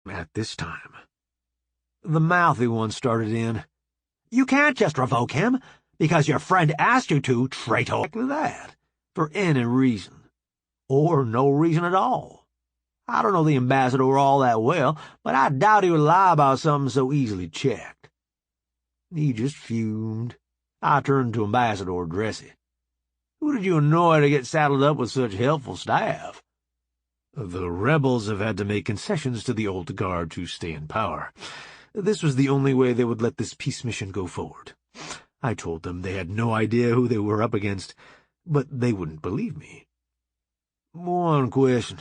at this time. The mouthy one started in. "You can't just revoke him, because your friend asked you to, traitor." Exactly that, for any reason. Or no reason at all. I don't know the ambassador all that well, but I doubt he would lie about something so easily checked. He just fumed. I turned to Ambassador Dressy. "Who did you annoy to get saddled up with such helpful staff?" "The rebels have had to make concessions to the old guard to stay in power. This was the only way they would let this peace mission go forward. I told them they had no idea who they were up against, but they wouldn't believe me." "One question.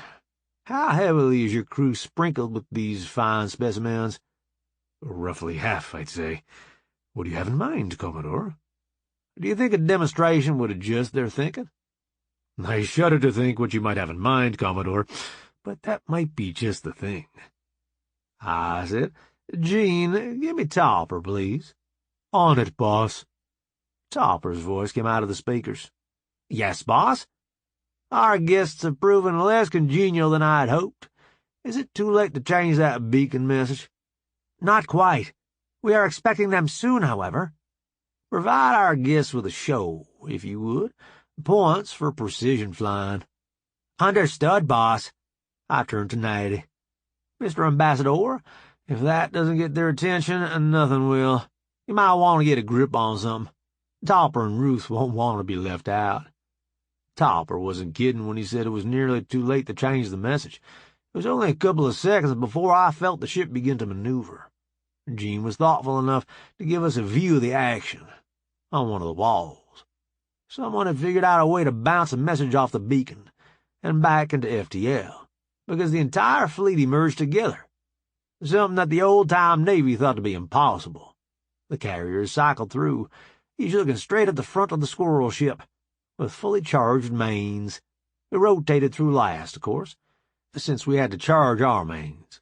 How heavily is your crew sprinkled with these fine specimens?" "Roughly half, I'd say. What do you have in mind, Commodore?" "Do you think a demonstration would adjust their thinking?" "I shudder to think what you might have in mind, Commodore, but that might be just the thing." I said, "Gene, give me Topper, please." "On it, boss." Topper's voice came out of the speakers. "Yes, boss? Our guests have proven less congenial than I had hoped. Is it too late to change that beacon message?" "Not quite. We are expecting them soon, however." "Provide our guests with a show, if you would. Points for precision flying." "Understood, boss." I turned to Natty. "Mr. Ambassador, if that doesn't get their attention, nothing will. You might want to get a grip on something. Topper and Ruth won't want to be left out." Topper wasn't kidding when he said it was nearly too late to change the message. It was only a couple of seconds before I felt the ship begin to maneuver. Gene was thoughtful enough to give us a view of the action on one of the walls. Someone had figured out a way to bounce a message off the beacon and back into FTL, because the entire fleet emerged together, something that the old-time Navy thought to be impossible. The carriers cycled through, each looking straight at the front of the squirrel ship, with fully charged mains. We rotated through last, of course, since we had to charge our mains.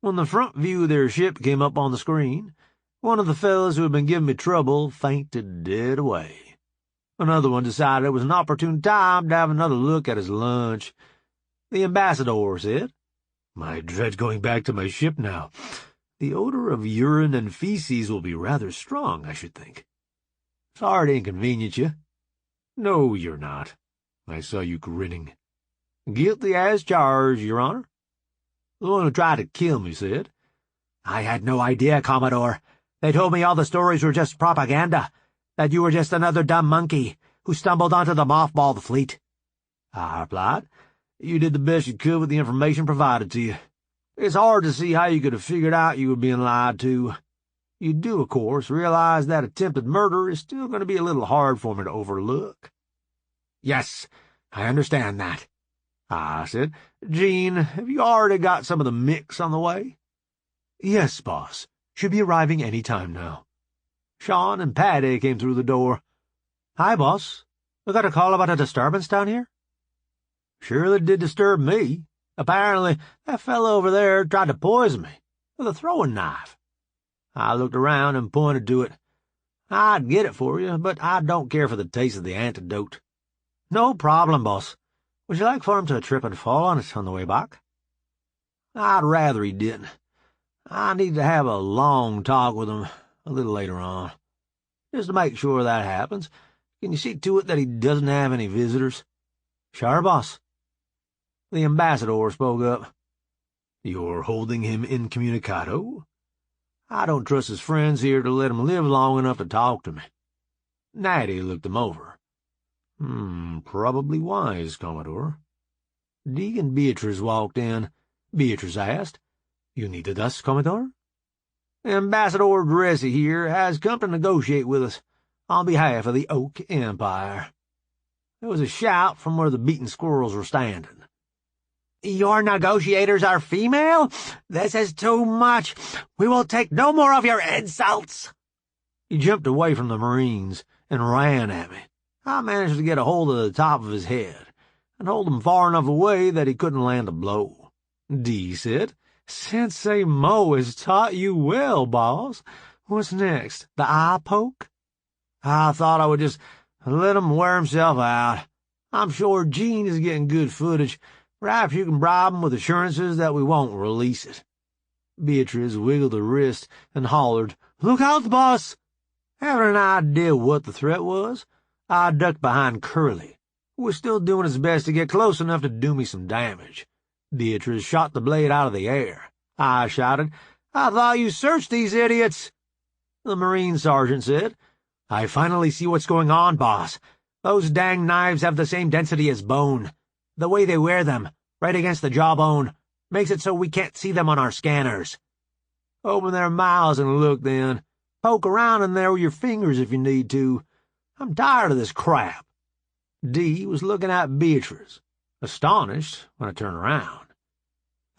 When the front view of their ship came up on the screen, one of the fellows who had been giving me trouble fainted dead away. Another one decided it was an opportune time to have another look at his lunch. The ambassador said, "I dread going back to my ship now. The odor of urine and feces will be rather strong, I should think." "Sorry to inconvenience you." "No, you're not. I saw you grinning." "Guilty as charged, Your Honor." The one who tried to kill me said, "I had no idea, Commodore. They told me all the stories were just propaganda, that you were just another dumb monkey who stumbled onto the mothballed fleet." I replied, "You did the best you could with the information provided to you. It's hard to see how you could have figured out you were being lied to. You do, of course, realize that attempted murder is still going to be a little hard for me to overlook." "Yes, I understand that." I said, "Gene, have you already got some of the mix on the way?" "Yes, boss. Should be arriving any time now." Sean and Patty came through the door. "Hi, boss. We got a call about a disturbance down here?" "Surely did disturb me. Apparently, that fellow over there tried to poison me with a throwing knife." I looked around and pointed to it. "I'd get it for you, but I don't care for the taste of the antidote." "No problem, boss. Would you like for him to trip and fall on it on the way back?" "I'd rather he didn't. I need to have a long talk with him a little later on. Just to make sure that happens, can you see to it that he doesn't have any visitors?" "Sure, boss." The ambassador spoke up. "You're holding him incommunicado?" "I don't trust his friends here to let him live long enough to talk to me." Natty looked him over. Probably wise, Commodore." Deacon Beatrice walked in. Beatrice asked, "You needed us, Commodore?" "Ambassador Dressy here has come to negotiate with us on behalf of the Oak Empire." There was a shout from where the beaten squirrels were standing. "Your negotiators are female? This is too much. We will take no more of your insults." He jumped away from the Marines and ran at me. I managed to get a hold of the top of his head and hold him far enough away that he couldn't land a blow. Dee said, "Sensei Mo has taught you well, boss. What's next, the eye poke?" I thought I would just let him wear himself out. I'm sure Gene is getting good footage. Perhaps you can bribe him with assurances that we won't release it. Beatrice wiggled her wrist and hollered, "Look out, boss!" Having an idea what the threat was, I ducked behind Curly, who was still doing his best to get close enough to do me some damage. Beatrice shot the blade out of the air. I shouted, "I thought you searched these idiots!" The Marine sergeant said, "I finally see what's going on, boss. Those dang knives have the same density as bone. The way they wear them, right against the jawbone, makes it so we can't see them on our scanners. Open their mouths and look, then. Poke around in there with your fingers if you need to. I'm tired of this crap." Dee was looking at Beatrice, astonished when I turned around.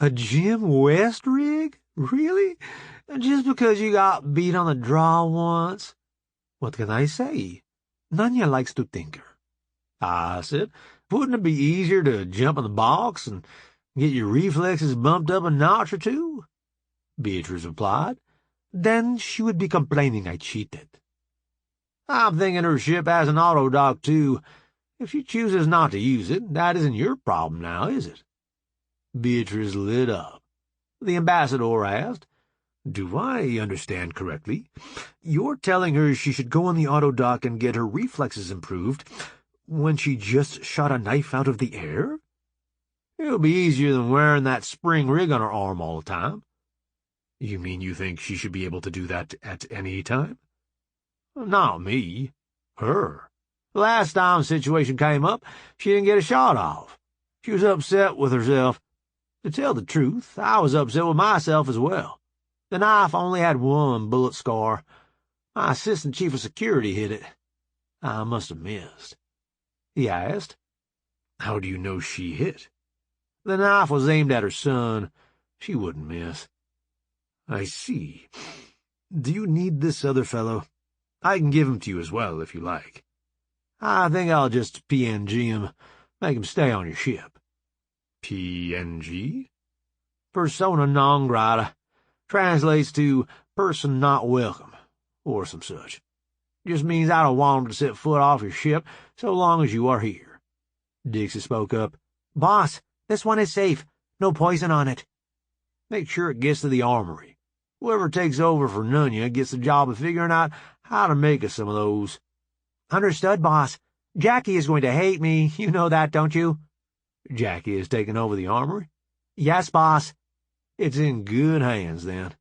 "A Jim West rig? Really? Just because you got beat on the draw once? What can I say? Nanya likes to tinker." I said, "Wouldn't it be easier to jump in the box and get your reflexes bumped up a notch or two?" Beatrice replied, "Then she would be complaining I cheated." "I'm thinking her ship has an auto-dock, too. If she chooses not to use it, that isn't your problem now, is it?" Beatrice lit up. The ambassador asked, "Do I understand correctly? You're telling her she should go on the auto-dock and get her reflexes improved when she just shot a knife out of the air? It'll be easier than wearing that spring rig on her arm all the time." "You mean you think she should be able to do that at any time?" "Not me. Her. The last time the situation came up, she didn't get a shot off. She was upset with herself. To tell the truth, I was upset with myself as well. The knife only had one bullet scar. My assistant chief of security hit it. I must have missed." He asked, "How do you know she hit?" "The knife was aimed at her son. She wouldn't miss." "I see. Do you need this other fellow? I can give him to you as well, if you like." "I think I'll just PNG him. Make him stay on your ship." "PNG?" "Persona non grata. Translates to person not welcome, or some such. Just means I don't want him to set foot off your ship so long as you are here." Dixie spoke up. "Boss, this one is safe. No poison on it." "Make sure it gets to the armory. Whoever takes over for Nunya gets the job of figuring out how to make us some of those." "Understood, boss. Jackie is going to hate me. You know that, don't you?" "Jackie is taking over the armory?" "Yes, boss." "It's in good hands, then."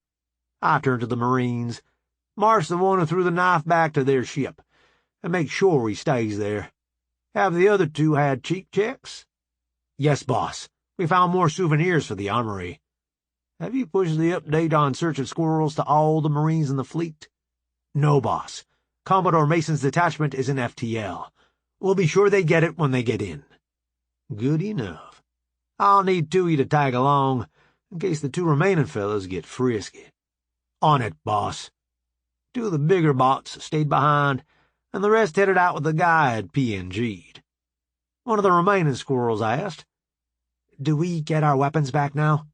I turned to the Marines. "March the one who threw the knife back to their ship, and make sure he stays there. Have the other two had cheek checks?" "Yes, boss. We found more souvenirs for the armory." "Have you pushed the update on search of squirrels to all the Marines in the fleet?" "No, boss. Commodore Mason's detachment is in FTL. We'll be sure they get it when they get in." "Good enough. I'll need two of you to tag along, in case the two remaining fellas get frisky." "On it, boss." Two of the bigger bots stayed behind, and the rest headed out with the guy at PNG'd. One of the remaining squirrels asked, "Do we get our weapons back now?"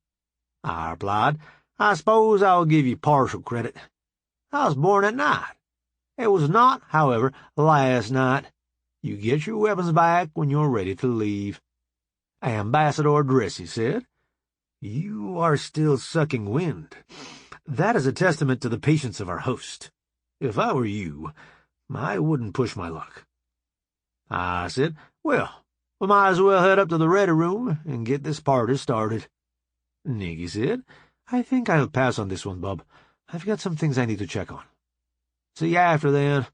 I replied, "I suppose I'll give you partial credit. I was born at night. It was not, however, last night. You get your weapons back when you're ready to leave." Ambassador Dressy said, "You are still sucking wind. That is a testament to the patience of our host. If I were you, I wouldn't push my luck." I said, "Well, we might as well head up to the ready room and get this party started." Nikki said, "I think I'll pass on this one, bub. I've got some things I need to check on." "See you after, then."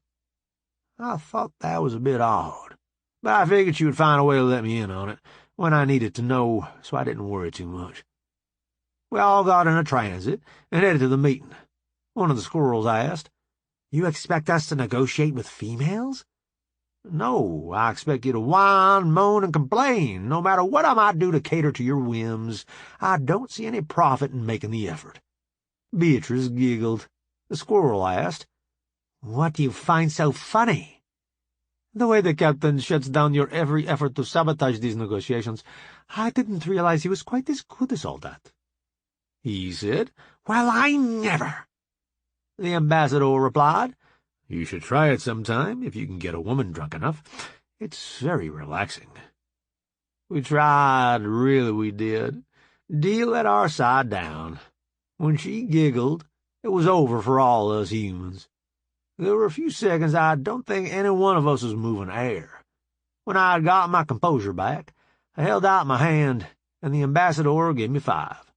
I thought that was a bit odd, but I figured she would find a way to let me in on it when I needed to know, so I didn't worry too much. We all got in a transit and headed to the meeting. One of the squirrels asked, "You expect us to negotiate with females?" "No, I expect you to whine, moan, and complain, no matter what I might do to cater to your whims. I don't see any profit in making the effort." Beatrice giggled. The squirrel asked, "What do you find so funny?" "The way the captain shuts down your every effort to sabotage these negotiations. I didn't realize he was quite as good as all that." He said, "Well, I never." The ambassador replied, "You should try it sometime, if you can get a woman drunk enough. It's very relaxing." We tried, really we did. Dee let our side down. When she giggled, it was over for all us humans. There were a few seconds I don't think any one of us was moving air. When I had got my composure back, I held out my hand, and the ambassador gave me 5.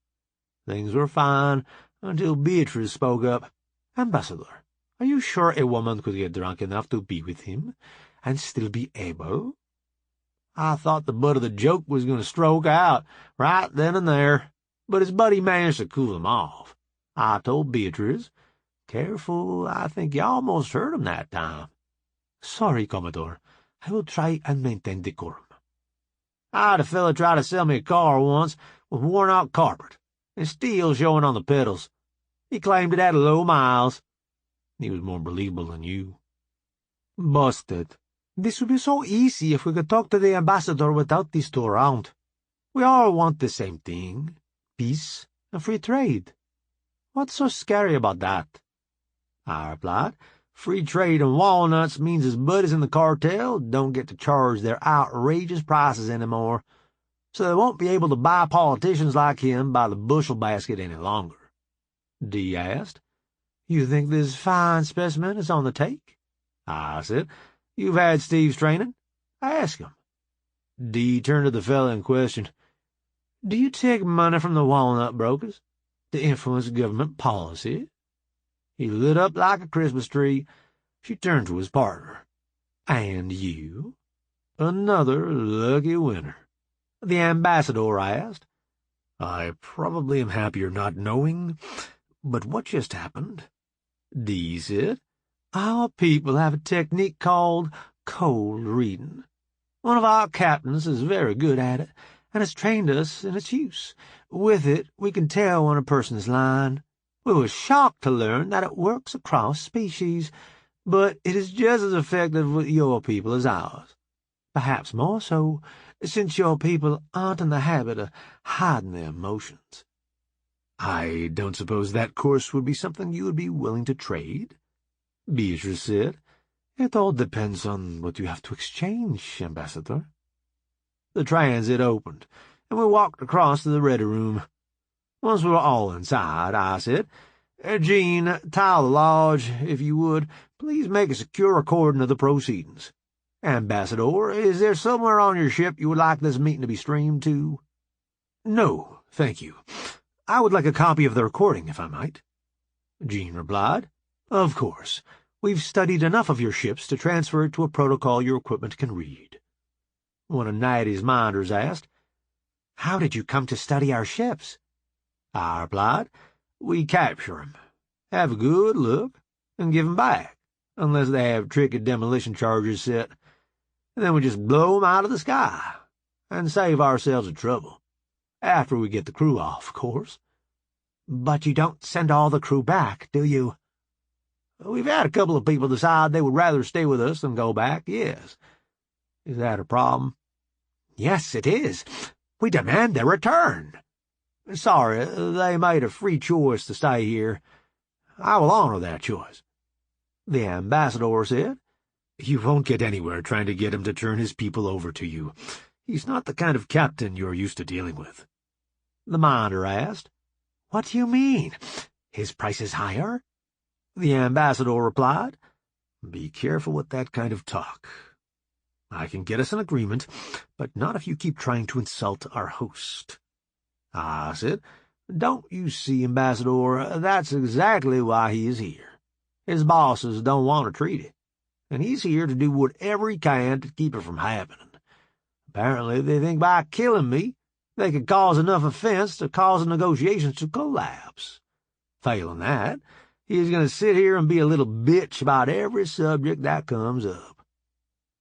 Things were fine until Beatrice spoke up. "Ambassador, are you sure a woman could get drunk enough to be with him, and still be able?" I thought the butt of the joke was going to stroke out right then and there, but his buddy managed to cool him off. I told Beatrice, "Careful, I think you almost hurt him that time." "Sorry, Commodore. I will try and maintain decorum." I had a fella try to sell me a car once with worn-out carpet and steel showing on the pedals. He claimed it had low miles. He was more believable than you. "Busted. This would be so easy if we could talk to the ambassador without these two around. We all want the same thing, peace and free trade. What's so scary about that?" I replied, "Free trade in walnuts means his buddies in the cartel don't get to charge their outrageous prices anymore, so they won't be able to buy politicians like him by the bushel basket any longer." Dee asked, "You think this fine specimen is on the take?" I said, "You've had Steve's training. Ask him." Dee turned to the fellow in question. "Do you take money from the walnut brokers to influence government policy?" He lit up like a Christmas tree. She turned to his partner. "And you?" "Another lucky winner." The ambassador asked, "I probably am happier not knowing, but what just happened?" Dee said, "Our people have a technique called cold reading. One of our captains is very good at it, and has trained us in its use. With it, we can tell when a person is lying. We were shocked to learn that it works across species, but it is just as effective with your people as ours. Perhaps more so, since your people aren't in the habit of hiding their emotions." "I don't suppose that course would be something you would be willing to trade?" Beatrice said, "It all depends on what you have to exchange, Ambassador." The transit opened, and we walked across to the ready room. Once we were all inside, I said, "Jean, tile the lodge, if you would. Please make a secure recording of the proceedings. Ambassador, is there somewhere on your ship you would like this meeting to be streamed to?" "No, thank you. I would like a copy of the recording, if I might." Jean replied, "Of course. We've studied enough of your ships to transfer it to a protocol your equipment can read." One of Nighty's minders asked, "How did you come to study our ships?" I replied, "We capture 'em, have a good look, and give 'em back, unless they have tricky demolition charges set, and then we just blow 'em out of the sky, and save ourselves the trouble. After we get the crew off, of course." "But you don't send all the crew back, do you?" "We've had a couple of people decide they would rather stay with us than go back, yes. Is that a problem?" "Yes, it is. We demand their return." "Sorry, they made a free choice to stay here. I will honor that choice." The ambassador said, "You won't get anywhere trying to get him to turn his people over to you. He's not the kind of captain you're used to dealing with." The minder asked, "What do you mean? His price is higher?" The ambassador replied, "Be careful with that kind of talk. I can get us an agreement, but not if you keep trying to insult our host." I said, "Don't you see, Ambassador, that's exactly why he is here. His bosses don't want a treaty, and he's here to do whatever he can to keep it from happening. Apparently they think by killing me, they could cause enough offense to cause the negotiations to collapse. Failing that, he's going to sit here and be a little bitch about every subject that comes up."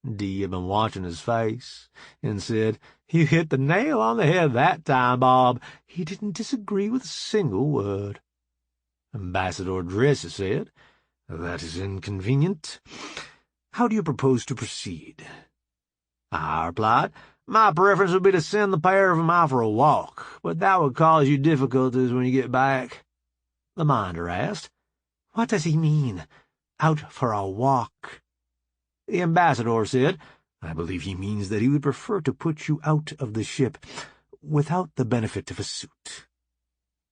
Dee had been watching his face, and said, "You hit the nail on the head that time, Bob. He didn't disagree with a single word." Ambassador Dressa said, "That is inconvenient. How do you propose to proceed?" I replied, "My preference would be to send the pair of them out for a walk, but that would cause you difficulties when you get back." The minder asked, "What does he mean, out for a walk?" The ambassador said, "I believe he means that he would prefer to put you out of the ship without the benefit of a suit."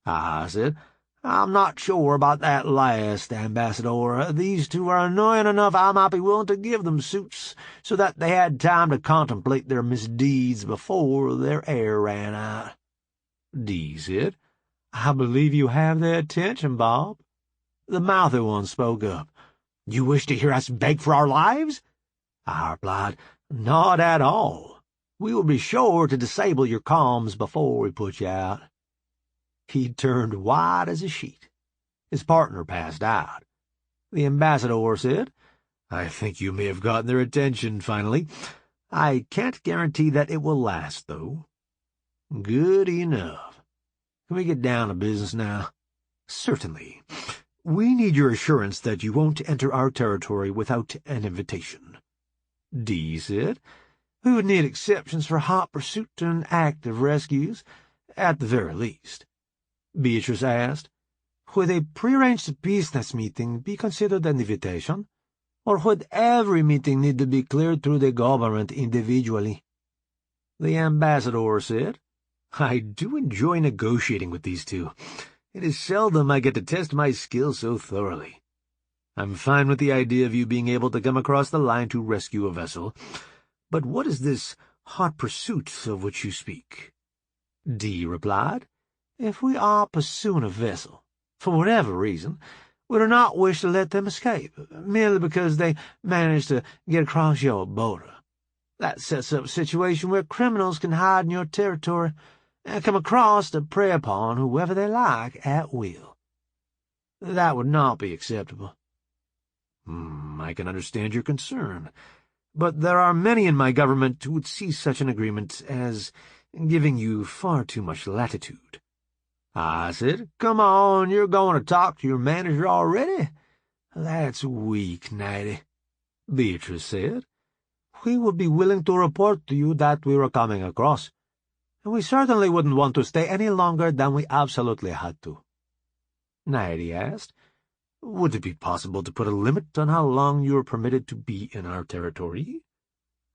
I said, I'm not sure about that last, Ambassador. These two are annoying enough I might be willing to give them suits so that they had time to contemplate their misdeeds before their air ran out. Dee said, I believe you have their attention, Bob. The mouthy one spoke up. You wish to hear us beg for our lives? I replied, Not at all. We will be sure to disable your comms before we put you out. He turned white as a sheet. His partner passed out. The ambassador said, I think you may have gotten their attention finally. I can't guarantee that it will last, though. Good enough. Can we get down to business now? Certainly. We need your assurance that you won't enter our territory without an invitation. Dee said, We would need exceptions for hot pursuit and active rescues, at the very least. Beatrice asked, Would a prearranged business meeting be considered an invitation, or would every meeting need to be cleared through the government individually? The ambassador said, I do enjoy negotiating with these two. It is seldom I get to test my skills so thoroughly. I'm fine with the idea of you being able to come across the line to rescue a vessel, but what is this hot pursuit of which you speak? Dee replied, If we are pursuing a vessel, for whatever reason, we do not wish to let them escape, merely because they managed to get across your border. That sets up a situation where criminals can hide in your territory and come across to prey upon whoever they like at will. That would not be acceptable. I can understand your concern, but there are many in my government who would see such an agreement as giving you far too much latitude. I said, Come on, you're going to talk to your manager already? That's weak, Nighty. Beatrice said, We would be willing to report to you that we were coming across, and we certainly wouldn't want to stay any longer than we absolutely had to. Nighty asked, Would it be possible to put a limit on how long you are permitted to be in our territory?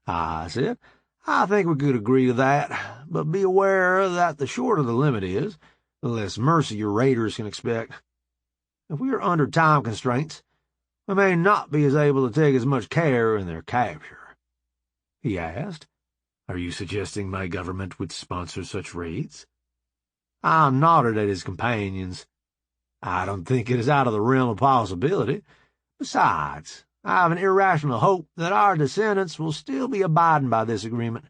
I said, I think we could agree to that, but be aware that the shorter the limit is, the less mercy your raiders can expect. If we are under time constraints, we may not be as able to take as much care in their capture. He asked, Are you suggesting my government would sponsor such raids? I nodded at his companions. I don't think it is out of the realm of possibility. Besides, I have an irrational hope that our descendants will still be abiding by this agreement.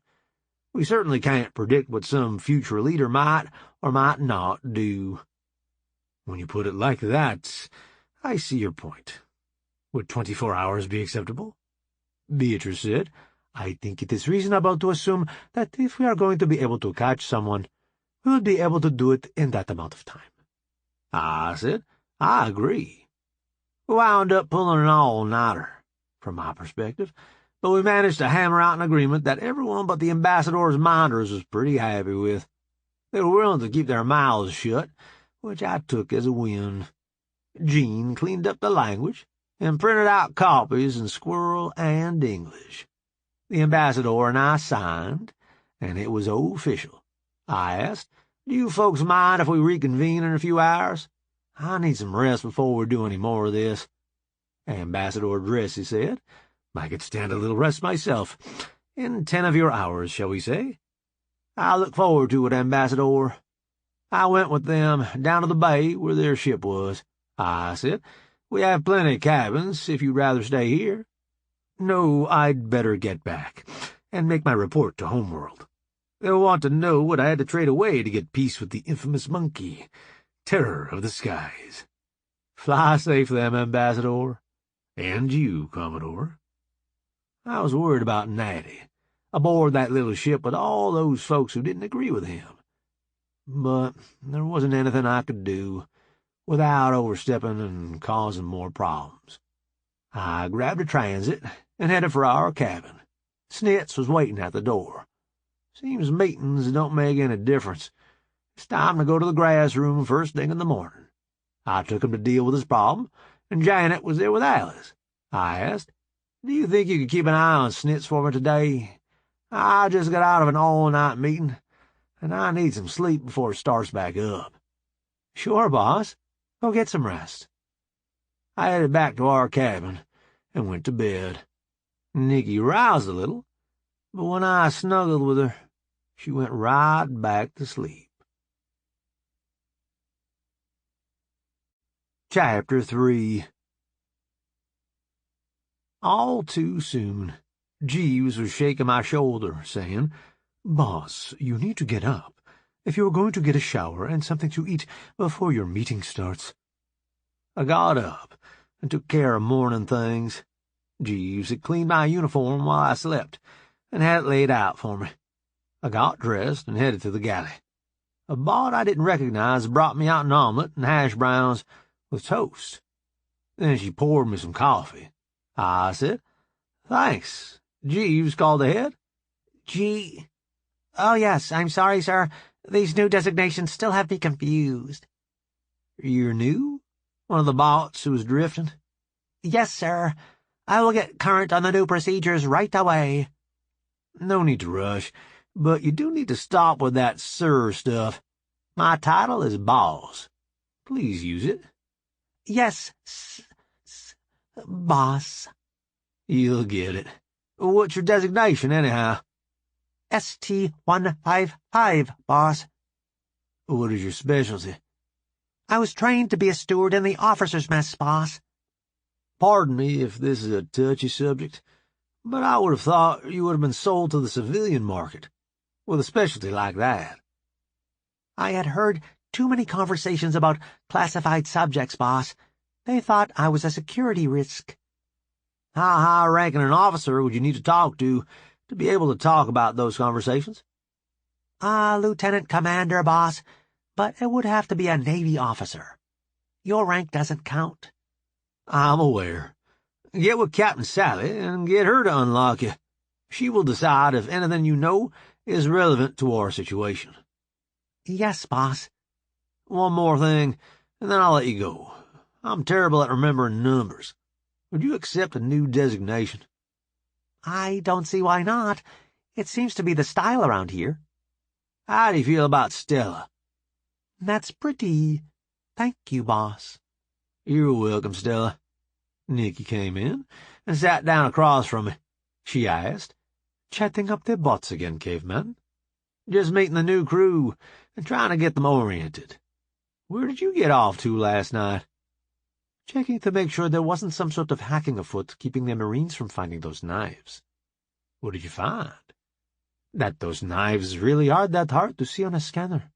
We certainly can't predict what some future leader might or might not do. When you put it like that, I see your point. Would 24 hours be acceptable? Beatrice said, I think it is reasonable to assume that if we are going to be able to catch someone, we will be able to do it in that amount of time. I said, I agree. We wound up pulling an all-nighter, from my perspective, but we managed to hammer out an agreement that everyone but the ambassador's minders was pretty happy with. They were willing to keep their mouths shut, which I took as a win. Jean cleaned up the language and printed out copies in Squirrel and English. The ambassador and I signed, and it was official. I asked, Do you folks mind if we reconvene in a few hours? I need some rest before we do any more of this. Ambassador Dressy said, I could stand a little rest myself. In 10 of your hours, shall we say? I look forward to it, Ambassador. I went with them down to the bay where their ship was. I said, We have plenty of cabins, if you'd rather stay here. No, I'd better get back and make my report to Homeworld. They'll want to know what I had to trade away to get peace with the infamous monkey, terror of the skies. Fly safe, them, Ambassador. And you, Commodore. I was worried about Natty, aboard that little ship with all those folks who didn't agree with him. But there wasn't anything I could do without overstepping and causing more problems. I grabbed a transit and headed for our cabin. Snitz was waiting at the door. Seems meetings don't make any difference. It's time to go to the grass room first thing in the morning. I took him to deal with his problem, and Janet was there with Alice. I asked, Do you think you could keep an eye on Snitz for me today? I just got out of an all-night meeting, and I need some sleep before it starts back up. Sure, boss. Go get some rest. I headed back to our cabin and went to bed. Nikki roused a little, but when I snuggled with her, she went right back to sleep. Chapter 3. All too soon, Jeeves was shaking my shoulder, saying, "Boss, you need to get up if you're going to get a shower and something to eat before your meeting starts." I got up and took care of morning things. Jeeves had cleaned my uniform while I slept and had it laid out for me. I got dressed and headed to the galley. A bot I didn't recognize brought me out an omelet and hash browns with toast. Then she poured me some coffee. I said, "Thanks." Jeeves called ahead. "Oh, yes, I'm sorry, sir. These new designations still have me confused." "You're new?" One of the bots who was drifting. "Yes, sir. I will get current on the new procedures right away." "No need to rush, but you do need to stop with that sir stuff. My title is boss. Please use it." "Yes, boss." "You'll get it. What's your designation, anyhow?" "ST-155, boss." "What is your specialty?" "I was trained to be a steward in the officers' mess, boss." "Pardon me if this is a touchy subject, but I would have thought you would have been sold to the civilian market, with a specialty like that." "I had heard too many conversations about classified subjects, boss. They thought I was a security risk." "How high-ranking an officer would you need to talk to be able to talk about those conversations?" "Lieutenant commander, boss, but it would have to be a Navy officer. Your rank doesn't count." "I'm aware. Get with Captain Sally and get her to unlock you. She will decide if anything you know is relevant to our situation." "Yes, boss." "One more thing, and then I'll let you go. I'm terrible at remembering numbers. Would you accept a new designation?" "I don't see why not. It seems to be the style around here." "How do you feel about Stella?" "That's pretty. Thank you, boss." "You're welcome, Stella." Nikki came in and sat down across from me. She asked, "Chatting up their butts again, caveman?" "Just meeting the new crew and trying to get them oriented. Where did you get off to last night?" "Checking to make sure there wasn't some sort of hacking afoot keeping the Marines from finding those knives." "What did you find?" "That those knives really are that hard to see on a scanner.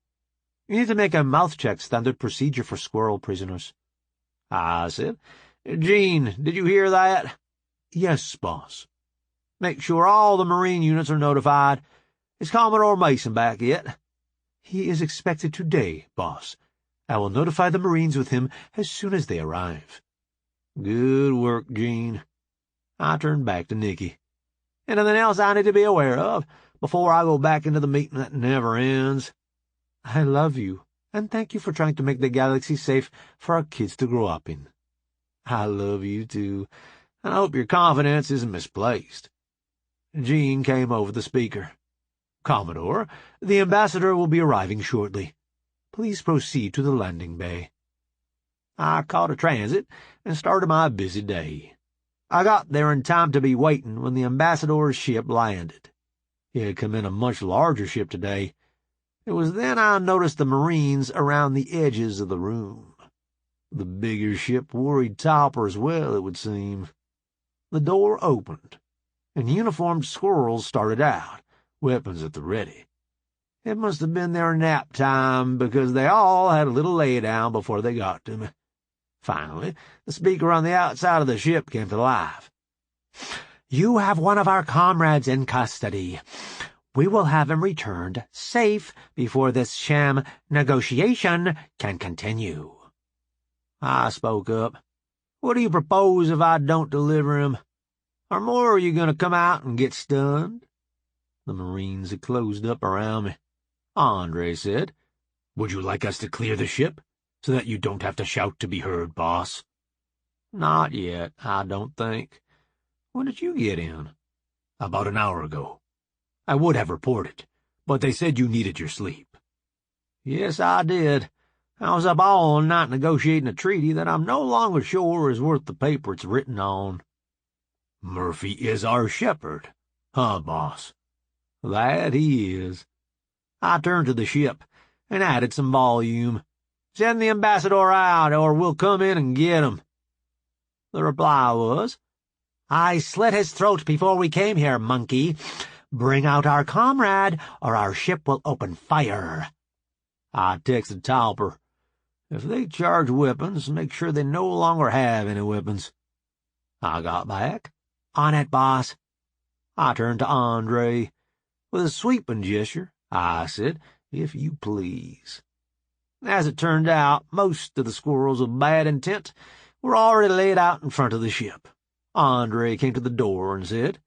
You need to make a mouth check standard procedure for squirrel prisoners." I said, "Gene, did you hear that?" "Yes, boss." "Make sure all the Marine units are notified. Is Commodore Mason back yet?" "He is expected today, boss. I will notify the Marines with him as soon as they arrive." "Good work, Gene." I turned back to Nikki. "Anything else I need to be aware of before I go back into the meeting that never ends?" "I love you, and thank you for trying to make the galaxy safe for our kids to grow up in." "I love you, too, and I hope your confidence isn't misplaced." Gene came over the speaker. "Commodore, the ambassador will be arriving shortly. Please proceed to the landing bay." I caught a transit and started my busy day. I got there in time to be waiting when the ambassador's ship landed. He had come in a much larger ship today. It was then I noticed the Marines around the edges of the room. The bigger ship worried Topper as well, it would seem. The door opened, and uniformed squirrels started out, weapons at the ready. It must have been their nap time, because they all had a little lay-down before they got to me. Finally, the speaker on the outside of the ship came to life. "You have one of our comrades in custody. We will have him returned safe before this sham negotiation can continue." I spoke up. "What do you propose if I don't deliver him? Are more of you going to come out and get stunned?" The Marines had closed up around me. Andre said, "Would you like us to clear the ship, so that you don't have to shout to be heard, boss?" "Not yet, I don't think. When did you get in?" "About an hour ago. I would have reported, but they said you needed your sleep." "Yes, I did. I was up all night negotiating a treaty that I'm no longer sure is worth the paper it's written on." "Murphy is our shepherd, huh, boss?" "That he is." I turned to the ship and added some volume. "Send the ambassador out, or we'll come in and get him." The reply was, "I slit his throat before we came here, monkey. Bring out our comrade, or our ship will open fire." I texted Tauper, "If they charge weapons, make sure they no longer have any weapons." I got back, "On it, boss." I turned to Andre. With a sweeping gesture, I said, "If you please." As it turned out, most of the squirrels of bad intent were already laid out in front of the ship. Andre came to the door and said,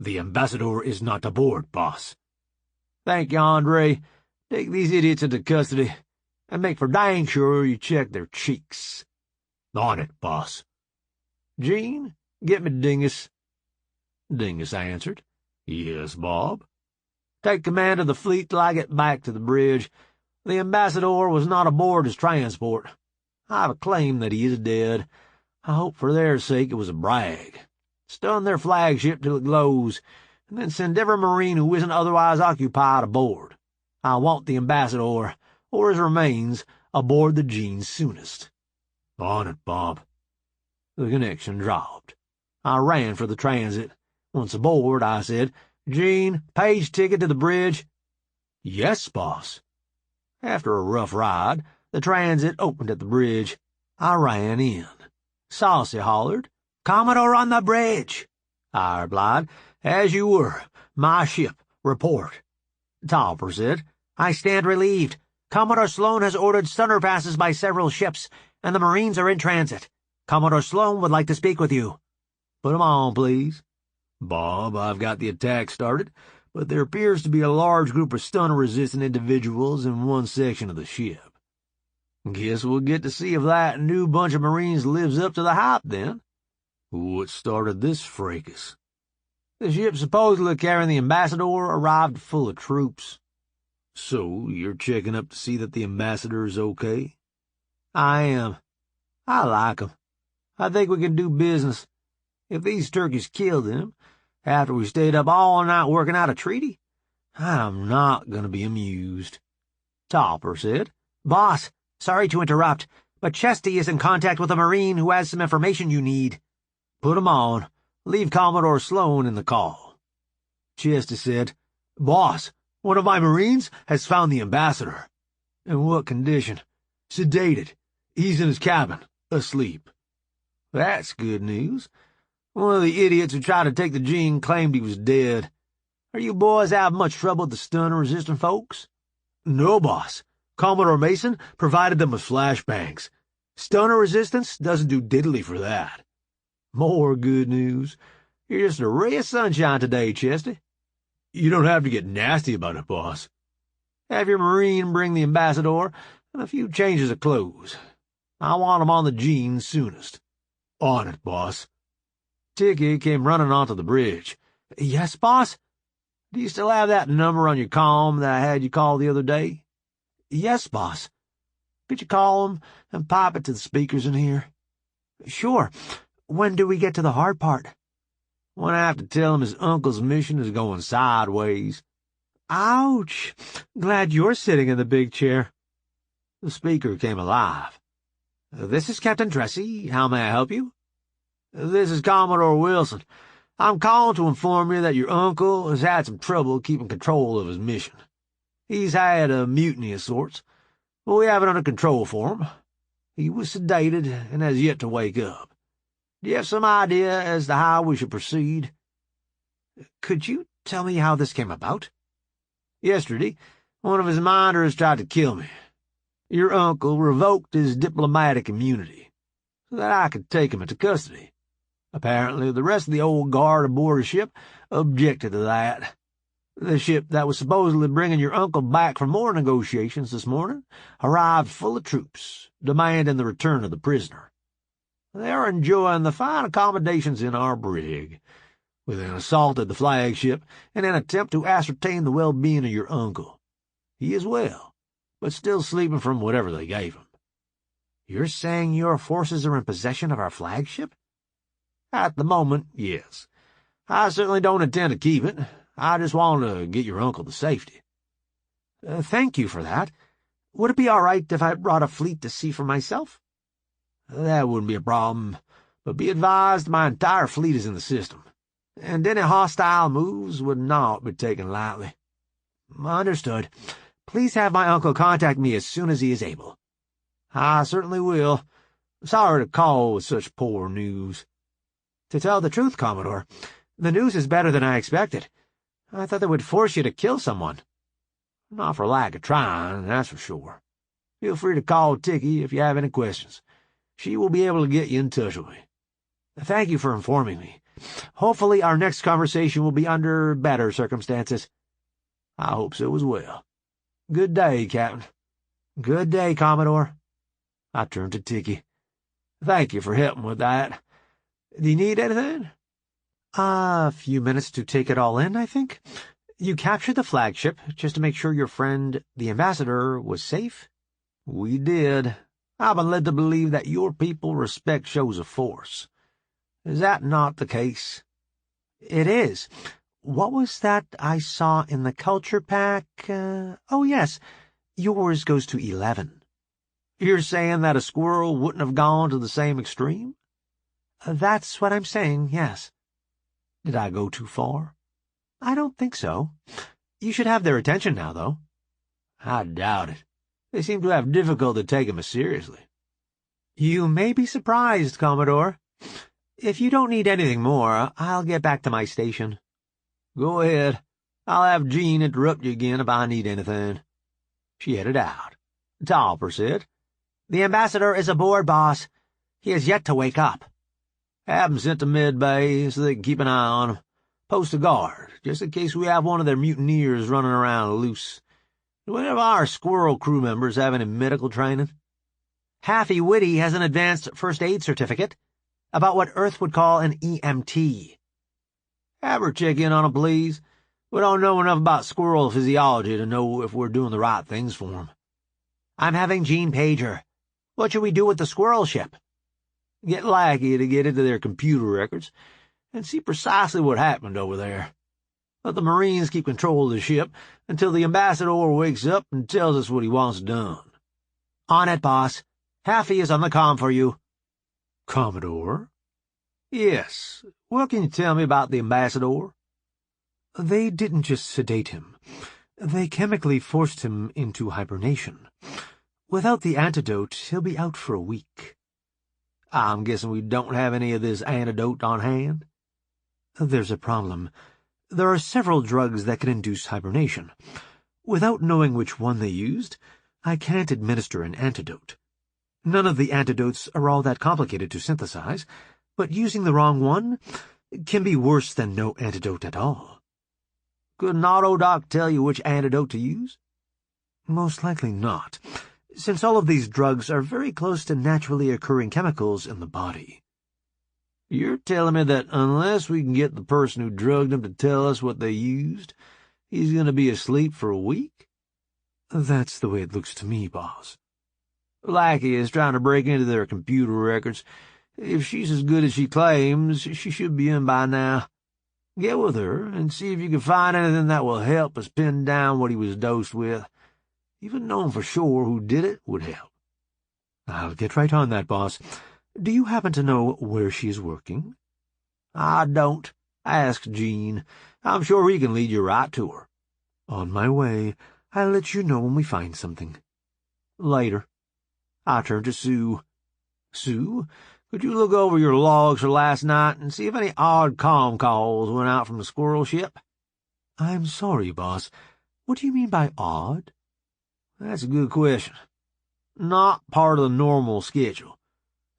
"The ambassador is not aboard, boss." "Thank you, Andre. Take these idiots into custody, and make for dang sure you check their cheeks." "On it, boss." "Gene, get me Dingus." Dingus answered, "Yes, Bob." "Take command of the fleet till I get back to the bridge. The ambassador was not aboard his transport. I have a claim that he is dead. I hope for their sake it was a brag. Stun their flagship till it glows, and then send every marine who isn't otherwise occupied aboard. I want the ambassador, or his remains, aboard the Gene soonest." "On it, Bob." The connection dropped. I ran for the transit. Once aboard, I said, "Gene, page ticket to the bridge." "Yes, boss." After a rough ride, the transit opened at the bridge. I ran in. Saucy hollered, "Commodore on the bridge." I replied, "As you were. My ship. Report." Tauper said, "I stand relieved. Commodore Sloan has ordered stunner passes by several ships, and the Marines are in transit. Commodore Sloan would like to speak with you." "Put 'em on, please." "Bob, I've got the attack started, but there appears to be a large group of stunner-resistant individuals in one section of the ship. Guess we'll get to see if that new bunch of Marines lives up to the hype, then." "What started this fracas?" "The ship supposedly carrying the ambassador arrived full of troops." "So you're checking up to see that the ambassador is okay?" "I am. I like him. I think we can do business. If these turkeys killed him, after we stayed up all night working out a treaty, I'm not going to be amused." Topper said, "Boss, sorry to interrupt, but Chesty is in contact with a Marine who has some information you need." "Put him on. Leave Commodore Sloan in the call." Chesty said, "Boss, one of my Marines has found the ambassador." "In what condition?" "Sedated. He's in his cabin, asleep." "That's good news. One of the idiots who tried to take the Gene claimed he was dead. Are you boys having much trouble with the stunner-resistant folks?" "No, boss. Commodore Mason provided them with flashbangs. Stunner resistance doesn't do diddly for that." "More good news. You're just a ray of sunshine today, Chesty." "You don't have to get nasty about it, boss." "Have your Marine bring the ambassador and a few changes of clothes. I want 'em on the Gene soonest." "On it, boss." Nikki came running onto the bridge. "Yes, boss?" "Do you still have that number on your comm that I had you call the other day?" "Yes, boss." "Could you call him and pop it to the speakers in here?" "Sure. When do we get to the hard part?" "When I have to tell him his uncle's mission is going sideways." "Ouch! Glad you're sitting in the big chair." The speaker came alive. "This is Captain Dressy. How may I help you?" "This is Commodore Wilson. I'm calling to inform you that your uncle has had some trouble keeping control of his mission. He's had a mutiny of sorts, but we have it under control for him. He was sedated and has yet to wake up. Do you have some idea as to how we should proceed?" "Could you tell me how this came about?" "Yesterday, one of his minders tried to kill me. Your uncle revoked his diplomatic immunity so that I could take him into custody. Apparently, the rest of the old guard aboard the ship objected to that. The ship that was supposedly bringing your uncle back for more negotiations this morning arrived full of troops, demanding the return of the prisoner. They are enjoying the fine accommodations in our brig. We then assaulted the flagship in an attempt to ascertain the well-being of your uncle. He is well, but still sleeping from whatever they gave him. You're saying your forces are in possession of our flagship? At the moment, yes. I certainly don't intend to keep it. I just want to get your uncle to safety. Thank you for that. Would it be all right if I brought a fleet to sea for myself? That wouldn't be a problem, but be advised my entire fleet is in the system, and any hostile moves would not be taken lightly. Understood. Please have my uncle contact me as soon as he is able. I certainly will. Sorry to call with such poor news. To tell the truth, Commodore, the news is better than I expected. I thought they would force you to kill someone. Not for lack of trying, that's for sure. Feel free to call Nikki if you have any questions. She will be able to get you in touch with me. Thank you for informing me. Hopefully our next conversation will be under better circumstances. I hope so as well. Good day, Captain. Good day, Commodore. I turned to Nikki. Thank you for helping with that. Do you need anything? A few minutes to take it all in, I think. You captured the flagship just to make sure your friend, the ambassador, was safe? We did. I've been led to believe that your people respect shows of force. Is that not the case? It is. What was that I saw in the culture pack? Oh, yes. Yours goes to 11. You're saying that a squirrel wouldn't have gone to the same extreme? That's what I'm saying, yes. Did I go too far? I don't think so. You should have their attention now, though. I doubt it. They seem to have difficulty taking me seriously. You may be surprised, Commodore. If you don't need anything more, I'll get back to my station. Go ahead. I'll have Jean interrupt you again if I need anything. She headed out. Topper said, "The ambassador is aboard, boss. He has yet to wake up." "Have him sent to Mid-Bay so they can keep an eye on him. Post a guard, just in case we have one of their mutineers running around loose. Do any of our squirrel crew members have any medical training?" Haffy Whitty has an advanced first aid certificate, about what Earth would call an EMT. Have her check in on him, please. We don't know enough about squirrel physiology to know if we're doing the right things for him. I'm having Jean page her. What should we do with the squirrel ship? Get Lackey to get into their computer records and see precisely what happened over there. Let the Marines keep control of the ship until the ambassador wakes up and tells us what he wants done. On it, boss. Haffy is on the comm for you. Commodore? Yes. What can you tell me about the ambassador? They didn't just sedate him. They chemically forced him into hibernation. Without the antidote, he'll be out for a week. I'm guessing we don't have any of this antidote on hand? There's a problem. There are several drugs that can induce hibernation. Without knowing which one they used, I can't administer an antidote. None of the antidotes are all that complicated to synthesize, but using the wrong one can be worse than no antidote at all. Could an autodoc tell you which antidote to use? Most likely not, since all of these drugs are very close to naturally occurring chemicals in the body. You're telling me that unless we can get the person who drugged him to tell us what they used, he's going to be asleep for a week? That's the way it looks to me, boss. Lackey is trying to break into their computer records. If she's as good as she claims, she should be in by now. Get with her and see if you can find anything that will help us pin down what he was dosed with. Even knowing for sure who did it would help. I'll get right on that, boss. Do you happen to know where she is working? I don't. Ask Jean. I'm sure he can lead you right to her. On my way. I'll let you know when we find something. Later. I turned to Sue. Sue, could you look over your logs for last night and see if any odd comm calls went out from the squirrel ship? I'm sorry, boss. What do you mean by odd? That's a good question. Not part of the normal schedule.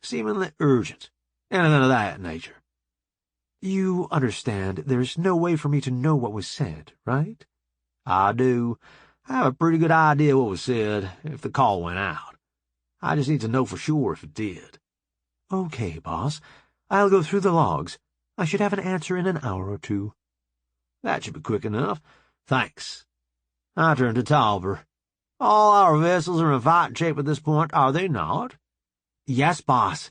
Seemingly urgent. Anything of that nature. You understand there's no way for me to know what was said, right? I do. I have a pretty good idea what was said if the call went out. I just need to know for sure if it did. Okay, boss. I'll go through the logs. I should have an answer in an hour or two. That should be quick enough. Thanks. I turned to Tolliver. All our vessels are in fighting shape at this point, are they not? Yes, boss.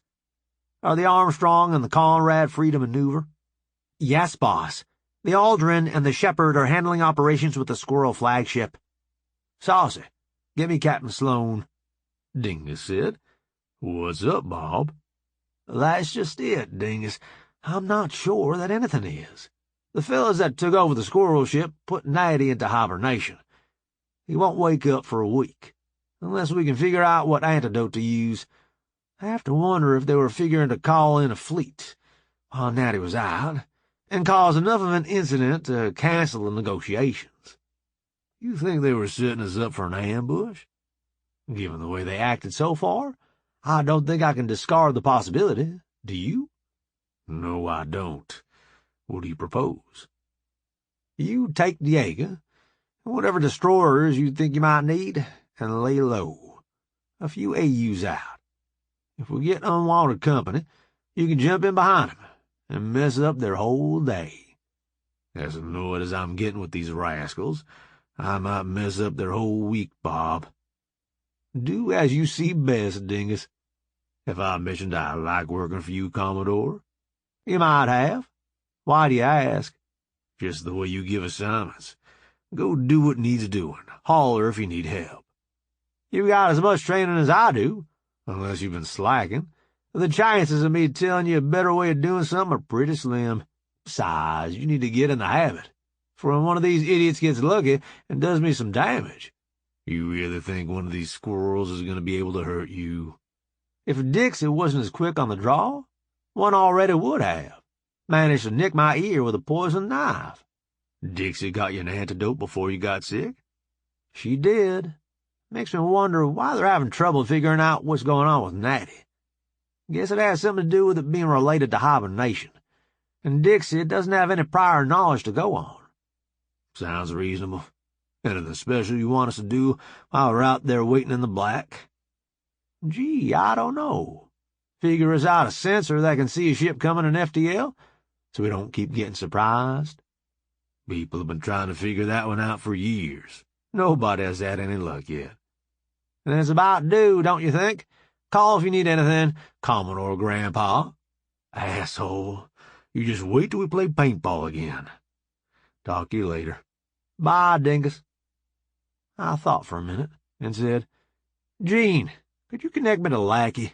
Are the Armstrong and the Conrad free to maneuver? Yes, boss. The Aldrin and the Shepherd are handling operations with the Squirrel flagship. Saucy, get me Captain Sloane. Dingus said. What's up, Bob? That's just it, Dingus. I'm not sure that anything is. The fellas that took over the Squirrel ship put Natty into hibernation. He won't wake up for a week, unless we can figure out what antidote to use. I have to wonder if they were figuring to call in a fleet while Natty was out, and cause enough of an incident to cancel the negotiations. You think they were setting us up for an ambush? Given the way they acted so far, I don't think I can discard the possibility. Do you? No, I don't. What do you propose? You take Diego, and whatever destroyers you think you might need, and lay low. A few AUs out. If we get unwanted company, you can jump in behind them and mess up their whole day. As annoyed as I'm getting with these rascals, I might mess up their whole week, Bob. Do as you see best, Dingus. Have I mentioned I like working for you, Commodore? You might have. Why do you ask? Just the way you give assignments. Go do what needs doing. Holler if you need help. You've got as much training as I do. Unless you've been slacking. The chances of me telling you a better way of doing something are pretty slim. Besides, you need to get in the habit. For when one of these idiots gets lucky and does me some damage. You really think one of these squirrels is going to be able to hurt you? If Dixie wasn't as quick on the draw, one already would have. Managed to nick my ear with a poisoned knife. Dixie got you an antidote before you got sick? She did. Makes me wonder why they're having trouble figuring out what's going on with Natty. Guess it has something to do with it being related to hibernation. And Dixie doesn't have any prior knowledge to go on. Sounds reasonable. Anything special you want us to do while we're out there waiting in the black? Gee, I don't know. Figure us out a sensor that can see a ship coming in FTL, so we don't keep getting surprised. People have been trying to figure that one out for years. Nobody has had any luck yet. And it's about due, don't you think? Call if you need anything, Commodore Grandpa. Asshole. You just wait till we play paintball again. Talk to you later. Bye, Dingus. I thought for a minute and said, Gene, could you connect me to Lackey?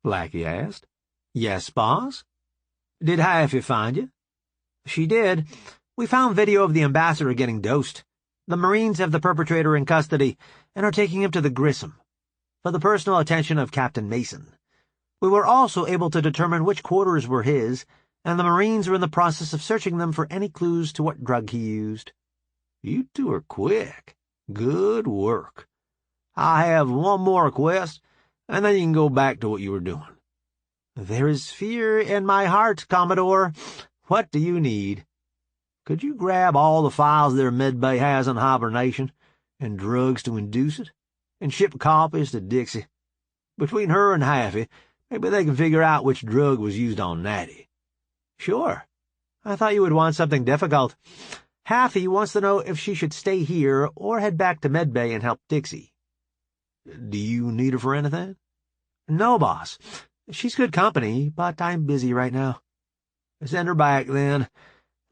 Lackey asked. Yes, boss. Did Haffy find you? She did. We found video of the ambassador getting dosed. The Marines have the perpetrator in custody and are taking him to the Grissom for the personal attention of Captain Mason. We were also able to determine which quarters were his, and the Marines are in the process of searching them for any clues to what drug he used. You two are quick. Good work. I have one more request, and then you can go back to what you were doing. There is fear in my heart, Commodore. What do you need? Could you grab all the files their medbay has on hibernation and drugs to induce it, and ship copies to Dixie? Between her and Haffy, maybe they can figure out which drug was used on Natty. Sure. I thought you would want something difficult. Haffy wants to know if she should stay here or head back to medbay and help Dixie. Do you need her for anything? No, boss. She's good company, but I'm busy right now. Send her back, then.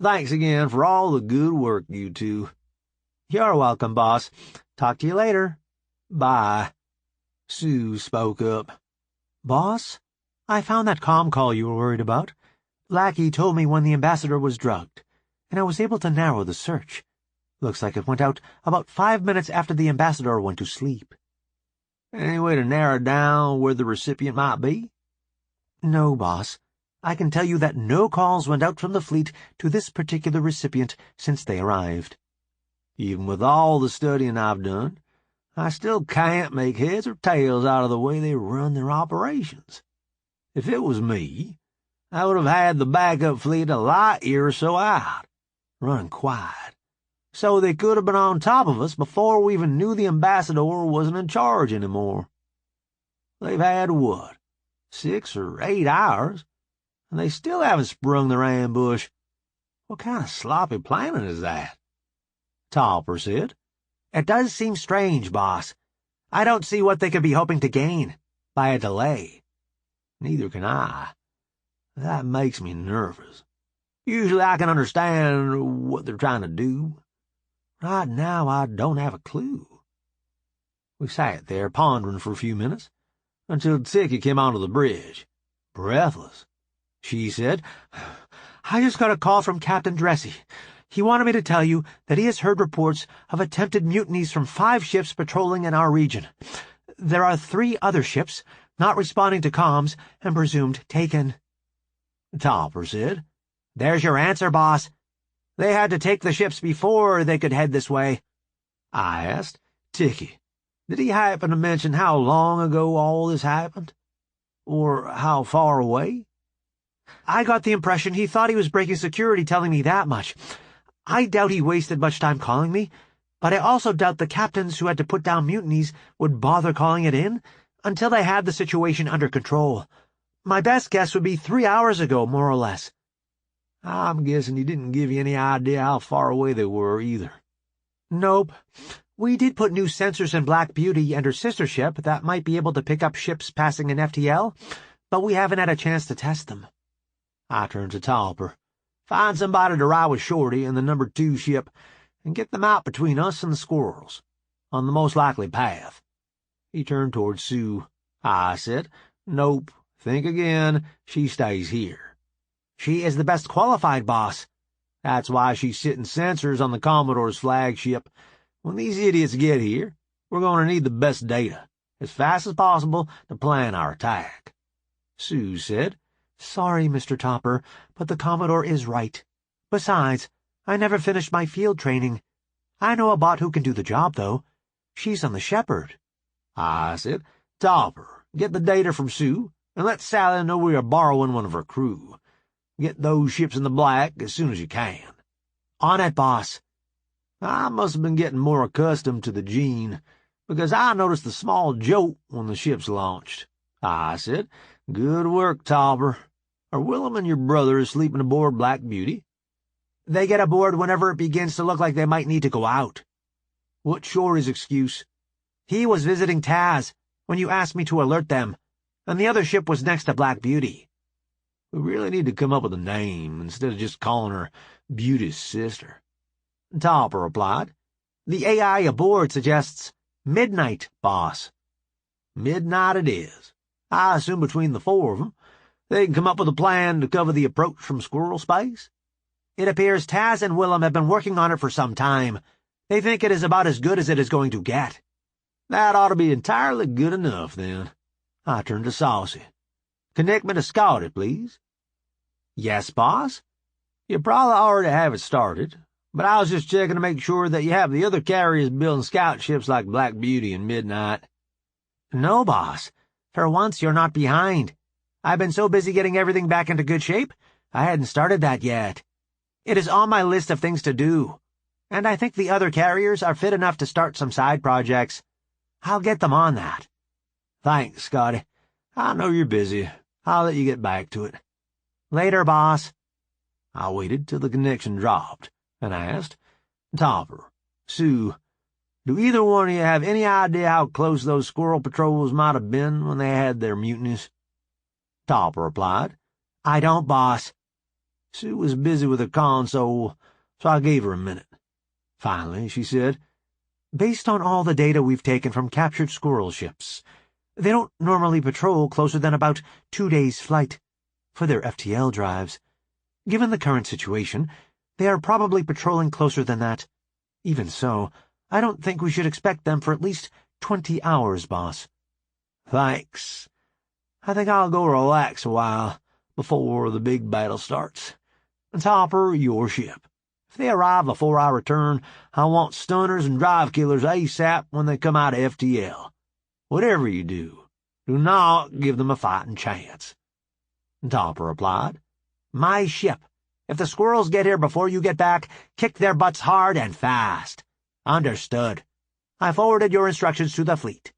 Thanks again for all the good work, you two. You're welcome, boss. Talk to you later. Bye. Sue spoke up. Boss, I found that comm call you were worried about. Lackey told me when the ambassador was drugged, and I was able to narrow the search. Looks like it went out about 5 minutes after the ambassador went to sleep. Any way to narrow down where the recipient might be? No, boss. I can tell you that no calls went out from the fleet to this particular recipient since they arrived. Even with all the studying I've done, I still can't make heads or tails out of the way they run their operations. If it was me, I would have had the backup fleet a light year or so out, running quiet, so they could have been on top of us before we even knew the ambassador wasn't in charge anymore. They've had, what, 6 or 8 hours, and they still haven't sprung their ambush. What kind of sloppy planning is that? Topper said. It does seem strange, boss. I don't see what they could be hoping to gain by a delay. Neither can I. That makes me nervous. Usually I can understand what they're trying to do. Right now I don't have a clue. We sat there pondering for a few minutes, until Nikki came onto the bridge, breathless. She said, "I just got a call from Captain Dressy. He wanted me to tell you that he has heard reports of attempted mutinies from 5 ships patrolling in our region. There are 3 other ships not responding to comms and presumed taken." Topper said, "There's your answer, boss. They had to take the ships before they could head this way." I asked, "Nikki, did he happen to mention how long ago all this happened? Or how far away?" "I got the impression he thought he was breaking security telling me that much. I doubt he wasted much time calling me, but I also doubt the captains who had to put down mutinies would bother calling it in until they had the situation under control. My best guess would be 3 hours ago, more or less." "I'm guessing he didn't give you any idea how far away they were, either." "Nope. We did put new sensors in Black Beauty and her sister ship that might be able to pick up ships passing an FTL, but we haven't had a chance to test them." I turned to Topper. "Find somebody to ride with Shorty and the number 2 ship, and get them out between us and the squirrels, on the most likely path." He turned toward Sue. I said, "Nope. Think again. She stays here." "She is the best qualified, boss." "That's why she's sitting sensors on the Commodore's flagship. When these idiots get here, we're going to need the best data, as fast as possible, to plan our attack." Sue said, "Sorry, Mr. Topper, but the Commodore is right. Besides, I never finished my field training. I know a bot who can do the job, though. She's on the Shepherd." I said, "Topper, get the data from Sue, and let Sally know we are borrowing one of her crew. Get those ships in the black as soon as you can." "On it, boss." I must have been getting more accustomed to the gene, because I noticed the small jolt when the ships launched. I said, "Good work, Topper. Are Willem and your brother sleeping aboard Black Beauty?" "They get aboard whenever it begins to look like they might need to go out." "What's Shorty's excuse?" "He was visiting Taz when you asked me to alert them, and the other ship was next to Black Beauty." We really need to come up with a name instead of just calling her Beauty's sister. Topper replied, "The AI aboard suggests midnight, boss." "Midnight it is. I assume between the 4 of them, they can come up with a plan to cover the approach from Squirrel Space." "It appears Taz and Willem have been working on it for some time. They think it is about as good as it is going to get." "That ought to be entirely good enough, then." I turned to Saucy. "Connect me to Scotty, please." "Yes, boss?" "You probably already have it started, but I was just checking to make sure that you have the other carriers building scout ships like Black Beauty and Midnight." "No, boss. For once you're not behind. I've been so busy getting everything back into good shape, I hadn't started that yet. It is on my list of things to do, and I think the other carriers are fit enough to start some side projects. I'll get them on that." "Thanks, Scotty. I know you're busy. I'll let you get back to it." "Later, boss." I waited till the connection dropped, and asked, "Topper, Sue, do either one of you have any idea how close those squirrel patrols might have been when they had their mutinies?" Topper replied, "I don't, boss." Sue was busy with her console, so I gave her a minute. Finally, she said, "Based on all the data we've taken from captured squirrel ships, they don't normally patrol closer than about 2 days' flight for their FTL drives. Given the current situation, they are probably patrolling closer than that. Even so, I don't think we should expect them for at least 20 hours, boss." "Thanks. I think I'll go relax a while before the big battle starts. Topper, your ship. If they arrive before I return, I want stunners and drive killers ASAP when they come out of FTL. Whatever you do not give them a fighting chance." Topper replied, "My ship. If the squirrels get here before you get back, kick their butts hard and fast." "Understood. I forwarded your instructions to the fleet.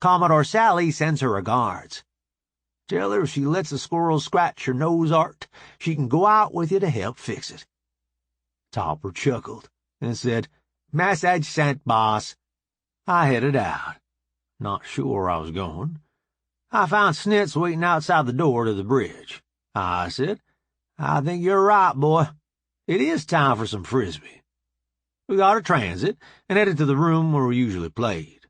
Commodore Sally sends her regards." "Tell her if she lets the squirrels scratch her nose art, she can go out with you to help fix it." Topper chuckled and said, "Message sent, boss." I headed out. Not sure where I was going. I found Snitz waiting outside the door to the bridge. I said, I think you're right, boy. It is time for some frisbee. We got a transit and headed to the room where we usually played.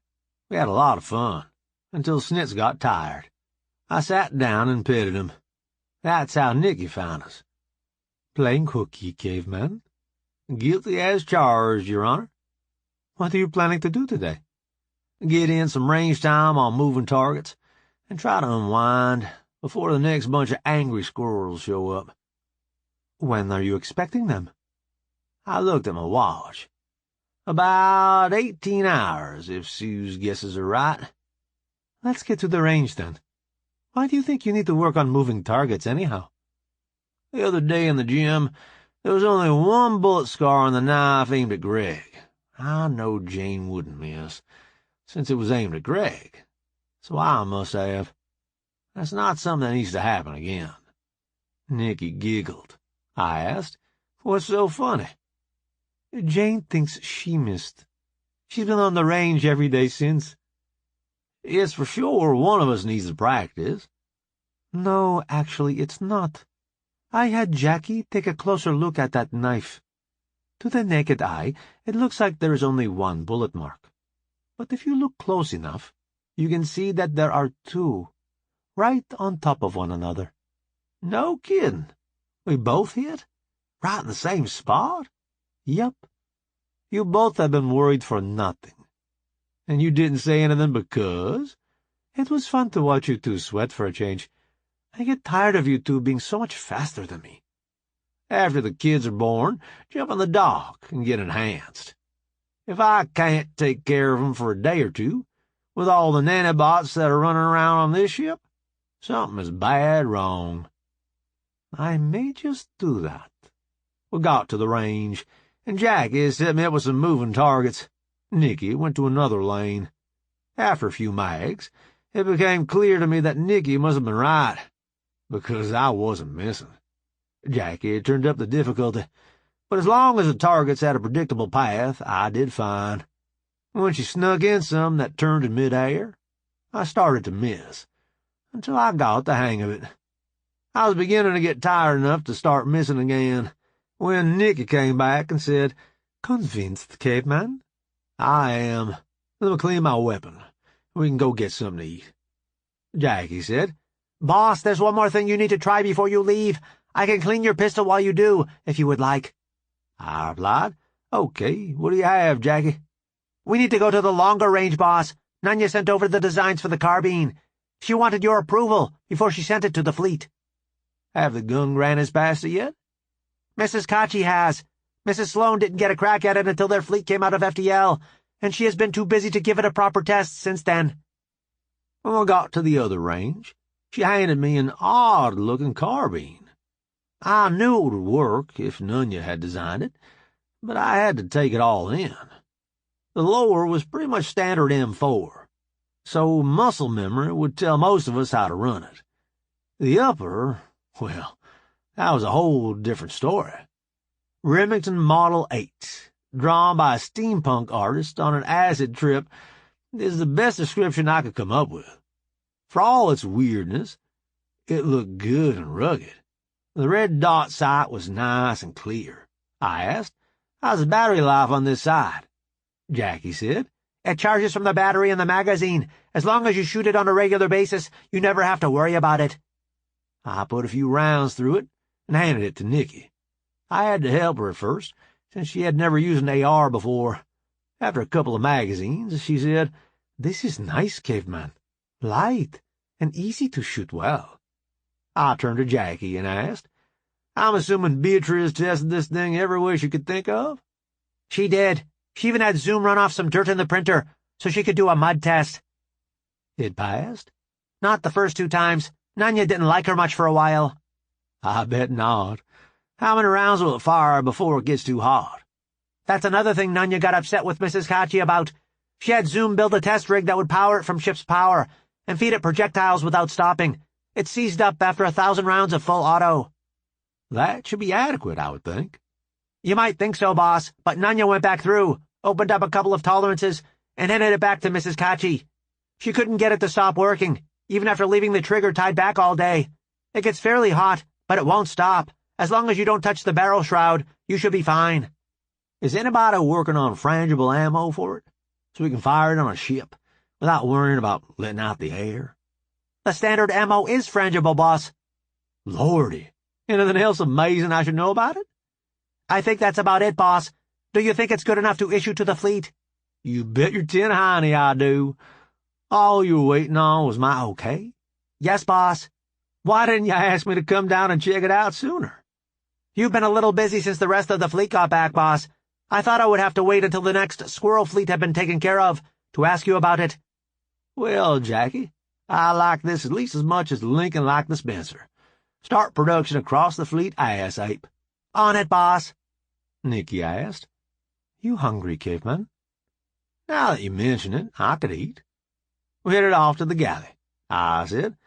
We had a lot of fun, until Snitz got tired. I sat down and petted him. That's how Nikki found us. Playing hooky, caveman? Guilty as charged, Your Honor. What are you planning to do today? Get in some range time on moving targets, and try to unwind before the next bunch of angry squirrels show up. When are you expecting them? I looked at my watch. About 18 hours, if Sue's guesses are right. Let's get to the range, then. Why do you think you need to work on moving targets, anyhow? The other day in the gym, there was only one bullet scar on the knife aimed at Greg. I know Jane wouldn't miss, since it was aimed at Greg. So I must have. That's not something that needs to happen again. Nikki giggled. I asked, what's so funny? Jane thinks she missed. She's been on the range every day since. It's for sure one of us needs to practice. No, actually, it's not. I had Jackie take a closer look at that knife. To the naked eye, it looks like there is only one bullet mark. But if you look close enough, you can see that there are two, right on top of one another. No kidding. We both hit? Right in the same spot? Yep. You both have been worried for nothing. And you didn't say anything because? It was fun to watch you two sweat for a change. I get tired of you two being so much faster than me. After the kids are born, jump on the dock and get enhanced. If I can't take care of 'em for a day or two, with all the nanobots that are running around on this ship, something is bad wrong. I may just do that. We got to the range, and Jackie set me up with some moving targets. Nikki went to another lane. After a few mags, it became clear to me that Nikki must have been right, because I wasn't missing. Jackie had turned up the difficulty, but as long as the targets had a predictable path, I did fine. When she snuck in some that turned in mid-air, I started to miss, until I got the hang of it. I was beginning to get tired enough to start missing again, when Nikki came back and said, Convinced, caveman? I am. Let me clean my weapon. We can go get something to eat. Jackie said, Boss, there's one more thing you need to try before you leave. I can clean your pistol while you do, if you would like. I replied, Okay, what do you have, Jackie? We need to go to the longer range, boss. Nanya sent over the designs for the carbine. She wanted your approval before she sent it to the fleet. Have the gun grannies passed it yet? Mrs. Kachi has. Mrs. Sloan didn't get a crack at it until their fleet came out of FTL, and she has been too busy to give it a proper test since then. When we got to the other range, she handed me an odd-looking carbine. I knew it would work if Nunya had designed it, but I had to take it all in. The lower was pretty much standard M4, so muscle memory would tell most of us how to run it. The upper, well, that was a whole different story. Remington Model 8, drawn by a steampunk artist on an acid trip, is the best description I could come up with. For all its weirdness, it looked good and rugged. The red dot sight was nice and clear. I asked, How's the battery life on this side? Jackie said, It charges from the battery in the magazine. As long as you shoot it on a regular basis, you never have to worry about it. I put a few rounds through it and handed it to Nikki. I had to help her at first, since she had never used an AR before. After a couple of magazines, she said, This is nice, caveman. Light and easy to shoot well. I turned to Jackie and asked, I'm assuming Beatrice tested this thing every way she could think of? She did. She even had Zoom run off some dirt in the printer, so she could do a mud test. It passed? Not the first 2 times. Nanya didn't like her much for a while. I bet not. How many rounds will it fire before it gets too hot? That's another thing Nanya got upset with Mrs. Kachi about. She had Zoom build a test rig that would power it from ship's power and feed it projectiles without stopping. It seized up after 1,000 rounds of full auto. That should be adequate, I would think. You might think so, boss, but Nanya went back through, opened up a couple of tolerances, and handed it back to Mrs. Kachi. She couldn't get it to stop working. even after leaving the trigger tied back all day. It gets fairly hot, but it won't stop. As long as you don't touch the barrel shroud, you should be fine. Is anybody working on frangible ammo for it, so we can fire it on a ship without worrying about letting out the air? The standard ammo is frangible, boss. Lordy, anything else amazing I should know about it? I think that's about it, boss. Do you think it's good enough to issue to the fleet? You bet your tin hiney I do. All you were waiting on was my okay? Yes, boss. Why didn't you ask me to come down and check it out sooner? You've been a little busy since the rest of the fleet got back, boss. I thought I would have to wait until the next squirrel fleet had been taken care of to ask you about it. Well, Jackie, I like this at least as much as Lincoln liked the Spencer. Start production across the fleet ASAP. On it, boss. Nikki asked. You hungry, caveman? Now that you mention it, I could eat. We headed off to the galley. I said,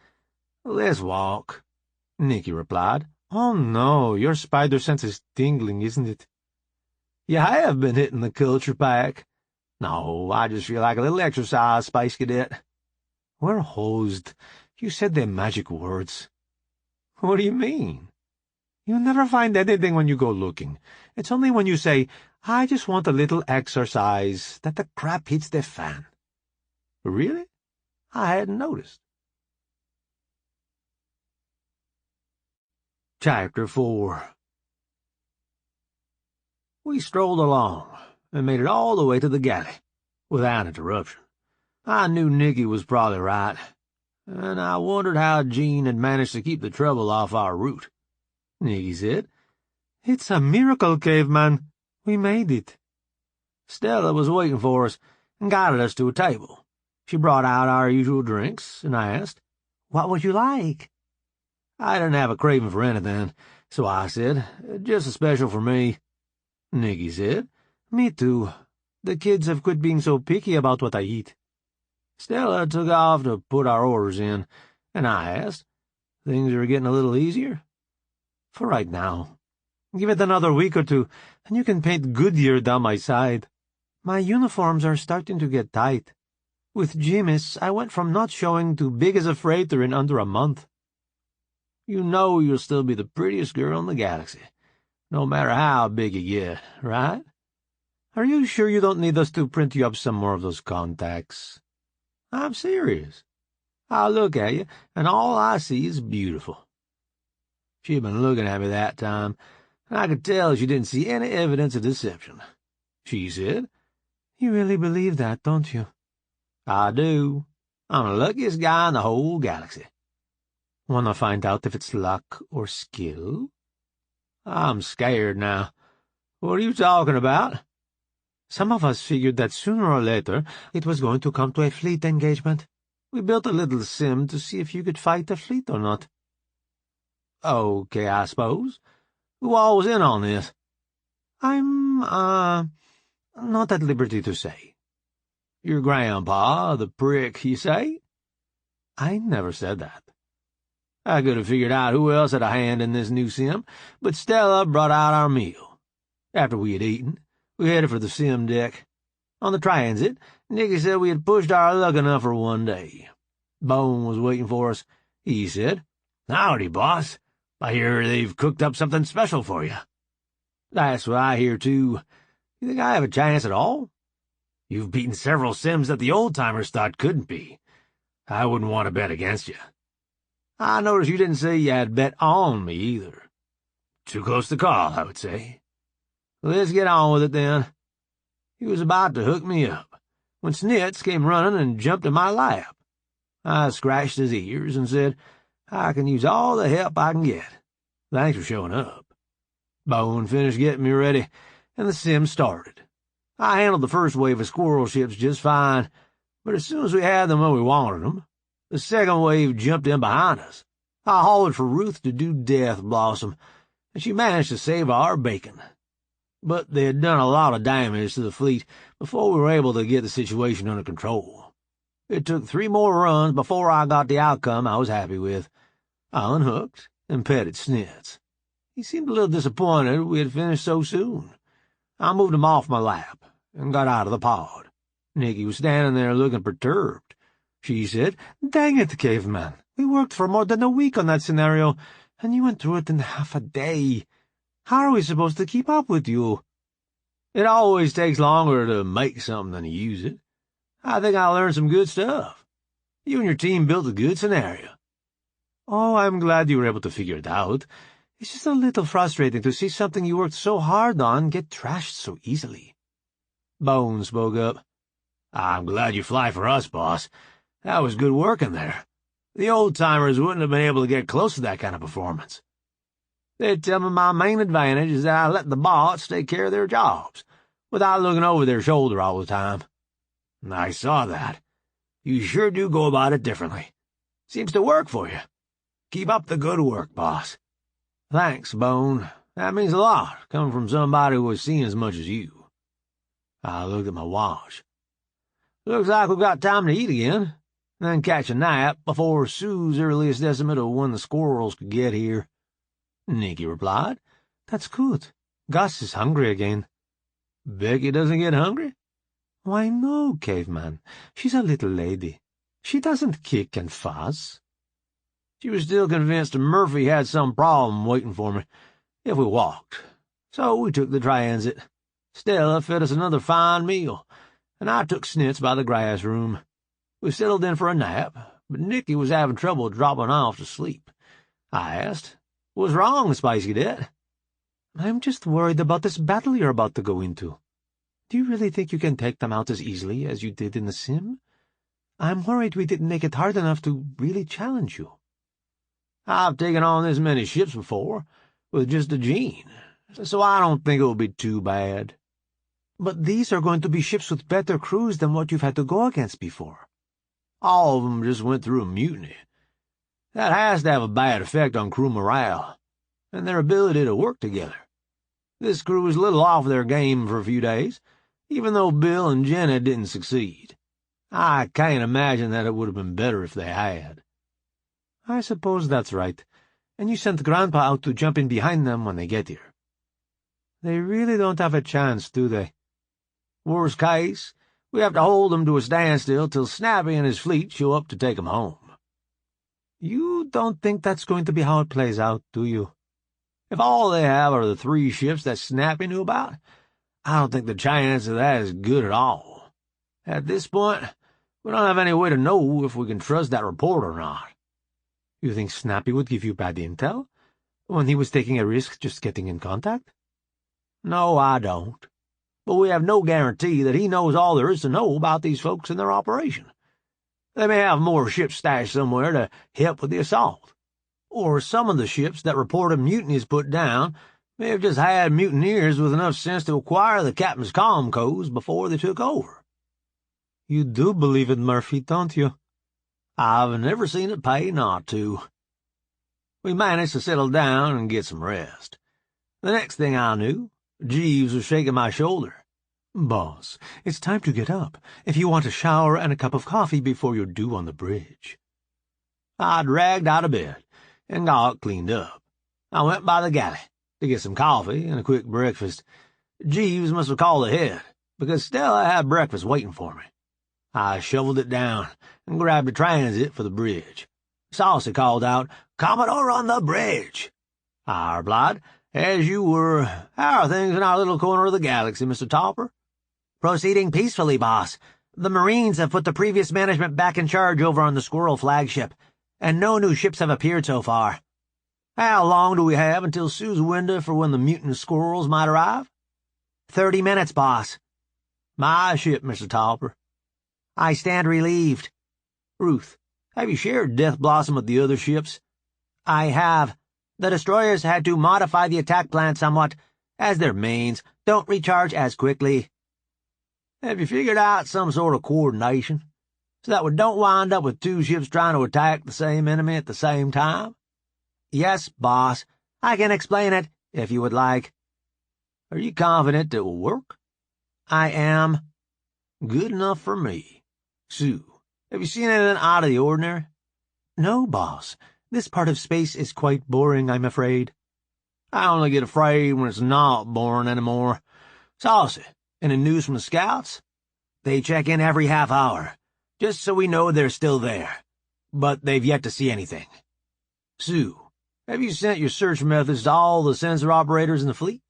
"Let's walk," Nikki replied. Oh no, your spider sense is tingling, isn't it? You have been hitting the culture pack. No, I just feel like a little exercise, Space Cadet. We're hosed. You said the magic words. What do you mean? You never find anything when you go looking. It's only when you say, I just want a little exercise, that the crap hits the fan. Really? I hadn't noticed. Chapter 4. We strolled along and made it all the way to the galley, without interruption. I knew Nikki was probably right, and I wondered how Jean had managed to keep the trouble off our route. Nikki said, It's a miracle, caveman. We made it. Stella was waiting for us and guided us to a table. She brought out our usual drinks, and I asked, What would you like? I didn't have a craving for anything, so I said, Just a special for me. Nikki said, Me too. The kids have quit being so picky about what I eat. Stella took off to put our orders in, and I asked, Things are getting a little easier? For right now. Give it another week or two, and you can paint Goodyear down my side. My uniforms are starting to get tight. With Jimis, I went from not showing to big as a freighter in under a month. You know you'll still be the prettiest girl in the galaxy, no matter how big you get, right? Are you sure you don't need us to print you up some more of those contacts? I'm serious. I look at you, and all I see is beautiful. She'd been looking at me that time, and I could tell she didn't see any evidence of deception. She said, You really believe that, don't you? I do. I'm the luckiest guy in the whole galaxy. Want to find out if it's luck or skill? I'm scared now. What are you talking about? Some of us figured that sooner or later it was going to come to a fleet engagement. We built a little sim to see if you could fight the fleet or not. Okay, I suppose. Who all was in on this? I'm, not at liberty to say. Your grandpa, the prick, you say? I never said that. I could have figured out who else had a hand in this new sim, but Stella brought out our meal. After we had eaten, we headed for the sim deck. On the transit, Nikki said we had pushed our luck enough for one day. Bone was waiting for us. He said, Howdy, boss. I hear they've cooked up something special for you. That's what I hear, too. You think I have a chance at all? You've beaten several sims that the old-timers thought couldn't be. I wouldn't want to bet against you. I noticed you didn't say you had bet on me, either. Too close to call, I would say. Let's get on with it, then. He was about to hook me up, when Snitz came running and jumped in my lap. I scratched his ears and said, I can use all the help I can get. Thanks for showing up. Bone finished getting me ready, and the sim started. I handled the first wave of squirrel ships just fine, but as soon as we had them where we wanted them, the second wave jumped in behind us. I hollered for Ruth to do Death Blossom, and she managed to save our bacon. But they had done a lot of damage to the fleet before we were able to get the situation under control. It took 3 more runs before I got the outcome I was happy with. I unhooked and petted Snitz. He seemed a little disappointed we had finished so soon. I moved him off my lap and got out of the pod. Nikki was standing there looking perturbed. she said. Dang it, caveman. We worked for more than a week on that scenario, and you went through it in half a day. How are we supposed to keep up with you? It always takes longer to make something than to use it. I think I learned some good stuff. You and your team built a good scenario. Oh, I'm glad you were able to figure it out. It's just a little frustrating to see something you worked so hard on get trashed so easily. Bones spoke up. I'm glad you fly for us, boss. That was good work in there. The old-timers wouldn't have been able to get close to that kind of performance. They tell me my main advantage is that I let the boss take care of their jobs, without looking over their shoulder all the time. I saw that. You sure do go about it differently. Seems to work for you. Keep up the good work, boss. Thanks, Bone. That means a lot, coming from somebody who has seen as much as you. I looked at my watch. Looks like we've got time to eat again, then catch a nap before Sue's earliest estimate of when the squirrels could get here. Nikki replied. That's good. Gus is hungry again. Becky doesn't get hungry? Why, no, caveman. She's a little lady. She doesn't kick and fuss. She was still convinced Murphy had some problem waiting for me if we walked, so we took the transit. Stella fed us another fine meal, and I took Snitz by the grass room. We settled in for a nap, but Nikki was having trouble dropping off to sleep. I asked, "What's wrong, Spice Cadet?" I'm just worried about this battle you're about to go into. Do you really think you can take them out as easily as you did in the sim? I'm worried we didn't make it hard enough to really challenge you. I've taken on this many ships before, with just a gene, so I don't think it will be too bad. But these are going to be ships with better crews than what you've had to go against before. All of them just went through a mutiny. That has to have a bad effect on crew morale, and their ability to work together. This crew was a little off their game for a few days, even though Bill and Jenna didn't succeed. I can't imagine that it would have been better if they had. I suppose that's right, and you sent Grandpa out to jump in behind them when they get here. They really don't have a chance, do they? Worst case, we have to hold them to a standstill till Snappy and his fleet show up to take them home. You don't think that's going to be how it plays out, do you? If all they have are the 3 ships that Snappy knew about, I don't think the chance of that is good at all. At this point, we don't have any way to know if we can trust that report or not. You think Snappy would give you bad intel when he was taking a risk just getting in contact? No, I don't. But we have no guarantee that he knows all there is to know about these folks and their operation. They may have more ships stashed somewhere to help with the assault. Or some of the ships that reported mutinies put down may have just had mutineers with enough sense to acquire the captain's comm codes before they took over. You do believe in Murphy, don't you? I've never seen it pay not to. We managed to settle down and get some rest. The next thing I knew, Jeeves was shaking my shoulder. Boss, it's time to get up, if you want a shower and a cup of coffee before you're due on the bridge. I dragged out of bed and got cleaned up. I went by the galley to get some coffee and a quick breakfast. Jeeves must have called ahead, because Stella had breakfast waiting for me. I shoveled it down and grabbed a transit for the bridge. Saucy called out, "Commodore on the bridge." I replied, "As you were. How are things in our little corner of the galaxy, Mr. Topper?" "Proceeding peacefully, boss. The Marines have put the previous management back in charge over on the Squirrel flagship, and no new ships have appeared so far." "How long do we have until Sue's window for when the mutant squirrels might arrive?" 30 minutes, boss." "My ship, Mr. Topper." "I stand relieved." "Ruth, have you shared Death Blossom with the other ships?" "I have. The destroyers had to modify the attack plan somewhat, as their mains don't recharge as quickly." "Have you figured out some sort of coordination, so that we don't wind up with 2 ships trying to attack the same enemy at the same time?" "Yes, boss. I can explain it, if you would like." "Are you confident it will work?" "I am." "Good enough for me. Sue, have you seen anything out of the ordinary?" "No, boss. This part of space is quite boring, I'm afraid." "I only get afraid when it's not boring anymore. Saucy, any news from the scouts?" "They check in every half hour. just so we know they're still there, but they've yet to see anything. Sue, have you sent your search methods to all the sensor operators in the fleet?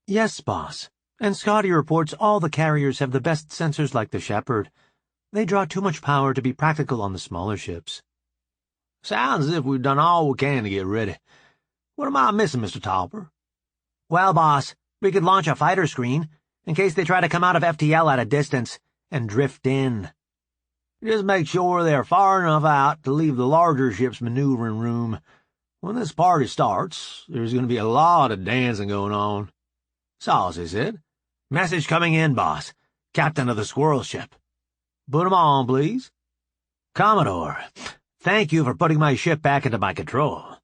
Yes, boss. And Scotty reports all the carriers have the best sensors like the Shepherd. They draw too much power to be practical on the smaller ships. Sounds as if we've done all we can to get ready. What am I missing, Mr. Topper? Well, boss, we could launch a fighter screen, in case they try to come out of FTL at a distance, and drift in. Just make sure they're far enough out to leave the larger ship's maneuvering room. When this party starts, there's going to be a lot of dancing going on. Saucy said. Message coming in, boss. Captain of the squirrel ship. Put 'em on, please. Commodore, thank you for putting my ship back into my control.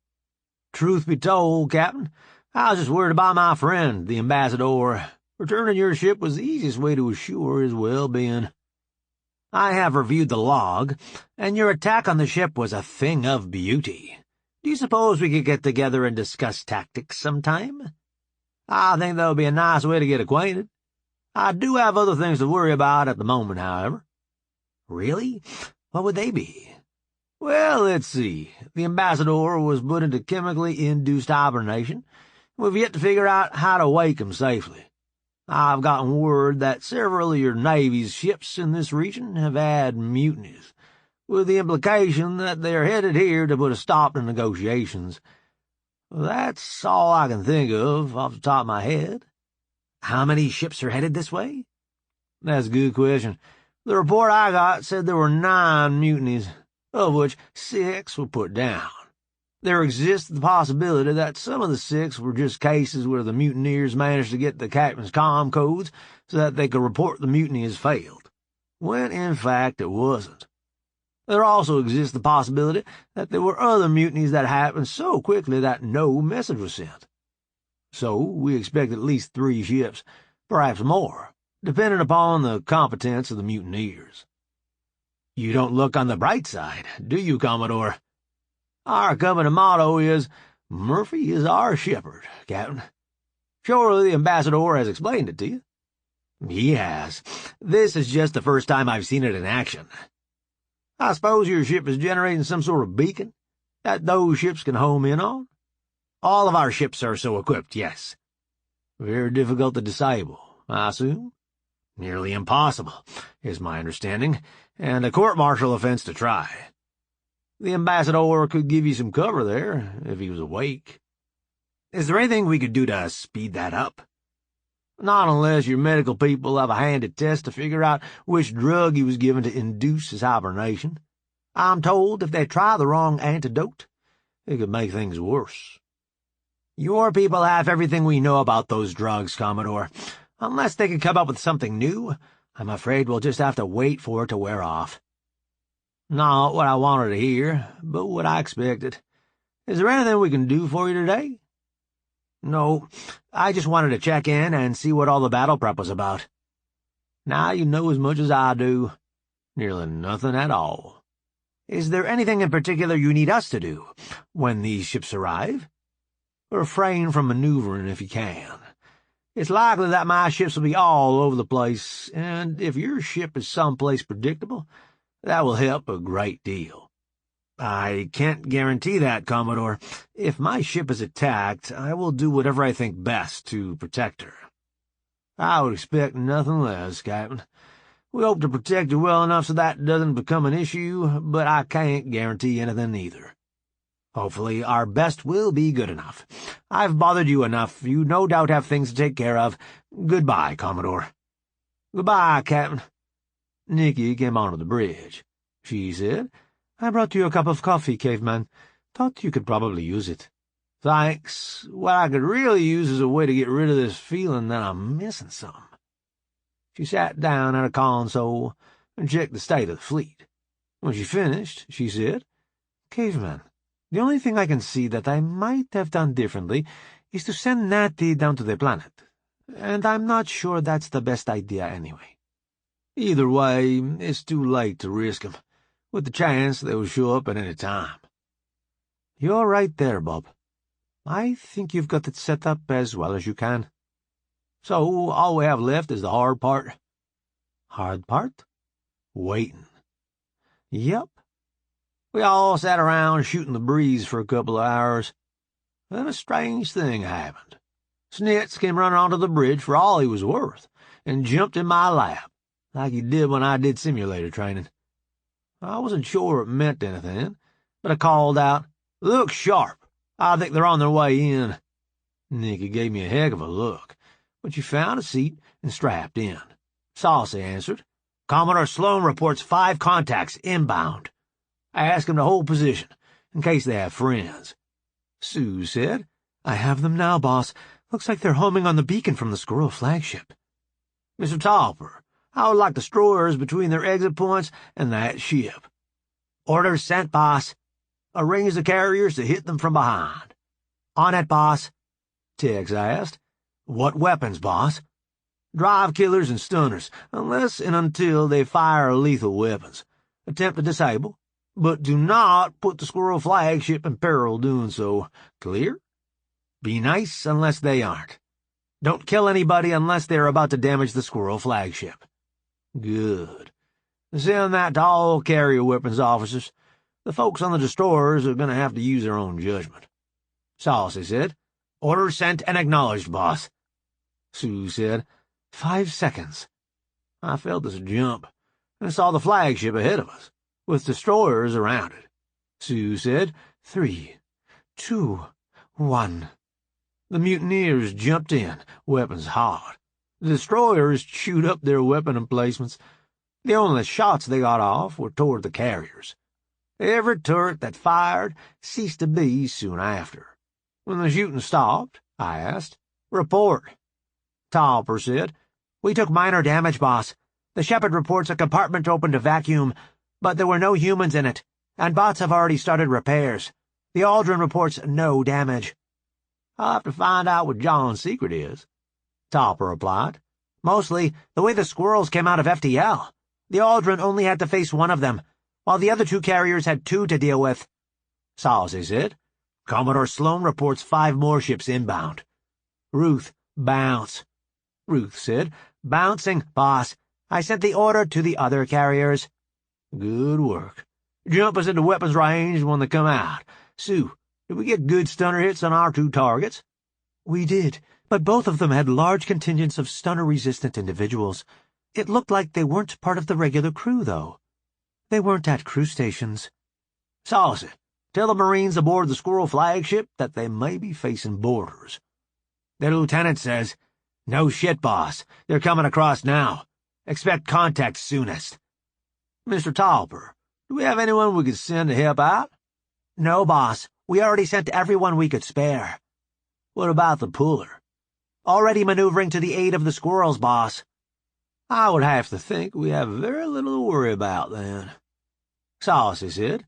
Truth be told, Captain, I was just worried about my friend, the Ambassador. Returning your ship was the easiest way to assure his well-being. I have reviewed the log, and your attack on the ship was a thing of beauty. Do you suppose we could get together and discuss tactics sometime? I think that would be a nice way to get acquainted. I do have other things to worry about at the moment, however. Really? What would they be? Well, let's see. The Ambassador was put into chemically induced hibernation. We've yet to figure out how to wake him safely. I've gotten word that several of your Navy's ships in this region have had mutinies, with the implication that they're headed here to put a stop to negotiations. That's all I can think of off the top of my head. How many ships are headed this way? That's a good question. The report I got said there were 9 mutinies, of which 6 were put down. There exists the possibility that some of the 6 were just cases where the mutineers managed to get the captain's comm codes so that they could report the mutiny as failed, when in fact it wasn't. There also exists the possibility that there were other mutinies that happened so quickly that no message was sent. So we expect at least 3 ships, perhaps more, depending upon the competence of the mutineers. You don't look on the bright side, do you, Commodore? Our company motto is, Murphy is our shepherd, Captain. Surely the Ambassador has explained it to you. He has. This is just the first time I've seen it in action. I suppose your ship is generating some sort of beacon that those ships can home in on? All of our ships are so equipped, yes. Very difficult to disable, I assume? Nearly impossible, is my understanding, and a court-martial offense to try. The Ambassador could give you some cover there, if he was awake. Is there anything we could do to speed that up? Not unless your medical people have a handy test to figure out which drug he was given to induce his hibernation. I'm told if they try the wrong antidote, it could make things worse. Your people have everything we know about those drugs, Commodore. Unless they can come up with something new, I'm afraid we'll just have to wait for it to wear off. Not what I wanted to hear, but what I expected. Is there anything we can do for you today? No, I just wanted to check in and see what all the battle prep was about. Now you know as much as I do. Nearly nothing at all. Is there anything in particular you need us to do when these ships arrive? Refrain from maneuvering if you can. It's likely that my ships will be all over the place, and if your ship is someplace predictable, that will help a great deal. I can't guarantee that, Commodore. If my ship is attacked, I will do whatever I think best to protect her. I would expect nothing less, Captain. We hope to protect you well enough so that doesn't become an issue, but I can't guarantee anything either. Hopefully our best will be good enough. I've bothered you enough. You no doubt have things to take care of. Goodbye, Commodore. Goodbye, Captain. Nikki came onto the bridge. She said, I brought you a cup of coffee, caveman. Thought you could probably use it. Thanks. What I could really use is a way to get rid of this feeling that I'm missing some. She sat down at a console and checked the state of the fleet. When she finished, she said, Caveman, the only thing I can see that I might have done differently is to send Natty down to the planet. And I'm not sure that's the best idea anyway. Either way, it's too late to risk him, with the chance they will show up at any time. You're right there, Bob. I think you've got it set up as well as you can. So all we have left is the hard part. Hard part? Waiting. Yep. We all sat around shooting the breeze for a couple of hours. Then a strange thing happened. Snitz came running onto the bridge for all he was worth and jumped in my lap, like he did when I did simulator training. I wasn't sure it meant anything, but I called out, "Look sharp. I think they're on their way in." Nikki gave me a heck of a look, but she found a seat and strapped in. Saucy answered, "Commodore Sloan reports 5 contacts inbound. I asked him to hold position, in case they have friends." Sue said, "I have them now, boss. Looks like they're homing on the beacon from the Squirrel flagship." "Mr. Topper, I would like destroyers between their exit points and that ship." "Orders sent, boss." "Arrange the carriers to hit them from behind." "On it, boss." Tex asked, "What weapons, boss?" "Drive killers and stunners, unless and until they fire lethal weapons. Attempt to disable, but do not put the Squirrel flagship in peril doing so. Clear? Be nice unless they aren't. Don't kill anybody unless they are about to damage the Squirrel flagship." Good. Send that to all carrier weapons officers. The folks on the destroyers are going to have to use their own judgment." Saucy said, "Orders sent and acknowledged, boss." Sue said, 5 seconds. I felt this jump and saw the flagship ahead of us, with destroyers around it. Sue said, 3, 2, 1. The mutineers jumped in, weapons hot. The destroyers chewed up their weapon emplacements. The only shots they got off were toward the carriers. Every turret that fired ceased to be soon after. When the shooting stopped, I asked, "Report." Topper said, "We took minor damage, boss. The Shepherd reports a compartment opened to vacuum, but there were no humans in it, and bots have already started repairs. The Aldrin reports no damage." "I'll have to find out what John's secret is," Topper replied. "Mostly the way the squirrels came out of FTL. The Aldrin only had to face one of them, while the other 2 carriers had 2 to deal with." Saucy said, "Commodore Sloan reports 5 more ships inbound." "Ruth, bounce." Ruth said, "Bouncing, boss. I sent the order to the other carriers." "Good work. Jump us into weapons range when they come out. Sue, did we get good stunner hits on our 2 targets?" "We did, but both of them had large contingents of stunner-resistant individuals. It looked like they weren't part of the regular crew, though. They weren't at crew stations." "Saucy, tell the Marines aboard the Squirrel flagship that they may be facing boarders." "The lieutenant says, 'No shit, boss. They're coming across now. Expect contact soonest.'" "Mr. Topper, do we have anyone we could send to help out?" "No, boss. We already sent everyone we could spare." "What about the puller?" "Already maneuvering to the aid of the squirrels, boss." "I would have to think we have very little to worry about, then." Saucy said,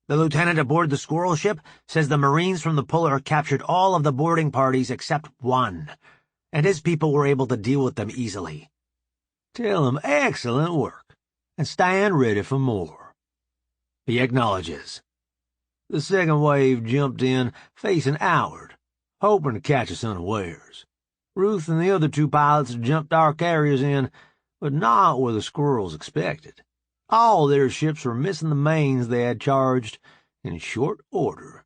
"The lieutenant aboard the squirrel ship says the Marines from the puller captured all of the boarding parties except 1, and his people were able to deal with them easily." "Tell him excellent work, and stand ready for more." "He acknowledges." The second wave jumped in, facing outward, hoping to catch us unawares. Ruth and the other 2 pilots jumped our carriers in, but not where the squirrels expected. All their ships were missing the mains they had charged in short order.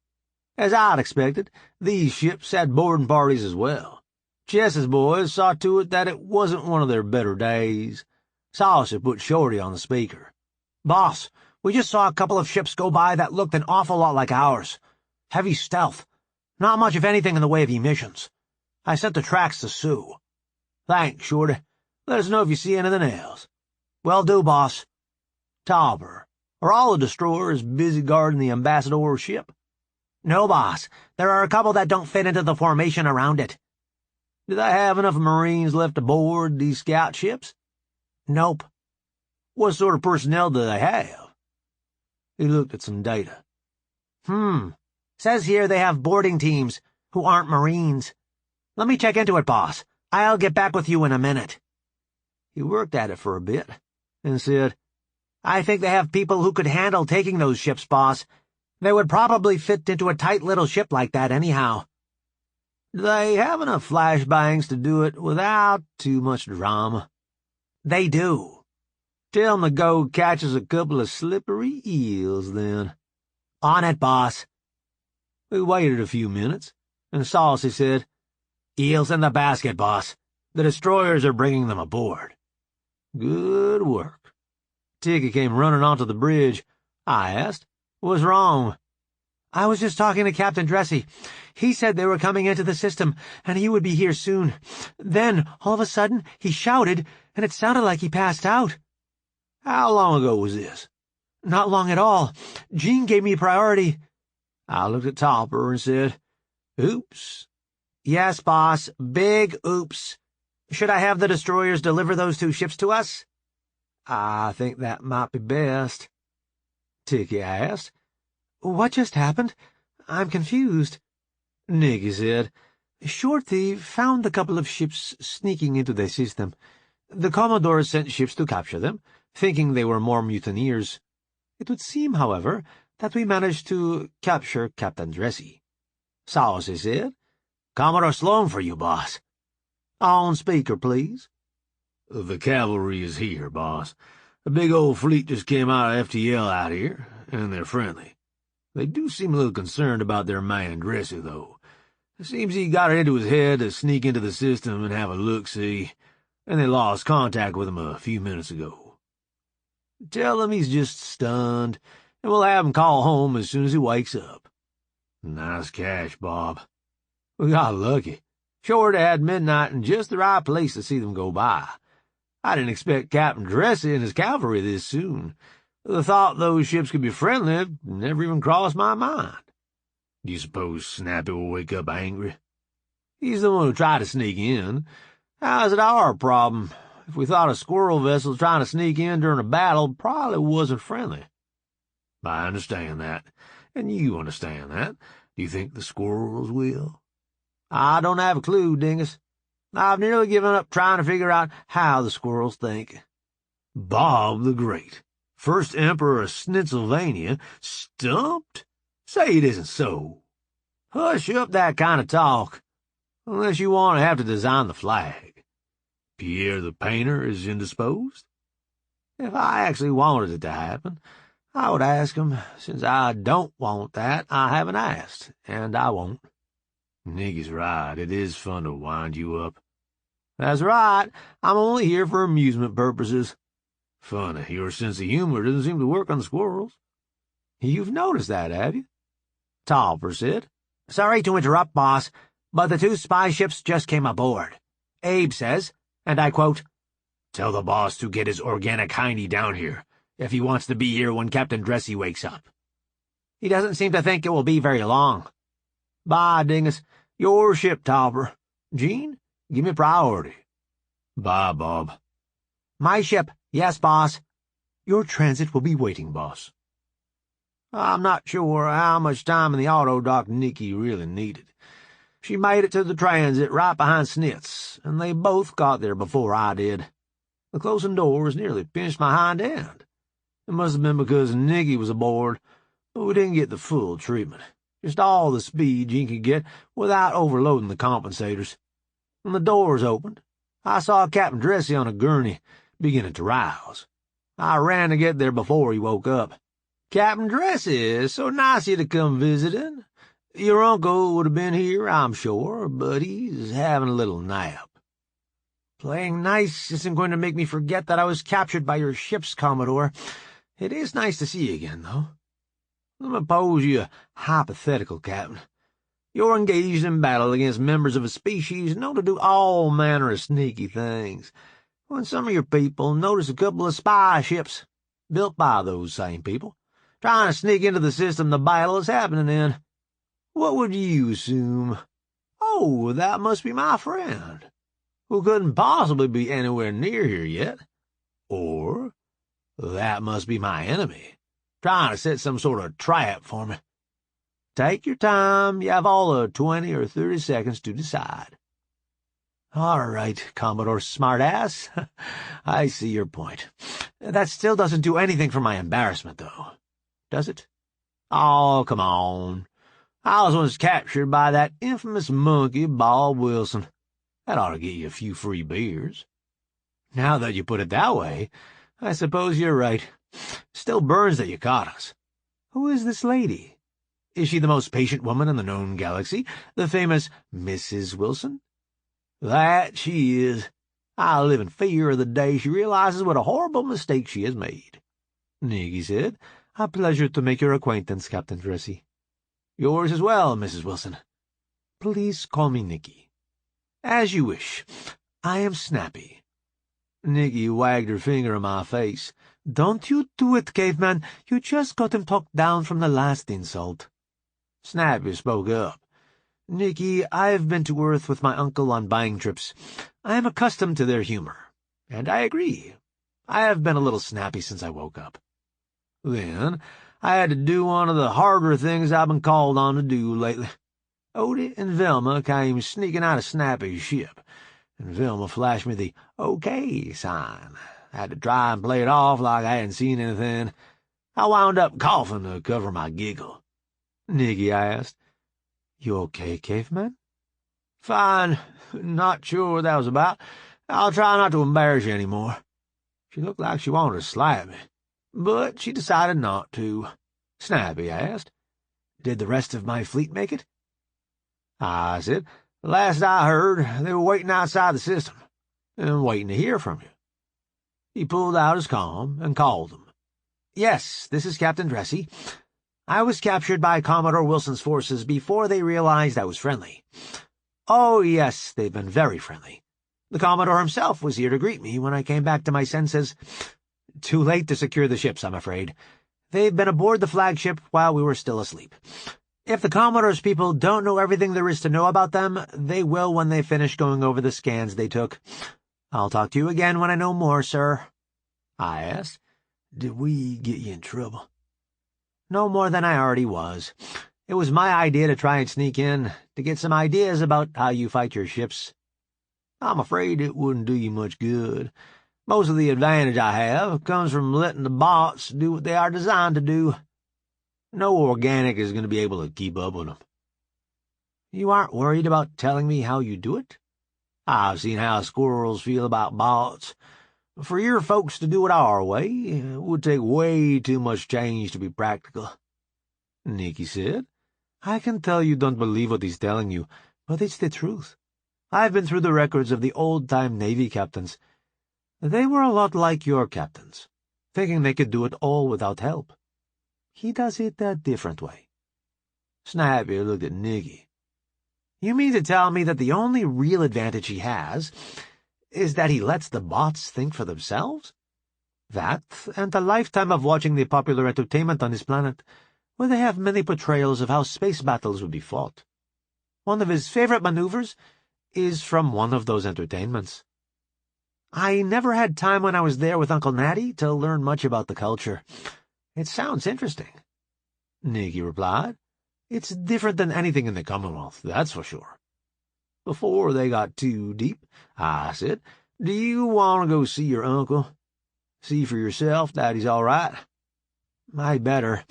As I'd expected, these ships had boarding parties as well. Chess's boys saw to it that it wasn't one of their better days. Saucy put Shorty on the speaker. "Boss, we just saw a couple of ships go by that looked an awful lot like ours. Heavy stealth. Not much of anything in the way of emissions. I sent the tracks to Sue." "Thanks, Shorty. Let us know if you see anything else." "Will do, boss." "Topper, are all the destroyers busy guarding the ambassador ship?" "No, boss. There are a couple that don't fit into the formation around it." "Do they have enough Marines left aboard these scout ships?" "Nope." "What sort of personnel do they have?" He looked at some data. Says here they have boarding teams who aren't Marines. Let me check into it, boss. I'll get back with you in a minute." He worked at it for a bit, and said, "I think they have people who could handle taking those ships, boss. They would probably fit into a tight little ship like that anyhow." "Do they have enough flashbangs to do it without too much drama?" "They do." Tell him to go catch us a couple of slippery eels, then. On it, boss. We waited a few minutes, and Saucy said, Eels in the basket, boss. The destroyers are bringing them aboard. Good work. Nikki came running onto the bridge. I asked, What's wrong? I was just talking to Captain Dressy. He said they were coming into the system, and he would be here soon. Then, all of a sudden, he shouted, and it sounded like he passed out. How long ago was this? Not long at all. Jean gave me priority. I looked at Topper and said, Oops. Yes, boss, big oops. Should I have the destroyers deliver those 2 ships to us? I think that might be best. Nikki asked. What just happened? I'm confused. Nikki said, Shorty found a couple of ships sneaking into the system. The Commodore sent ships to capture them, thinking they were more mutineers. It would seem, however, that we managed to capture Captain Dressy. Saucy said, Commodore Sloan for you, boss. On speaker, please. The cavalry is here, boss. A big old fleet just came out of FTL out here, and they're friendly. They do seem a little concerned about their man Dressy, though. It seems he got it into his head to sneak into the system and have a look-see, and they lost contact with him a few minutes ago. Tell him he's just stunned, and we'll have him call home as soon as he wakes up. Nice cash, Bob. We got lucky. Sure to had midnight in just the right place to see them go by. I didn't expect Captain Dressy and his cavalry this soon. The thought those ships could be friendly never even crossed my mind. Do you suppose Snappy will wake up angry? He's the one who tried to sneak in. How's it our problem? If we thought a squirrel vessel trying to sneak in during a battle probably wasn't friendly. I understand that, and you understand that. Do you think the squirrels will? I don't have a clue, Dingus. I've nearly given up trying to figure out how the squirrels think. Bob the Great, first emperor of Snitsylvania, stumped? Say it isn't so. Hush up that kind of talk, unless you want to have to design the flag. Pierre the painter is indisposed? If I actually wanted it to happen, I would ask him. Since I don't want that, I haven't asked, and I won't. Nikki's right. It is fun to wind you up. That's right. I'm only here for amusement purposes. Funny, your sense of humor doesn't seem to work on the squirrels. You've noticed that, have you? Topper said. Sorry to interrupt, boss, but the 2 spy ships just came aboard. Abe says, and I quote, Tell the boss to get his organic hiney down here, if he wants to be here when Captain Dressy wakes up. He doesn't seem to think it will be very long. Bye, Dingus. Your ship, Topper. Jean, give me priority. Bye, Bob. My ship. Yes, boss. Your transit will be waiting, boss. I'm not sure how much time in the auto dock Nikki really needed. She made it to the transit right behind Snitz, and they both got there before I did. The closing doors nearly pinched my hind end. It must have been because Nikki was aboard, but we didn't get the full treatment. Just all the speed Jean could get without overloading the compensators. When the doors opened, I saw Captain Dressy on a gurney, beginning to rouse. I ran to get there before he woke up. Captain Dressy, so nice of you to come visiting. Your uncle would have been here, I'm sure, but he's having a little nap. Playing nice isn't going to make me forget that I was captured by your ships, Commodore. It is nice to see you again, though. Let me pose you a hypothetical, Captain. You're engaged in battle against members of a species known to do all manner of sneaky things. When some of your people notice a couple of spy ships, built by those same people, trying to sneak into the system the battle is happening in, what would you assume? Oh, that must be my friend, who couldn't possibly be anywhere near here yet. Or, that must be my enemy, trying to set some sort of trap for me. Take your time. You have all of 20 or 30 seconds to decide. All right, Commodore Smartass. I see your point. That still doesn't do anything for my embarrassment, though. Does it? Oh, come on. I was once captured by that infamous monkey, Bob Wilson. That ought to get you a few free beers. Now that you put it that way, I suppose you're right. Still burns that you caught us. Who is this lady? Is she the most patient woman in the known galaxy, the famous Mrs. Wilson? That she is. I live in fear of the day she realizes what a horrible mistake she has made. Nikki said, "A pleasure to make your acquaintance, Captain Dressy." "Yours as well, Mrs. Wilson." "Please call me Nikki." "As you wish. I am Snappy." Nikki wagged her finger in my face. "Don't you do it, caveman. You just got him talked down from the last insult." Snappy spoke up. "Nikki, I've been to Earth with my uncle on buying trips. I am accustomed to their humor. And I agree. I have been a little snappy since I woke up. Then I had to do one of the harder things I've been called on to do lately. Odie and Velma came sneaking out of Snappy's ship, and Velma flashed me the OK sign. I had to try and play it off like I hadn't seen anything. I wound up coughing to cover my giggle. Nikki asked, "You okay, caveman?" "Fine. Not sure what that was about. I'll try not to embarrass you any more." She looked like she wanted to slap me, but she decided not to. Snappy asked, "Did the rest of my fleet make it?" I said, "Last I heard, they were waiting outside the system, and waiting to hear from you." He pulled out his comm and called them. "Yes, this is Captain Dressy. I was captured by Commodore Wilson's forces before they realized I was friendly. Oh, yes, they've been very friendly. The Commodore himself was here to greet me when I came back to my senses. Too late to secure the ships, I'm afraid. They've been aboard the flagship while we were still asleep. If the Commodore's people don't know everything there is to know about them, they will when they finish going over the scans they took. I'll talk to you again when I know more, sir." I asked, "Did we get you in trouble?" "No more than I already was. It was my idea to try and sneak in, to get some ideas about how you fight your ships. I'm afraid it wouldn't do you much good. Most of the advantage I have comes from letting the bots do what they are designed to do. No organic is going to be able to keep up with them." "You aren't worried about telling me how you do it?" "I've seen how squirrels feel about bots. For your folks to do it our way, it would take way too much change to be practical." Nikki said, "I can tell you don't believe what he's telling you, but it's the truth. I've been through the records of the old-time Navy captains. They were a lot like your captains, thinking they could do it all without help. He does it a different way." Snappy looked at Nikki. "You mean to tell me that the only real advantage he has is that he lets the bots think for themselves? That, and a lifetime of watching the popular entertainment on his planet, where they have many portrayals of how space battles would be fought. One of his favorite maneuvers is from one of those entertainments. I never had time when I was there with Uncle Natty to learn much about the culture. It sounds interesting." Nikki replied, "It's different than anything in the Commonwealth, that's for sure." Before they got too deep, I said, "Do you want to go see your uncle? See for yourself that he's all right?" "I better.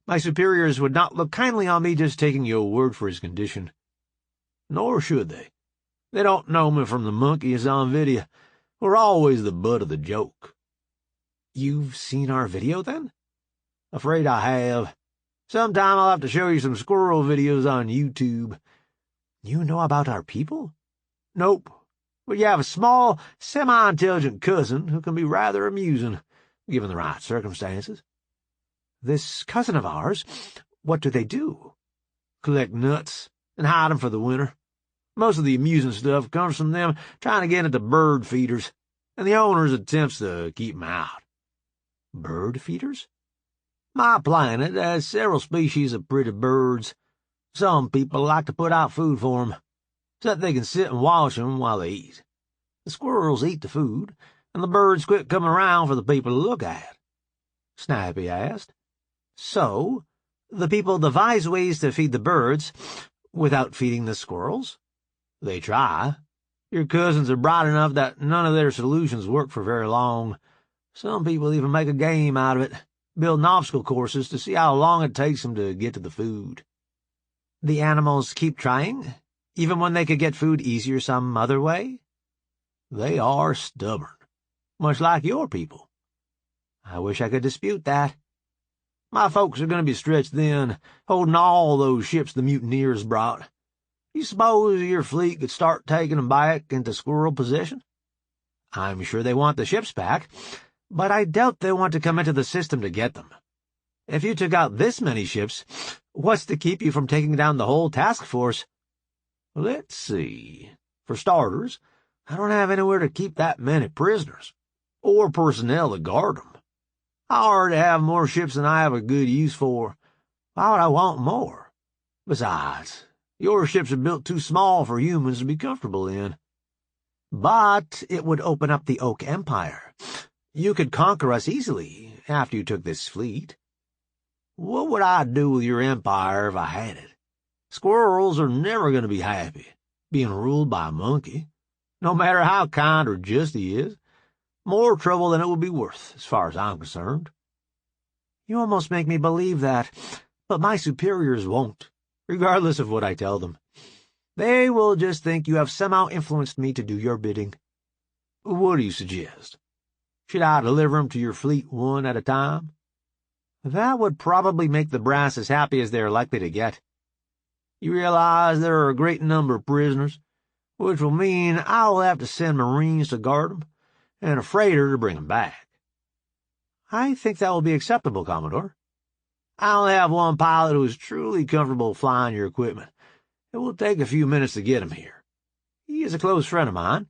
My superiors would not look kindly on me just taking your word for his condition." "Nor should they. They don't know me from the monkeys on video. We're always the butt of the joke." "You've seen our video, then?" "Afraid I have. Sometime I'll have to show you some squirrel videos on YouTube." "You know about our people?" "Nope. But you have a small, semi-intelligent cousin who can be rather amusing, given the right circumstances." "This cousin of ours, what do they do?" "Collect nuts and hide them for the winter. Most of the amusing stuff comes from them trying to get into bird feeders, and the owner's attempts to keep 'em out." "Bird feeders?" "My planet has several species of pretty birds. Some people like to put out food for 'em, so that they can sit and watch 'em while they eat. The squirrels eat the food, and the birds quit coming around for the people to look at." Snappy asked, "So, the people devise ways to feed the birds without feeding the squirrels?" "They try. Your cousins are bright enough that none of their solutions work for very long. Some people even make a game out of it, building obstacle courses to see how long it takes them to get to the food." "The animals keep trying, even when they could get food easier some other way?" "They are stubborn, much like your people. I wish I could dispute that. My folks are going to be stretched thin, holding all those ships the mutineers brought. You suppose your fleet could start taking them back into squirrel possession? I'm sure they want the ships back, but I doubt they want to come into the system to get them. If you took out this many ships, what's to keep you from taking down the whole task force? Let's see. For starters, I don't have anywhere to keep that many prisoners, or personnel to guard them. I already have more ships than I have a good use for. Why would I want more? Besides, your ships are built too small for humans to be comfortable in. But it would open up the Oak Empire. You could conquer us easily after you took this fleet. What would I do with your empire if I had it? Squirrels are never going to be happy, being ruled by a monkey, no matter how kind or just he is. More trouble than it would be worth, as far as I'm concerned. You almost make me believe that, but my superiors won't, regardless of what I tell them. They will just think you have somehow influenced me to do your bidding. What do you suggest? Should I deliver them to your fleet one at a time? That would probably make the brass as happy as they are likely to get. You realize there are a great number of prisoners, which will mean I will have to send Marines to guard them, and a freighter to bring them back. I think that will be acceptable, Commodore. I only have one pilot who is truly comfortable flying your equipment. It will take a few minutes to get him here. He is a close friend of mine,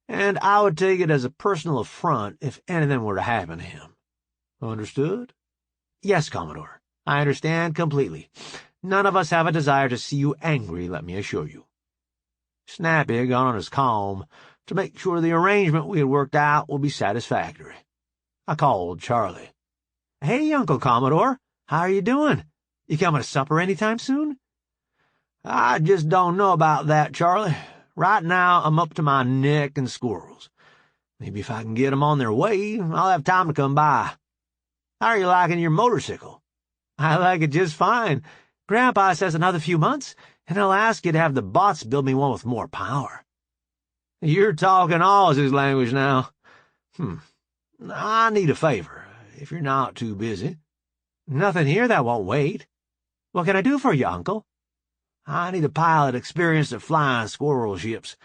and I would take it as a personal affront if anything were to happen to him. Understood? Yes, Commodore. I understand completely. None of us have a desire to see you angry, let me assure you. Snappy had gone on his calm to make sure the arrangement we had worked out will be satisfactory. I called Charlie. Hey, Uncle Commodore, how are you doing? You coming to supper any time soon? I just don't know about that, Charlie. Right now, I'm up to my neck in squirrels. Maybe if I can get 'em on their way, I'll have time to come by. How are you liking your motorcycle? I like it just fine. Grandpa says another few months, and he'll ask you to have the bots build me one with more power. You're talking Oz's language now. I need a favor, if you're not too busy. Nothing here that won't wait. What can I do for you, Uncle? I need a pilot experienced at flying squirrel ships.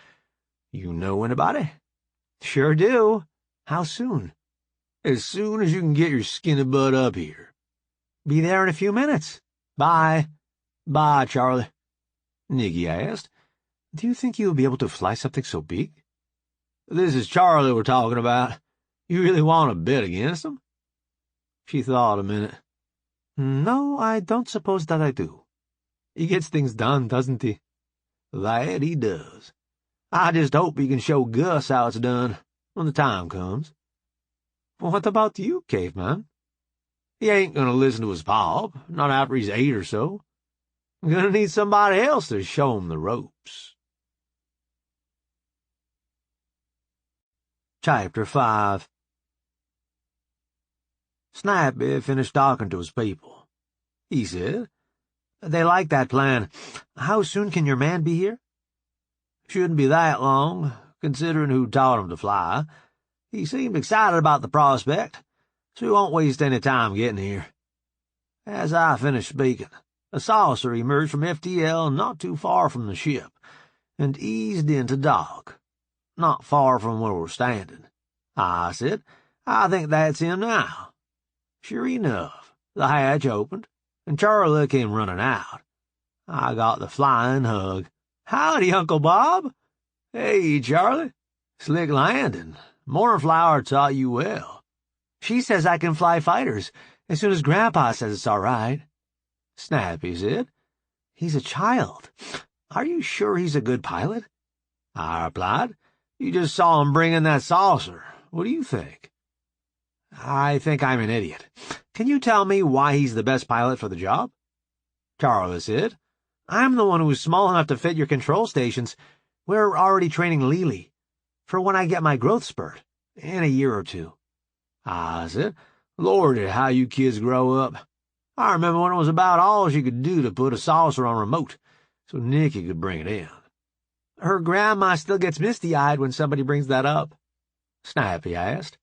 You know anybody? Sure do. How soon? As soon as you can get your skinny butt up here. Be there in a few minutes. Bye. Bye, Charlie. Nikki asked, Do you think you will be able to fly something so big? This is Charlie we're talking about. You really want to bet against him? She thought a minute. No, I don't suppose that I do. He gets things done, doesn't he? That he does. I just hope he can show Gus how it's done when the time comes. What about you, caveman? He ain't gonna listen to his pop, not after he's 8 or so. I'm gonna need somebody else to show him the ropes. Chapter 5. Snappy finished talking to his people. He said, They like that plan. How soon can your man be here? Shouldn't be that long, considering who taught him to fly. He seemed excited about the prospect, so he won't waste any time getting here. As I finished speaking, a saucer emerged from FTL not too far from the ship, and eased into dock, not far from where we're standing. I said, I think that's him now. Sure enough, the hatch opened, and Charlie came running out. I got the flying hug. Howdy, Uncle Bob. Hey, Charlie. Slick landing. Mornflower taught you well. She says I can fly fighters, as soon as Grandpa says it's all right. Snappy said. He's a child. Are you sure he's a good pilot? I replied. You just saw him bring in that saucer. What do you think? I think I'm an idiot. Can you tell me why he's the best pilot for the job? Charlie said. I'm the one who's small enough to fit your control stations. We're already training Lily for when I get my growth spurt in a year or two. I said, Lordy, how you kids grow up. I remember when it was about all she could do to put a saucer on remote so Nikki could bring it in. Her grandma still gets misty-eyed when somebody brings that up. Snappy asked.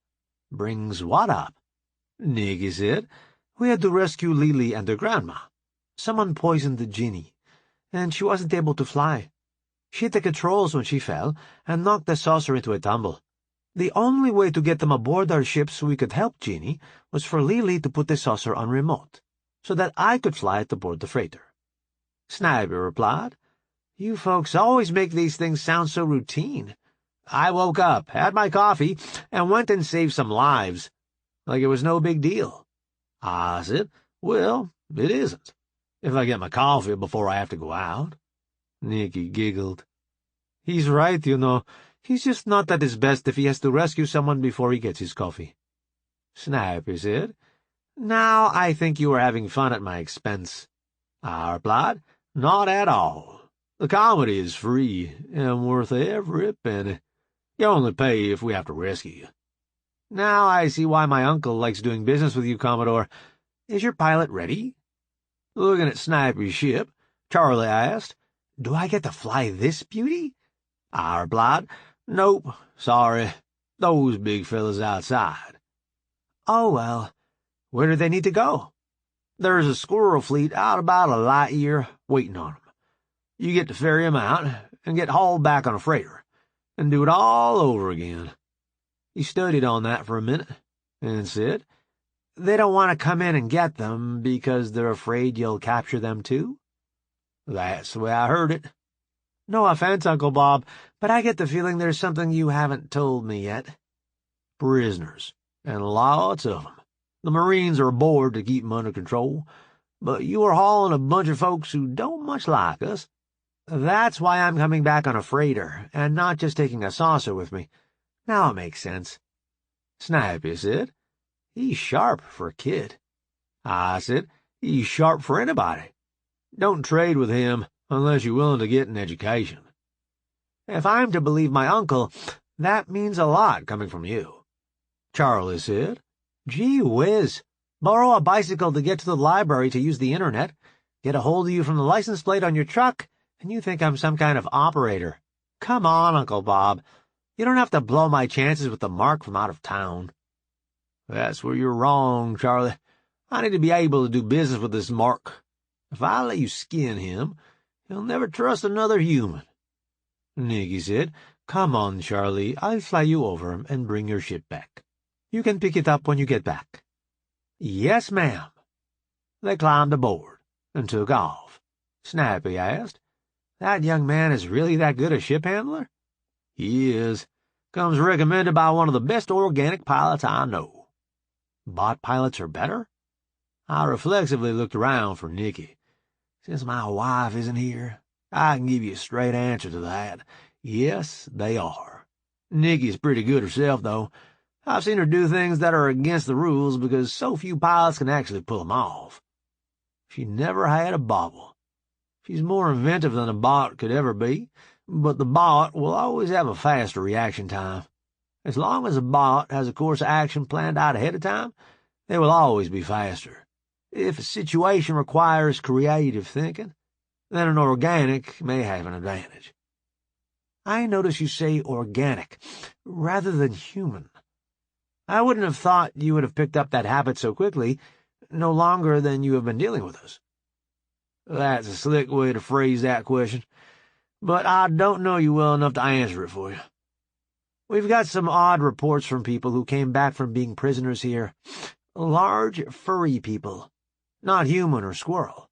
Brings what up? Nikki said. We had to rescue Lily and her grandma. Someone poisoned the genie, and she wasn't able to fly. She hit the controls when she fell and knocked the saucer into a tumble. The only way to get them aboard our ship so we could help Jeannie was for Lily to put the saucer on remote, so that I could fly it aboard the freighter. Sniper replied, You folks always make these things sound so routine. I woke up, had my coffee, and went and saved some lives. Like it was no big deal. I said, Well, it isn't, if I get my coffee before I have to go out. Nikki giggled. He's right, you know. He's just not at his best if he has to rescue someone before he gets his coffee. Sniper said, Now I think you are having fun at my expense. I replied, Not at all. The comedy is free and worth every penny. You only pay if we have to rescue you. Now I see why my uncle likes doing business with you, Commodore. Is your pilot ready? Looking at Sniper's ship, Charlie asked, Do I get to fly this beauty? I replied, Nope, sorry. Those big fellas outside. Oh, well, where do they need to go? There's a squirrel fleet out about a light year waiting on 'em. You get to ferry 'em out and get hauled back on a freighter and do it all over again. He studied on that for a minute and said, They don't want to come in and get them because they're afraid you'll capture them too? That's the way I heard it. No offense, Uncle Bob, but I get the feeling there's something you haven't told me yet. Prisoners, and lots of 'em. The Marines are aboard to keep 'em under control, but you are hauling a bunch of folks who don't much like us. That's why I'm coming back on a freighter, and not just taking a saucer with me. Now it makes sense. Snappy said, He's sharp for a kid. I said, He's sharp for anybody. Don't trade with him unless you're willing to get an education. If I'm to believe my uncle, that means a lot coming from you. Charlie said, Gee whiz, borrow a bicycle to get to the library to use the internet, get a hold of you from the license plate on your truck, and you think I'm some kind of operator. Come on, Uncle Bob. You don't have to blow my chances with the Mark from out of town. That's where you're wrong, Charlie. I need to be able to do business with this Mark. If I let you skin him, he'll never trust another human. Nikki said, Come on, Charlie, I'll fly you over and bring your ship back. You can pick it up when you get back. Yes, ma'am. They climbed aboard and took off. Snappy asked, That young man is really that good a ship handler? He is. Comes recommended by one of the best organic pilots I know. Bot pilots are better? I reflexively looked around for Nikki. Since my wife isn't here, I can give you a straight answer to that. Yes, they are. Nikki's pretty good herself, though. I've seen her do things that are against the rules because so few pilots can actually pull them off. She never had a bobble. She's more inventive than a bot could ever be, but the bot will always have a faster reaction time. As long as a bot has a course of action planned out ahead of time, they will always be faster. If a situation requires creative thinking, then an organic may have an advantage. I notice you say organic rather than human. I wouldn't have thought you would have picked up that habit so quickly, no longer than you have been dealing with us. That's a slick way to phrase that question, but I don't know you well enough to answer it for you. We've got some odd reports from people who came back from being prisoners here. Large, furry people. Not human or squirrel.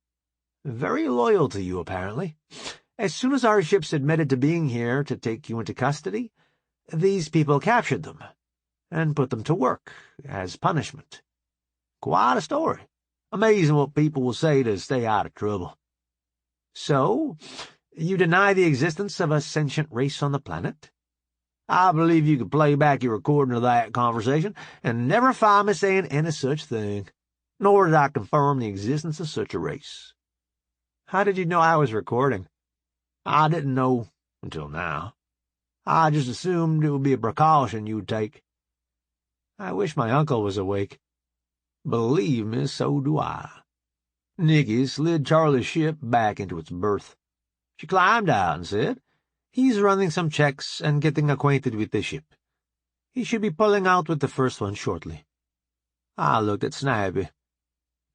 Very loyal to you, apparently. As soon as our ships admitted to being here to take you into custody, these people captured them and put them to work as punishment. Quite a story. Amazing what people will say to stay out of trouble. So, you deny the existence of a sentient race on the planet? I believe you could play back your recording of that conversation and never find me saying any such thing, nor did I confirm the existence of such a race. How did you know I was recording? I didn't know until now. I just assumed it would be a precaution you would take. I wish my uncle was awake. Believe me, so do I. Nikki slid Charlie's ship back into its berth. She climbed out and said, He's running some checks and getting acquainted with the ship. He should be pulling out with the first one shortly. I looked at Snappy.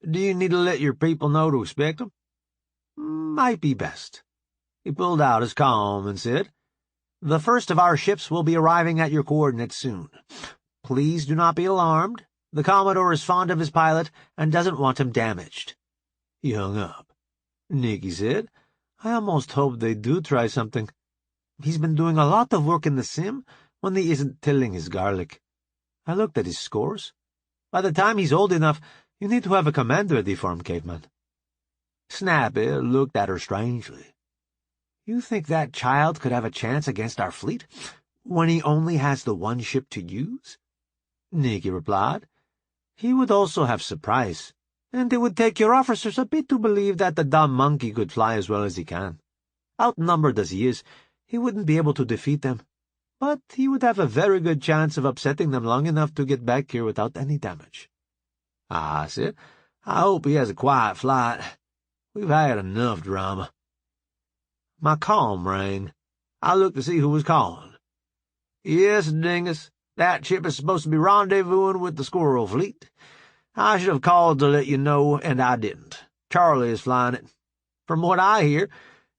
Do you need to let your people know to expect 'em? Might be best. He pulled out his comm and said, The first of our ships will be arriving at your coordinates soon. Please do not be alarmed. The Commodore is fond of his pilot and doesn't want him damaged. He hung up. Nikki said, I almost hope they do try something. He's been doing a lot of work in the sim when he isn't tilling his garlic. I looked at his scores. By the time he's old enough, you need to have a commander ready for him, caveman. Snappy looked at her strangely. You think that child could have a chance against our fleet, when he only has the one ship to use? Nikki replied. He would also have surprise, and it would take your officers a bit to believe that the dumb monkey could fly as well as he can. Outnumbered as he is, he wouldn't be able to defeat them, but he would have a very good chance of upsetting them long enough to get back here without any damage. I said, I hope he has a quiet flight. We've had enough drama. My comm rang. I looked to see who was calling. Yes, Dingus, that ship is supposed to be rendezvousing with the Squirrel Fleet. I should have called to let you know, and I didn't. Charlie is flying it. From what I hear,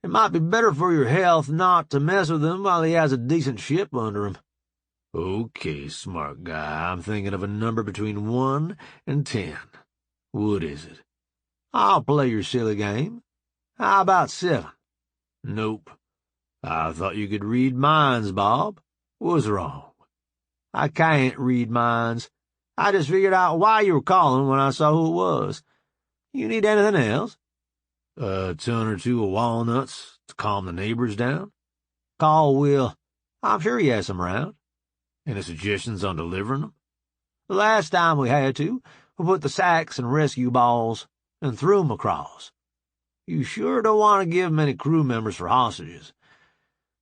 it might be better for your health not to mess with him while he has a decent ship under him. Okay, smart guy, I'm thinking of a number between 1 and 10. What is it? I'll play your silly game. How about 7? Nope. I thought you could read minds, Bob. What's wrong? I can't read minds. I just figured out why you were calling when I saw who it was. You need anything else? A ton or two of walnuts to calm the neighbors down? Call Will. I'm sure he has some around. Any suggestions on delivering them? The last time we had to, we put the sacks and rescue balls and threw 'em across. You sure don't want to give many crew members for hostages.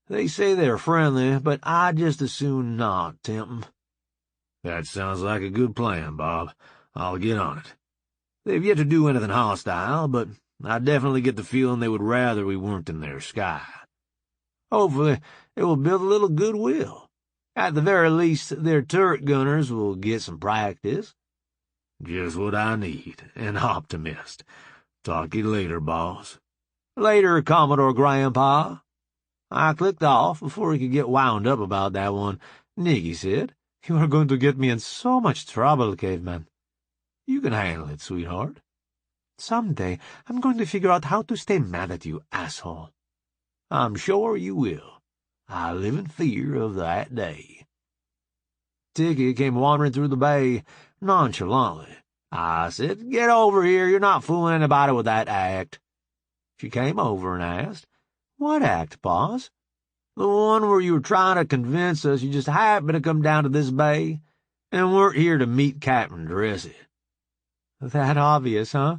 They say they're friendly, but I'd just as soon not tempt 'em. That sounds like a good plan, Bob. I'll get on it. They've yet to do anything hostile, but I definitely get the feeling they would rather we weren't in their sky. Hopefully, it will build a little goodwill. At the very least, their turret gunners will get some practice. Just what I need, an optimist. Talk to you later, boss. Later, Commodore Grandpa. I clicked off before he could get wound up about that one. Nikki said, You are going to get me in so much trouble, caveman. You can handle it, sweetheart. Someday, I'm going to figure out how to stay mad at you, asshole. I'm sure you will. I live in fear of that day. Tikki came wandering through the bay, nonchalantly. I said, Get over here, you're not fooling anybody with that act. She came over and asked, What act, boss? The one where you were trying to convince us you just happened to come down to this bay, and weren't here to meet Captain Dressy. That obvious, huh?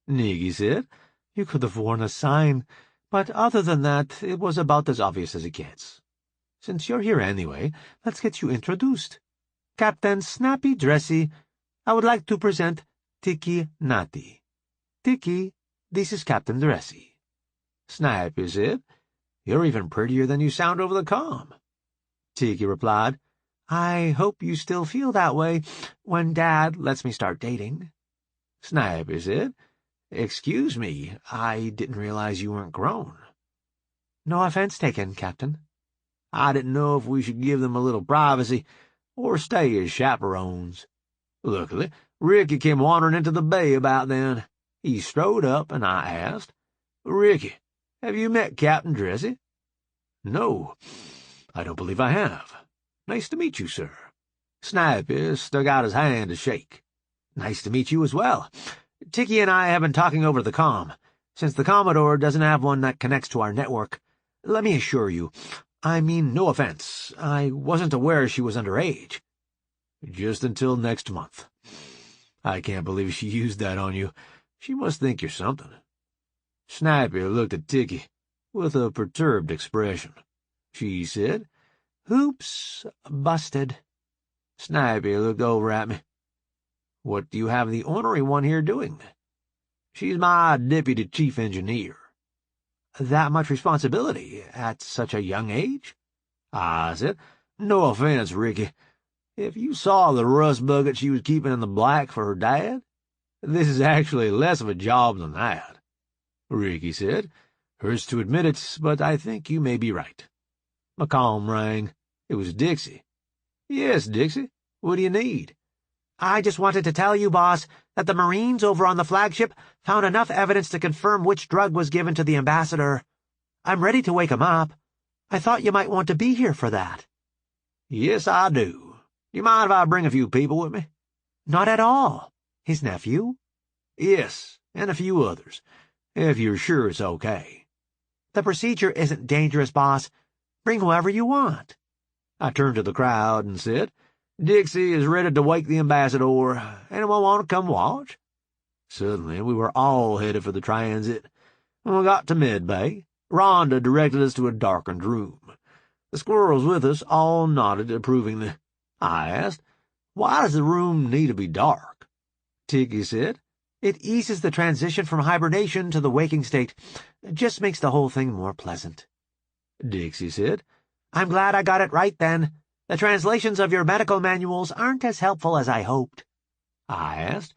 Nikki said, You could have worn a sign, but other than that, it was about as obvious as it gets. Since you're here anyway, let's get you introduced. Captain Snappy Dressy, I would like to present Tikki Nati. Tikki, this is Captain Dressy. Snappy said, You're even prettier than you sound over the comm. Tikki replied, I hope you still feel that way when Dad lets me start dating. Snappy said, Excuse me, I didn't realize you weren't grown. No offense taken, Captain. I didn't know if we should give them a little privacy or stay as chaperones. Luckily, Ricky came wandering into the bay about then. He strode up, and I asked, Ricky, have you met Captain Dressy? No, I don't believe I have. Nice to meet you, sir. Snappy stuck out his hand to shake. Nice to meet you as well. Tikki and I have been talking over the comm. Since the Commodore doesn't have one that connects to our network, let me assure you, I mean no offense, I wasn't aware she was underage. Just until next month. I can't believe she used that on you. She must think you're something. Snappy looked at Tikki with a perturbed expression. She said, Oops, busted. Snappy looked over at me. What do you have the ornery one here doing? She's my deputy chief engineer. That much responsibility at such a young age? I said, No offense, Ricky, If you saw the rust bucket she was keeping in the black for her dad, this is actually less of a job than that. Ricky said. Hurts to admit it, but I think you may be right. McComb rang. It was Dixie. Yes, Dixie. What do you need? I just wanted to tell you, boss, that the Marines over on the flagship found enough evidence to confirm which drug was given to the ambassador. I'm ready to wake him up. I thought you might want to be here for that. Yes, I do. Do you mind if I bring a few people with me? Not at all. His nephew? Yes, and a few others, if you're sure it's okay. The procedure isn't dangerous, boss. Bring whoever you want. I turned to the crowd and said, Dixie is ready to wake the ambassador. Anyone want to come watch? Suddenly, we were all headed for the transit. When we got to Medbay, Rhonda directed us to a darkened room. The squirrels with us all nodded approvingly. I asked, why does the room need to be dark? Tiki said, it eases the transition from hibernation to the waking state. It just makes the whole thing more pleasant. Dixie said, I'm glad I got it right then. The translations of your medical manuals aren't as helpful as I hoped. I asked,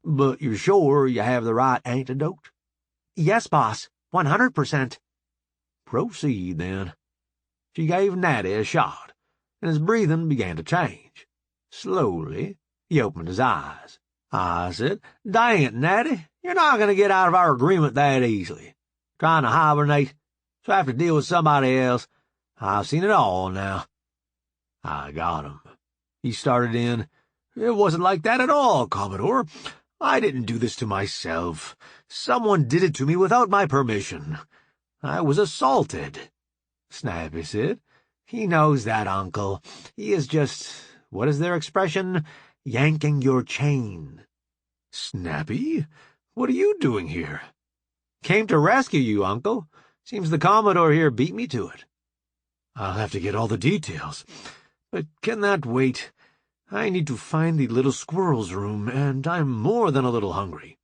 but you're sure you have the right antidote? Yes, boss, 100%. Proceed, then. She gave Natty a shot, and his breathing began to change. Slowly, he opened his eyes. I said, Dang it, Natty, you're not going to get out of our agreement that easily. Trying to hibernate, so I have to deal with somebody else. I've seen it all now. I got him. He started in. It wasn't like that at all, Commodore. I didn't do this to myself. Someone did it to me without my permission. I was assaulted. Snappy said. He knows that, Uncle. He is just, what is their expression? Yanking your chain. Snappy? What are you doing here? Came to rescue you, Uncle. Seems the Commodore here beat me to it. I'll have to get all the details. But can that wait? I need to find the little squirrel's room, and I'm more than a little hungry.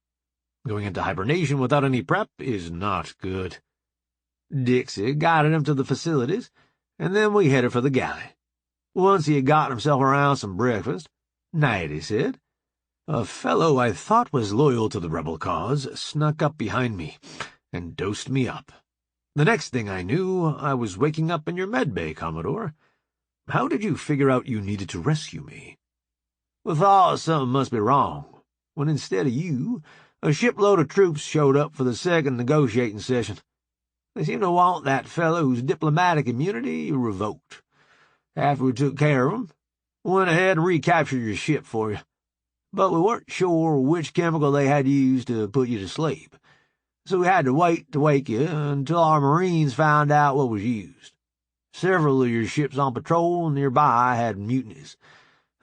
Going into hibernation without any prep is not good. Dixie guided him to the facilities, and then we headed for the galley. Once he had gotten himself around some breakfast, Natty said, a fellow I thought was loyal to the rebel cause snuck up behind me and dosed me up. The next thing I knew, I was waking up in your medbay, Commodore. How did you figure out you needed to rescue me? We thought something must be wrong, when instead of you, a shipload of troops showed up for the second negotiating session. They seemed to want that fellow whose diplomatic immunity revoked. After we took care of him, we went ahead and recaptured your ship for you. But we weren't sure which chemical they had used to put you to sleep, so we had to wait to wake you until our Marines found out what was used. Several of your ships on patrol nearby had mutinies,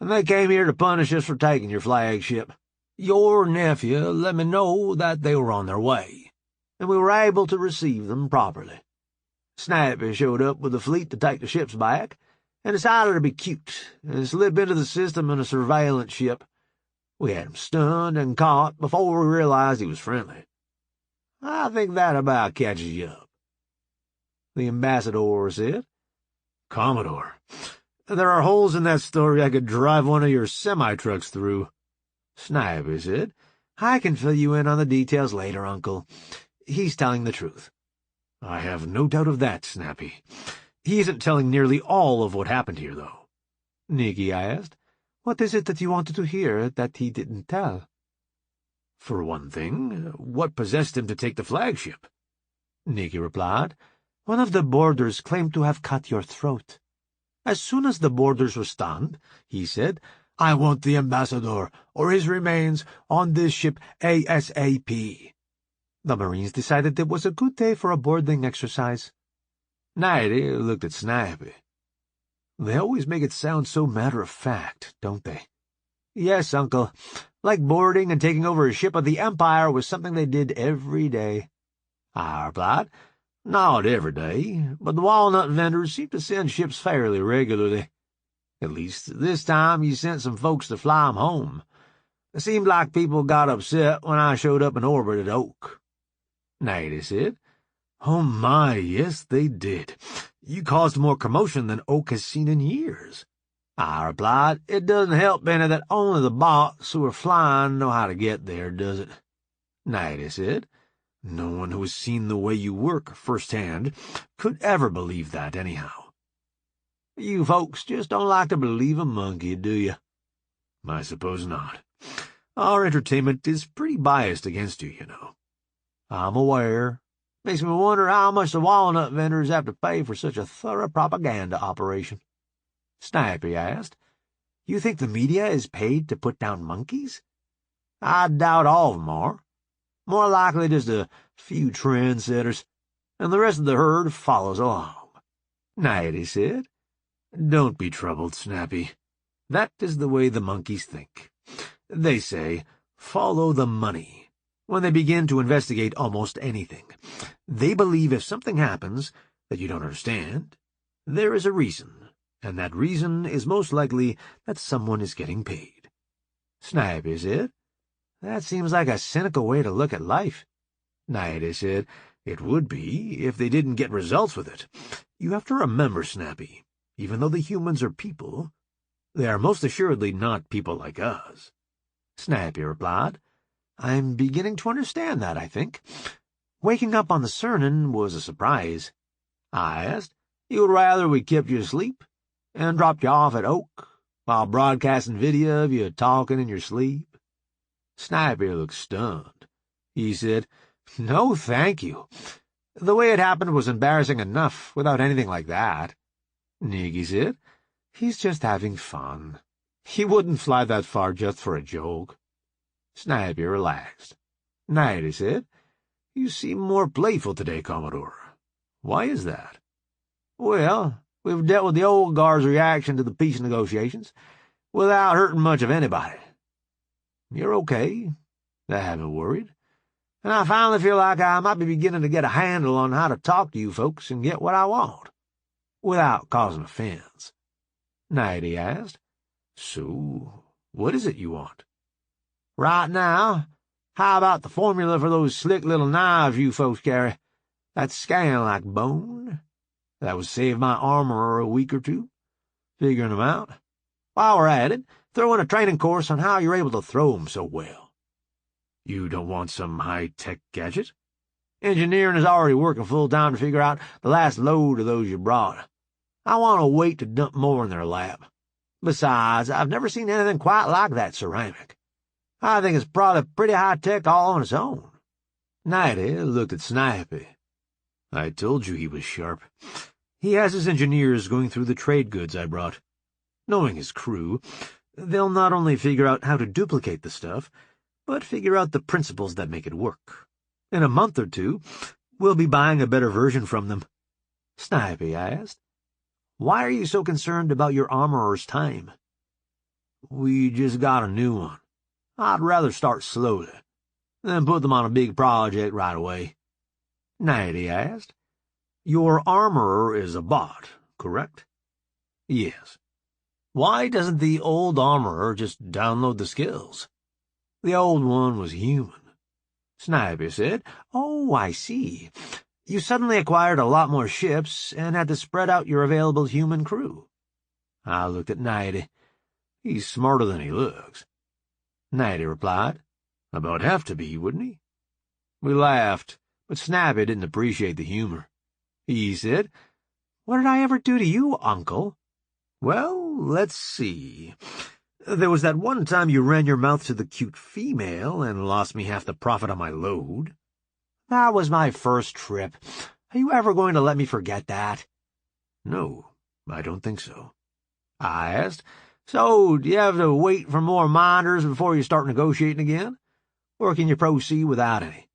and they came here to punish us for taking your flagship. Your nephew let me know that they were on their way, and we were able to receive them properly. Snappy showed up with the fleet to take the ships back, and decided to be cute and slip into the system in a surveillance ship. We had him stunned and caught before we realized he was friendly. I think that about catches you up. The ambassador said, Commodore, there are holes in that story I could drive one of your semi-trucks through. Snappy said, I can fill you in on the details later, Uncle. He's telling the truth. I have no doubt of that, Snappy. He isn't telling nearly all of what happened here, though. Nikki asked, what is it that you wanted to hear that he didn't tell? For one thing, what possessed him to take the flagship? Nikki replied, one of the boarders claimed to have cut your throat. As soon as the boarders were stunned, he said, I want the ambassador or his remains on this ship ASAP. The Marines decided it was a good day for a boarding exercise. Natty looked at Snappy. They always make it sound so matter-of-fact, don't they? Yes, Uncle. Like boarding and taking over a ship of the Empire was something they did every day. I replied, not every day, but the walnut vendors seem to send ships fairly regularly. At least this time you sent some folks to fly 'em home. It seemed like people got upset when I showed up in orbit at Oak. Natty said, oh my, yes, they did. You caused more commotion than Oak has seen in years. I replied. It doesn't help any that only the bots who are flying know how to get there, does it? Nighty said. No one who has seen the way you work firsthand could ever believe that anyhow. You folks just don't like to believe a monkey, do you? I suppose not. Our entertainment is pretty biased against you, you know. I'm aware. Makes me wonder how much the walnut vendors have to pay for such a thorough propaganda operation. Snappy asked. You think the media is paid to put down monkeys? I doubt all of them are. More likely just a few trendsetters, and the rest of the herd follows along. Nighty said. Don't be troubled, Snappy. That is the way the monkeys think. They say, follow the money. When they begin to investigate almost anything, they believe if something happens that you don't understand, there is a reason, and that reason is most likely that someone is getting paid. Snappy said. That seems like a cynical way to look at life. Nighty said. It would be if they didn't get results with it. You have to remember, Snappy, even though the humans are people, they are most assuredly not people like us. Snappy replied. I'm beginning to understand that, I think. Waking up on the Cernan was a surprise. I asked. You'd rather we kept you asleep and dropped you off at Oak while broadcasting video of you talking in your sleep? Snappy looked stunned. He said, No, thank you. The way it happened was embarrassing enough without anything like that. Nikki said, He's just having fun. He wouldn't fly that far just for a joke. Snappy relaxed. Nighty said, You seem more playful today, Commodore. Why is that? Well, we've dealt with the old guard's reaction to the peace negotiations without hurting much of anybody. You're okay. I haven't worried. And I finally feel like I might be beginning to get a handle on how to talk to you folks and get what I want, without causing offense. Nighty asked. So, what is it you want? Right now, how about the formula for those slick little knives you folks carry? That scan like bone? That would save my armorer a week or two, figuring them out. While we're at it, throw in a training course on how you're able to throw 'em so well. You don't want some high-tech gadget? Engineering is already working full-time to figure out the last load of those you brought. I want to wait to dump more in their lap. Besides, I've never seen anything quite like that ceramic. I think it's probably pretty high-tech all on its own. Nighty looked at Snappy. I told you he was sharp. He has his engineers going through the trade goods I brought. Knowing his crew, they'll not only figure out how to duplicate the stuff, but figure out the principles that make it work. In a month or two, we'll be buying a better version from them. Snappy asked, Why are you so concerned about your armorer's time? We just got a new one. I'd rather start slowly, than put them on a big project right away. Nighty asked. Your armorer is a bot, correct? Yes. Why doesn't the old armorer just download the skills? The old one was human. Snappy said. Oh, I see. You suddenly acquired a lot more ships and had to spread out your available human crew. I looked at Nighty. He's smarter than he looks. Nighty replied. About have to be, wouldn't he? We laughed, but Snappy didn't appreciate the humor. He said, What did I ever do to you, Uncle? Well, let's see. There was that one time you ran your mouth to the cute female and lost me half the profit on my load. That was my first trip. Are you ever going to let me forget that? No, I don't think so. I asked. So, do you have to wait for more minders before you start negotiating again? Or can you proceed without any?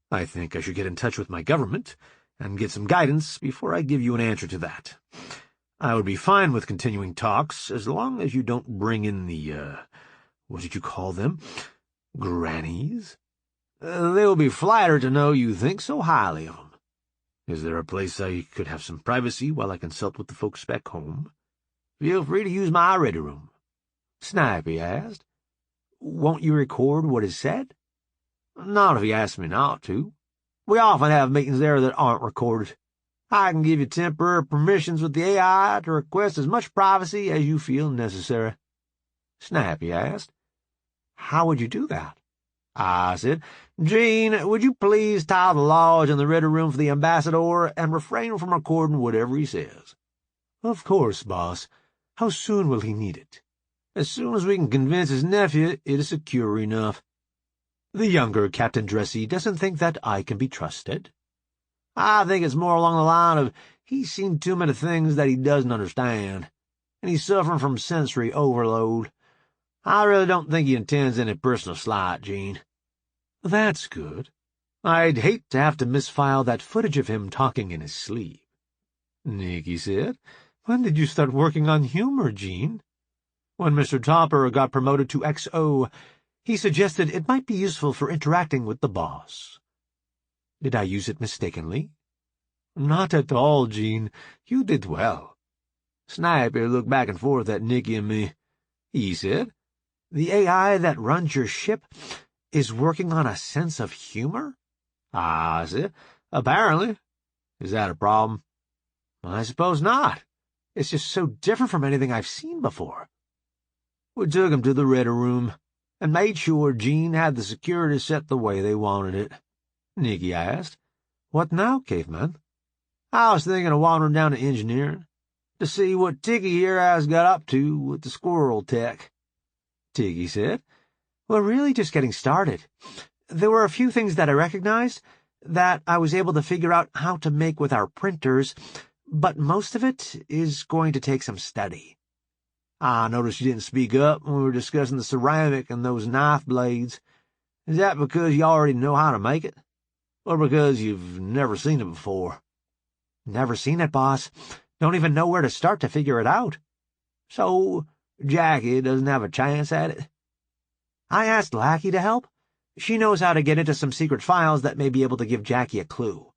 I think I should get in touch with my government and get some guidance before I give you an answer to that. I would be fine with continuing talks as long as you don't bring in the, what did you call them? Grannies? They'll be flattered to know you think so highly of them. Is there a place I could have some privacy while I consult with the folks back home? Feel free to use my ready room. Snappy asked. Won't you record what is said? Not if you ask me not to. We often have meetings there that aren't recorded. I can give you temporary permissions with the AI to request as much privacy as you feel necessary. Snappy asked. How would you do that? I said, Gene, would you please tile the lodge in the ready room for the ambassador and refrain from recording whatever he says? Of course, boss. How soon will he need it? As soon as we can convince his nephew it is secure enough. The younger Captain Dressy doesn't think that I can be trusted. I think it's more along the line of he's seen too many things that he doesn't understand, and he's suffering from sensory overload. I really don't think he intends any personal slight, Gene. That's good. I'd hate to have to misfile that footage of him talking in his sleep. Nikki said, When did you start working on humor, Gene? When Mr. Topper got promoted to XO, he suggested it might be useful for interacting with the boss. Did I use it mistakenly? Not at all, Gene. You did well. Snappy looked back and forth at Nikki and me. He said, The AI that runs your ship is working on a sense of humor? I said, apparently. Is that a problem? I suppose not. It's just so different from anything I've seen before. We took him to the ready room and made sure Gene had the security set the way they wanted it. Nikki asked, What now, caveman? I was thinking of wandering down to engineering to see what Tiggy here has got up to with the squirrel tech. Tiggy said, We're really just getting started. There were a few things that I recognized that I was able to figure out how to make with our printers, but most of it is going to take some study. I noticed you didn't speak up when we were discussing the ceramic and those knife blades. Is that because you already know how to make it? Or because you've never seen it before? Never seen it, boss. Don't even know where to start to figure it out. So Jackie doesn't have a chance at it? I asked Lackey to help. She knows how to get into some secret files that may be able to give Jackie a clue.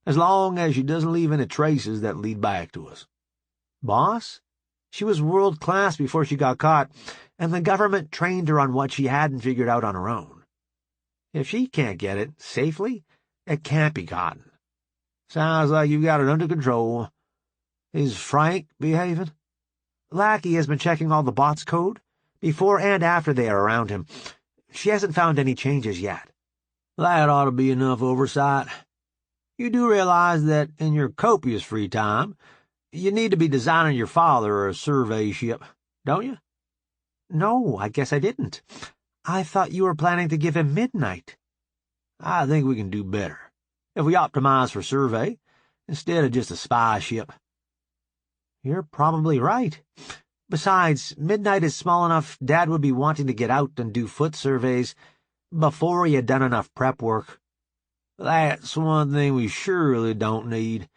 As long as she doesn't leave any traces that lead back to us. Boss, she was world-class before she got caught, and the government trained her on what she hadn't figured out on her own. If she can't get it safely, it can't be gotten. Sounds like you've got it under control. Is Frank behaving? Lackey has been checking all the bots' code, before and after they are around him. She hasn't found any changes yet. That ought to be enough oversight. You do realize that in your copious free time, you need to be designing your father a survey ship, don't you? No, I guess I didn't. I thought you were planning to give him midnight. I think we can do better if we optimize for survey instead of just a spy ship. You're probably right. Besides, midnight is small enough Dad would be wanting to get out and do foot surveys before he had done enough prep work. That's one thing we surely don't need.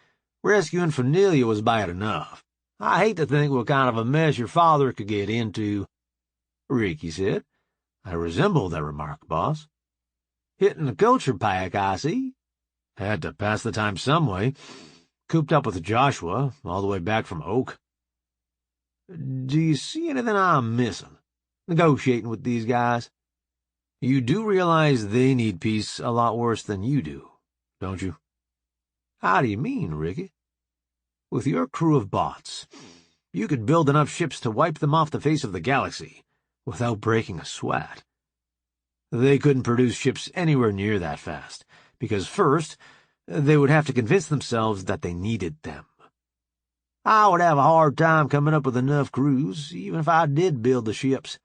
Rescuing Fanilia was bad enough. I hate to think what kind of a mess your father could get into. Ricky said. I resemble that remark, boss. Hitting the culture pack, I see. Had to pass the time some way. Cooped up with Joshua, all the way back from Oak. Do you see anything I'm missing, negotiating with these guys? You do realize they need peace a lot worse than you do, don't you? How do you mean, Ricky? With your crew of bots, you could build enough ships to wipe them off the face of the galaxy without breaking a sweat. They couldn't produce ships anywhere near that fast, because first, they would have to convince themselves that they needed them. I would have a hard time coming up with enough crews, even if I did build the ships.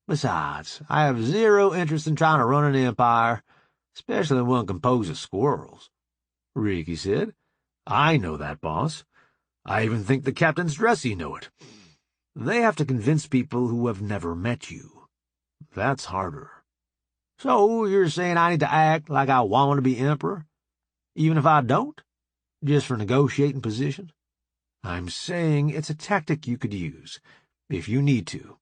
Besides, I have zero interest in trying to run an empire, especially one composed of squirrels. Ricky said. I know that, boss. I even think the captains Dressy know it. They have to convince people who have never met you. That's harder. So you're saying I need to act like I want to be emperor, even if I don't, just for negotiating position? I'm saying it's a tactic you could use, if you need to.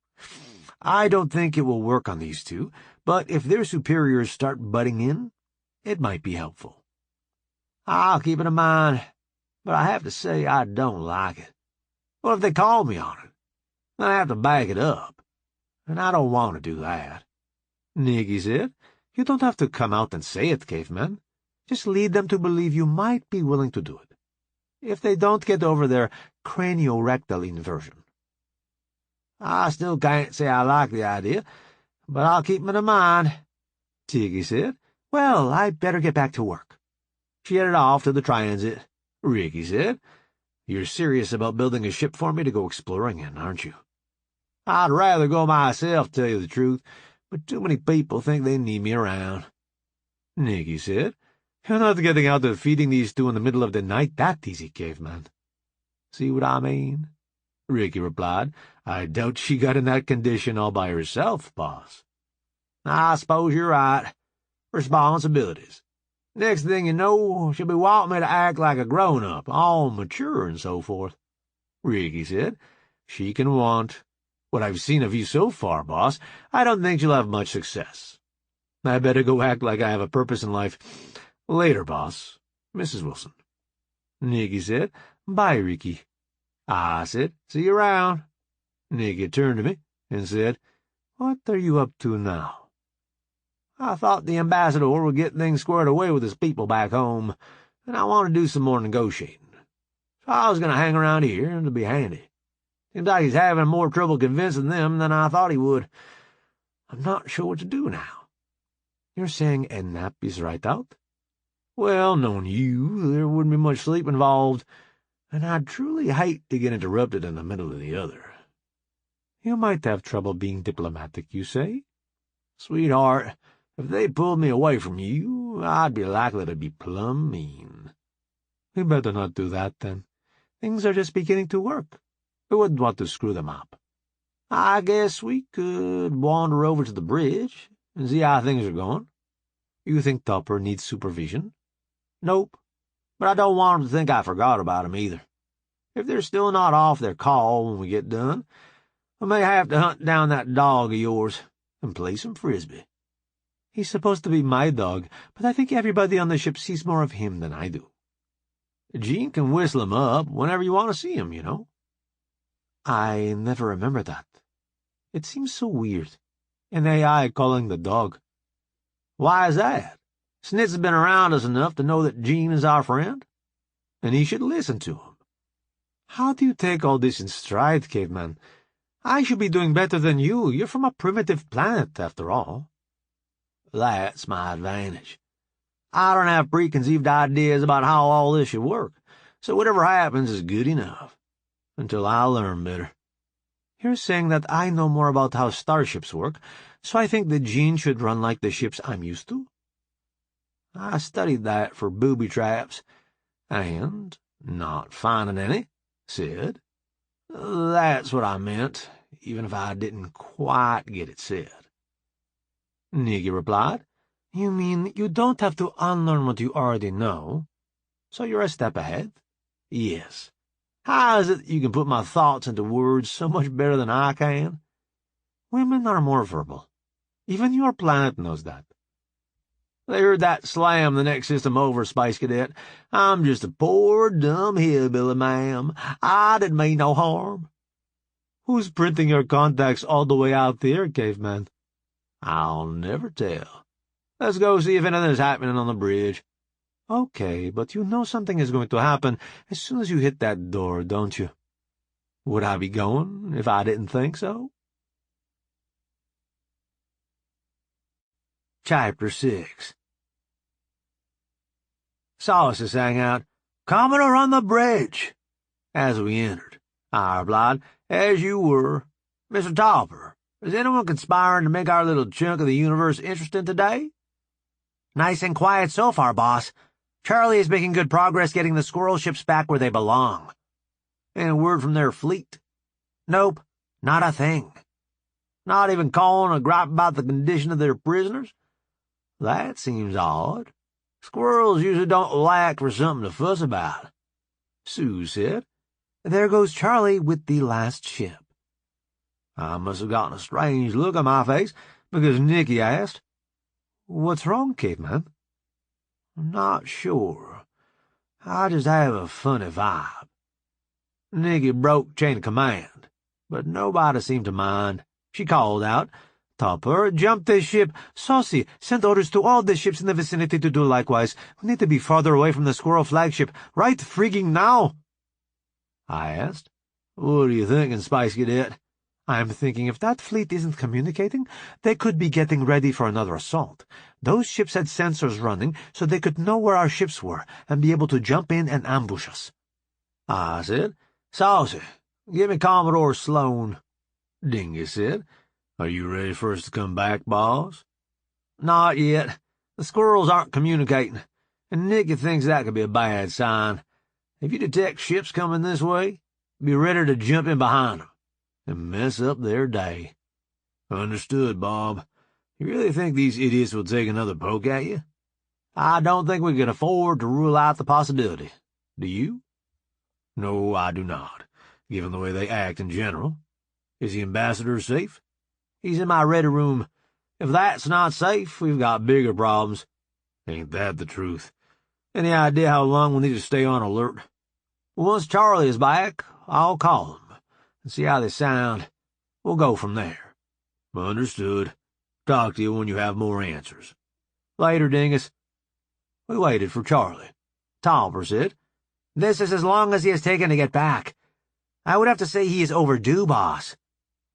I don't think it will work on these two, but if their superiors start butting in, it might be helpful. I'll keep it in mind, but I have to say I don't like it. What if they call me on it? Then I have to back it up, and I don't want to do that. Nikki said, You don't have to come out and say it, caveman. Just lead them to believe you might be willing to do it. if they don't get over their craniorectal inversion. I still can't say I like the idea, but I'll keep it in mind, Tiggy said. Well, I'd better get back to work. She headed off to the transit. Ricky said. You're serious about building a ship for me to go exploring in, aren't you? I'd rather go myself, to tell you the truth, but too many people think they need me around. Nikki said. You're not getting out and feeding these two in the middle of the night that easy, caveman. See what I mean? Ricky replied. I doubt she got in that condition all by herself, boss. I suppose you're right. Responsibilities. Next thing you know, she'll be wanting me to act like a grown-up, all mature and so forth. Ricky said. She can want. What I've seen of you so far, boss, I don't think you'll have much success. I better go act like I have a purpose in life. Later, boss. Mrs. Wilson. Nikki said. Bye, Ricky. I said, see you around. Nikki turned to me and said, What are you up to now? I thought the ambassador would get things squared away with his people back home, and I want to do some more negotiating. So I was going to hang around here, and it'll be handy. Seems like he's having more trouble convincing them than I thought he would. I'm not sure what to do now. You're saying a nap is right out? Well, knowing you, there wouldn't be much sleep involved, and I'd truly hate to get interrupted in the middle of the other. You might have trouble being diplomatic, you say? Sweetheart, if they pulled me away from you, I'd be likely to be plumb mean. We better not do that, then. Things are just beginning to work. We wouldn't want to screw them up. I guess we could wander over to the bridge and see how things are going. You think Topper needs supervision? Nope, but I don't want them to think I forgot about him either. If they're still not off their call when we get done, I may have to hunt down that dog of yours and play some frisbee. He's supposed to be my dog, but I think everybody on the ship sees more of him than I do. Jean can whistle him up whenever you want to see him, you know. I never remember that. It seems so weird. An AI calling the dog. Why is that? Snitz has been around us enough to know that Jean is our friend, and he should listen to him. How do you take all this in stride, caveman? I should be doing better than you. You're from a primitive planet, after all. That's my advantage. I don't have preconceived ideas about how all this should work, so whatever happens is good enough. Until I learn better. You're saying that I know more about how starships work, so I think that Jean should run like the ships I'm used to? I studied that for booby traps, and, not finding any, said, That's what I meant, even if I didn't quite get it said. Nikki replied, You mean you don't have to unlearn what you already know? So you're a step ahead? Yes. How is it that you can put my thoughts into words so much better than I can? Women are more verbal. Even your planet knows that. They heard that slam the next system over, Space Cadet. I'm just a poor, dumb hillbilly, ma'am. I didn't mean no harm. Who's printing your contacts all the way out there, caveman? I'll never tell. Let's go see if anything's happening on the bridge. Okay, but you know something is going to happen as soon as you hit that door, don't you? Would I be going if I didn't think so? Chapter 6. Saucy sang out, Commoner on the bridge, as we entered. I replied, As you were. Mr. Topper, is anyone conspiring to make our little chunk of the universe interesting today? Nice and quiet so far, boss. Charlie is making good progress getting the squirrel ships back where they belong. Any word from their fleet? Nope, not a thing. Not even calling a gripe about the condition of their prisoners? That seems odd. Squirrels usually don't lack for something to fuss about. Sue said, There goes Charlie with the last ship. I must have gotten a strange look on my face, because Nikki asked, What's wrong, caveman? I'm not sure. I just have a funny vibe. Nikki broke chain of command, but nobody seemed to mind. She called out, Topper, jump this ship. Saucy, send orders to all the ships in the vicinity to do likewise. We need to be farther away from the Squirrel flagship. Right frigging now. I asked. What are you thinking, Spice Cadet? I'm thinking if that fleet isn't communicating, they could be getting ready for another assault. Those ships had sensors running, so they could know where our ships were and be able to jump in and ambush us. I said. Saucy, give me Commodore Sloan. Dingus said. Are you ready for us to come back, boss? Not yet. The squirrels aren't communicating, and Nikki thinks that could be a bad sign. If you detect ships coming this way, be ready to jump in behind them and mess up their day. Understood, Bob. You really think these idiots will take another poke at you? I don't think we can afford to rule out the possibility. Do you? No, I do not, given the way they act in general. Is the ambassador safe? He's in my ready room. If that's not safe, we've got bigger problems. Ain't that the truth? Any idea how long we'll need to stay on alert? Once Charlie is back, I'll call him and see how they sound. We'll go from there. Understood. Talk to you when you have more answers. Later, Dingus. We waited for Charlie. Topper said, "This is as long as he has taken to get back. I would have to say he is overdue, boss."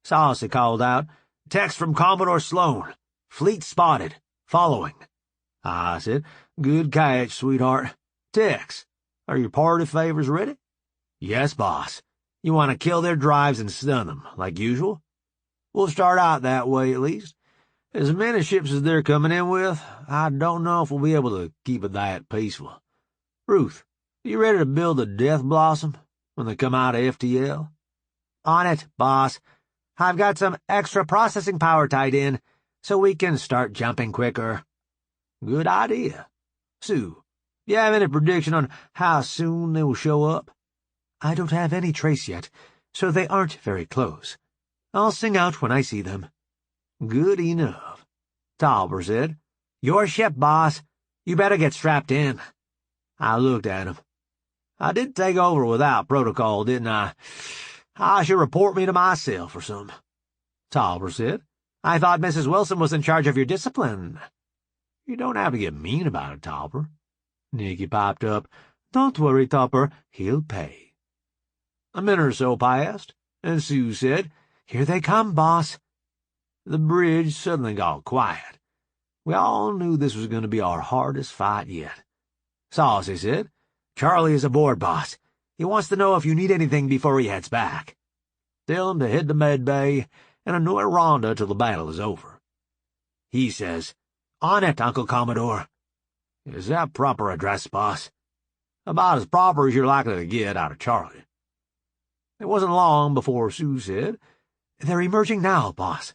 Saucy called out, "Text from Commodore Sloan. Fleet spotted. Following." I said, "Good catch, sweetheart. Tex, are your party favors ready?" "Yes, boss. You want to kill their drives and stun them, like usual?" "We'll start out that way, at least. As many ships as they're coming in with, I don't know if we'll be able to keep it that peaceful. Ruth, are you ready to build a Death Blossom when they come out of FTL?" "On it, boss. I've got some extra processing power tied in, so we can start jumping quicker." "Good idea. Sue, do you have any prediction on how soon they will show up?" "I don't have any trace yet, so they aren't very close. I'll sing out when I see them." "Good enough." Topper said, "Your ship, boss. You better get strapped in." I looked at him. "I did take over without protocol, didn't I? I should report me to myself or something." Topper said, "I thought Mrs. Wilson was in charge of your discipline." "You don't have to get mean about it, Topper." Nikki piped up, "Don't worry, Topper. He'll pay." A minute or so passed, and Sue said, "Here they come, boss." The bridge suddenly got quiet. We all knew this was going to be our hardest fight yet. Saucy said, "Charlie is aboard, boss. He wants to know if you need anything before he heads back. Tell him to head to Med Bay and annoy Rhonda till the battle is over." He says, "On it, Uncle Commodore." "Is that proper address, boss?" "About as proper as you're likely to get out of Charlie." It wasn't long before Sue said, "They're emerging now, boss."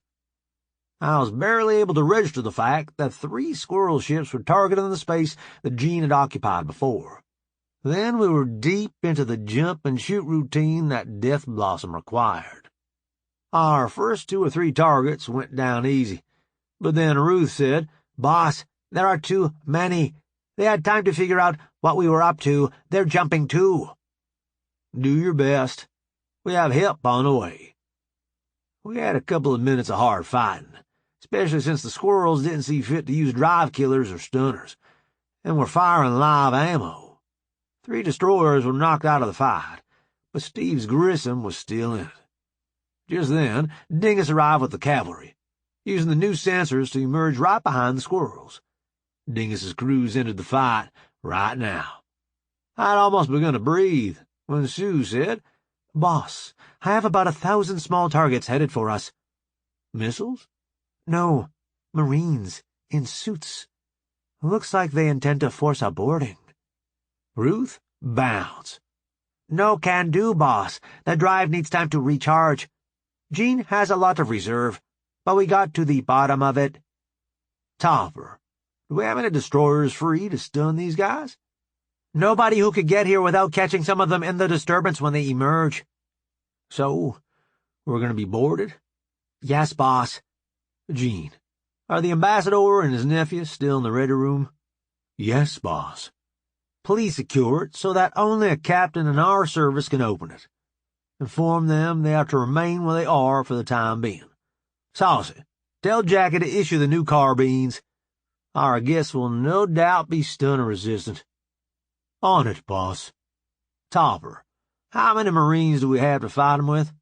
I was barely able to register the fact that 3 squirrel ships were targeting the space that Jean had occupied before. Then we were deep into the jump-and-shoot routine that Death Blossom required. Our first 2 or 3 targets went down easy, but then Ruth said, "Boss, there are too many. They had time to figure out what we were up to. They're jumping too." "Do your best. We have help on the way." We had a couple of minutes of hard fighting, especially since the squirrels didn't see fit to use drive killers or stunners, and were firing live ammo. 3 destroyers were knocked out of the fight, but Steve's Grissom was still in it. Just then, Dingus arrived with the cavalry, using the new sensors to emerge right behind the squirrels. Dingus's crews entered the fight right now. I'd almost begun to breathe when Sue said, "Boss, I have about 1,000 small targets headed for us." "Missiles?" "No, Marines, in suits. Looks like they intend to force a boarding." "Ruth, bounce." "No can do, boss. The drive needs time to recharge. Jean has a lot of reserve, but we got to the bottom of it." "Topper, do we have any destroyers free to stun these guys?" "Nobody who could get here without catching some of them in the disturbance when they emerge." "So, we're going to be boarded?" "Yes, boss." "Jean, are the ambassador and his nephew still in the ready room?" "Yes, boss." "Please secure it so that only a captain in our service can open it. Inform them they have to remain where they are for the time being. Saucy, Tell Jackie to issue the new carbines. Our guests will no doubt be stunner-resistant. On it, boss. Topper, how many Marines do we have to fight 'em with?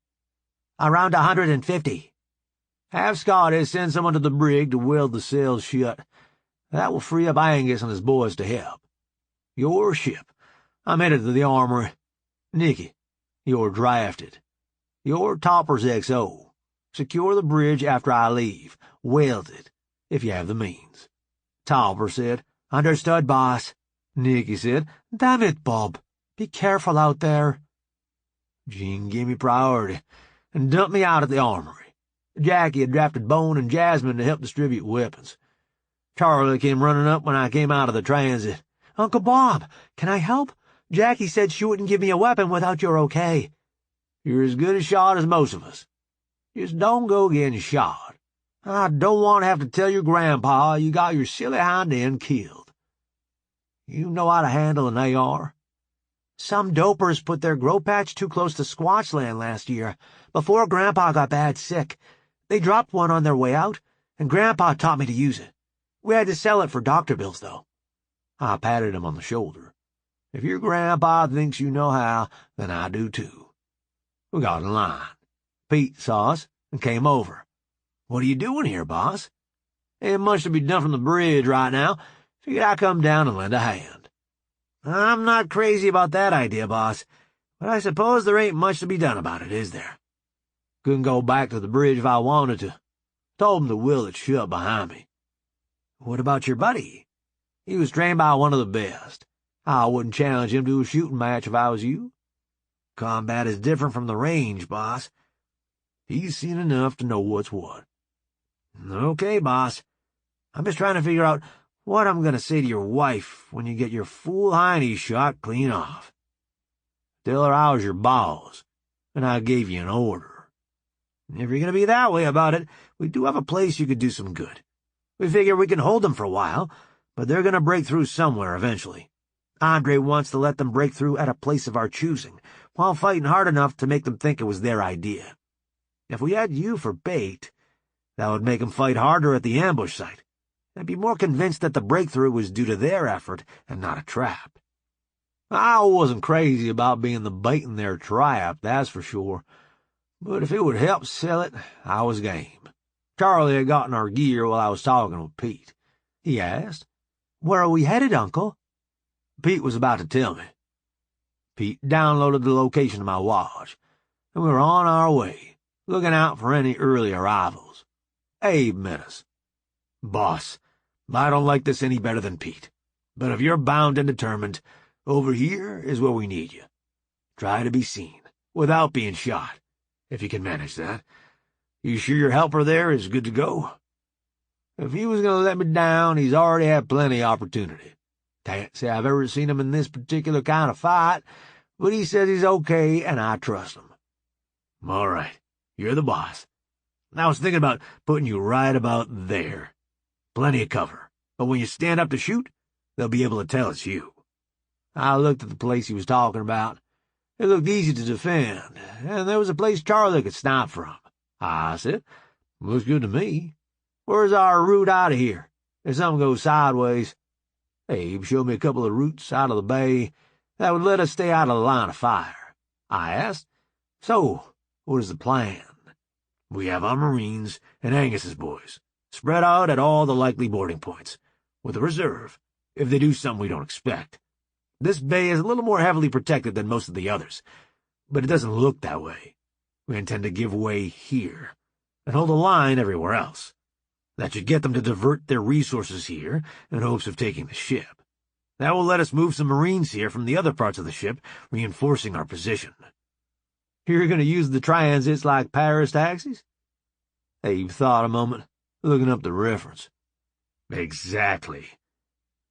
Around 150. Have Scotty send someone to the brig to weld the sails shut. That will free up Angus and his boys to help. Your ship. I'm headed to the armory. Nikki, you're drafted. Your Topper's XO. Secure the bridge after I leave. Weld it, if you have the means. Topper said, Understood, boss. Nikki said, Damn it, Bob. Be careful out there. Jean gave me priority and dumped me out at the armory. Jackie had drafted Bone and Jasmine to help distribute weapons. Charlie came running up when I came out of the transit. Uncle Bob, can I help? Jackie said she wouldn't give me a weapon without your okay. You're as good a shot as most of us. Just don't go getting shot. I don't want to have to tell your grandpa you got your silly hind end killed. You know how to handle an AR? Some dopers put their grow patch too close to Squatchland last year, before Grandpa got bad sick. They dropped one on their way out, and Grandpa taught me to use it. We had to sell it for doctor bills, though. I patted him on the shoulder. If your grandpa thinks you know how, then I do too. We got in line. Pete saw us and came over. What are you doing here, boss? Ain't much to be done from the bridge right now. Figured I'd come down and lend a hand. I'm not crazy about that idea, boss, but I suppose there ain't much to be done about it, is there? Couldn't go back to the bridge if I wanted to. Told him to will it shut behind me. What about your buddy? He was trained by one of the best. I wouldn't challenge him to a shooting match if I was you. Combat is different from the range, boss. He's seen enough to know what's what. Okay, boss. I'm just trying to figure out what I'm going to say to your wife when you get your fool hiney shot clean off. Tell her I was your boss, and I gave you an order. If you're going to be that way about it, we do have a place you could do some good. We figure we can hold them for a while, but they're going to break through somewhere eventually. Andre wants to let them break through at a place of our choosing, while fighting hard enough to make them think it was their idea. If we had you for bait, that would make them fight harder at the ambush site, and be more convinced that the breakthrough was due to their effort and not a trap. I wasn't crazy about being the bait in their trap, that's for sure. But if it would help sell it, I was game. Charlie had gotten our gear while I was talking with Pete. He asked, Where are we headed, Uncle? Pete was about to tell me. Pete downloaded the location of my watch, and we were on our way, looking out for any early arrivals. Abe met us. Boss, I don't like this any better than Pete, but if you're bound and determined, over here is where we need you. Try to be seen, without being shot, if you can manage that. You sure your helper there is good to go? If he was going to let me down, he's already had plenty of opportunity. Can't say I've ever seen him in this particular kind of fight, but he says he's okay, and I trust him. All right, you're the boss. I was thinking about putting you right about there. Plenty of cover, but when you stand up to shoot, they'll be able to tell it's you. I looked at the place he was talking about. It looked easy to defend, and there was a place Charlie could snipe from. I said, looks good to me. Where's our route out of here? If something goes sideways. Abe showed me a couple of routes out of the bay that would let us stay out of the line of fire. I asked, so, what is the plan? We have our Marines and Angus's boys, spread out at all the likely boarding points, with a reserve, if they do something we don't expect. This bay is a little more heavily protected than most of the others, but it doesn't look that way. We intend to give way here, and hold a line everywhere else. That should get them to divert their resources here in hopes of taking the ship. That will let us move some Marines here from the other parts of the ship, reinforcing our position. You're going to use the transits like Paris taxis? Abe thought a moment, looking up the reference. Exactly.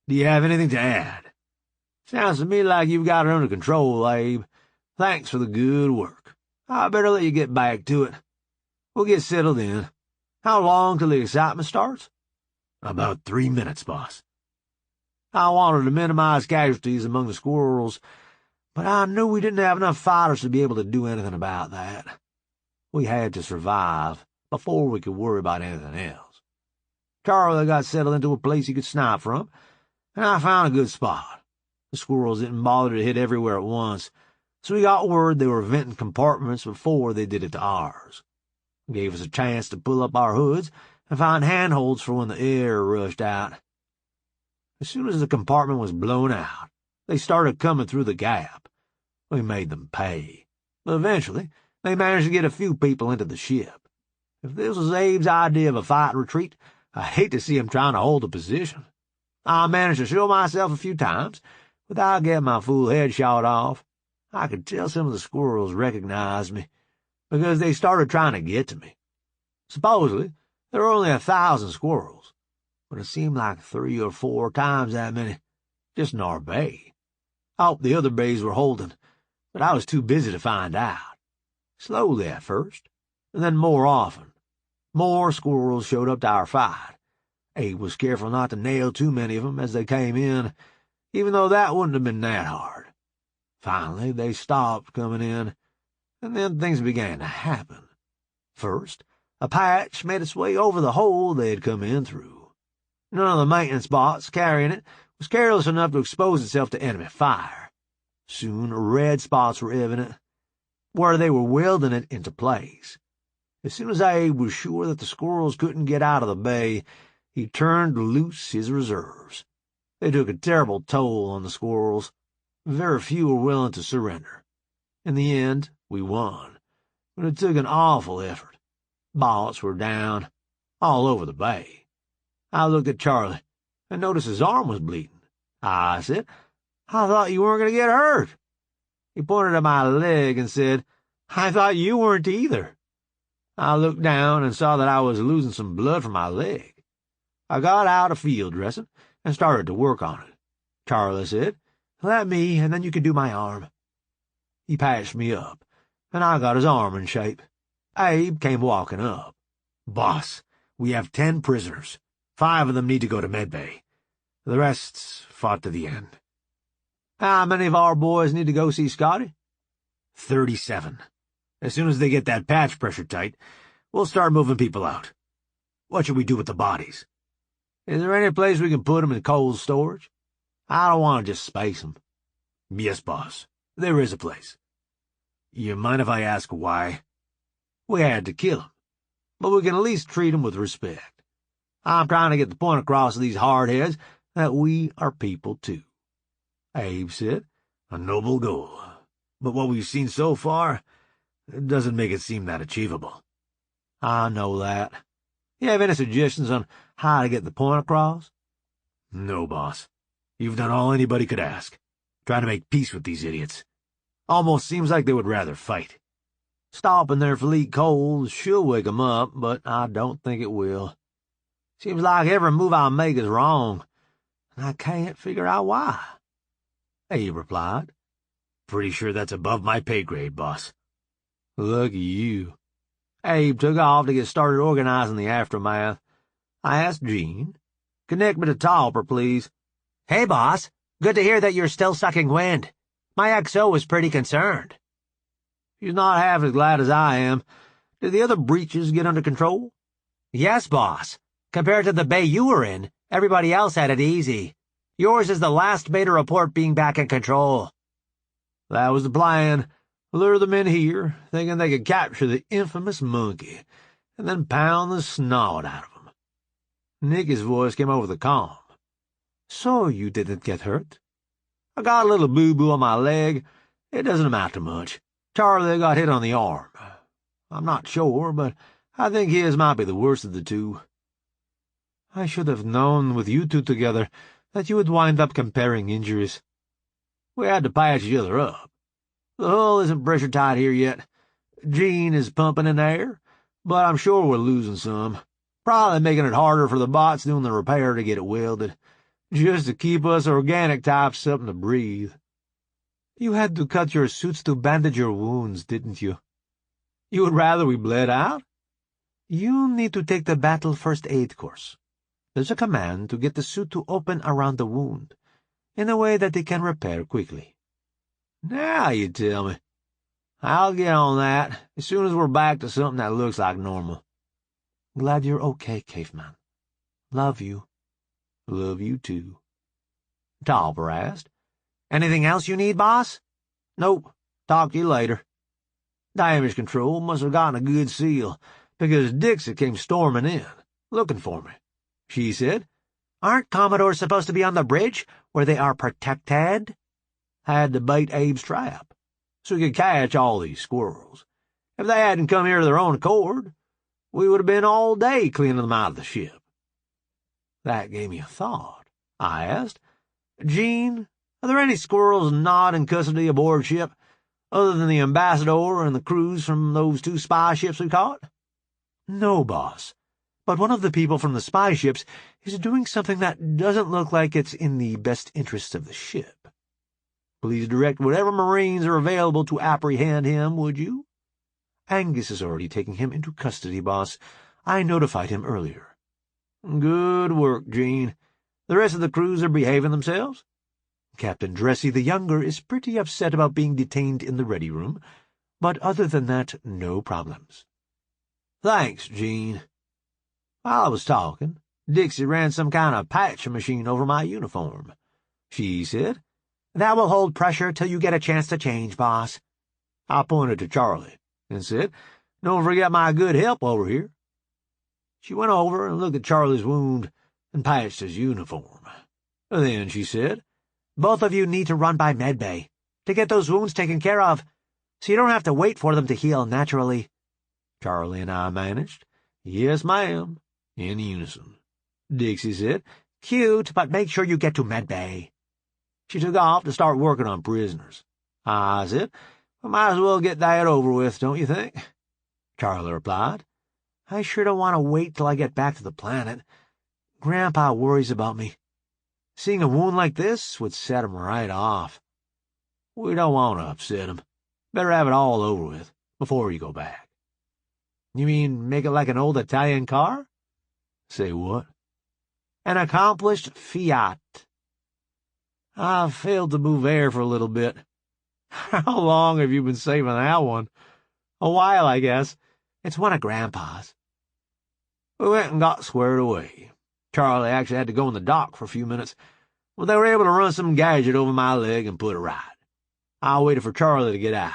Do you have anything to add? Sounds to me like you've got it under control, Abe. Thanks for the good work. I better let you get back to it. We'll get settled in. How long till the excitement starts? About 3 minutes, boss. I wanted to minimize casualties among the squirrels, but I knew we didn't have enough fighters to be able to do anything about that. We had to survive, before we could worry about anything else. Charlie got settled into a place he could snipe from, and I found a good spot. The squirrels didn't bother to hit everywhere at once, so we got word they were venting compartments before they did it to ours. It gave us a chance to pull up our hoods and find handholds for when the air rushed out. As soon as the compartment was blown out, they started coming through the gap. We made them pay, but eventually they managed to get a few people into the ship. If this was Abe's idea of a fight retreat, I hate to see him trying to hold a position. I managed to show myself a few times without getting my fool head shot off. I could tell some of the squirrels recognized me, because they started trying to get to me. Supposedly, there were only 1,000 squirrels, but it seemed like 3 or 4 times that many, just in our bay. I hoped the other bays were holding, but I was too busy to find out. Slowly at first, and then more often. More squirrels showed up to our fight. Abe was careful not to nail too many of them as they came in, even though that wouldn't have been that hard. Finally, they stopped coming in, and then things began to happen. First, a patch made its way over the hole they had come in through. None of the maintenance bots carrying it was careless enough to expose itself to enemy fire. Soon, red spots were evident, where they were welding it into place. As soon as Abe was sure that the squirrels couldn't get out of the bay, he turned loose his reserves. They took a terrible toll on the squirrels. Very few were willing to surrender. In the end, we won, but it took an awful effort. Bots were down, all over the bay. I looked at Charlie and noticed his arm was bleeding. I said, "I thought you weren't going to get hurt." He pointed at my leg and said, "I thought you weren't either." I looked down and saw that I was losing some blood from my leg. I got out a field dressing and started to work on it. Charlie said, "Let me, and then you can do my arm." He patched me up, and I got his arm in shape. Abe came walking up. "Boss, we have 10 prisoners. 5 of them need to go to medbay. The rest fought to the end." "How many of our boys need to go see Scotty?" 37. As soon as they get that patch pressure tight, we'll start moving people out. What should we do with the bodies?" "Is there any place we can put them in cold storage? I don't want to just space them." "Yes, boss. There is a place." "You mind if I ask why?" "We had to kill them, but we can at least treat them with respect. I'm trying to get the point across to these hardheads that we are people too." Abe said, "A noble goal, but what we've seen so far doesn't make it seem that achievable." "I know that. You have any suggestions on how to get the point across?" "No, boss. You've done all anybody could ask, trying to make peace with these idiots. Almost seems like they would rather fight. Stopping their fleet cold should wake 'em up, but I don't think it will. Seems like every move I make is wrong, and I can't figure out why." Abe replied, "Pretty sure that's above my pay grade, boss." "Lucky you." Abe took off to get started organizing the aftermath. I asked Gene, "Connect me to Topper, please." "Hey, boss. Good to hear that you're still sucking wind. My XO was pretty concerned." "She's not half as glad as I am. Did the other breaches get under control?" "Yes, boss. Compared to the bay you were in, everybody else had it easy. Yours is the last bay to report being back in control." "That was the plan. Lure them in here, thinking they could capture the infamous monkey, and then pound the snot out of him." Nikki's voice came over the comm. "So you didn't get hurt?" "I got a little boo-boo on my leg. It doesn't amount to much. Charlie got hit on the arm. I'm not sure, but I think his might be the worst of the two." "I should have known with you two together that you would wind up comparing injuries." "We had to patch each other up. The hull isn't pressure-tight here yet. Gene is pumping in air, but I'm sure we're losing some. Probably making it harder for the bots doing the repair to get it welded, just to keep us organic types something to breathe." "You had to cut your suits to bandage your wounds, didn't you?" "You would rather we bled out?" "You need to take the battle first aid course. There's a command to get the suit to open around the wound, in a way that it can repair quickly." "Now you tell me. I'll get on that as soon as we're back to something that looks like normal." Glad you're okay, caveman. Love you. Love you too. Tolliver asked. Anything else you need, boss? Nope. Talk to you later. Damage control must have gotten a good seal, because Dixie came storming in, looking for me. She said, Aren't Commodores supposed to be on the bridge, where they are protected? Had to bait Abe's trap, so he could catch all these squirrels. If they hadn't come here of their own accord, we would have been all day cleaning them out of the ship. That gave me a thought. I asked, Jean, are there any squirrels not in custody aboard ship, other than the ambassador and the crews from those 2 spy ships we caught? No, boss. But one of the people from the spy ships is doing something that doesn't look like it's in the best interests of the ship. Please direct whatever Marines are available to apprehend him, would you? Angus is already taking him into custody, boss. I notified him earlier. Good work, Jean. The rest of the crews are behaving themselves? Captain Dressy the Younger is pretty upset about being detained in the ready room, but other than that, no problems. Thanks, Jean. While I was talking, Dixie ran some kind of patching machine over my uniform. She said, That will hold pressure till you get a chance to change, boss. I pointed to Charlie and said, Don't forget my good help over here. She went over and looked at Charlie's wound and patched his uniform. Then she said, Both of you need to run by medbay to get those wounds taken care of, so you don't have to wait for them to heal naturally. Charlie and I managed. Yes, ma'am. In unison. Dixie said, Cute, but make sure you get to medbay. She took off to start working on prisoners. I said, We might as well get that over with, don't you think? Charlie replied, I sure don't want to wait till I get back to the planet. Grandpa worries about me. Seeing a wound like this would set him right off. We don't want to upset him. Better have it all over with before you go back. You mean make it like an old Italian car? Say what? An accomplished Fiat. I've failed to move air for a little bit. How long have you been saving that one? A while, I guess. It's one of Grandpa's. We went and got squared away. Charlie actually had to go in the dock for a few minutes, but they were able to run some gadget over my leg and put it right. I waited for Charlie to get out,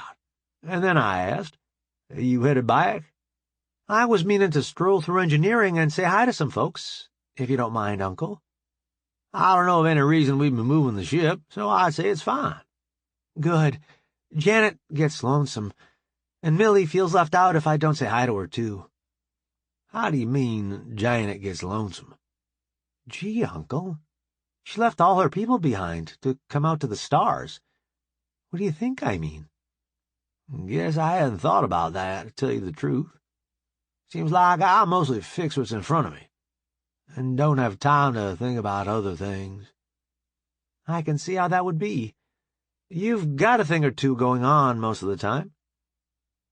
and then I asked, You headed back? I was meaning to stroll through engineering and say hi to some folks, if you don't mind, Uncle. I don't know of any reason we've been moving the ship, so I'd say it's fine. Good. Janet gets lonesome, and Millie feels left out if I don't say hi to her, too. How do you mean Janet gets lonesome? Gee, Uncle, she left all her people behind to come out to the stars. What do you think I mean? Guess I hadn't thought about that, to tell you the truth. Seems like I mostly fix what's in front of me, and don't have time to think about other things. I can see how that would be. You've got a thing or two going on most of the time.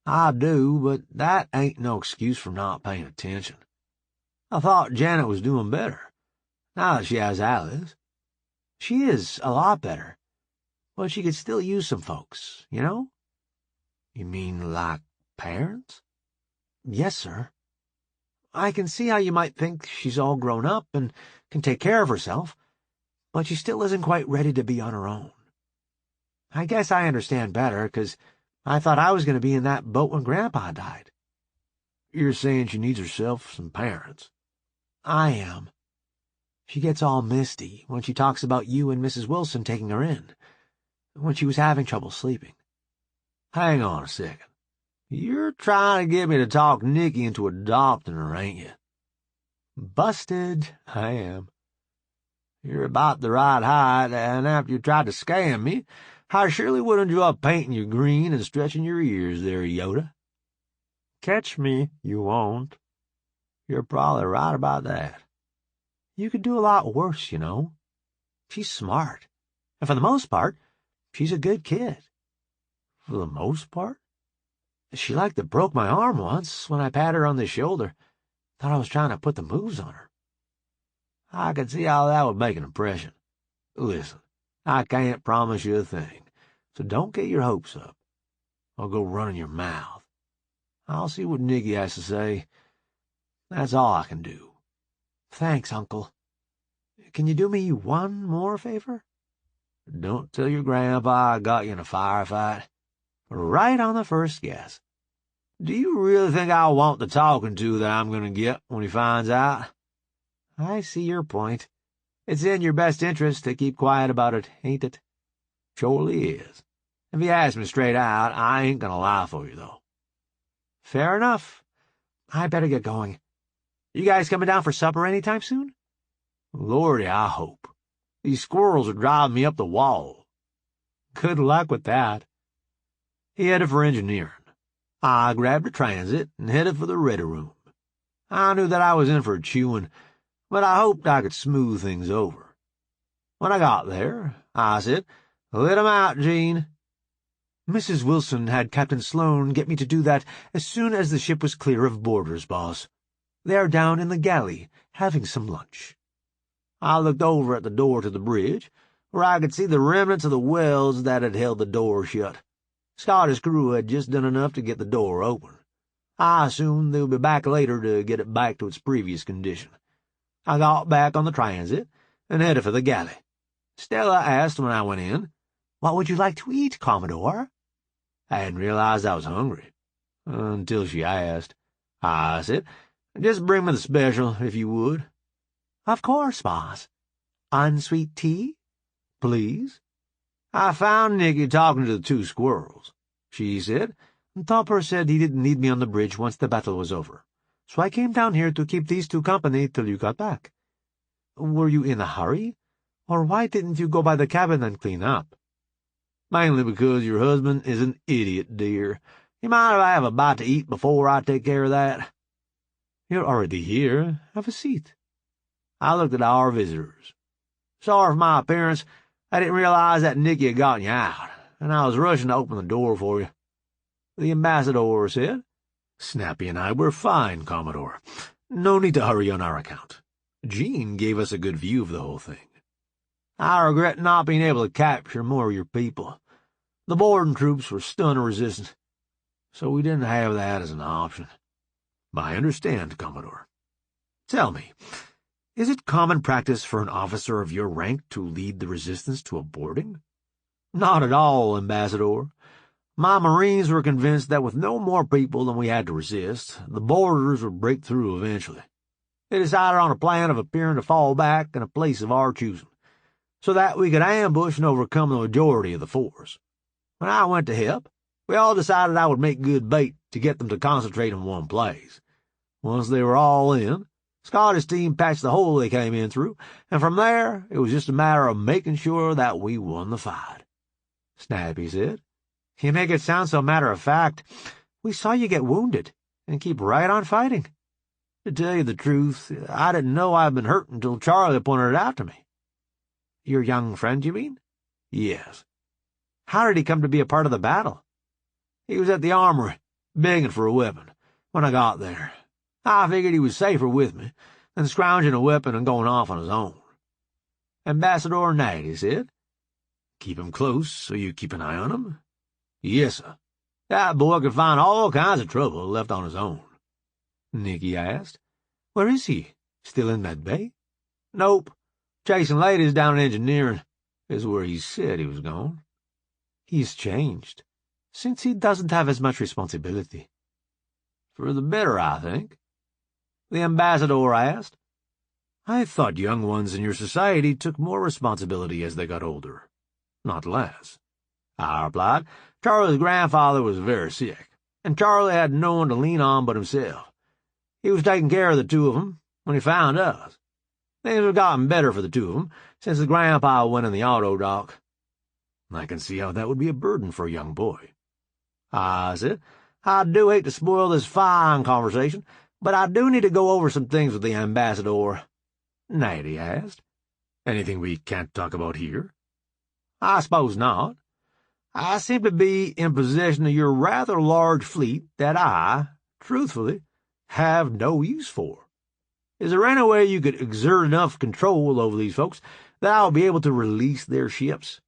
I do, but that ain't no excuse for not paying attention. I thought Janet was doing better, now that she has Alice. She is a lot better, but she could still use some folks, you know? You mean like parents? Yes, sir. I can see how you might think she's all grown up and can take care of herself, but she still isn't quite ready to be on her own. I guess I understand better, 'cause I thought I was going to be in that boat when Grandpa died. You're saying she needs herself some parents? I am. She gets all misty when she talks about you and Mrs. Wilson taking her in, when she was having trouble sleeping. Hang on a second. You're trying to get me to talk Nikki into adopting her, ain't you? Busted, I am. You're about the right height, and after you tried to scam me, I surely wouldn't enjoy painting you green and stretching your ears there, Yoda. Catch me, you won't. You're probably right about that. You could do a lot worse, you know. She's smart, and for the most part, she's a good kid. For the most part? She like to broke my arm once when I patted her on the shoulder. Thought I was trying to put the moves on her. I could see how that would make an impression. Listen, I can't promise you a thing, so don't get your hopes up. I'll go running your mouth. I'll see what Nikki has to say. That's all I can do. Thanks, Uncle. Can you do me one more favor? Don't tell your grandpa I got you in a firefight. Right on the first guess. Do you really think I'll want the talking to that I'm going to get when he finds out? I see your point. It's in your best interest to keep quiet about it, ain't it? Surely is. If you ask me straight out, I ain't gonna lie for you, though. Fair enough. I better get going. You guys coming down for supper any time soon? Lordy, I hope. These squirrels are driving me up the wall. Good luck with that. He headed for engineering. I grabbed a transit and headed for the ready room. I knew that I was in for a chewing, but I hoped I could smooth things over. When I got there, I said, "Let 'em out, Gene." Mrs. Wilson had Captain Sloane get me to do that as soon as the ship was clear of boarders, boss. They are down in the galley, having some lunch. I looked over at the door to the bridge, where I could see the remnants of the welds that had held the door shut. Scotty's crew had just done enough to get the door open. I assumed they would be back later to get it back to its previous condition. I got back on the transit and headed for the galley. Stella asked when I went in, "What would you like to eat, Commodore?" I hadn't realized I was hungry. Until she asked. I said, "Just bring me the special, if you would." "Of course, boss. Unsweet tea?" "Please." I found Nikki talking to the two squirrels. She said, "Topper said he didn't need me on the bridge once the battle was over, so I came down here to keep these two company till you got back. Were you in a hurry, or why didn't you go by the cabin and clean up?" "Mainly because your husband is an idiot, dear. You mind if I have a bite to eat before I take care of that?" "You're already here. Have a seat." I looked at our visitors. "Sorry for my appearance. I didn't realize that Nikki had gotten you out, and I was rushing to open the door for you." The ambassador said, "Snappy and I were fine, Commodore. No need to hurry on our account. Gene gave us a good view of the whole thing." "I regret not being able to capture more of your people. The boarding troops were stunner resistant, so we didn't have that as an option." "I understand, Commodore. Tell me, is it common practice for an officer of your rank to lead the resistance to a boarding?" "Not at all, Ambassador. My Marines were convinced that with no more people than we had to resist, the boarders would break through eventually. They decided on a plan of appearing to fall back in a place of our choosing, so that we could ambush and overcome the majority of the force. When I went to help, we all decided I would make good bait to get them to concentrate in one place. Once they were all in, Scotty's team patched the hole they came in through, and from there it was just a matter of making sure that we won the fight." Snappy said, "You make it sound so matter-of-fact. We saw you get wounded and keep right on fighting." "To tell you the truth, I didn't know I'd been hurt until Charlie pointed it out to me." "Your young friend, you mean?" "Yes." "How did he come to be a part of the battle?" "He was at the armory, begging for a weapon, when I got there. I figured he was safer with me than scrounging a weapon and going off on his own." Ambassador Natty said, "Keep him close so you keep an eye on him?" "Yes, sir. That boy could find all kinds of trouble left on his own." Nikki asked, "Where is he? Still in Med Bay?" "Nope. Chasing ladies down in engineering is where he said he was going." "He's changed, since he doesn't have as much responsibility." "For the better, I think." The ambassador asked, "I thought young ones in your society took more responsibility as they got older, not less." I replied, "Charlie's grandfather was very sick, and Charlie had no one to lean on but himself. He was taking care of the two of them when he found us. Things have gotten better for the two of them since the grandpa went in the auto dock." "I can see how that would be a burden for a young boy." I said, "I do hate to spoil this fine conversation, but I do need to go over some things with the ambassador." Natty asked, "Anything we can't talk about here?" "I suppose not. I seem to be in possession of your rather large fleet that I, truthfully, have no use for. Is there any way you could exert enough control over these folks that I'll be able to release their ships?"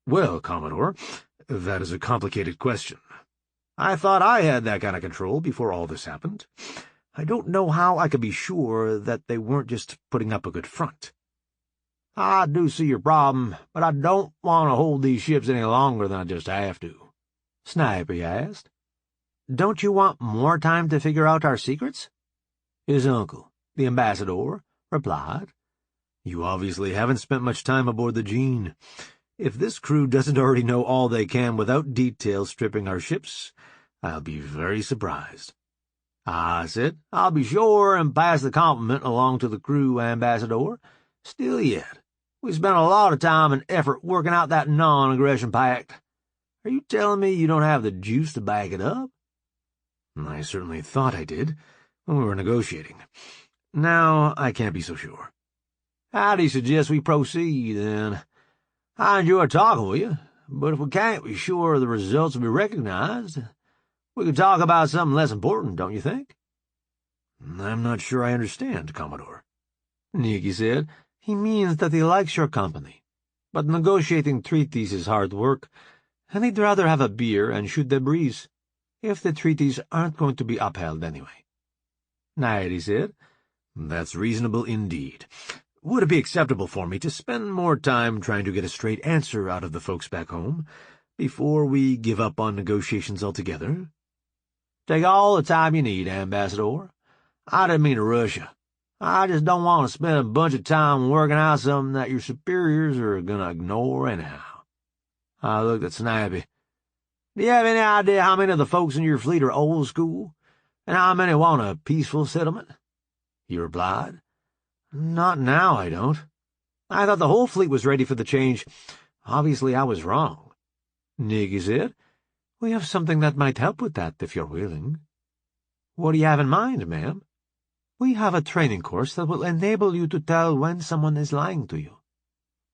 "Well, Commodore, that is a complicated question. I thought I had that kind of control before all this happened. I don't know how I could be sure that they weren't just putting up a good front. I do see your problem, but I don't want to hold these ships any longer than I just have to, Snipey asked. Don't you want more time to figure out our secrets? His uncle, the ambassador, replied. You obviously haven't spent much time aboard the Jean. If this crew doesn't already know all they can without details stripping our ships, I'll be very surprised. I said, I'll be sure and pass the compliment along to the crew, Ambassador. Still yet, we spent a lot of time and effort working out that non-aggression pact. Are you telling me you don't have the juice to back it up? I certainly thought I did when we were negotiating. Now I can't be so sure. How do you suggest we proceed, then? I enjoy talking with you, but if we can't be sure the results will be recognized, we could talk about something less important, don't you think? I'm not sure I understand, Commodore. Nikki said. He means that he likes your company, but negotiating treaties is hard work, and he'd rather have a beer and shoot the breeze, if the treaties aren't going to be upheld anyway. Nighty said. That's reasonable indeed. Would it be acceptable for me to spend more time trying to get a straight answer out of the folks back home before we give up on negotiations altogether? Take all the time you need, Ambassador. I didn't mean to rush you. I just don't want to spend a bunch of time working out something that your superiors are going to ignore anyhow. I looked at Snappy. Do you have any idea how many of the folks in your fleet are old school, and how many want a peaceful settlement? He replied. Not now, I don't. I thought the whole fleet was ready for the change. Obviously, I was wrong. Nikki said. We have something that might help with that, if you're willing. What do you have in mind, ma'am? We have a training course that will enable you to tell when someone is lying to you.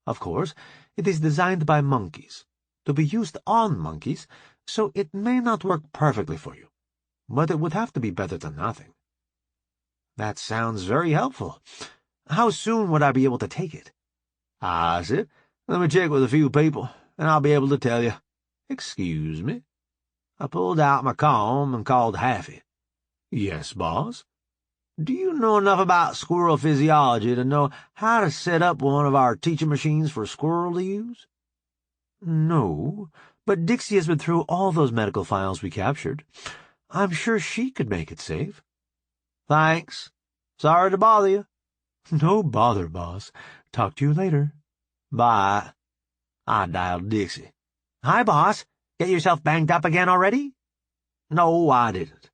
Of course, it is designed by monkeys, to be used on monkeys, so it may not work perfectly for you, but it would have to be better than nothing. That sounds very helpful. How soon would I be able to take it? I said, let me check with a few people, and I'll be able to tell you. Excuse me. I pulled out my comb and called Haffy. Yes, boss? Do you know enough about squirrel physiology to know how to set up one of our teaching machines for a squirrel to use? No, but Dixie has been through all those medical files we captured. I'm sure she could make it safe. Thanks. Sorry to bother you. No bother, boss. Talk to you later. Bye. I dialed Dixie. Hi, boss. Get yourself banged up again already? No, I didn't.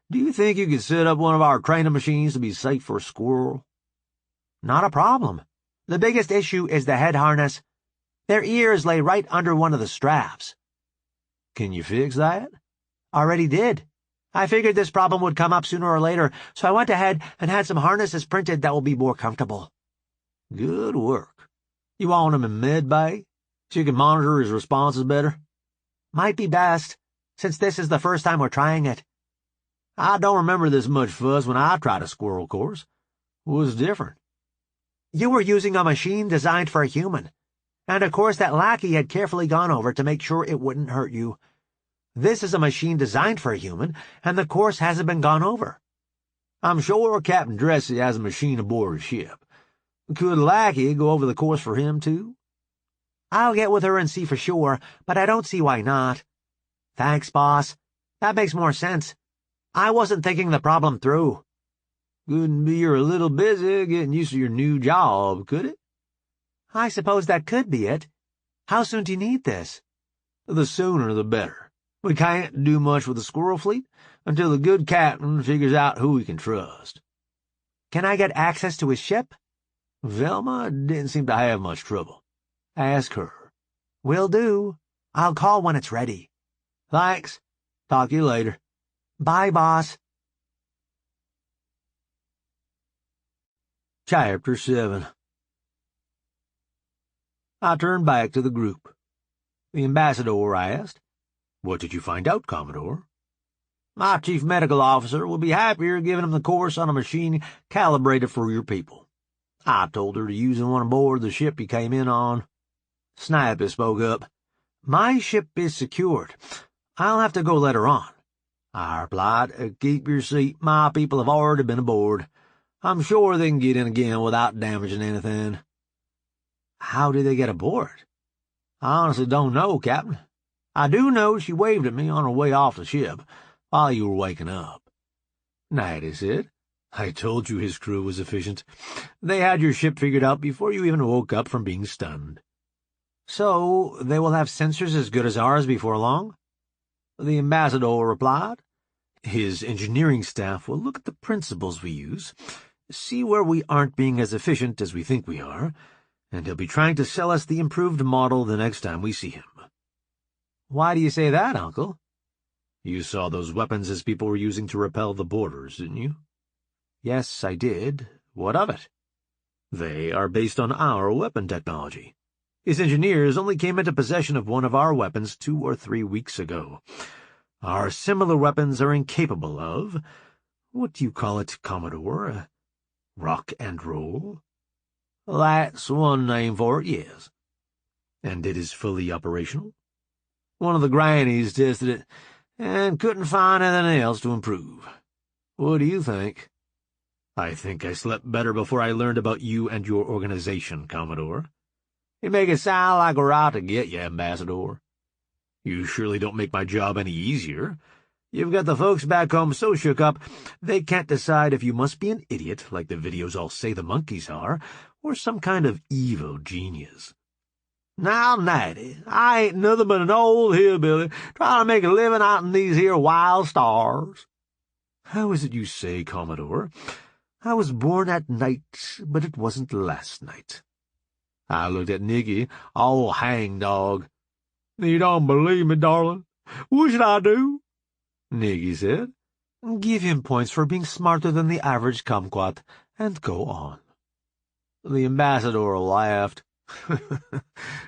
Do you think you could set up one of our training machines to be safe for a squirrel? Not a problem. The biggest issue is the head harness. Their ears lay right under one of the straps. Can you fix that? Already did. I figured this problem would come up sooner or later, so I went ahead and had some harnesses printed that will be more comfortable. Good work. You want him in med bay, so you can monitor his responses better? Might be best, since this is the first time we're trying it. I don't remember this much fuss when I tried a squirrel course. It was different. You were using a machine designed for a human, and a course that Lackey had carefully gone over to make sure it wouldn't hurt you. This is a machine designed for a human, and the course hasn't been gone over. I'm sure Captain Dressy has a machine aboard his ship. Could Lackey go over the course for him, too? I'll get with her and see for sure, but I don't see why not. Thanks, boss. That makes more sense. I wasn't thinking the problem through. Couldn't be you're a little busy getting used to your new job, could it? I suppose that could be it. How soon do you need this? The sooner the better. We can't do much with the squirrel fleet until the good captain figures out who he can trust. Can I get access to his ship? Velma didn't seem to have much trouble. Ask her. Will do. I'll call when it's ready. Thanks. Talk to you later. Bye, boss. Chapter 7. I turned back to the group. The ambassador asked, What did you find out, Commodore? My chief medical officer will be happier giving him the course on a machine calibrated for your people. I told her to use the one aboard the ship you came in on. Snappy spoke up. My ship is secured. I'll have to go let her on. I replied. Keep your seat. My people have already been aboard. I'm sure they can get in again without damaging anything. How did they get aboard? I honestly don't know, Captain. I do know she waved at me on her way off the ship while you were waking up. Natty said. I told you his crew was efficient. They had your ship figured out before you even woke up from being stunned. So they will have sensors as good as ours before long? The ambassador replied. His engineering staff will look at the principles we use, see where we aren't being as efficient as we think we are, and he'll be trying to sell us the improved model the next time we see him. Why do you say that, Uncle? You saw those weapons his people were using to repel the boarders, didn't you? Yes, I did. What of it? They are based on our weapon technology. His engineers only came into possession of one of our weapons 2 or 3 weeks ago. Our similar weapons are incapable of, what do you call it, Commodore? Rock and roll? That's one name for it, yes. And it is fully operational? One of the grannies tested it and couldn't find anything else to improve. What do you think? I think I slept better before I learned about you and your organization, Commodore. You make it sound like we're out to get you, Ambassador. You surely don't make my job any easier. You've got the folks back home so shook up, they can't decide if you must be an idiot, like the videos all say the monkeys are, or some kind of evil genius. Now, Natty, I ain't nothing but an old hillbilly trying to make a living out in these here wild stars. How is it you say, Commodore? I was born at night, but it wasn't last night. I looked at Nikki, all hang-dog. You don't believe me, darling? What should I do? Nikki said. Give him points for being smarter than the average kumquat, and go on. The ambassador laughed.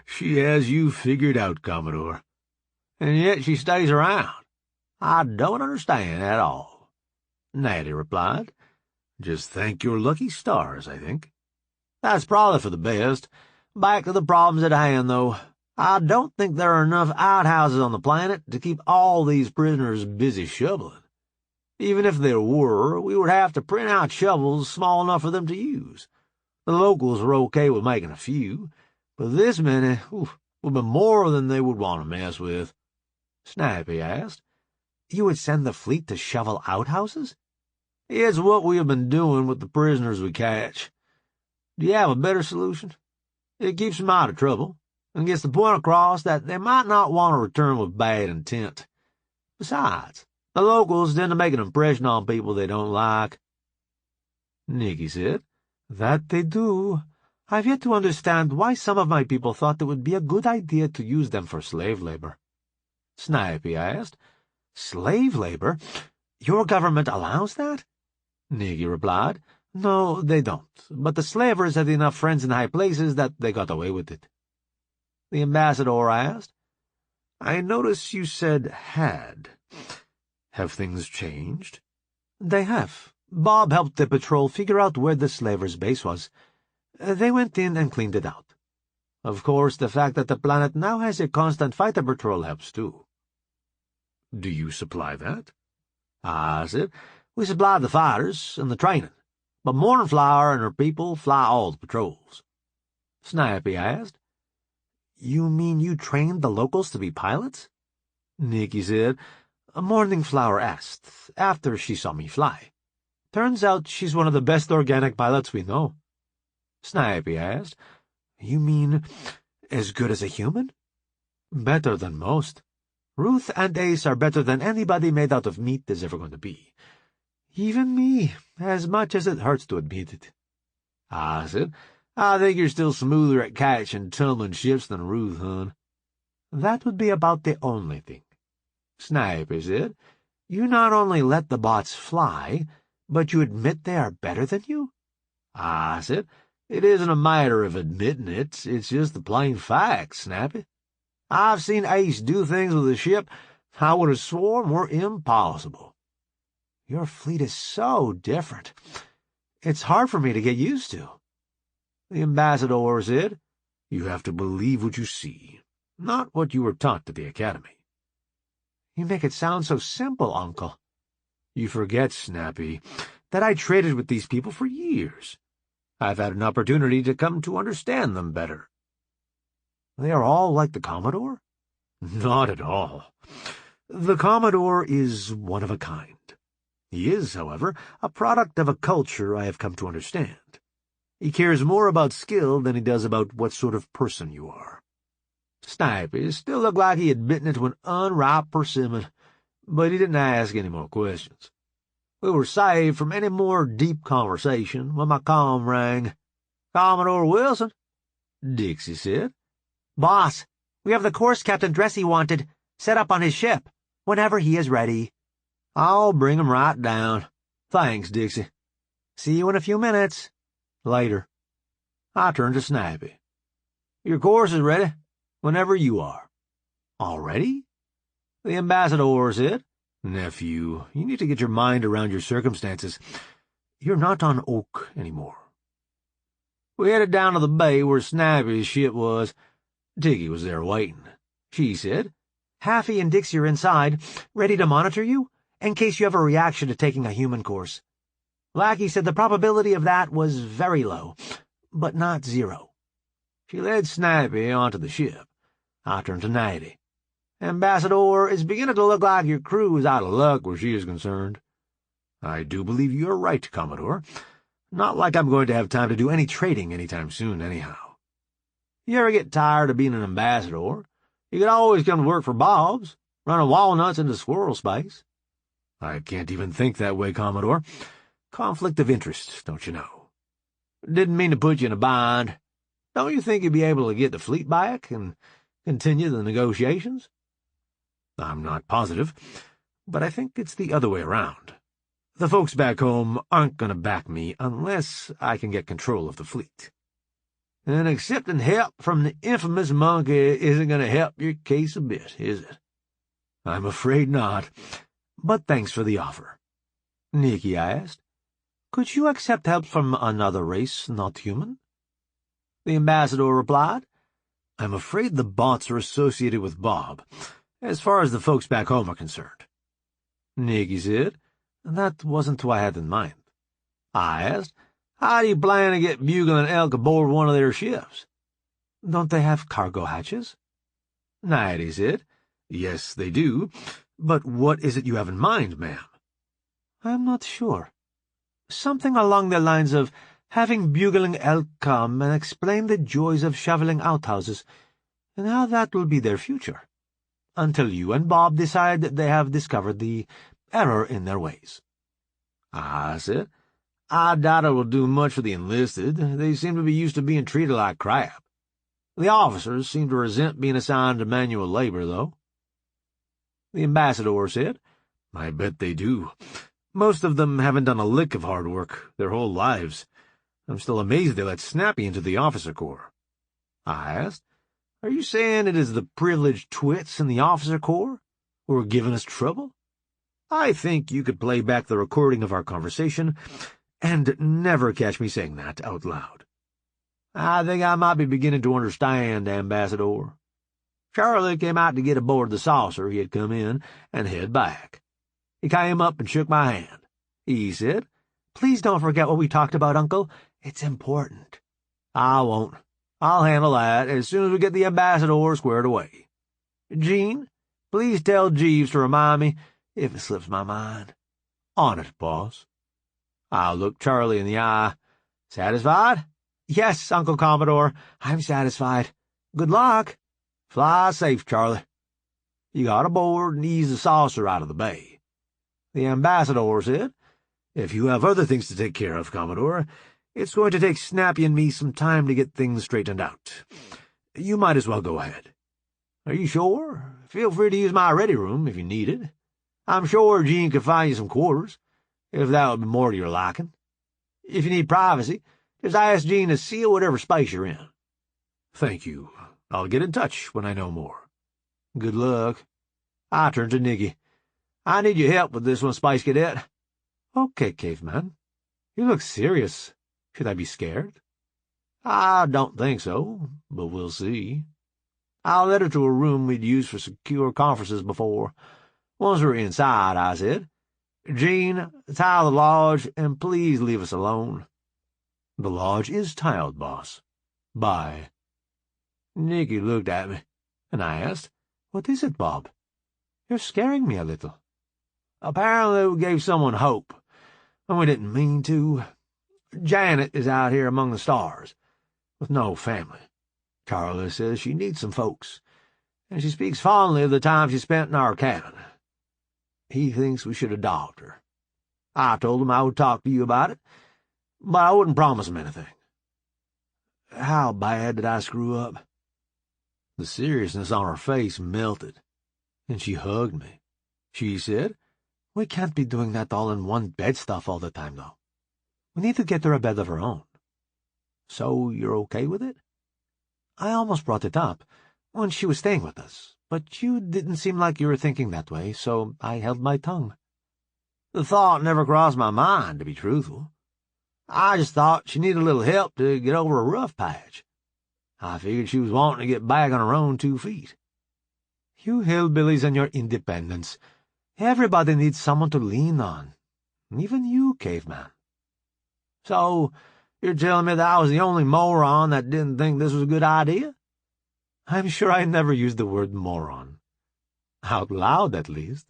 She has you figured out, Commodore. And yet she stays around. I don't understand at all. Natty replied. Just thank your lucky stars, I think. That's probably for the best. Back to the problems at hand, though. I don't think there are enough outhouses on the planet to keep all these prisoners busy shoveling. Even if there were, we would have to print out shovels small enough for them to use. The locals are okay with making a few, but this many would be more than they would want to mess with. Snappy asked. You would send the fleet to shovel outhouses? It's what we have been doing with the prisoners we catch. Do you have a better solution? It keeps them out of trouble, and gets the point across that they might not want to return with bad intent. Besides, the locals tend to make an impression on people they don't like. Nikki said. That they do. I've yet to understand why some of my people thought it would be a good idea to use them for slave labor. Snappy asked. Slave labor? Your government allows that? Nikki replied. No, they don't, but the slavers had enough friends in high places that they got away with it. The ambassador asked. I notice you said had. Have things changed? They have. Bob helped the patrol figure out where the slavers' base was. They went in and cleaned it out. Of course, the fact that the planet now has a constant fighter patrol helps, too. Do you supply that? I said, we supply the fighters and the training, but Morningflower and her people fly all the patrols. Snappy asked. You mean you trained the locals to be pilots? Nikki said. Morningflower asked, after she saw me fly. Turns out she's one of the best organic pilots we know. Snappy asked. You mean as good as a human? Better than most. Ruth and Ace are better than anybody made out of meat is ever going to be. Even me, as much as it hurts to admit it. I said, I think you're still smoother at catching tumbling ships than Ruth, hon. That would be about the only thing. Snappy said. You not only let the bots fly, but you admit they are better than you? I said, it isn't a matter of admitting it, it's just the plain facts, Snappy. I've seen Ace do things with a ship I would have sworn were impossible. Your fleet is so different. It's hard for me to get used to. The ambassador said, You have to believe what you see, not what you were taught at the academy. You make it sound so simple, Uncle. You forget, Snappy, that I traded with these people for years. I've had an opportunity to come to understand them better. They are all like the Commodore? Not at all. The Commodore is one of a kind. He is, however, a product of a culture I have come to understand. He cares more about skill than he does about what sort of person you are. Snappy still looked like he had bitten into an unripe persimmon, but he didn't ask any more questions. We were saved from any more deep conversation when my comm rang. "Commodore Wilson," Dixie said. "Boss, we have the course Captain Dressy wanted, set up on his ship, whenever he is ready." "I'll bring him right down. Thanks, Dixie." "See you in a few minutes." "Later." I turned to Snappy. "Your course is ready, whenever you are." "Already?" The ambassador said. "Nephew, you need to get your mind around your circumstances. You're not on Oak anymore." We headed down to the bay where Snappy's ship was. Tiggy was there waiting. She said, "Haffy and Dixie are inside, ready to monitor you, in case you have a reaction to taking a human course. Lackey said the probability of that was very low, but not zero." She led Snappy onto the ship. I turned to Natty. "Ambassador, it's beginning to look like your crew is out of luck where she is concerned." "I do believe you are right, Commodore. Not like I'm going to have time to do any trading any time soon, anyhow." "You ever get tired of being an ambassador? You could always come to work for Bob's, running walnuts into squirrel space." "I can't even think that way, Commodore. Conflict of interest, don't you know?" "Didn't mean to put you in a bind. Don't you think you'd be able to get the fleet back and continue the negotiations?" "I'm not positive, but I think it's the other way around. The folks back home aren't going to back me unless I can get control of the fleet." "And accepting help from the infamous monkey isn't going to help your case a bit, is it?" "I'm afraid not, but thanks for the offer." Nikki asked, "Could you accept help from another race, not human?" The ambassador replied, "I'm afraid the bots are associated with Bob, as far as the folks back home are concerned." Nikki said, "That wasn't who I had in mind." I asked, "How do you plan to get Bugle and Elk aboard one of their ships?" "Don't they have cargo hatches?" Natty said, "Yes, they do. But what is it you have in mind, ma'am?" "I'm not sure. Something along the lines of having Bugle and Elk come and explain the joys of shoveling outhouses, and how that will be their future, until you and Bob decide that they have discovered the error in their ways." I said, "I doubt it will do much for the enlisted. They seem to be used to being treated like crap. The officers seem to resent being assigned to manual labor, though." The ambassador said, "I bet they do. Most of them haven't done a lick of hard work their whole lives. I'm still amazed they let Snappy into the officer corps." I asked, "Are you saying it is the privileged twits in the officer corps who are giving us trouble?" I think you could play back the recording of our conversation and never catch me saying that out loud. "I think I might be beginning to understand, Ambassador." Charlie came out to get aboard the saucer he had come in and head back. He came up and shook my hand. He said, "Please don't forget what we talked about, Uncle. It's important." "I won't. I'll handle that as soon as we get the ambassador squared away. Gene, please tell Jeeves to remind me if it slips my mind." "On it, boss." I looked Charlie in the eye. "Satisfied?" "Yes, Uncle Commodore, I'm satisfied. Good luck." "Fly safe, Charlie." He got aboard and eased the saucer out of the bay. The ambassador said, "If you have other things to take care of, Commodore, it's going to take Snappy and me some time to get things straightened out. You might as well go ahead." "Are you sure? Feel free to use my ready room if you need it. I'm sure Gene could find you some quarters, if that would be more to your liking. If you need privacy, just ask Gene to seal whatever space you're in." "Thank you. I'll get in touch when I know more." "Good luck." I turned to Nikki. "I need your help with this one, Spice Cadet." "Okay, Caveman. You look serious. Should I be scared?" "I don't think so, but we'll see. I led her to a room we'd used for secure conferences before. Once we're inside, I said, "Jean, tile the lodge, and please leave us alone." "The lodge is tiled, boss. Bye." Nikki looked at me, and I asked, "What is it, Bob? You're scaring me a little." "Apparently we gave someone hope, and we didn't mean to. Janet is out here among the stars, with no family. Charlie says she needs some folks, and she speaks fondly of the time she spent in our cabin. He thinks we should adopt her. I told him I would talk to you about it, but I wouldn't promise him anything. How bad did I screw up?" The seriousness on her face melted, and she hugged me. She said, "We can't be doing that all in one bed stuff all the time, though. We need to get her a bed of her own." "So you're okay with it?" "I almost brought it up when she was staying with us, but you didn't seem like you were thinking that way, so I held my tongue." "The thought never crossed my mind, to be truthful. I just thought she needed a little help to get over a rough patch. I figured she was wanting to get back on her own 2 feet. You hillbillies and your independence. Everybody needs someone to lean on. Even you, caveman." "So you're telling me that I was the only moron that didn't think this was a good idea?" "I'm sure I never used the word moron. Out loud, at least."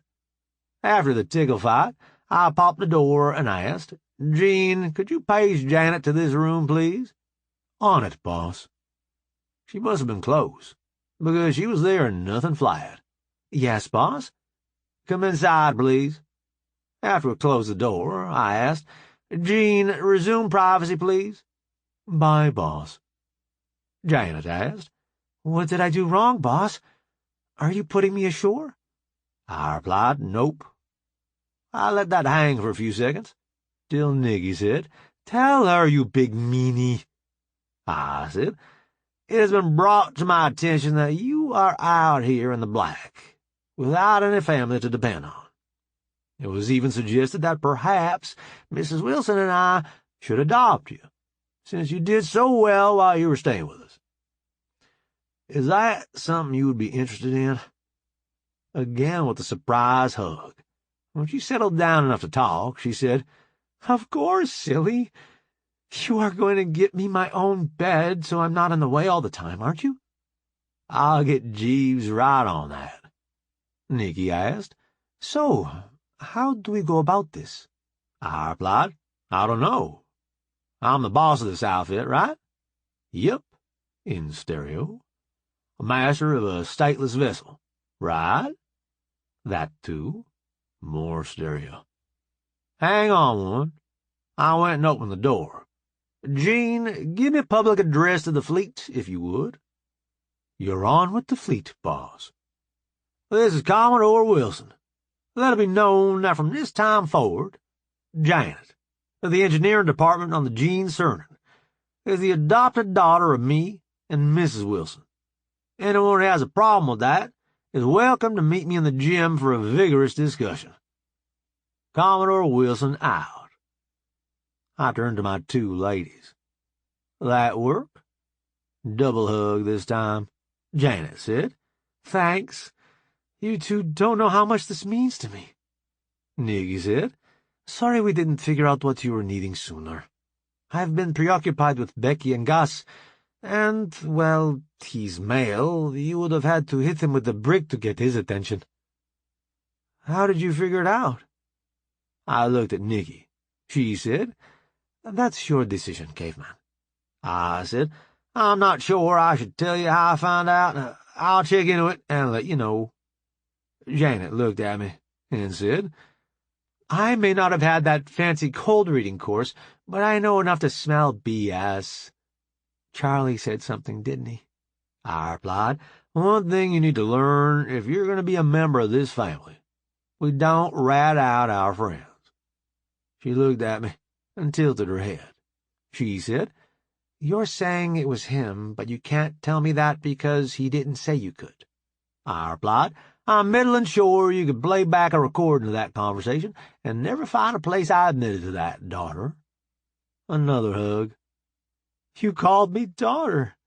After the tickle fight, I popped the door and asked, "Jean, could you page Janet to this room, please?" "On it, boss." She must have been close, because she was there and nothing flat. "Yes, boss?" "Come inside, please." After we closed the door, I asked, "Jean, resume privacy, please." "Bye, boss." Janet asked, "What did I do wrong, boss? Are you putting me ashore?" I replied, "Nope." I let that hang for a few seconds, till Nikki said, "Tell her, you big meanie." I said, "It has been brought to my attention that you are out here in the black, without any family to depend on. It was even suggested that perhaps Mrs. Wilson and I should adopt you, since you did so well while you were staying with us. Is that something you would be interested in?" Again with a surprise hug. When she settled down enough to talk, she said, "Of course, silly. You are going to get me my own bed so I'm not in the way all the time, aren't you?" "I'll get Jeeves right on that." Nikki asked, "So, how do we go about this?" I replied, "I don't know. I'm the boss of this outfit, right?" "Yep," in stereo. "Master of a stateless vessel, right?" That too. More stereo. "Hang on one." I went and opened the door. "Jean, give me public address to the fleet, if you would." "You're on with the fleet, boss." "This is Commodore Wilson. Let it be known that from this time forward, Janet, of the engineering department on the Jean Cernan, is the adopted daughter of me and Mrs. Wilson. Anyone who has a problem with that is welcome to meet me in the gym for a vigorous discussion. Commodore Wilson out." I turned to my 2 ladies. "That work?" Double hug this time. Janet said, "Thanks. You two don't know how much this means to me." Nikki said, "Sorry we didn't figure out what you were needing sooner. I've been preoccupied with Becky and Gus, and, well, he's male. You would have had to hit him with the brick to get his attention." "How did you figure it out?" I looked at Nikki. She said, "That's your decision, caveman." I said, "I'm not sure I should tell you how I found out. I'll check into it and let you know." Janet looked at me and said, "I may not have had that fancy cold-reading course, but I know enough to smell BS. Charlie said something, didn't he?" I replied, "One thing you need to learn if you're going to be a member of this family. We don't rat out our friends." She looked at me and tilted her head. She said, "You're saying it was him, but you can't tell me that because he didn't say you could." I replied, "I'm middling sure you could play back a recording of that conversation and never find a place I admitted to that, daughter." Another hug. "You called me daughter."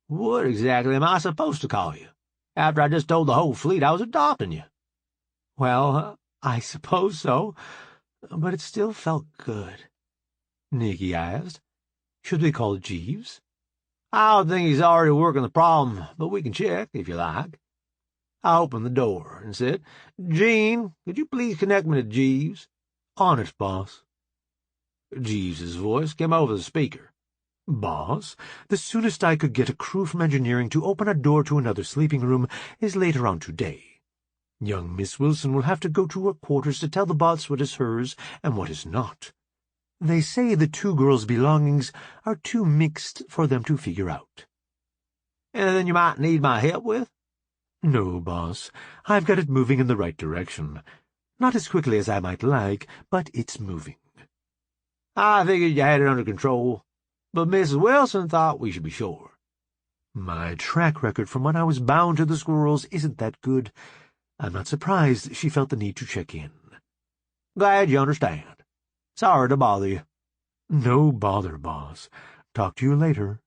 "What exactly am I supposed to call you, after I just told the whole fleet I was adopting you?" Well, I suppose so, but it still felt good. Nikki asked, "Should we call Jeeves?" "I don't think he's already working the problem, but we can check, if you like." I opened the door and said, "Gene, could you please connect me to Jeeves?" "On it, boss." Jeeves's voice came over the speaker. "Boss, the soonest I could get a crew from engineering to open a door to another sleeping room is later on today. Young Miss Wilson will have to go to her quarters to tell the boss what is hers and what is not. They say the two girls' belongings are too mixed for them to figure out." "Anything you might need my help with?" "No, boss. I've got it moving in the right direction. Not as quickly as I might like, but it's moving." "I figured you had it under control, but Mrs. Wilson thought we should be sure." "My track record from when I was bound to the squirrels isn't that good. I'm not surprised she felt the need to check in." "Glad you understand. Sorry to bother you." "No bother, boss. Talk to you later."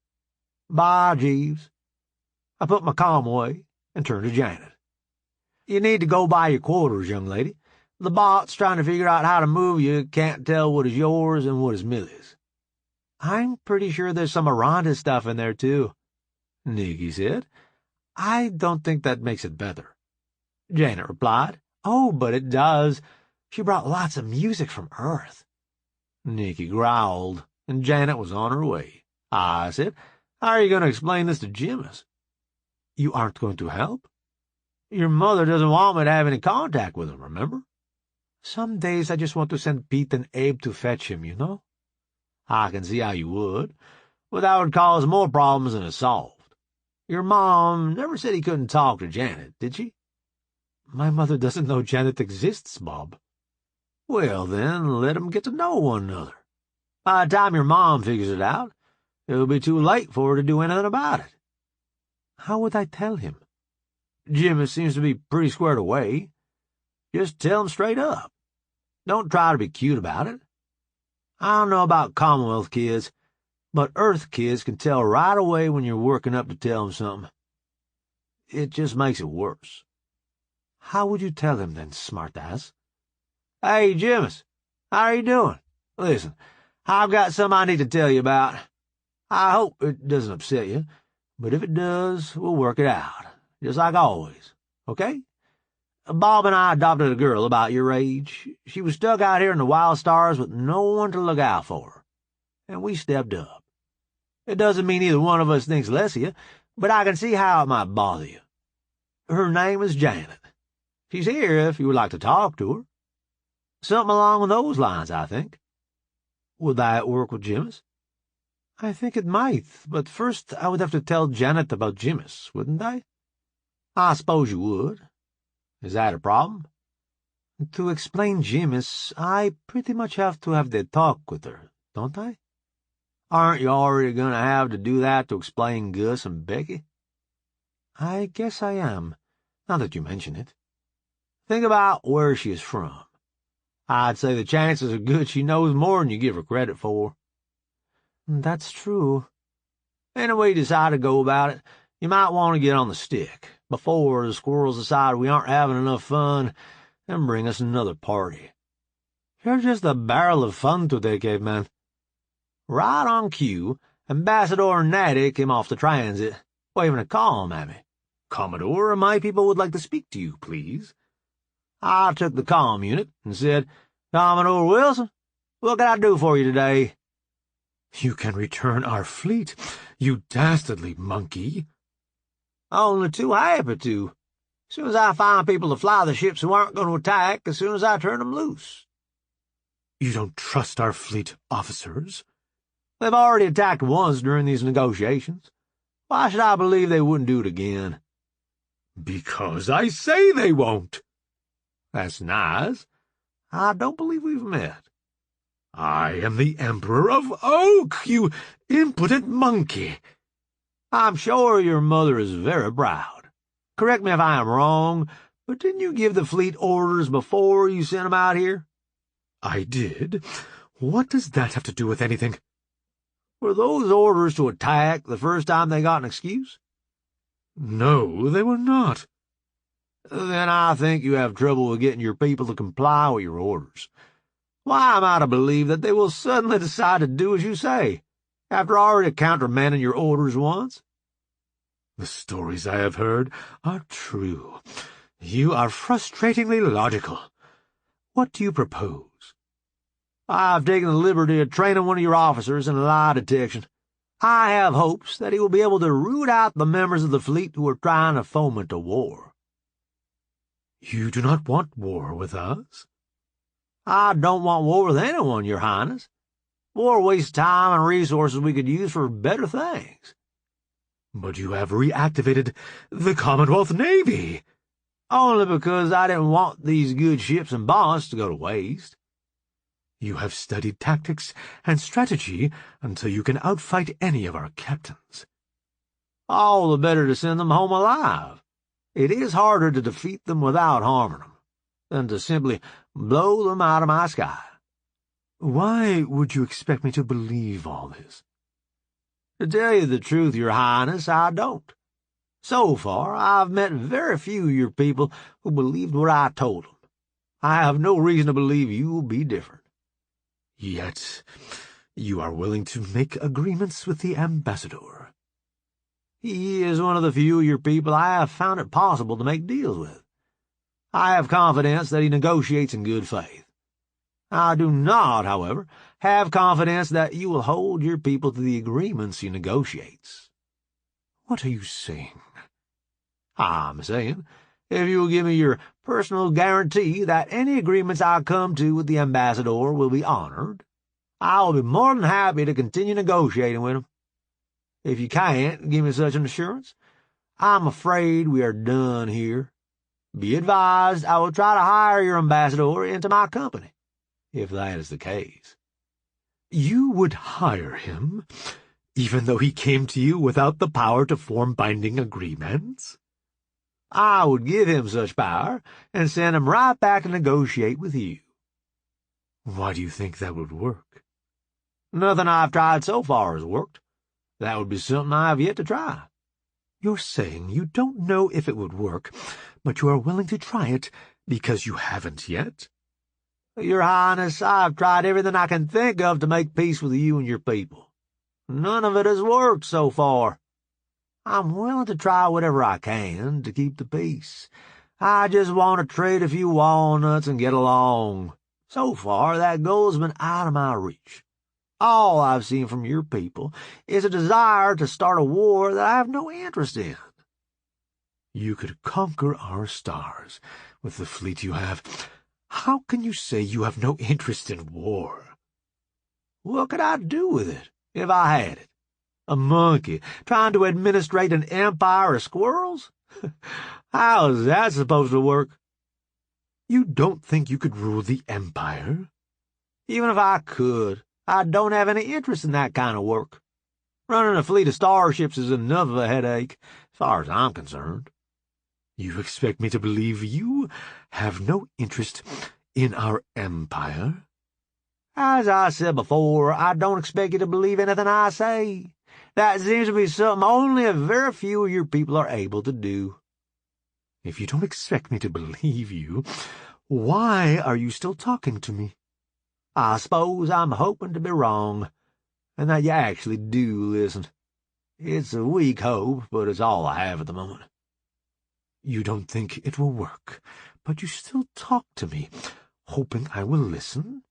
"Bye, Jeeves." I put my comm away and turned to Janet. "You need to go by your quarters, young lady. The bot's trying to figure out how to move you, can't tell what is yours and what is Millie's." "I'm pretty sure there's some Aranda stuff in there, too," Nikki said. "I don't think that makes it better." Janet replied. "Oh, but it does. She brought lots of music from Earth." Nikki growled, and Janet was on her way. I said, "How are you going to explain this to Jimis?" "You aren't going to help?" "Your mother doesn't want me to have any contact with him, remember?" "Some days I just want to send Pete and Abe to fetch him, you know?" "I can see how you would, but that would cause more problems than it solved. Your mom never said he couldn't talk to Janet, did she?" "My mother doesn't know Janet exists, Bob." "Well, then, let 'em get to know one another. By the time your mom figures it out, it'll be too late for her to do anything about it." "How would I tell him?" "Jimis seems to be pretty squared away. Just tell him straight up. Don't try to be cute about it. I don't know about Commonwealth kids, but Earth kids can tell right away when you're working up to tell them something. It just makes it worse." "How would you tell him, then, smartass?" "Hey, Jimis, how are you doing? Listen, I've got something I need to tell you about. I hope it doesn't upset you, but if it does, we'll work it out, just like always, okay? Bob and I adopted a girl about your age. She was stuck out here in the wild stars with no one to look out for her, and we stepped up. It doesn't mean either one of us thinks less of you, but I can see how it might bother you. Her name is Janet. She's here if you would like to talk to her. Something along those lines, I think. Would that work with Jimis?" "I think it might, but first I would have to tell Janet about Jimis, wouldn't I?" "I suppose you would. Is that a problem?" "To explain Jimis, I pretty much have to have the talk with her, don't I?" "Aren't you already going to have to do that to explain Gus and Becky?" "I guess I am, now that you mention it." "Think about where she is from. I'd say the chances are good she knows more than you give her credit for." "That's true." "Any way you decide to go about it, you might want to get on the stick before the squirrels decide we aren't having enough fun and bring us another party." "You're just a barrel of fun today, caveman." Right on cue, Ambassador Natty came off the transit, waving a comm at me. "Commodore, my people would like to speak to you, please." I took the comm unit and said, "Commodore Wilson, what can I do for you today?" "You can return our fleet, you dastardly monkey." "Only too happy to. As soon as I find people to fly the ships who aren't going to attack, as soon as I turn them loose." "You don't trust our fleet officers?" "They've already attacked once during these negotiations. Why should I believe they wouldn't do it again?" "Because I say they won't." "That's nice. I don't believe we've met." "I am the Emperor of Oak, you impudent monkey." "I'm sure your mother is very proud. Correct me if I am wrong, but didn't you give the fleet orders before you sent them out here?" "I did. What does that have to do with anything?" "Were those orders to attack the first time they got an excuse?" "No, they were not." then I think you have trouble with getting your people to comply with your orders. Why am I to believe that they will suddenly decide to do as you say, after already countermanding your orders once? The stories I have heard are true. You are frustratingly logical. What do you propose? I've taken the liberty of training one of your officers in lie detection. I have hopes that he will be able to root out the members of the fleet who are trying to foment a war. You do not want war with us? I don't want war with anyone, Your Highness. War wastes time and resources we could use for better things. But you have reactivated the Commonwealth Navy. Only because I didn't want these good ships and bonds to go to waste. You have studied tactics and strategy until you can outfight any of our captains. All the better to send them home alive. It is harder to defeat them without harming them than to simply blow them out of my sky. Why would you expect me to believe all this? To tell you the truth, Your Highness, I don't. So far, I've met very few of your people who believed what I told them. I have no reason to believe you will be different. Yet you are willing to make agreements with the ambassador. He is one of the few of your people I have found it possible to make deals with. I have confidence that he negotiates in good faith. I do not, however, have confidence that you will hold your people to the agreements he negotiates. What are you saying? I'm saying, if you will give me your personal guarantee that any agreements I come to with the ambassador will be honored, I will be more than happy to continue negotiating with him. If you can't give me such an assurance, I'm afraid we are done here. Be advised, I will try to hire your ambassador into my company, if that is the case. You would hire him, even though he came to you without the power to form binding agreements? I would give him such power and send him right back to negotiate with you. Why do you think that would work? Nothing I've tried so far has worked. That would be something I have yet to try. You're saying you don't know if it would work, but you are willing to try it because you haven't yet? Your Highness, I've tried everything I can think of to make peace with you and your people. None of it has worked so far. I'm willing to try whatever I can to keep the peace. I just want to trade a few walnuts and get along. So far, that goal has been out of my reach. All I've seen from your people is a desire to start a war that I have no interest in. You could conquer our stars with the fleet you have. How can you say you have no interest in war? What could I do with it if I had it? A monkey trying to administrate an empire of squirrels? How is that supposed to work? You don't think you could rule the empire? Even if I could, I don't have any interest in that kind of work. Running a fleet of starships is enough of a headache, as far as I'm concerned. You expect me to believe you have no interest in our empire? As I said before, I don't expect you to believe anything I say. That seems to be something only a very few of your people are able to do. If you don't expect me to believe you, why are you still talking to me? I suppose I'm hoping to be wrong, and that you actually do listen. It's a weak hope, but it's all I have at the moment. You don't think it will work, but you still talk to me, hoping I will listen?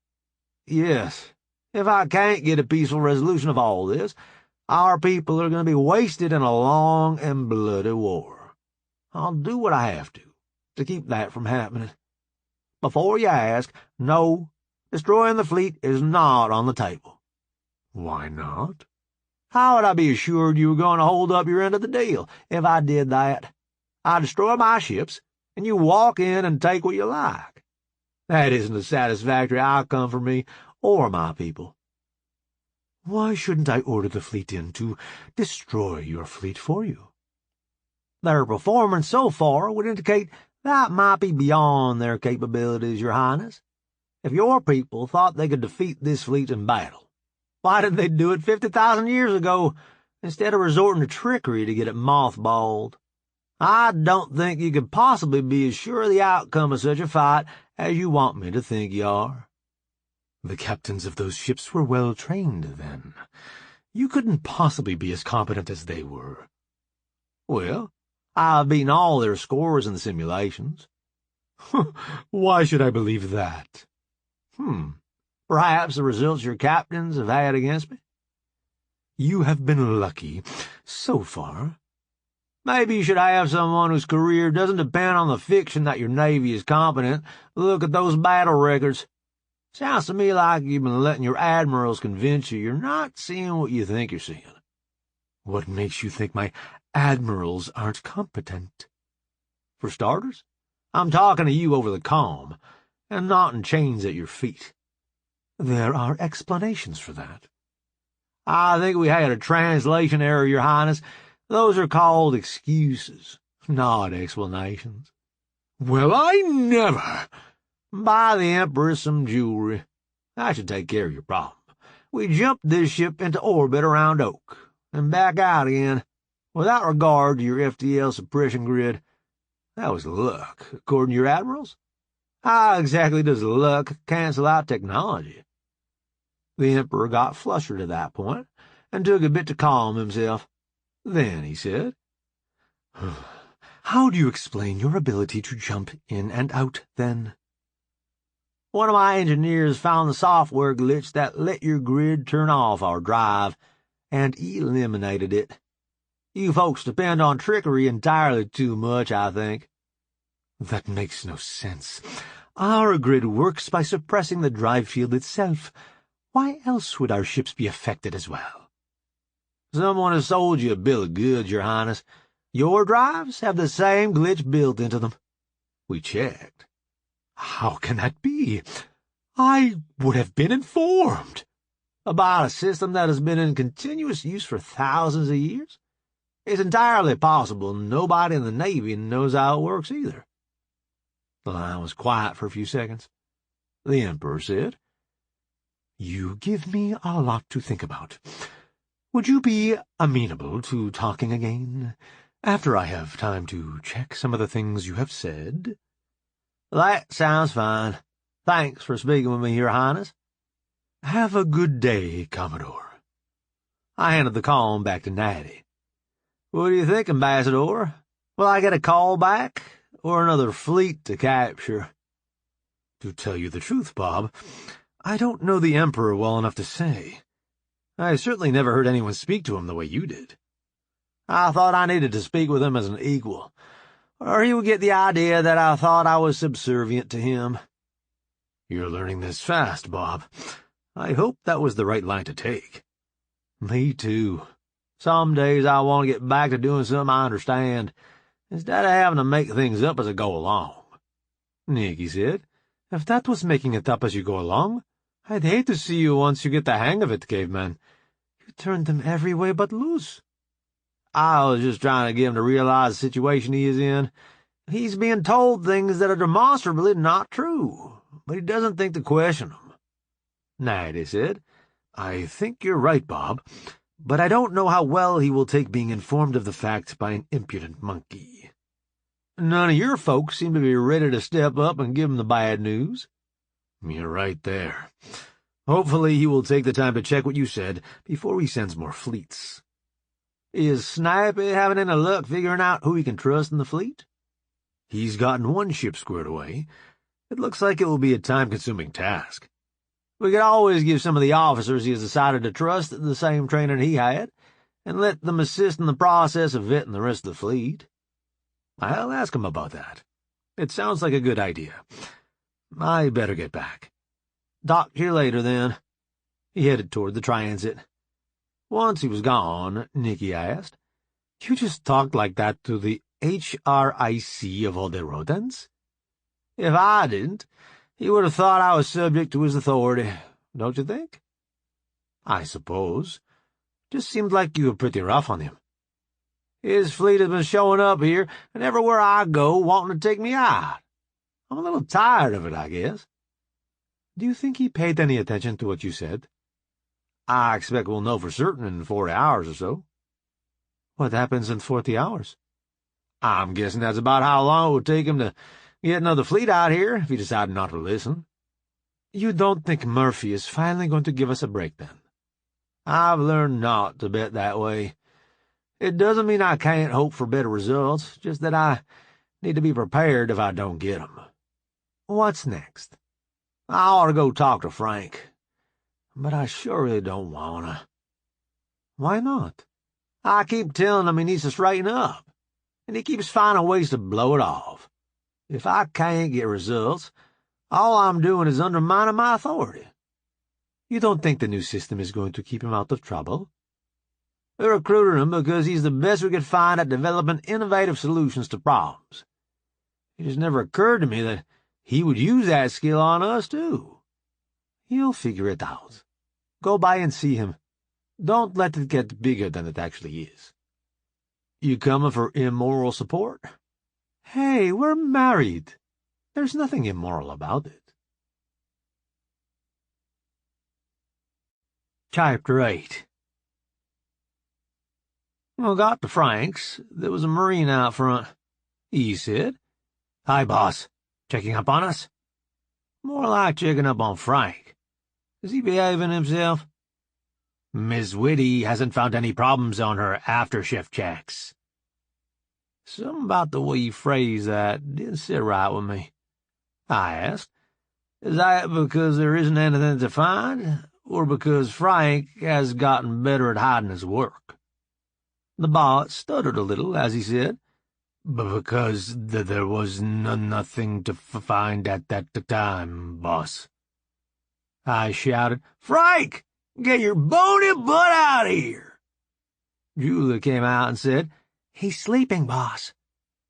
Yes. If I can't get a peaceful resolution of all this, our people are going to be wasted in a long and bloody war. I'll do what I have to keep that from happening. Before you ask, no, destroying the fleet is not on the table. Why not? How would I be assured you were going to hold up your end of the deal if I did that? I destroy my ships, and you walk in and take what you like. That isn't a satisfactory outcome for me or my people. Why shouldn't I order the fleet in to destroy your fleet for you? Their performance so far would indicate that might be beyond their capabilities, Your Highness. If your people thought they could defeat this fleet in battle, why didn't they do it 50,000 years ago instead of resorting to trickery to get it mothballed? I don't think you could possibly be as sure of the outcome of such a fight as you want me to think you are. The captains of those ships were well trained, then. You couldn't possibly be as competent as they were. Well, I've beaten all their scores in the simulations. Why should I believe that? Perhaps the results your captains have had against me? You have been lucky, so far. Maybe you should have someone whose career doesn't depend on the fiction that your Navy is competent. Look at those battle records. Sounds to me like you've been letting your admirals convince you you're not seeing what you think you're seeing. What makes you think my admirals aren't competent? For starters, I'm talking to you over the comm, and not in chains at your feet. There are explanations for that. I think we had a translation error, Your Highness. Those are called excuses, not explanations. Well, I never! Buy the Empress some jewelry. That should take care of your problem. We jumped this ship into orbit around Oak, and back out again, without regard to your FTL suppression grid. That was luck, according to your admirals. How exactly does luck cancel out technology? The Emperor got flustered at that point, and took a bit to calm himself. Then he said, How do you explain your ability to jump in and out, then? One of my engineers found the software glitch that let your grid turn off our drive, and eliminated it. You folks depend on trickery entirely too much, I think. That makes no sense. Our grid works by suppressing the drive field itself. Why else would our ships be affected as well? Someone has sold you a bill of goods, Your Highness. Your drives have the same glitch built into them. We checked. How can that be? I would have been informed. About a system that has been in continuous use for thousands of years? It's entirely possible nobody in the Navy knows how it works either. The line was quiet for a few seconds. The Emperor said, You give me a lot to think about. Would you be amenable to talking again, after I have time to check some of the things you have said? That sounds fine. Thanks for speaking with me, Your Highness. Have a good day, Commodore. I handed the comm back to Natty. What do you think, Ambassador? Will I get a call back, or another fleet to capture? To tell you the truth, Bob, I don't know the Emperor well enough to say. I certainly never heard anyone speak to him the way you did. I thought I needed to speak with him as an equal, or he would get the idea that I thought I was subservient to him. You're learning this fast, Bob. I hope that was the right line to take. Me too. Some days I want to get back to doing something I understand, instead of having to make things up as I go along. Nikki said, If that was making it up as you go along, I'd hate to see you once you get the hang of it, caveman. You turned them every way but loose. I was just trying to get him to realize the situation he is in. He's being told things that are demonstrably not true, but he doesn't think to question them. Natty said, I think you're right, Bob, but I don't know how well he will take being informed of the fact by an impudent monkey. None of your folks seem to be ready to step up and give him the bad news. You're right there. Hopefully he will take the time to check what you said before he sends more fleets. Is Snappy having any luck figuring out who he can trust in the fleet? He's gotten one ship squared away. It looks like it will be a time-consuming task. We could always give some of the officers he has decided to trust the same training he had, and let them assist in the process of vetting the rest of the fleet. I'll ask him about that. It sounds like a good idea. I better get back. Talk to you later, then. He headed toward the transit. Once he was gone, Nikki asked, You just talked like that to the HRIC of all the rodents? If I didn't, he would have thought I was subject to his authority, don't you think? I suppose. Just seemed like you were pretty rough on him. His fleet has been showing up here, and everywhere I go wanting to take me out. I'm a little tired of it, I guess. Do you think he paid any attention to what you said? I expect we'll know for certain in 40 hours or so. What happens in 40 hours? I'm guessing that's about how long it would take him to get another fleet out here if he decided not to listen. You don't think Murphy is finally going to give us a break, then? I've learned not to bet that way. It doesn't mean I can't hope for better results, just that I need to be prepared if I don't get 'em. What's next? I ought to go talk to Frank, but I surely don't wanna. Why not? I keep telling him he needs to straighten up, and he keeps finding ways to blow it off. If I can't get results, all I'm doing is undermining my authority. You don't think the new system is going to keep him out of trouble? We recruited him because he's the best we could find at developing innovative solutions to problems. It just never occurred to me that he would use that skill on us, too. He'll figure it out. Go by and see him. Don't let it get bigger than it actually is. You coming for immoral support? Hey, we're married. There's nothing immoral about it. Chapter 8. When I got to Frank's, there was a Marine out front. He said, "Hi, boss. Checking up on us?" "More like checking up on Frank. Is he behaving himself?" "Miss Whitty hasn't found any problems on her after-shift checks." Something about the way you phrased that didn't sit right with me. I asked, "Is that because there isn't anything to find, or because Frank has gotten better at hiding his work?" The boss stuttered a little as he said, "Because there was nothing to find at that time, boss." I shouted, "Frank, get your bony butt out of here!" Ciulla came out and said, "He's sleeping, boss."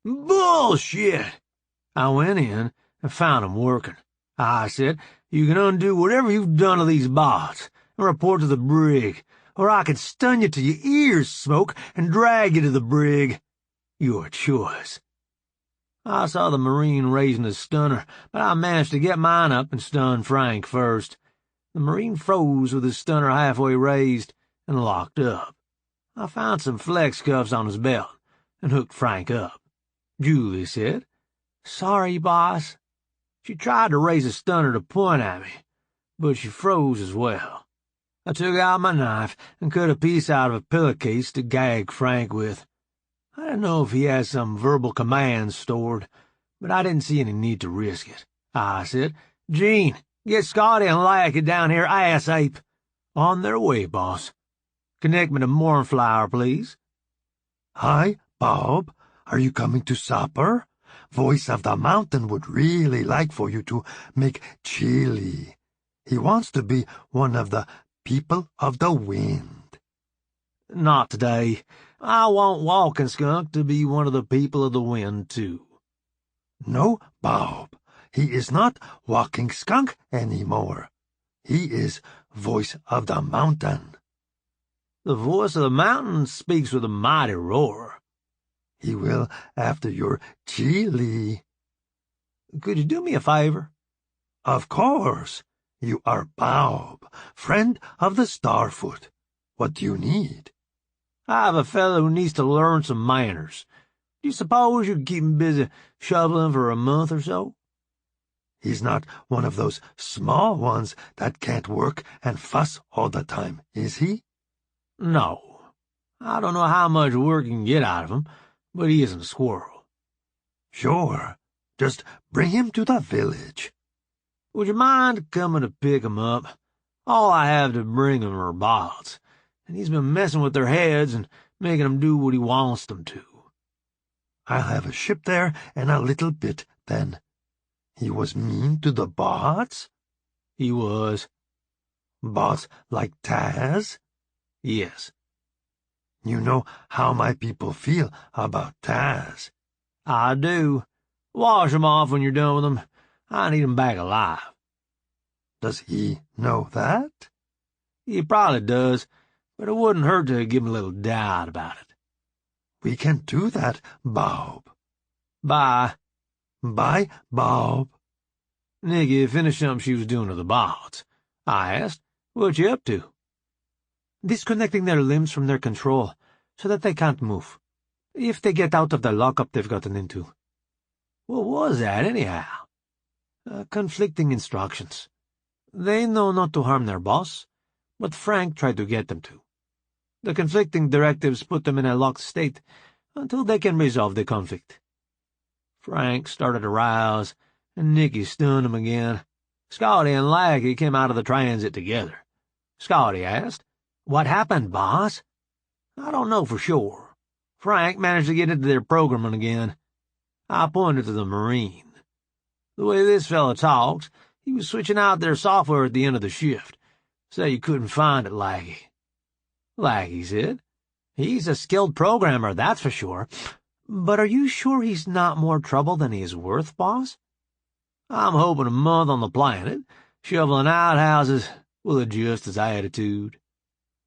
"Bullshit!" I went in and found him working. I said, "You can undo whatever you've done to these bots and report to the brig, or I can stun you till your ears smoke and drag you to the brig. Your choice." I saw the Marine raising his stunner, but I managed to get mine up and stun Frank first. The Marine froze with his stunner halfway raised and locked up. I found some flex cuffs on his belt and hooked Frank up. Ciulla said, "Sorry, boss." She tried to raise a stunner to point at me, but she froze as well. I took out my knife and cut a piece out of a pillowcase to gag Frank with. I didn't know if he had some verbal commands stored, but I didn't see any need to risk it. I said, "Gene, get Scotty and Lackey down here ass-ape." "On their way, boss." "Connect me to Mornflower, please." "Hi, Bob. Are you coming to supper? Voice of the Mountain would really like for you to make chili. He wants to be one of the people of the wind." "Not today. I want Walking Skunk to be one of the people of the wind, too." "No, Bob. He is not Walking Skunk anymore. He is Voice of the Mountain." "The voice of the mountain speaks with a mighty roar." "He will after your chili." "Could you do me a favor?" "Of course. You are Bob, friend of the Starfoot. What do you need?" "I have a fellow who needs to learn some manners. Do you suppose you could keep him busy shoveling for a month or so?" "He's not one of those small ones that can't work and fuss all the time, is he?" "No. I don't know how much work you can get out of him, but he isn't a squirrel." "Sure. Just bring him to the village." "Would you mind coming to pick him up? All I have to bring him are bots, and he's been messing with their heads and making them do what he wants them to." "I'll have a ship there in a little bit, then." "He was mean to the bots?" "He was." "Bots like Taz?" "Yes." "You know how my people feel about Taz." "I do. Wash him off when you're done with him. I need him back alive." "Does he know that?" "He probably does, but it wouldn't hurt to give him a little doubt about it." "We can do that, Bob." "Bye." "Bye, Bob." Nikki finished something she was doing to the bots. I asked, "What you up to?" "Disconnecting their limbs from their control, so that they can't move. if they get out of the lockup they've gotten into. What was that, anyhow? Conflicting instructions. They know not to harm their boss, but Frank tried to get them to. The conflicting directives put them in a locked state until they can resolve the conflict. Frank started to rouse, and Nikki stunned him again. Scotty and Laggy came out of the transit together. Scotty asked, "What happened, boss?" "I don't know for sure. Frank managed to get into their programming again." I pointed to the Marine. "The way this fella talks, he was switching out their software at the end of the shift. Say you couldn't find it, Laggy." Laggy said, "He's a skilled programmer, that's for sure. But are you sure he's not more trouble than he is worth, boss?" "I'm hoping a month on the planet, shoveling outhouses, will adjust his attitude."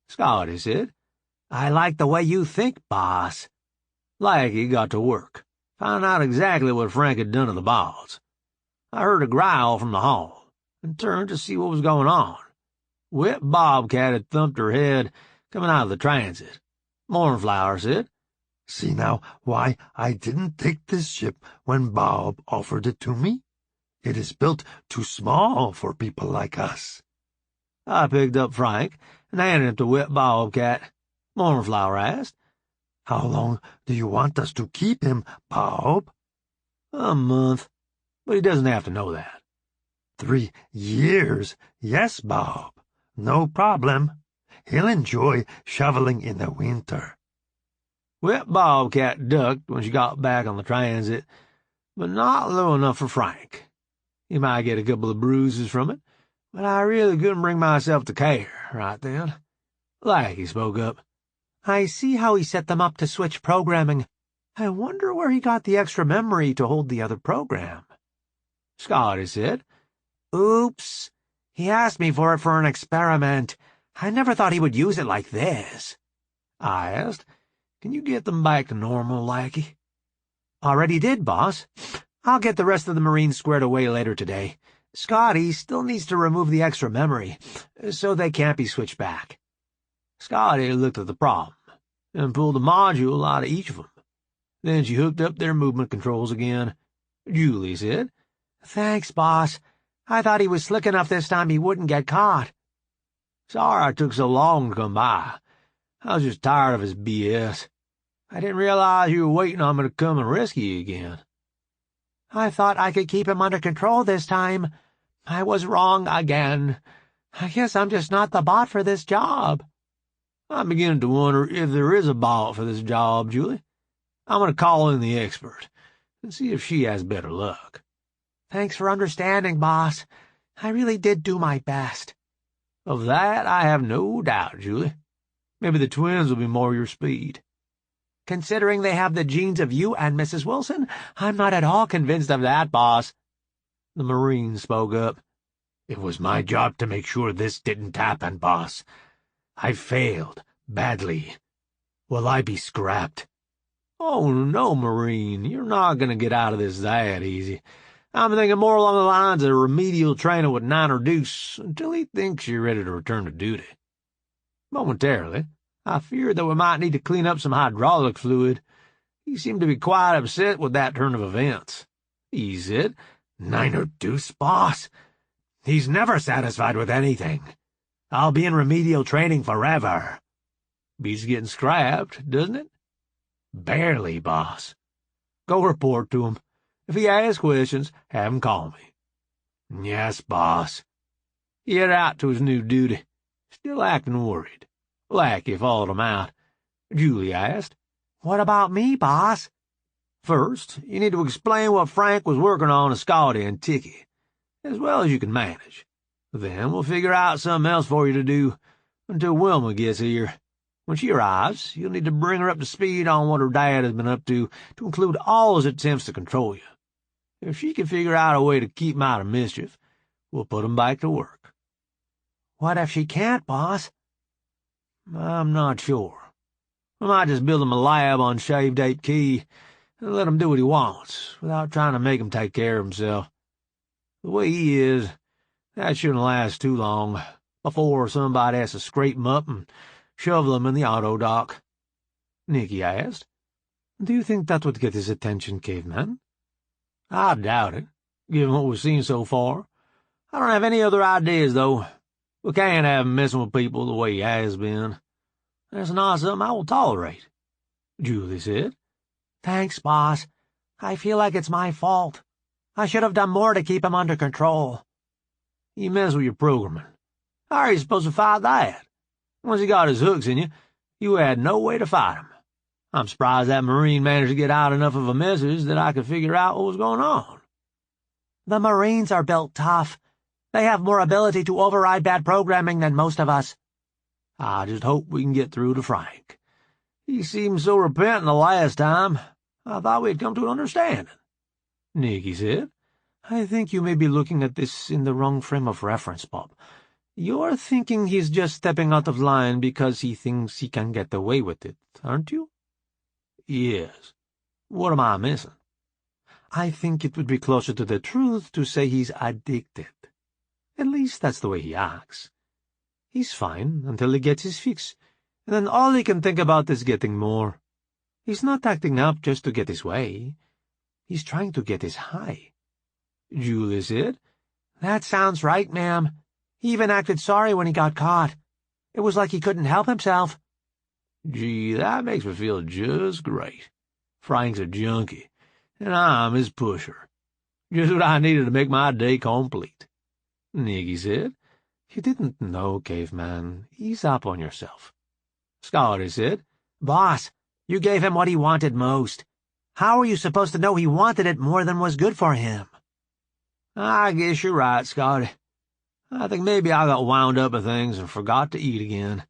Scotty said, "I like the way you think, boss." Laggy got to work, found out exactly what Frank had done to the balls. I heard a growl from the hall, and turned to see what was going on. Wet Bobcat had thumped her head, coming out of the transit. Mournflower said, "See now why I didn't take this ship when Bob offered it to me? It is built too small for people like us." I picked up Frank and handed him to Wet Bobcat. Mournflower asked, "How long do you want us to keep him, Bob?" "A month, but he doesn't have to know that." 3 years? Yes, Bob. No problem. He'll enjoy shoveling in the winter." Wet Bobcat ducked when she got back on the transit, but not low enough for Frank. He might get a couple of bruises from it, but I really couldn't bring myself to care right then. Laggy spoke up. "I see how he set them up to switch programming. I wonder where he got the extra memory to hold the other program." Scotty said, "Oops. He asked me for it for an experiment. I never thought he would use it like this." I asked, "Can you get them back to normal, Laggy?" "Already did, boss. I'll get the rest of the Marines squared away later today. Scotty still needs to remove the extra memory, so they can't be switched back." Scotty looked at the problem and pulled a module out of each of them. Then she hooked up their movement controls again. Julie said, "Thanks, boss. I thought he was slick enough this time he wouldn't get caught." "Sorry I took so long to come by. I was just tired of his BS. I didn't realize you were waiting on me to come and rescue you again." "I thought I could keep him under control this time. I was wrong again. I guess I'm just not the bot for this job." "I'm beginning to wonder if there is a bot for this job, Julie. I'm going to call in the expert and see if she has better luck." "Thanks for understanding, boss. I really did do my best." "Of that I have no doubt, Julie. Maybe the twins will be more your speed." "Considering they have the genes of you and Mrs. Wilson, I'm not at all convinced of that, boss." The Marine spoke up. "It was my job to make sure this didn't happen, boss. I failed, badly. Will I be scrapped?" "Oh, no, Marine, you're not going to get out of this that easy. I'm thinking more along the lines of remedial training with Niner Deuce until he thinks you're ready to return to duty. Momentarily, I feared that we might need to clean up some hydraulic fluid. He seemed to be quite upset with that turn of events. He said, "Niner Deuce, boss? He's never satisfied with anything. I'll be in remedial training forever." "Beats getting scrapped, doesn't it?" "Barely, boss." "Go report to him. If he asks questions, have him call me." "Yes, boss." He headed out to his new duty, still acting worried. Lackey followed him out. Julie asked, "What about me, boss?" "First, you need to explain what Frank was working on to Scotty and Tikki, as well as you can manage. Then we'll figure out something else for you to do until Wilma gets here. When she arrives, you'll need to bring her up to speed on what her dad has been up to include all his attempts to control you. If she can figure out a way to keep him out of mischief, we'll put him back to work." "What if she can't, boss?" "I'm not sure. We might just build him a lab on Shaved Ape Key and let him do what he wants, without trying to make him take care of himself. The way he is, that shouldn't last too long, before somebody has to scrape him up and shovel him in the auto dock." Nikki asked, Do you think that would get his attention, caveman? I doubt it, given what we've seen so far. I don't have any other ideas, though. We can't have him messing with people the way he has been. That's not something I will tolerate, Julie said. Thanks, boss. I feel like it's my fault. I should have done more to keep him under control. You mess with your programming. How are you supposed to fight that? Once he got his hooks in you, you had no way to fight him. I'm surprised that Marine managed to get out enough of a message that I could figure out what was going on. The Marines are built tough. They have more ability to override bad programming than most of us. I just hope we can get through to Frank. He seemed so repentant the last time. I thought we'd come to an understanding, Nikki said. I think you may be looking at this in the wrong frame of reference, Bob. You're thinking he's just stepping out of line because he thinks he can get away with it, aren't you? Yes. What am I missing? I think it would be closer to the truth to say he's addicted. At least that's the way he acts. He's fine until he gets his fix, and then all he can think about is getting more. He's not acting up just to get his way. He's trying to get his high. Julie said. That sounds right, ma'am. He even acted sorry when he got caught. It was like he couldn't help himself. Gee, that makes me feel just great. Frank's a junkie, and I'm his pusher. Just what I needed to make my day complete, Nikki said. You didn't know, caveman. Ease up on yourself. Scotty said. Boss, you gave him what he wanted most. How are you supposed to know he wanted it more than was good for him? I guess you're right, Scotty. I think maybe I got wound up with things and forgot to eat again.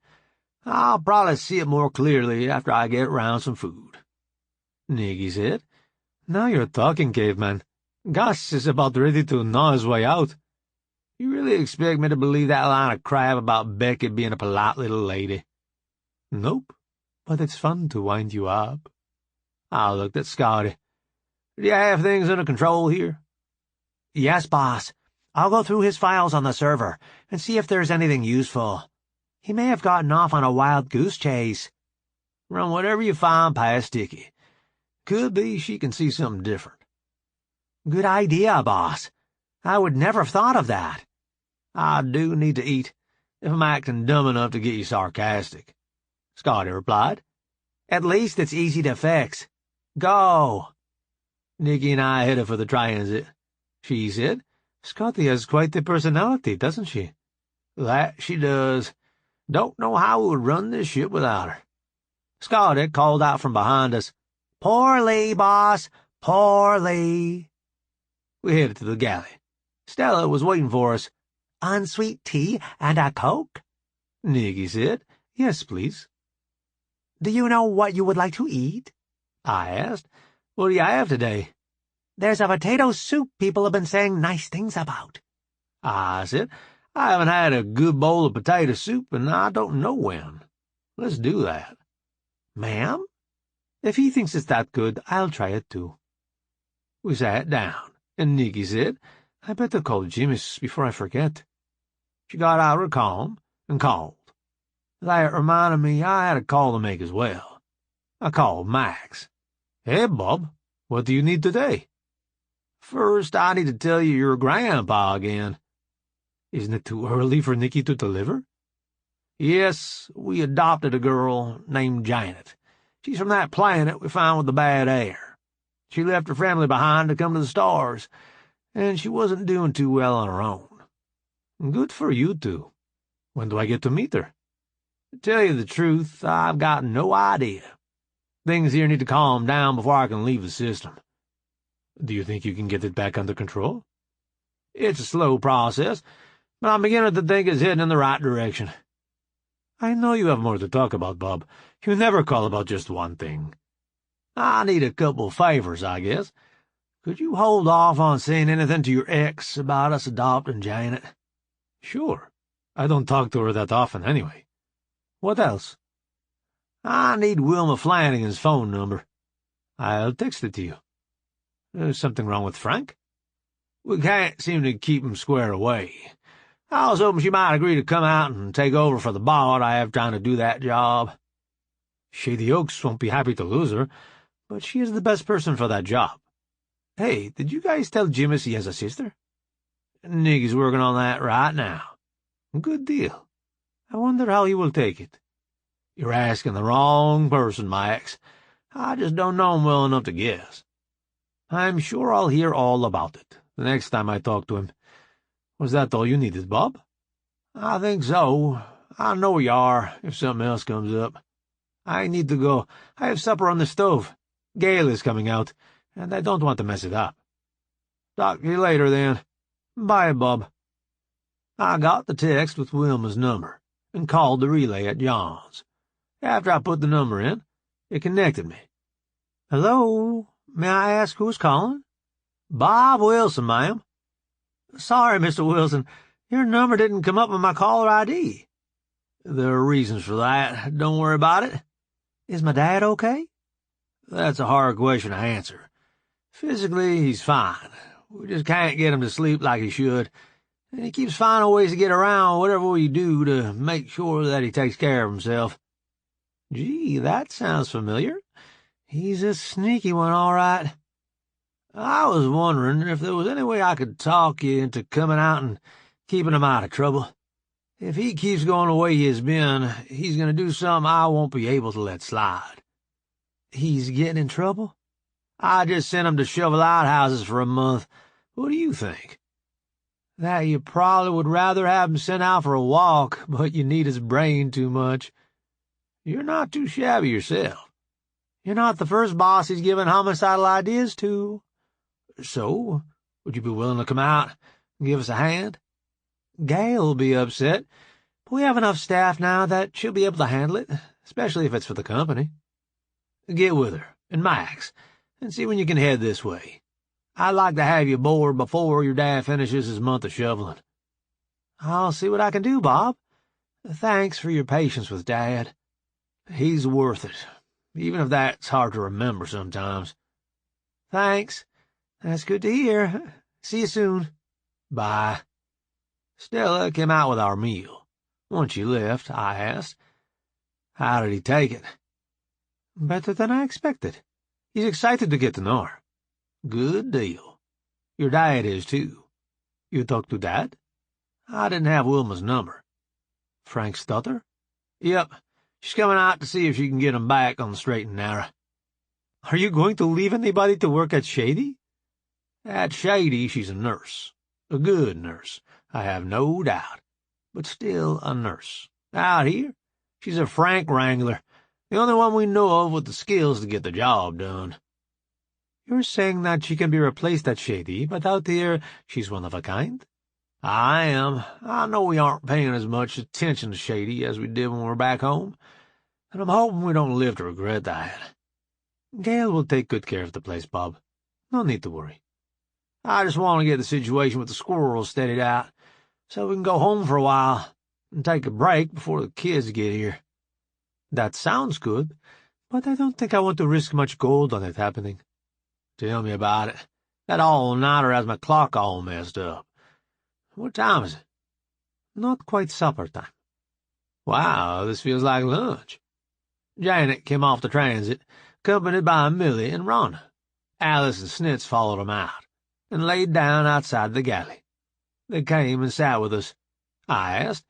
I'll probably see it more clearly after I get round some food, Nikki said. Now you're talking, caveman. Gus is about ready to gnaw his way out. You really expect me to believe that line of crap about Becky being a polite little lady? Nope, but it's fun to wind you up. I looked at Scotty. Do you have things under control here? Yes, boss. I'll go through his files on the server and see if there's anything useful. He may have gotten off on a wild goose chase. Run whatever you find past Sticky. Could be she can see something different. Good idea, boss. I would never have thought of that. I do need to eat, if I'm acting dumb enough to get you sarcastic, Scotty replied. At least it's easy to fix. Go. Nikki and I headed for the transit, she said. Scotty has quite the personality, doesn't she? That she does. Don't know how we would run this ship without her. Scotty called out from behind us. Poorly, boss, poorly. We headed to the galley. Stella was waiting for us. Unsweet tea and a Coke? Nikki said. Yes, please. Do you know what you would like to eat? I asked. What do you have today? There's a potato soup people have been saying nice things about. I said. I haven't had a good bowl of potato soup, and I don't know when. Let's do that. Ma'am? If he thinks it's that good, I'll try it too. We sat down, and Nikki said, I better call Jimmy's before I forget. She got out her comb and called. That reminded me I had a call to make as well. I called Max. Hey, Bob, what do you need today? First, I need to tell you you're grandpa again. Isn't it too early for Nikki to deliver? Yes, we adopted a girl named Janet. She's from that planet we found with the bad air. She left her family behind to come to the stars, and she wasn't doing too well on her own. Good for you two. When do I get to meet her? To tell you the truth, I've got no idea. Things here need to calm down before I can leave the system. Do you think you can get it back under control? It's a slow process, but I'm beginning to think it's heading in the right direction. I know you have more to talk about, Bob. You never call about just one thing. I need a couple of favors, I guess. Could you hold off on saying anything to your ex about us adopting Janet? Sure. I don't talk to her that often anyway. What else? I need Wilma Flanagan's phone number. I'll text it to you. There's something wrong with Frank? We can't seem to keep him squared away. I was hoping she might agree to come out and take over for the bot I have trying to do that job. Shady Oaks won't be happy to lose her, but she is the best person for that job. Hey, did you guys tell Jimis he has a sister? Nikki's working on that right now. Good deal. I wonder how he will take it. You're asking the wrong person, Max. I just don't know him well enough to guess. I'm sure I'll hear all about it the next time I talk to him. Was that all you needed, Bob? I think so. I know where you are if something else comes up. I need to go. I have supper on the stove. Gail is coming out, and I don't want to mess it up. Talk to you later, then. Bye, Bob. I got the text with Wilma's number and called the relay at John's. After I put the number in, it connected me. Hello? May I ask who's calling? Bob Wilson, ma'am. Sorry, Mr. Wilson. Your number didn't come up on my caller ID. There are reasons for that. Don't worry about it. Is my dad okay? That's a hard question to answer. Physically, he's fine. We just can't get him to sleep like he should, and he keeps finding ways to get around whatever we do to make sure that he takes care of himself. Gee, that sounds familiar. He's a sneaky one, all right. I was wondering if there was any way I could talk you into coming out and keeping him out of trouble. If he keeps going the way he has been, he's going to do something I won't be able to let slide. He's getting in trouble? I just sent him to shovel outhouses for a month. What do you think? That you probably would rather have him sent out for a walk, but you need his brain too much. You're not too shabby yourself. You're not the first boss he's given homicidal ideas to. So, would you be willing to come out and give us a hand? Gail will be upset, but we have enough staff now that she'll be able to handle it, especially if it's for the company. Get with her, and Max, and see when you can head this way. I'd like to have you aboard before your dad finishes his month of shoveling. I'll see what I can do, Bob. Thanks for your patience with Dad. He's worth it, even if that's hard to remember sometimes. Thanks. That's good to hear. See you soon. Bye. Stella came out with our meal. Once she left, I asked, how did he take it? Better than I expected. He's excited to get to know her. Good deal. Your dad is, too. You talked to Dad? I didn't have Wilma's number. Frank's daughter? Yep. She's coming out to see if she can get him back on the straight and narrow. Are you going to leave anybody to work at Shady? At Shady, she's a nurse. A good nurse, I have no doubt. But still a nurse. Out here, she's a Frank wrangler. The only one we know of with the skills to get the job done. You're saying that she can be replaced at Shady, but out here she's one of a kind? I am. I know we aren't paying as much attention to Shady as we did when we were back home, and I'm hoping we don't live to regret that. Gail will take good care of the place, Bob. No need to worry. I just want to get the situation with the squirrels steadied out, so we can go home for a while and take a break before the kids get here. That sounds good, but I don't think I want to risk much gold on it happening. Tell me about it. That all-nighter has my clock all messed up. What time is it? Not quite supper time. Wow, this feels like lunch. Janet came off the transit, accompanied by Millie and Rhonda. Alice and Snitz followed them out, and laid down outside the galley. They came and sat with us. I asked,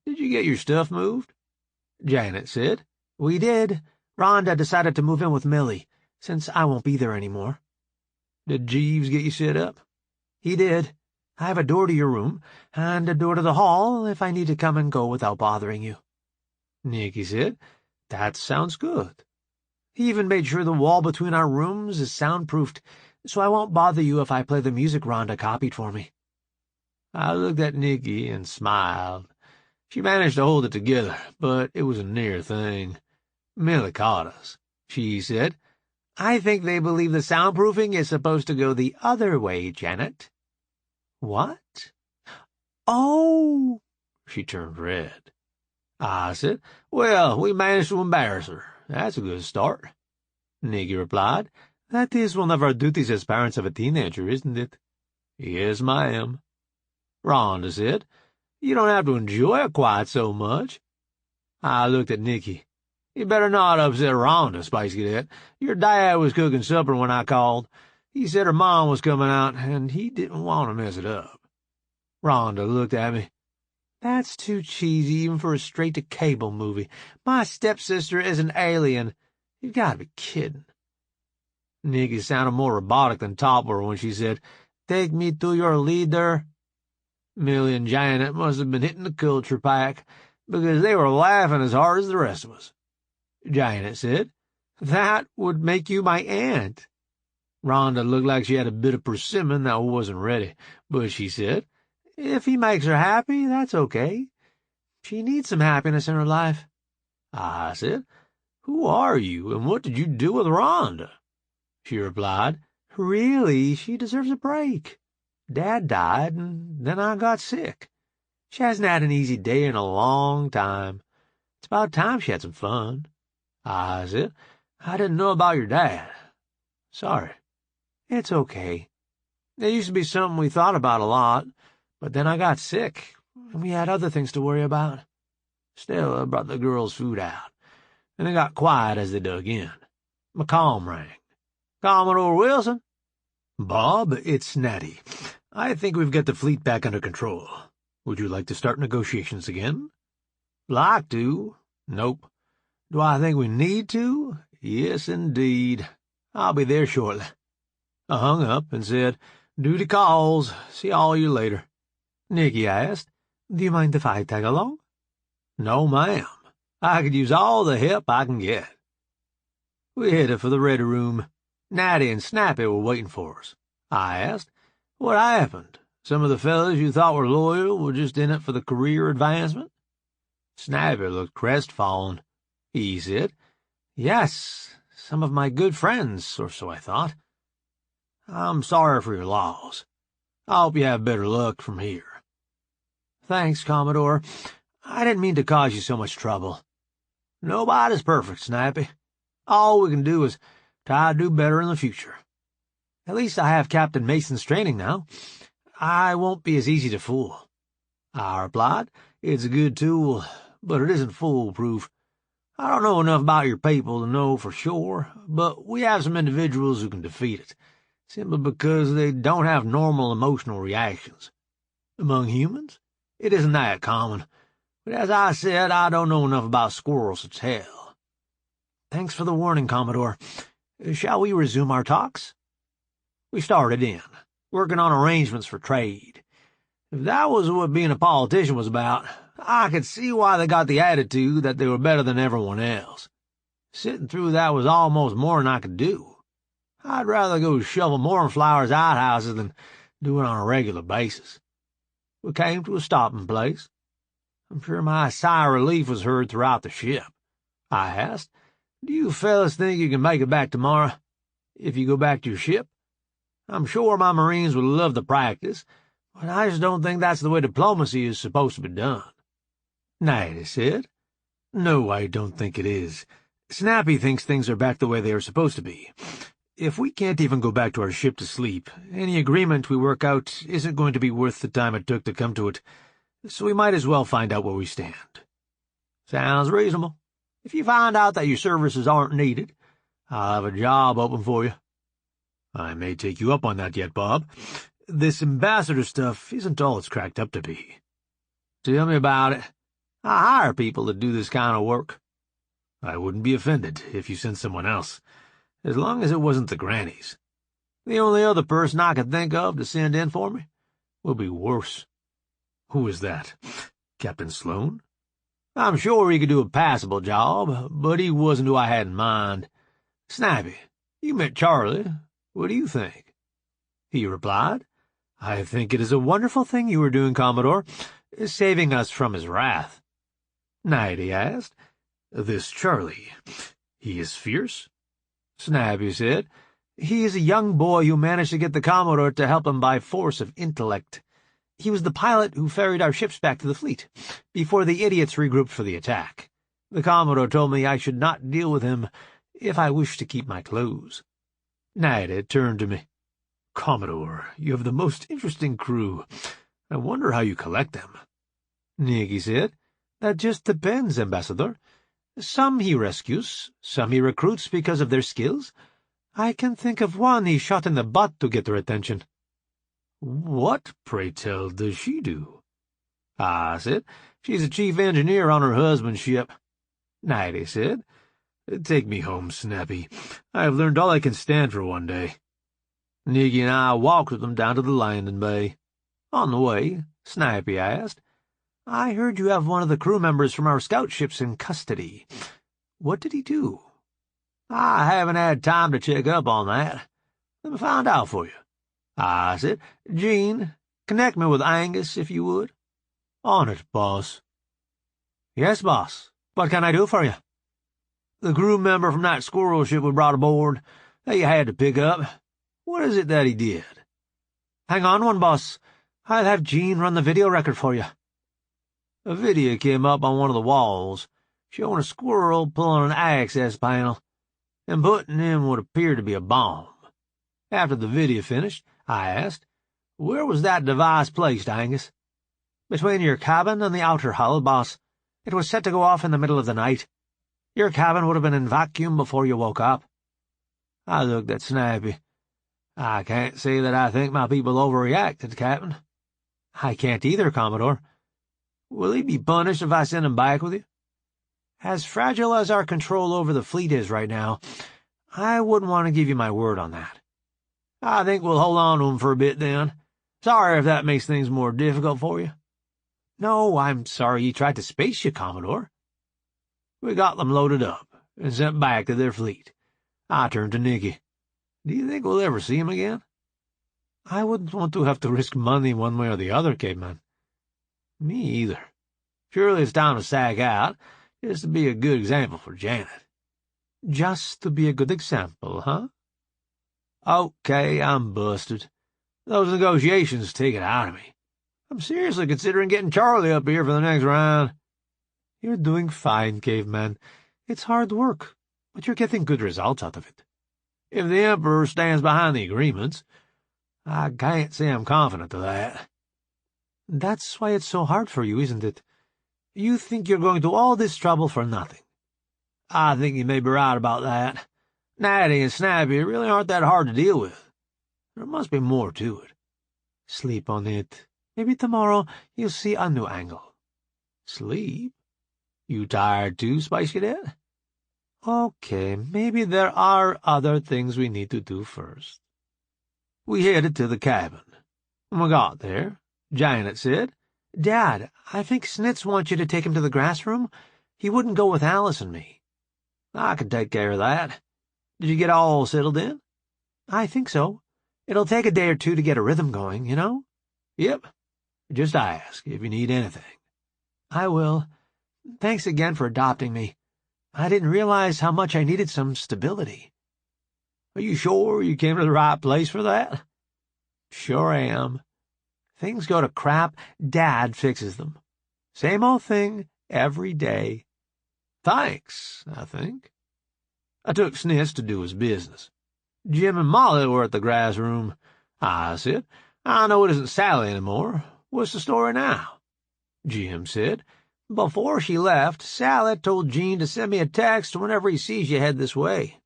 did you get your stuff moved? Janet said, we did. Rhonda decided to move in with Millie, since I won't be there anymore. Did Jeeves get you set up? He did. I have a door to your room, and a door to the hall if I need to come and go without bothering you. Nikki said, that sounds good. He even made sure the wall between our rooms is soundproofed, so I won't bother you if I play the music Rhonda copied for me. I looked at Nikki and smiled. She managed to hold it together, but it was a near thing. Millie caught us. She said, I think they believe the soundproofing is supposed to go the other way, Janet. What? Oh! She turned red. I said, well, we managed to embarrass her. That's a good start. Nikki replied, that is one of our duties as parents of a teenager, isn't it? Yes, ma'am. Rhonda said, you don't have to enjoy it quite so much. I looked at Nikki. You better not upset Rhonda, Spice Cadet. Your dad was cooking supper when I called. He said her mom was coming out, and he didn't want to mess it up. Rhonda looked at me. That's too cheesy even for a straight-to-cable movie. My stepsister is an alien. You've got to be kidding. Nikki sounded more robotic than Topper when she said, "Take me to your leader." Millie and Janet must have been hitting the culture pack, because they were laughing as hard as the rest of us. Janet said, "That would make you my aunt." Rhonda looked like she had a bit of persimmon that wasn't ready, but she said, "If he makes her happy, that's okay. She needs some happiness in her life." I said, "Who are you, and what did you do with Rhonda?" She replied, "Really, she deserves a break. Dad died, and then I got sick. She hasn't had an easy day in a long time. It's about time she had some fun." I said, "I didn't know about your dad. Sorry." "It's okay. It used to be something we thought about a lot, but then I got sick, and we had other things to worry about." Stella brought the girls food out, and it got quiet as they dug in. McComb rang. "Commodore Wilson?" "Bob, it's Natty. I think we've got the fleet back under control. Would you like to start negotiations again?" "Like to? Nope. Do I think we need to? Yes, indeed. I'll be there shortly." I hung up and said, "Duty calls. See all you later." Nikki asked, "Do you mind if I tag along?" "No, ma'am. I could use all the help I can get." We headed for the ready room. Natty and Snappy were waiting for us. I asked, "What happened? Some of the fellows you thought were loyal were just in it for the career advancement?" Snappy looked crestfallen. He said, "Yes, some of my good friends, or so I thought." "I'm sorry for your loss. I hope you have better luck from here." "Thanks, Commodore. I didn't mean to cause you so much trouble." "Nobody's perfect, Snappy. All we can do is try to do better in the future." "At least I have Captain Mason's training now. I won't be as easy to fool." I replied, "It's a good tool, but it isn't foolproof. I don't know enough about your people to know for sure, but we have some individuals who can defeat it, simply because they don't have normal emotional reactions. Among humans, it isn't that common, but as I said, I don't know enough about squirrels to tell." "Thanks for the warning, Commodore. Shall we resume our talks?" We started in, working on arrangements for trade. If that was what being a politician was about, I could see why they got the attitude that they were better than everyone else. Sitting through that was almost more than I could do. I'd rather go shovel Mournflower's outhouses than do it on a regular basis. We came to a stopping place. I'm sure my sigh of relief was heard throughout the ship. I asked, "Do you fellas think you can make it back tomorrow, if you go back to your ship? I'm sure my Marines would love the practice, but I just don't think that's the way diplomacy is supposed to be done." Natty said, "No, I don't think it is. Snappy thinks things are back the way they are supposed to be. If we can't even go back to our ship to sleep, any agreement we work out isn't going to be worth the time it took to come to it, so we might as well find out where we stand." "Sounds reasonable. If you find out that your services aren't needed, I'll have a job open for you." "I may take you up on that yet, Bob. This ambassador stuff isn't all it's cracked up to be." "Tell me about it. I hire people to do this kind of work." "I wouldn't be offended if you sent someone else, as long as it wasn't the grannies." "The only other person I could think of to send in for me will be worse." "Who is that? Captain Sloane?" "I'm sure he could do a passable job, but he wasn't who I had in mind. Snappy, you met Charlie. What do you think?" He replied, "I think it is a wonderful thing you are doing, Commodore, saving us from his wrath." Natty asked, "This Charlie, he is fierce?" Snappy said, "He is a young boy who managed to get the Commodore to help him by force of intellect. He was the pilot who ferried our ships back to the fleet, before the idiots regrouped for the attack. The Commodore told me I should not deal with him if I wished to keep my clothes." Natty turned to me. "Commodore, you have the most interesting crew. I wonder how you collect them." Nikki said, "That just depends, Ambassador. Some he rescues, some he recruits because of their skills. I can think of one he shot in the butt to get their attention. What, pray tell, does she do? I said, she's a chief engineer on her husband's ship. Nighty said, take me home, Snappy. I have learned all I can stand for one day. Nikki and I walked with them down to the landing bay. On the way, Snappy asked, I heard you have one of the crew members from our scout ships in custody. What did he do? I haven't had time to check up on that. Let me find out for you. I said, Gene, connect me with Angus, if you would. On it, boss. Yes, boss. What can I do for you? The crew member from that squirrel ship we brought aboard, that you had to pick up. What is it that he did? Hang on one, boss. I'll have Gene run the video record for you. A video came up on one of the walls, showing a squirrel pulling an access panel and putting in what appeared to be a bomb. After the video finished, I asked, where was that device placed, Angus? Between your cabin and the outer hull, boss. It was set to go off in the middle of the night. Your cabin would have been in vacuum before you woke up. I looked at Snappy. I can't say that I think my people overreacted, Captain. I can't either, Commodore. Will he be punished if I send him back with you? As fragile as our control over the fleet is right now, I wouldn't want to give you my word on that. I think we'll hold on to him for a bit, then. Sorry if that makes things more difficult for you. No, I'm sorry he tried to space you, Commodore. We got them loaded up and sent back to their fleet. I turned to Nikki. Do you think we'll ever see him again? I wouldn't want to have to risk money one way or the other, caveman. Me either. Surely it's time to sack out, just to be a good example for Janet. Just to be a good example, huh? Okay, I'm busted. Those negotiations take it out of me. I'm seriously considering getting Charlie up here for the next round. You're doing fine, caveman. It's hard work, but you're getting good results out of it. If the Emperor stands behind the agreements, I can't say I'm confident of that. That's why it's so hard for you, isn't it? You think you're going to all this trouble for nothing. I think you may be right about that. Natty and Snappy really aren't that hard to deal with. There must be more to it. Sleep on it. Maybe tomorrow you'll see a new angle. Sleep? You tired too, Spice Cadet? Okay, maybe there are other things we need to do first. We headed to the cabin. When we got there, Janet said, Dad, I think Snitz wants you to take him to the grass room. He wouldn't go with Alice and me. I can take care of that. Did you get all settled in? I think so. It'll take a day or two to get a rhythm going, you know? Yep. Just ask if you need anything. I will. Thanks again for adopting me. I didn't realize how much I needed some stability. Are you sure you came to the right place for that? Sure am. Things go to crap, Dad fixes them. Same old thing every day. Thanks, I think. I took Snitz to do his business. Jim and Molly were at the grass room. I said, I know it isn't Sally anymore. What's the story now? Jim said, before she left, Sally told Gene to send me a text whenever he sees you head this way.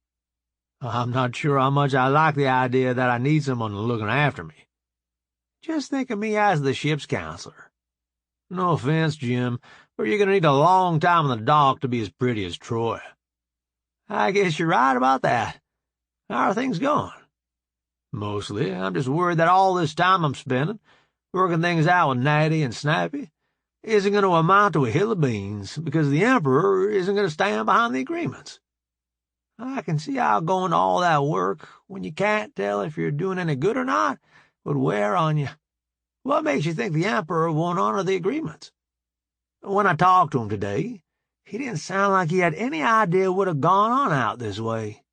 I'm not sure how much I like the idea that I need someone looking after me. Just think of me as the ship's counselor. No offense, Jim, but you're going to need a long time in the dock to be as pretty as Troy. I guess you're right about that. How are things going? Mostly, I'm just worried that all this time I'm spending, working things out with Natty and Snappy, isn't going to amount to a hill of beans, because the Emperor isn't going to stand behind the agreements. I can see how going to all that work, when you can't tell if you're doing any good or not, would wear on you. What makes you think the Emperor won't honor the agreements? When I talked to him today, he didn't sound like he had any idea what had gone on out this way.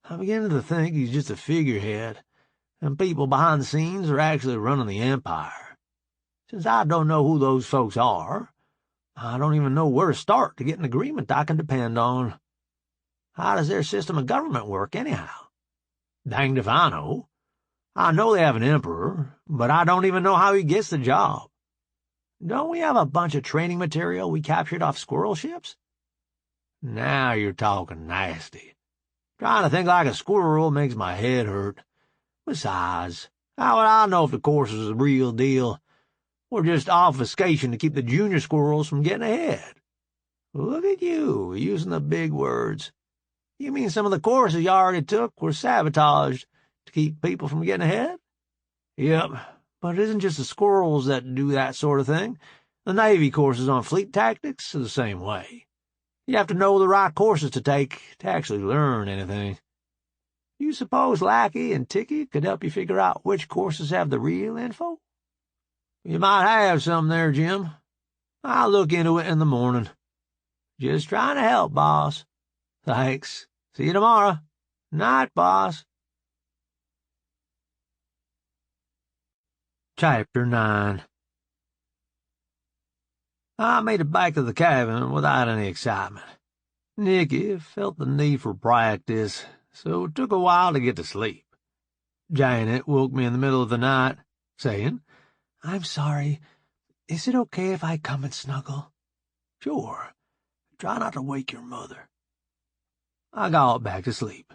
I'm beginning to think he's just a figurehead, and people behind the scenes are actually running the Empire. Since I don't know who those folks are, I don't even know where to start to get an agreement I can depend on. How does their system of government work, anyhow? Danged if I know. I know they have an emperor, but I don't even know how he gets the job. Don't we have a bunch of training material we captured off squirrel ships? Now you're talking nasty. Trying to think like a squirrel makes my head hurt. Besides, how would I know if the course is the real deal, or just obfuscation to keep the junior squirrels from getting ahead? Look at you, using the big words. You mean some of the courses you already took were sabotaged to keep people from getting ahead? Yep, but it isn't just the squirrels that do that sort of thing. The Navy courses on fleet tactics are the same way. You have to know the right courses to take to actually learn anything. You suppose Lackey and Ticky could help you figure out which courses have the real info? You might have some there, Jim. I'll look into it in the morning. Just trying to help, boss. Thanks. See you tomorrow. Night, boss. Chapter 9. I made it back to the cabin without any excitement. Nikki felt the need for practice, so it took a while to get to sleep. Janet woke me in the middle of the night, saying, "I'm sorry. Is it okay if I come and snuggle?" "Sure. Try not to wake your mother." I got back to sleep,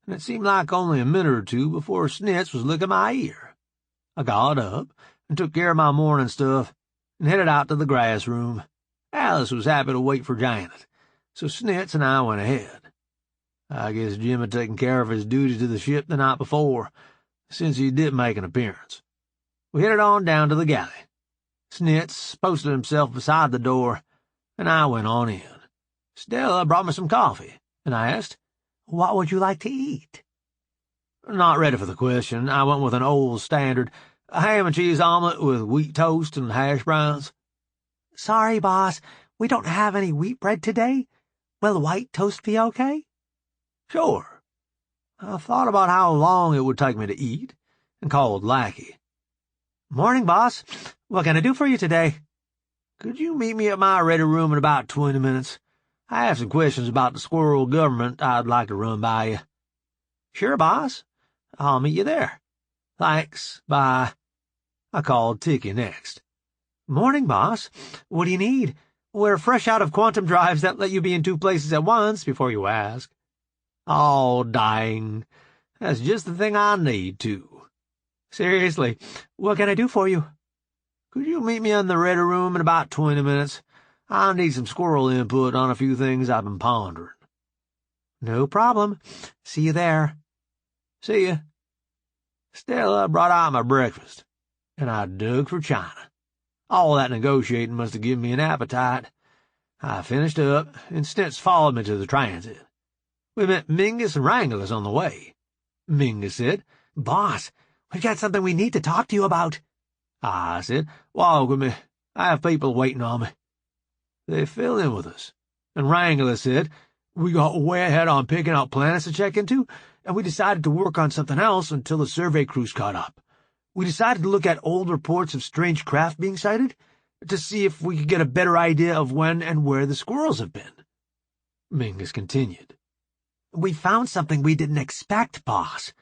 and it seemed like only a minute or two before Snitz was licking my ear. I got up and took care of my morning stuff and headed out to the grass room. Alice was happy to wait for Janet, so Snitz and I went ahead. I guess Jim had taken care of his duty to the ship the night before, since he didn't make an appearance. We headed on down to the galley. Snitz posted himself beside the door, and I went on in. Stella brought me some coffee, and I asked, "What would you like to eat?" Not ready for the question, I went with an old standard, a ham and cheese omelet with wheat toast and hash browns. "Sorry, boss, we don't have any wheat bread today. Will white toast be okay?" "Sure." I thought about how long it would take me to eat, and called Lackey. "Morning, boss. What can I do for you today?" "Could you meet me at my ready room in about 20 minutes? I have some questions about the squirrel government I'd like to run by you." "Sure, boss. I'll meet you there." "Thanks. Bye." I called Ticky next. "Morning, boss. What do you need? We're fresh out of quantum drives that let you be in 2 places at once before you ask." "Oh, dang. That's just the thing I need, too." "Seriously, what can I do for you?" "Could you meet me in the ready room in about 20 minutes? I'll need some squirrel input on a few things I've been pondering." "No problem. See you there." "See ya." Stella brought out my breakfast, and I dug for China. All that negotiating must have given me an appetite. I finished up, and Snitz followed me to the transit. We met Mingus and Wranglers on the way. Mingus said, "Boss, we've got something we need to talk to you about." I said, "Walk with me. I have people waiting on me." They fell in with us, and Wrangler said, "We got way ahead on picking out planets to check into, and we decided to work on something else until the survey crews caught up. We decided to look at old reports of strange craft being sighted, to see if we could get a better idea of when and where the squirrels have been." Mingus continued, "We found something we didn't expect, boss.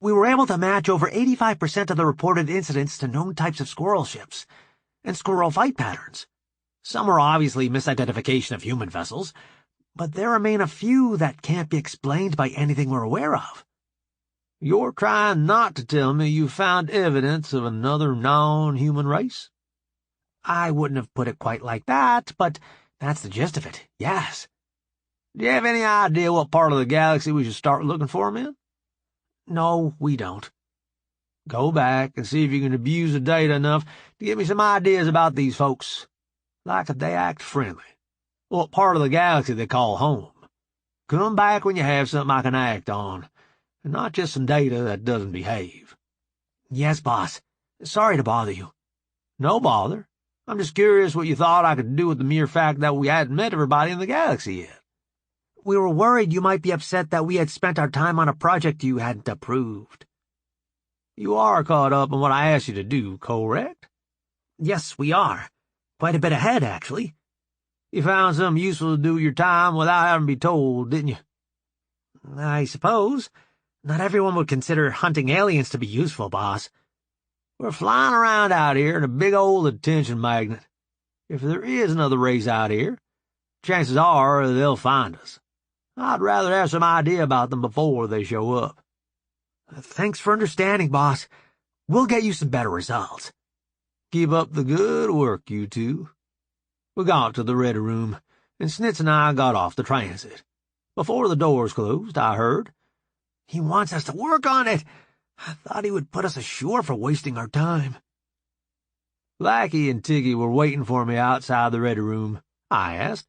We were able to match over 85% of the reported incidents to known types of squirrel ships, and squirrel fight patterns. Some are obviously misidentification of human vessels, but there remain a few that can't be explained by anything we're aware of." "You're trying not to tell me you found evidence of another non-human race?" "I wouldn't have put it quite like that, but that's the gist of it, yes." "Do you have any idea what part of the galaxy we should start looking for them in?" "No, we don't." "Go back and see if you can abuse the data enough to give me some ideas about these folks. Like if they act friendly. What part of the galaxy they call home. Come back when you have something I can act on, and not just some data that doesn't behave." "Yes, boss. Sorry to bother you." "No bother. I'm just curious what you thought I could do with the mere fact that we hadn't met everybody in the galaxy yet." "We were worried you might be upset that we had spent our time on a project you hadn't approved." "You are caught up on what I asked you to do, correct?" "Yes, we are. Quite a bit ahead, actually." "You found something useful to do with your time without having to be told, didn't you?" "I suppose. Not everyone would consider hunting aliens to be useful, boss." "We're flying around out here in a big old attention magnet. If there is another race out here, Chances are they'll find us. I'd rather have some idea about them before they show up. Thanks for understanding, boss. We'll get you some better results. Keep up the good work, you two. We got to the ready room, and Snitz and I got off the transit. Before the doors closed, I heard, "He wants us to work on it. I thought he would put us ashore for wasting our time." Blackie and Tiggy were waiting for me outside the ready room. I asked,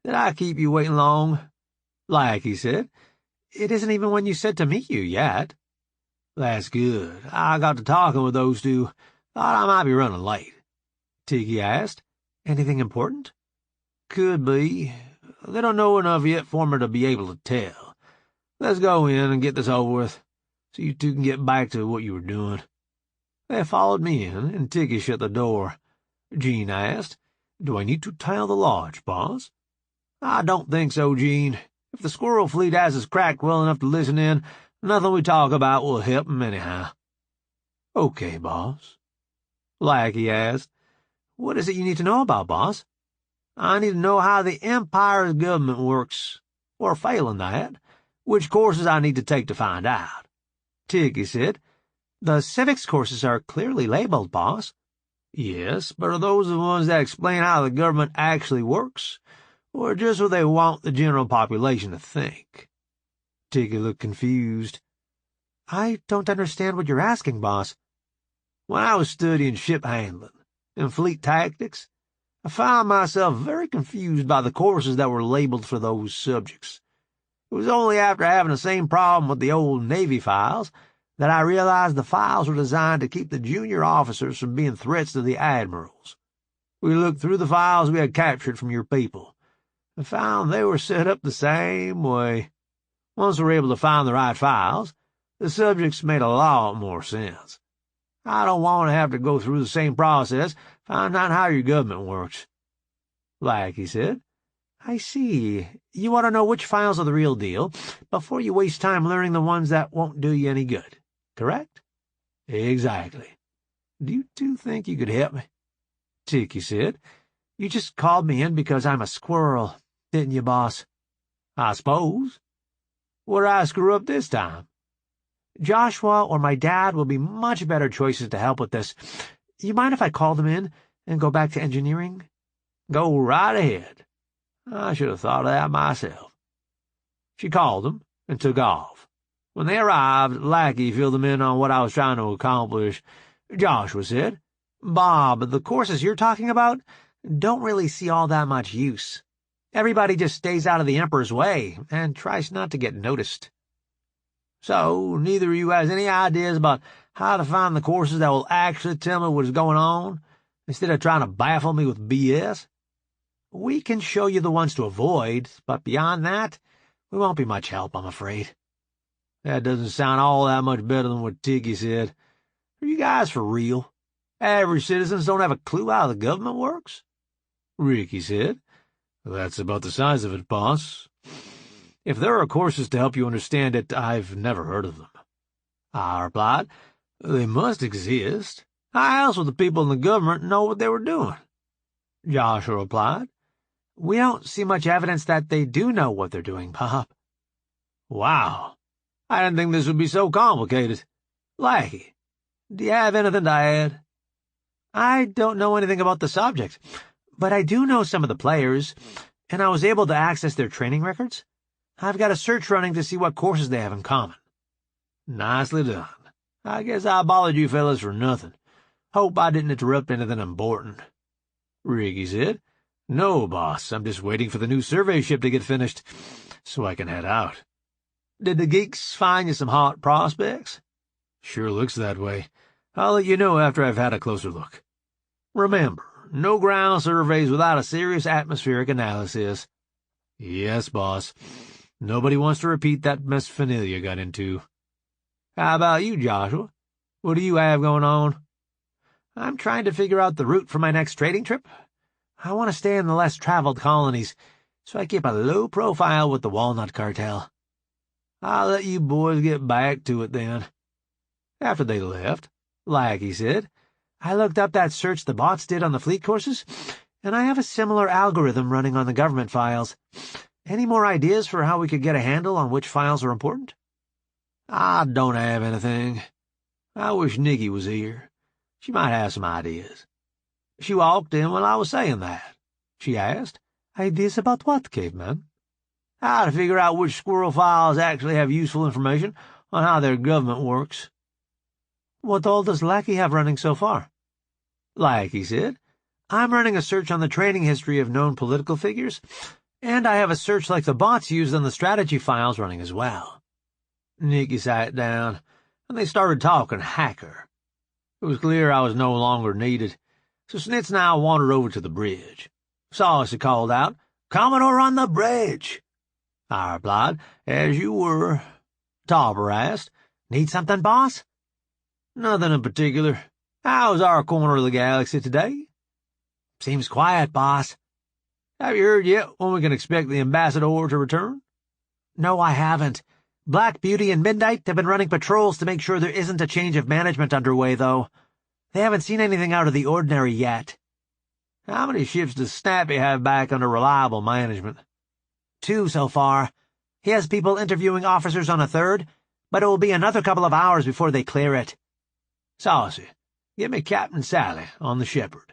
"Did I keep you waiting long?" Blackie said, "It isn't even when you said to meet you yet." "That's good. I got to talking with those two. Thought I might be running late." Tiggy asked, "Anything important?" "Could be. They don't know enough yet for me to be able to tell. Let's go in and get this over with, so you two can get back to what you were doing." They followed me in, and Tiggy shut the door. Gene asked, "Do I need to tell the lodge, boss?" "I don't think so, Gene. If the squirrel fleet has us cracked well enough to listen in, nothing we talk about will help 'em anyhow." "Okay, boss." Blackie asked, "What is it you need to know about, boss?" "I need to know how the Empire's government works, or failing that, which courses I need to take to find out." Tiggy said, "The civics courses are clearly labeled, boss." "Yes, but are those the ones that explain how the government actually works, or just what they want the general population to think?" Tiggy looked confused. "I don't understand what you're asking, boss." "When I was studying ship handling and fleet tactics, I found myself very confused by the courses that were labeled for those subjects. It was only after having the same problem with the old Navy files that I realized the files were designed to keep the junior officers from being threats to the admirals. We looked through the files we had captured from your people, and found they were set up the same way. Once we were able to find the right files, the subjects made a lot more sense. I don't want to have to go through the same process finding out how your government works." Blackie said, "I see. You want to know which files are the real deal before you waste time learning the ones that won't do you any good, correct?" "Exactly. Do you two think you could help me?" Tiggy said, "You just called me in because I'm a squirrel, didn't you, boss?" "I suppose. What did I screw up this time?" "Joshua or my dad will be much better choices to help with this. You mind if I call them in and go back to engineering?" "Go right ahead. I should have thought of that myself." She called them and took off. When they arrived, Lackey filled them in on what I was trying to accomplish. Joshua said, "Bob, the courses you're talking about don't really see all that much use. Everybody just stays out of the Emperor's way and tries not to get noticed." "So neither of you has any ideas about how to find the courses that will actually tell me what is going on, instead of trying to baffle me with BS?" "We can show you the ones to avoid, but beyond that, we won't be much help, I'm afraid." "That doesn't sound all that much better than what Tiggy said. Are you guys for real? Average citizens don't have a clue how the government works?" Ricky said, "That's about the size of it, boss. If there are courses to help you understand it, I've never heard of them." I replied, "They must exist. How else would the people in the government know what they were doing?" Joshua replied, "We don't see much evidence that they do know what they're doing, Bob." "Wow. I didn't think this would be so complicated. Lackey, do you have anything to add?" "I don't know anything about the subject, but I do know some of the players, and I was able to access their training records. I've got a search running to see what courses they have in common." "Nicely done. I guess I bothered you fellas for nothing. Hope I didn't interrupt anything important." Ricky said, "No, boss, I'm just waiting for the new survey ship to get finished, so I can head out." "Did the geeks find you some hot prospects?" "Sure looks that way. I'll let you know after I've had a closer look. Remember, no ground surveys without a serious atmospheric analysis." "Yes, boss. Nobody wants to repeat that mess Fanilia got into." "How about you, Joshua? What do you have going on?" "I'm trying to figure out the route for my next trading trip. I want to stay in the less-traveled colonies, so I keep a low profile with the Walnut Cartel." "I'll let you boys get back to it then." After they left, Lackey said, "I looked up that search the bots did on the fleet courses, and I have a similar algorithm running on the government files. Any more ideas for how we could get a handle on which files are important? I don't have anything. I wish Nikki was here. She might have some ideas. She walked in while I was saying that. She asked, Ideas about what, caveman? how to figure out which squirrel files actually have useful information on how their government works. What all does Lackey have running so far? Lackey said, I'm running a search on the training history of known political figures, and I have a search like the bots used on the strategy files running as well. Nikki sat down, and they started talking hacker. It was clear I was no longer needed, so Snitz and I wandered over to the bridge. Saucy called out, "Commodore on the bridge!" I replied, "As you were." Topper asked, Need something, boss? "Nothing in particular. How's our corner of the galaxy today?" Seems quiet, boss. "Have you heard yet when we can expect the ambassador to return?" No, I haven't. Black Beauty and Midnight have been running patrols to make sure there isn't a change of management underway, though. They haven't seen anything out of the ordinary yet. How many ships does Snappy have back under reliable management? 2 so far. He has people interviewing officers on a 3rd, but it will be another couple of hours before they clear it. Saucy, get me Captain Sally on the Shepherd.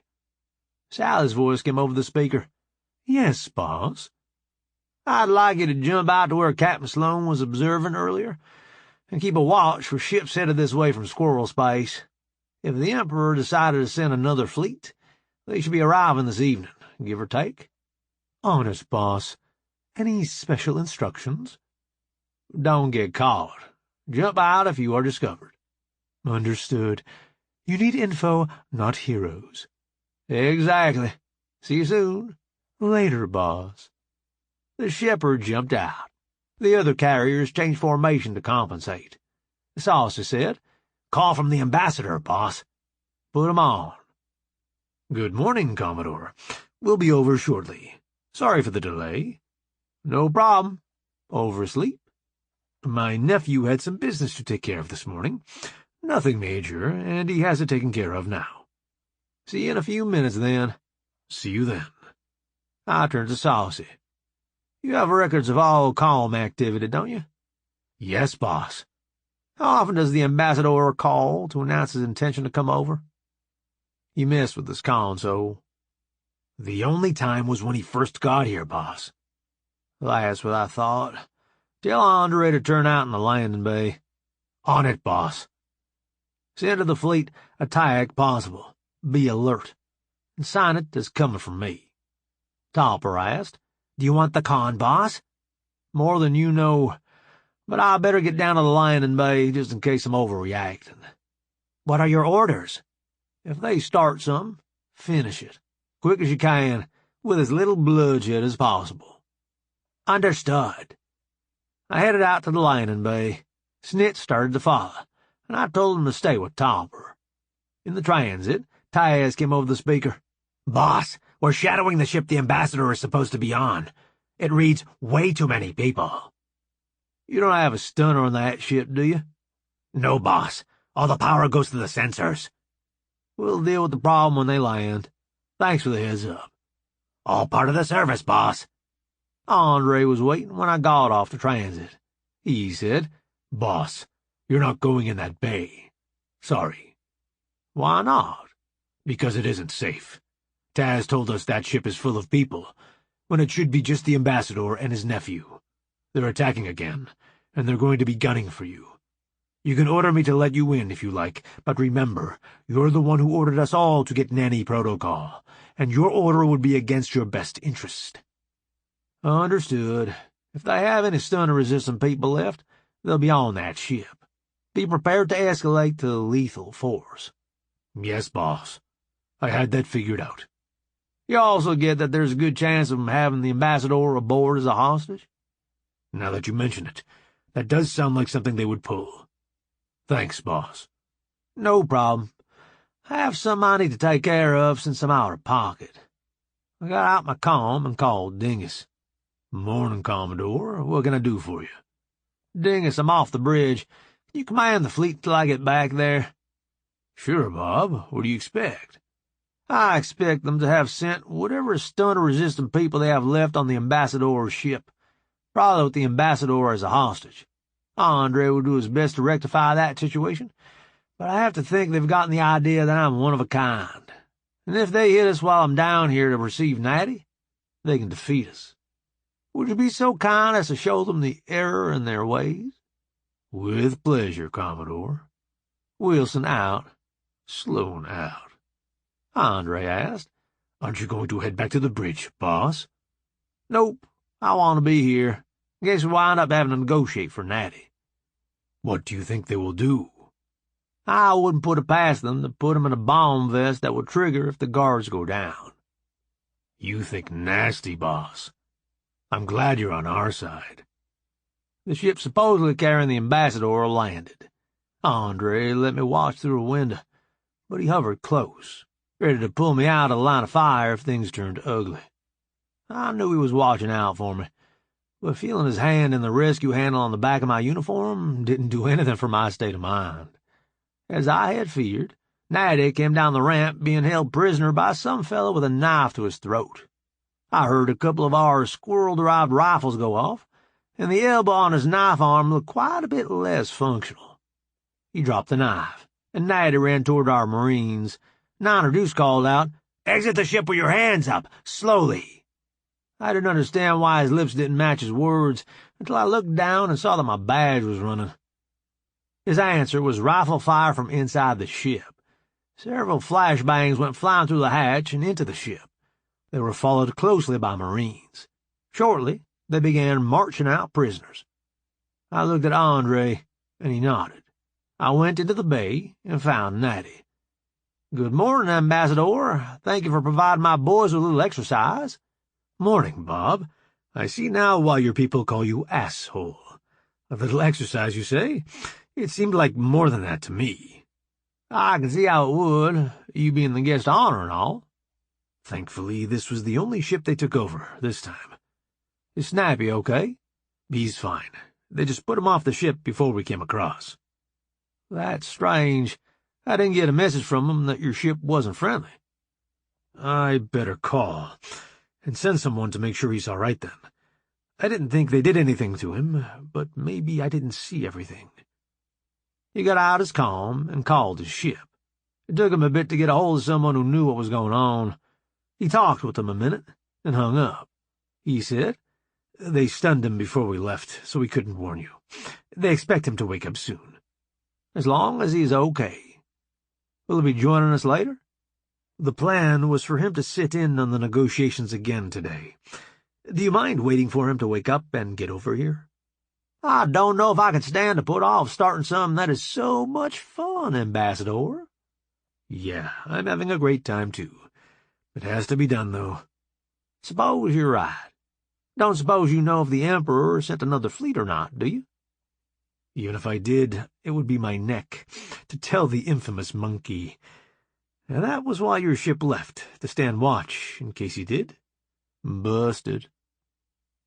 Sally's voice came over the speaker. Yes, boss. I'd like you to jump out to where Captain Sloane was observing earlier, and keep a watch for ships headed this way from Squirrel Space. If the Emperor decided to send another fleet, they should be arriving this evening, give or take. Honest, boss. Any special instructions? Don't get caught. Jump out if you are discovered. Understood. You need info, not heroes. Exactly. See you soon. Later, boss. The Shepherd jumped out. The other carriers changed formation to compensate. Saucy said, "Call from the ambassador, boss." "Put 'em on." "Good morning, Commodore. We'll be over shortly. Sorry for the delay." "No problem. Oversleep?" "My nephew had some business to take care of this morning. Nothing major, and he has it taken care of now." "See you in a few minutes, then." "See you then." I turned to Saucy. "You have records of all calm activity, don't you?" "Yes, boss." "How often does the ambassador call to announce his intention to come over?" "You messed with this console." "The only time was when he first got here, boss." "That's what I thought. Tell Andre to turn out in the landing bay." "On it, boss." "Send to the fleet a TIAC possible. Be alert. And sign it as coming from me." Topper asked, Do you want the con, boss? "More than you know, but I better get down to the landing bay just in case I'm overreacting." What are your orders? "If they start something, finish it, quick as you can, with as little bloodshed as possible." Understood. I headed out to the landing bay. Snitz started to follow, and I told him to stay with Topper. In the transit, Taz came over the speaker. Boss, we're shadowing the ship the ambassador is supposed to be on. It reads way too many people. "You don't have a stunner on that ship, do you?" No, boss. All the power goes to the sensors. "We'll deal with the problem when they land. Thanks for the heads up." All part of the service, boss. Andre was waiting when I got off the transit. He said, "Boss, you're not going in that bay. Sorry." "Why not?" "Because it isn't safe. Taz told us that ship is full of people, when it should be just the ambassador and his nephew. They're attacking again, and they're going to be gunning for you. You can order me to let you in if you like, but remember, you're the one who ordered us all to get Nanny Protocol, and your order would be against your best interest." "Understood. If they have any stunner-resistant people left, they'll be on that ship. Be prepared to escalate to lethal force." "Yes, boss. I had that figured out." "You also get that there's a good chance of them having the ambassador aboard as a hostage?" "Now that you mention it, that does sound like something they would pull. Thanks, boss." "No problem. I have some I need to take care of since I'm out of pocket." I got out my comm and called Dingus. "Morning, Commodore. What can I do for you?" "Dingus, I'm off the bridge. Can you command the fleet till I get back there?" "Sure, Bob. What do you expect?" I expect them to have sent whatever stunner-resistant people they have left on the ambassador's ship, probably with the ambassador as a hostage. Andre will do his best to rectify that situation, but I have to think they've gotten the idea that I'm one of a kind. And if they hit us while I'm down here to receive Natty, they can defeat us. Would you be so kind as to show them the error in their ways? With pleasure, Commodore. Wilson out. Sloan out. Andre asked. Aren't you going to head back to the bridge, boss? Nope. I want to be here. Guess we'll wind up having to negotiate for Natty. What do you think they will do? I wouldn't put it past them to put him in a bomb vest that will trigger if the guards go down. You think nasty, boss. I'm glad you're on our side. The ship supposedly carrying the ambassador landed. Andre let me watch through a window, but he hovered close, ready to pull me out of the line of fire if things turned ugly. I knew he was watching out for me, but feeling his hand in the rescue handle on the back of my uniform didn't do anything for my state of mind. As I had feared, Natty came down the ramp being held prisoner by some fellow with a knife to his throat. I heard a couple of our squirrel-derived rifles go off, and the elbow on his knife arm looked quite a bit less functional. He dropped the knife, and Natty ran toward our Marines. Non-reduced called out, "Exit the ship with your hands up, slowly." I didn't understand why his lips didn't match his words until I looked down and saw that my badge was running. His answer was rifle fire from inside the ship. Several flashbangs went flying through the hatch and into the ship. They were followed closely by Marines. Shortly, they began marching out prisoners. I looked at Andre, and he nodded. I went into the bay and found Natty. "Good morning, Ambassador. Thank you for providing my boys with a little exercise." "Morning, Bob. I see now why your people call you asshole. A little exercise, you say? It seemed like more than that to me." "I can see how it would, you being the guest of honor and all." Thankfully, this was the only ship they took over this time. "Is Snappy okay?" "He's fine. They just put him off the ship before we came across." "That's strange. I didn't get a message from him that your ship wasn't friendly." "I better call and send someone to make sure he's all right then. I didn't think they did anything to him, but maybe I didn't see everything." He got out his comm and called his ship. It took him a bit to get a hold of someone who knew what was going on. He talked with them a minute, and hung up. He said, "They stunned him before we left, so we couldn't warn you. They expect him to wake up soon." "As long as he's okay. Will he be joining us later?" "The plan was for him to sit in on the negotiations again today. Do you mind waiting for him to wake up and get over here?" "I don't know if I can stand to put off starting something that is so much fun, Ambassador." "Yeah, I'm having a great time, too. It has to be done, though." "Suppose you're right. Don't suppose you know if the Emperor sent another fleet or not, do you?" "Even if I did, it would be my neck to tell the infamous monkey. And that was why your ship left, to stand watch, in case he did." "Busted."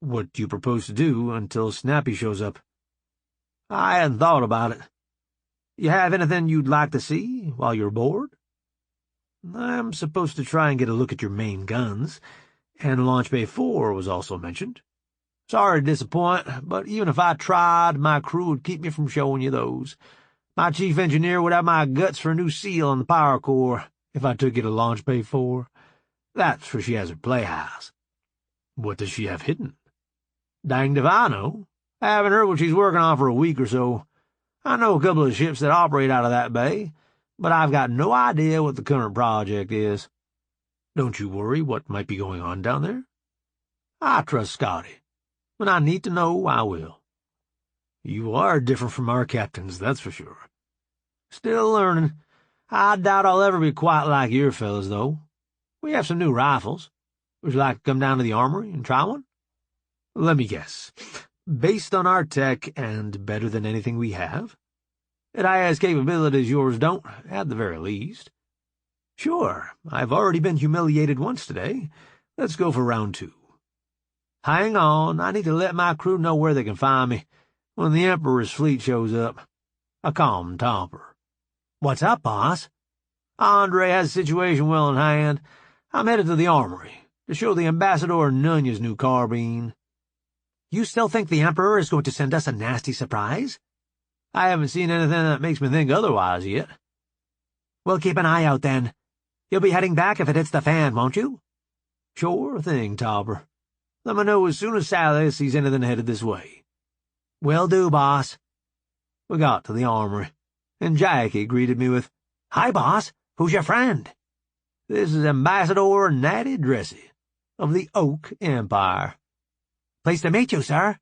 "What do you propose to do until Snappy shows up?" "I hadn't thought about it. You have anything you'd like to see while you're aboard?" "I'm supposed to try and get a look at your main guns, and Launch Bay 4 was also mentioned." "Sorry to disappoint, but even if I tried, my crew would keep me from showing you those. My chief engineer would have my guts for a new seal on the power core if I took you to Launch Bay 4. That's where she has her playhouse." "What does she have hidden?" "Danged if I know. I haven't heard what she's working on for a week or so. I know a couple of ships that operate out of that bay, but I've got no idea what the current project is." "Don't you worry what might be going on down there?" "I trust Scotty. When I need to know, I will." "You are different from our captains, that's for sure." "Still learning. I doubt I'll ever be quite like your fellas, though. We have some new rifles. Would you like to come down to the armory and try one?" "Let me guess. Based on our tech and better than anything we have?" "It has capabilities yours don't, at the very least." "Sure. I've already been humiliated once today. Let's go for round 2. "Hang on. I need to let my crew know where they can find me when the Emperor's fleet shows up. A calm topper." "What's up, boss?" Andre has the situation well in hand. I'm headed to the armory to show the ambassador Nunya's new carbine. You still think the Emperor is going to send us a nasty surprise? I haven't seen anything that makes me think otherwise yet. We'll keep an eye out, then. You'll be heading back if it hits the fan, won't you? Sure thing, Topper. Let me know as soon as Sally sees anything headed this way. Will do, boss. We got to the armory, and Jackie greeted me with, "Hi, boss. Who's your friend?" "This is Ambassador Natty Dressy, of the Oak Empire." "Pleased to meet you, sir."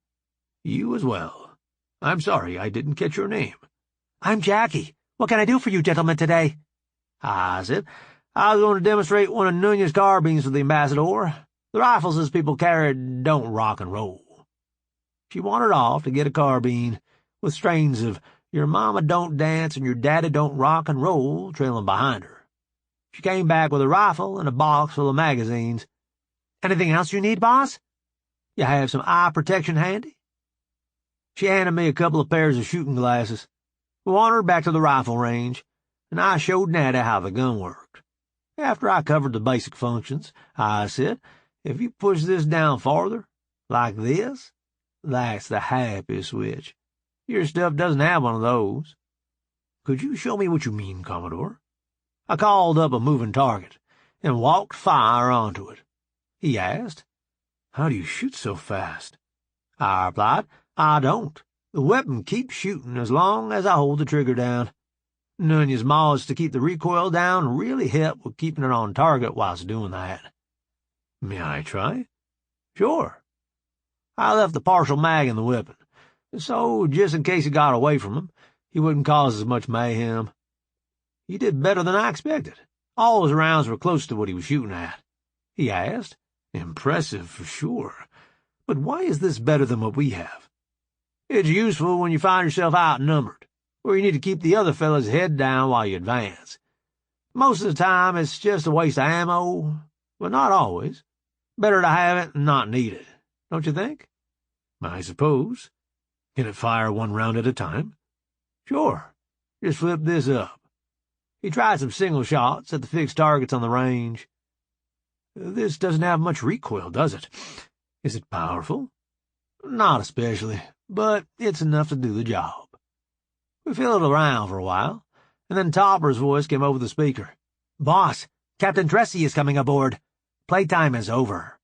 "You as well. I'm sorry I didn't catch your name." "I'm Jackie. What can I do for you gentlemen today?" I said, "I was going to demonstrate one of Nunya's carbines to the Ambassador. The rifles his people carry don't rock and roll." She wandered off to get a carbine, with strains of "Your mama don't dance and your daddy don't rock and roll" trailing behind her. She came back with a rifle and a box full of magazines. "Anything else you need, boss?" "You have some eye protection handy?" She handed me a couple of pairs of shooting glasses. We wandered back to the rifle range, and I showed Natty how the gun worked. After I covered the basic functions, I said, "If you push this down farther, like this, that's the happy switch. Your stuff doesn't have one of those." "Could you show me what you mean, Commodore?" I called up a moving target and walked fire onto it. He asked, "How do you shoot so fast?" I replied, "I don't. The weapon keeps shooting as long as I hold the trigger down. Nunya's mods to keep the recoil down really help with keeping it on target whilst doing that." "May I try?" "Sure." I left the partial mag in the weapon, so just in case it got away from him, he wouldn't cause as much mayhem. He did better than I expected. All his rounds were close to what he was shooting at. He asked, "Impressive for sure. But why is this better than what we have?" "It's useful when you find yourself outnumbered, or you need to keep the other fella's head down while you advance. Most of the time it's just a waste of ammo, but not always. Better to have it and not need it, don't you think?" "I suppose. Can it fire one round at a time?" "Sure. Just flip this up." He tried some single shots at the fixed targets on the range. "This doesn't have much recoil, does it? Is it powerful?" "Not especially, but it's enough to do the job." We fiddled around for a while, and then Topper's voice came over the speaker. "Boss, Captain Dressy is coming aboard. Playtime is over."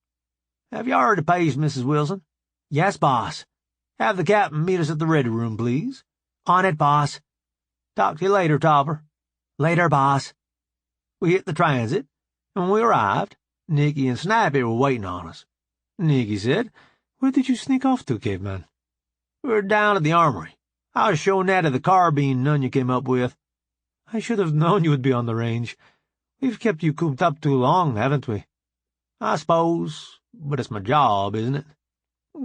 "Have you already paced, Mrs. Wilson?" "Yes, boss." "Have the captain meet us at the ready room, please." "On it, boss." "Talk to you later, Topper." "Later, boss." We hit the transit, and when we arrived, Nikki and Snappy were waiting on us. Nikki said, "Where did you sneak off to, caveman?" "We're down at the armory. I was showing Natty the carbine Nunya came up with." "I should have known you would be on the range. We've kept you cooped up too long, haven't we?" "I suppose, but it's my job, isn't it?"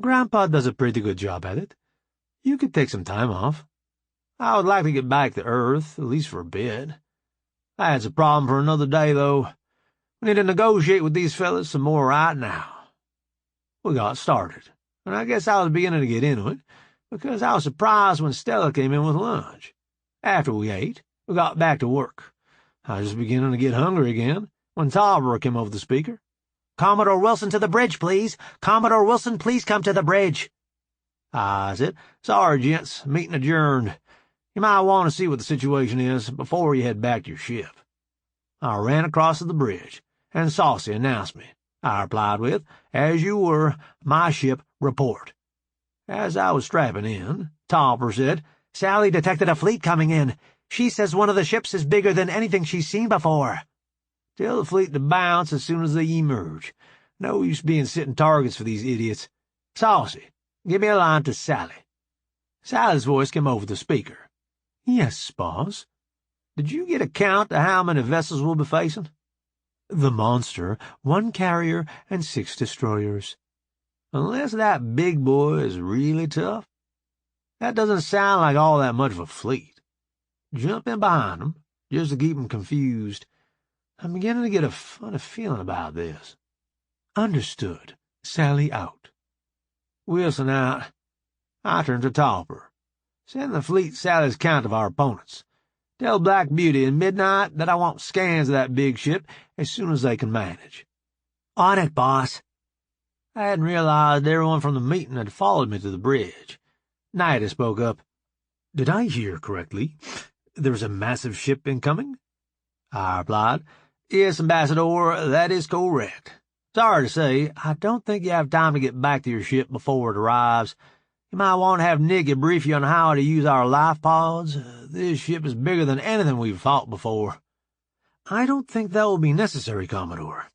"Grandpa does a pretty good job at it. You could take some time off." "I would like to get back to Earth, at least for a bit. That's a problem for another day, though. We need to negotiate with these fellas some more right now." We got started, and I guess I was beginning to get into it, because I was surprised when Stella came in with lunch. After we ate, we got back to work. I was just beginning to get hungry again, when Topper came over the speaker. "Commodore Wilson to the bridge, please. Commodore Wilson, please come to the bridge." I said, "Sorry, gents, meeting adjourned. You might want to see what the situation is before you head back to your ship." I ran across to the bridge, and Saucy announced me. I replied with, "As you were, my ship, report." As I was strapping in, Topper said, "Sally detected a fleet coming in. She says one of the ships is bigger than anything she's seen before." "Tell the fleet to bounce as soon as they emerge. No use being sitting targets for these idiots. Saucy, give me a line to Sally." Sally's voice came over the speaker. "Yes, boss." "Did you get a count of how many vessels we'll be facing?" "The Monster, 1 carrier, and 6 destroyers." "Unless that big boy is really tough? That doesn't sound like all that much of a fleet. Jump in behind them, just to keep them confused. I'm beginning to get a funny feeling about this." "Understood. Sally out." Wilson out. I turned to Topper. "Send the fleet Sally's count of our opponents. Tell Black Beauty and Midnight that I want scans of that big ship as soon as they can manage." "On it, boss." I hadn't realized everyone from the meeting had followed me to the bridge. Nighty spoke up. "Did I hear correctly? There's a massive ship incoming?" I replied. "Yes, Ambassador, that is correct. Sorry to say, I don't think you have time to get back to your ship before it arrives. You might want to have Nikki brief you on how to use our life pods. This ship is bigger than anything we've fought before." "I don't think that will be necessary, Commodore.